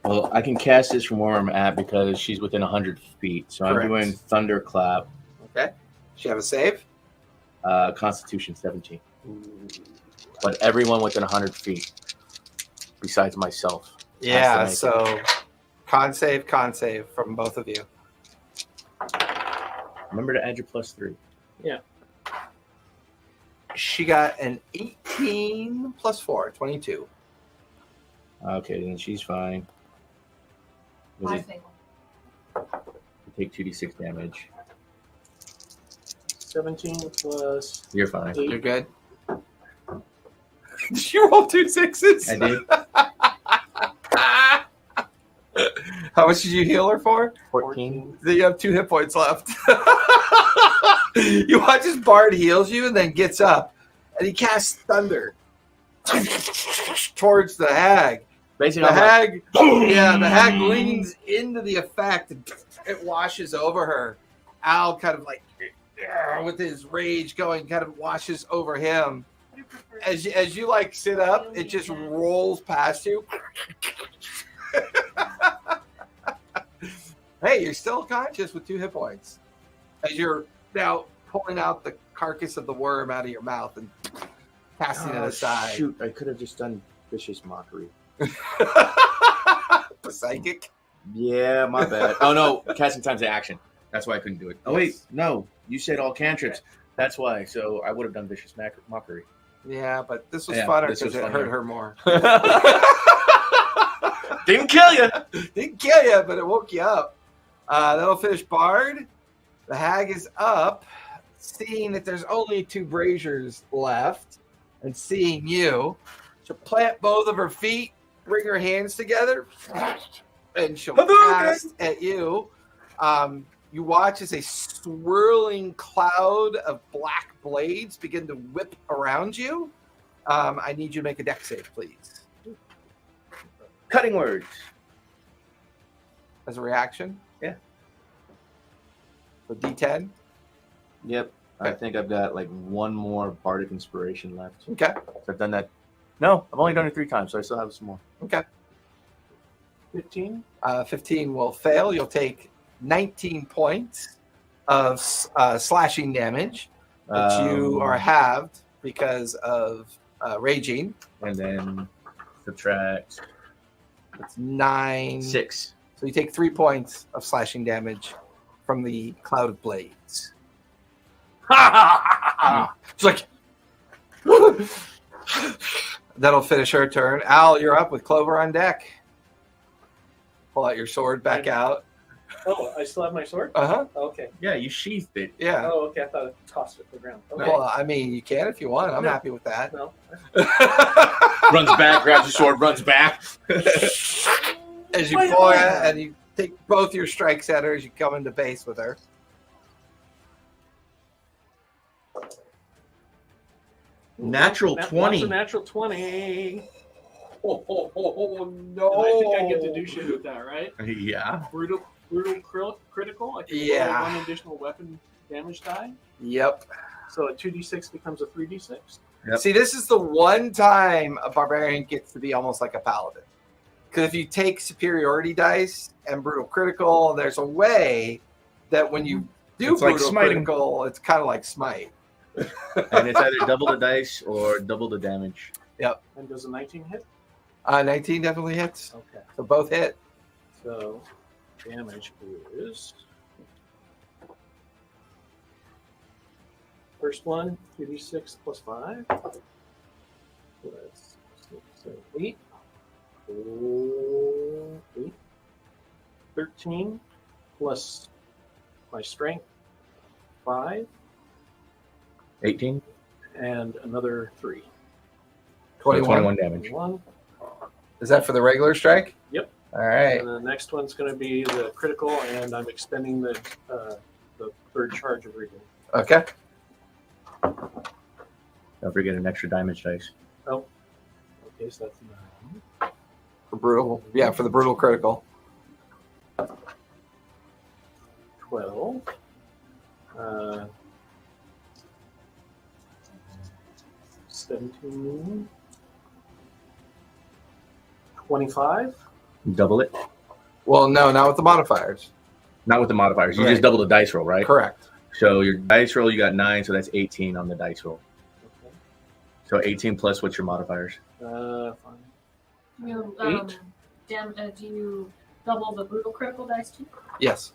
S1: Well, I can cast this from where I'm at because she's within 100 feet. So
S2: Correct.
S1: I'm doing Thunderclap,
S2: Okay. Does she have a save?
S1: Constitution 17. But everyone within 100 feet, besides myself.
S2: Yeah,
S1: make it.
S2: so con save from both of you.
S1: Remember to add your +3.
S2: She got an 18 plus 4, 22.
S1: Okay, then she's fine. Was
S3: I
S1: it
S3: think.
S1: take 2d6 damage?
S4: 17 plus
S1: You're fine.
S4: 8.
S2: You're good. Did you roll 2 6s?
S1: I did.
S2: How much did you heal her for?
S1: 14.
S2: Then you have 2 hit points left. You watch as Bard heals you and then gets up, and he casts thunder towards the hag.
S1: Basically,
S2: The
S1: I'm like,
S2: hag, the hag leans into the effect, and it washes over her. Al kind of like, with his rage going, kind of washes over him.
S3: What do you prefer?
S2: As you like sit up, it just rolls past you. Hey, you're still conscious with 2 hit points. As you're now pulling out the carcass of the worm out of your mouth and casting it aside.
S1: Shoot, I could have just done Vicious Mockery.
S2: Psychic.
S1: Yeah, my bad. Oh, no, casting times the action. That's why I couldn't do it. Oh, wait, no. You said all cantrips. That's why. So I would have done Vicious Mockery.
S2: Yeah, but this was
S1: Yeah,
S2: funner
S1: this
S2: because
S1: was
S2: it
S1: funner.
S2: hurt her more.
S1: Didn't kill you.
S2: Didn't kill you, but it woke you up. That'll finish Bard. The hag is up, seeing that there's only 2 braziers left, and seeing you. She'll plant both of her feet, bring her hands together, and she'll
S1: Hadouken!
S2: cast at you. You watch as a swirling cloud of black blades begin to whip around you. I need you to make a dex save, please.
S1: Cutting words.
S2: As a reaction?
S1: Yeah.
S2: So D10?
S1: Yep. I think I've got like one more bardic inspiration left.
S2: Okay.
S1: So I've done that. No, I've only done it 3 times, so I still have some more.
S2: Okay.
S4: 15.
S2: 15 will fail. You'll take 19 points of slashing damage that you are halved because of raging.
S1: And then subtract
S2: It's 9.
S1: 6.
S2: So you take 3 points of slashing damage from the cloud of blades. It's like that'll finish her turn. Al, you're up with Clover on deck. Pull out your sword back out.
S4: Oh, I still have my sword?
S2: Uh-huh.
S4: Okay.
S1: Yeah, you sheathed it.
S2: Yeah.
S4: Oh, okay. I thought I tossed it to the ground. Okay.
S2: Well, I mean, you can if you want. I'm
S4: No.
S2: happy with that.
S4: No.
S1: Runs back, grabs the sword, runs back.
S2: As you
S4: Wait,
S2: pull
S4: wait.
S2: it, and you take both your strikes at her as you come into base with her.
S1: Natural
S4: That's
S1: 20.
S4: a natural 20.
S2: Oh,
S4: And I think I get to do shit with that, right?
S1: Yeah.
S4: Brutal critical. I can
S2: Yeah.
S4: roll 1 additional weapon damage die.
S2: Yep.
S4: So a 2d6 becomes a 3d6.
S1: Yep.
S2: See, this is the one time a barbarian gets to be almost like a paladin. Because if you take superiority dice and brutal critical, there's a way that when you do
S1: It's like
S2: brutal
S1: smiting.
S2: critical, it's kind of like smite.
S1: And it's either double the dice or double the damage.
S4: And does a 19 hit?
S2: 19 definitely hits.
S4: Okay.
S2: So both hit.
S4: So damage is first one, 2d6 plus 5. So that's 6, 7, 8. 8. 13 plus my strength, 5,
S1: 18.
S4: and another 3.
S2: 21.
S1: 21 damage.
S4: 1.
S2: Is that for the regular strike?
S4: Yep.
S2: All right.
S4: And the next one's going to be the critical, and I'm extending the third charge of reading.
S2: Okay.
S1: Don't forget an extra damage dice.
S4: Okay, so that's 9.
S2: For brutal. Yeah, for the brutal critical.
S4: 12. 17. 25.
S1: Double it.
S2: Well, no, not with the modifiers.
S1: Not with the modifiers. You
S2: Right.
S1: just double the dice roll, right?
S2: Correct.
S1: So your dice roll, you got 9, so that's 18 on the dice roll.
S4: Okay.
S1: So 18 plus what's your modifiers?
S4: Fine.
S3: You,
S4: 8.
S3: do you double the brutal critical dice too?
S2: Yes.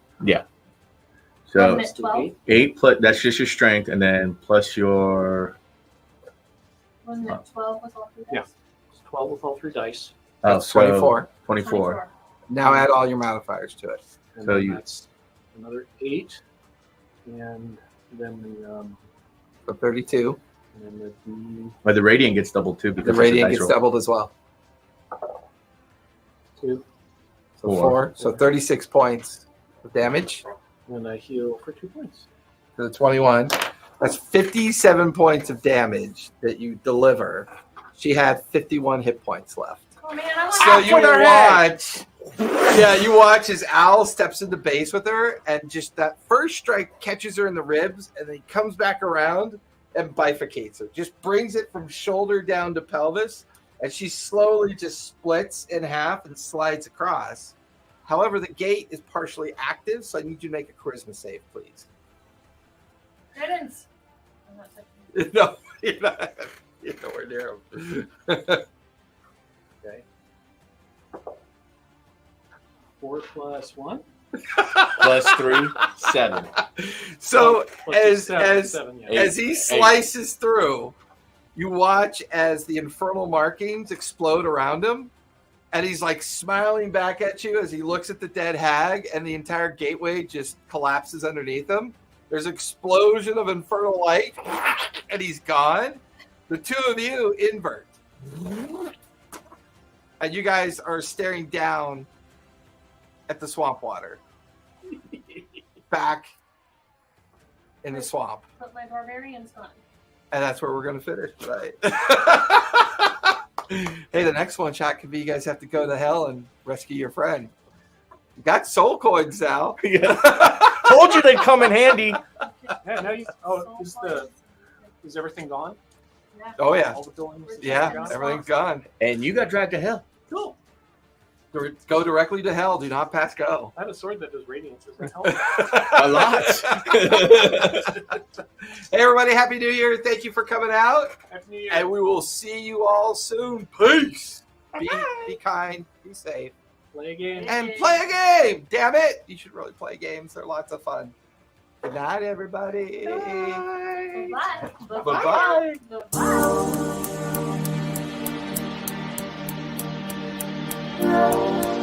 S1: So
S3: Wasn't it 12?
S1: 8 plus, that's just your strength, and then plus your,
S3: Wasn't it 12 with all 3 dice?
S4: Yeah. It's 12 with all 3 dice.
S2: That's
S1: so
S2: 24.
S1: 24.
S2: Now add all your modifiers to it.
S4: And
S1: So
S4: then
S1: you-
S4: that's another 8. And then
S2: So 32.
S1: But the radiant gets doubled too
S2: The
S1: because
S2: radiant
S1: it's a
S2: gets
S1: dice roll.
S2: doubled as well.
S4: the 2.
S2: So
S1: 4.
S2: 4. So 36 points of damage
S4: And I heal for 2 points.
S2: to the 21. That's 57 points of damage that you deliver. She had 51 hit points left.
S3: Oh man, I want
S2: So
S3: to
S2: you watch. Yeah, you watch as Al steps into base with her, and just that first strike catches her in the ribs, and then he comes back around and bifurcates her. Just brings it from shoulder down to pelvis, and she slowly just splits in half and slides across. However, the gate is partially active, so I need you to make a charisma save, please.
S3: Guidance. I'm not touching it.
S2: No, you're nowhere near him.
S4: Okay. 4 plus 1.
S1: Plus 3, 7.
S2: So
S4: Plus
S2: as
S4: 7, yeah.
S2: as he slices through, you watch as the infernal markings explode around him, and he's like smiling back at you as he looks at the dead hag, and the entire gateway just collapses underneath him. There's an explosion of infernal light, and he's gone. The two of you invert, and you guys are staring down at the swamp water. Back in the swamp.
S3: But my barbarian's gone.
S2: And that's where we're going to finish tonight. Hey, the next one shot could be you guys have to go to hell and rescue your friend. You got soul coins now.
S4: Told you they'd come in handy. Yeah, now you. Oh, is everything gone?
S3: Yeah.
S2: Oh, yeah.
S4: All the buildings.
S2: Yeah,
S4: gone?
S2: everything's gone.
S1: And you got dragged to hell.
S4: Cool.
S2: Go directly to hell. Do not pass go.
S4: I have a sword that does radiance. Does that help?
S1: A lot.
S2: Hey, everybody. Happy New Year. Thank you for coming out.
S4: Happy New Year.
S2: And we will see you all soon. Peace. Be kind. Be safe.
S4: Play a game.
S2: And play a game. Damn it. You should really play games. They're lots of fun. Good night, everybody.
S3: Bye.
S2: Bye-bye.
S3: Bye.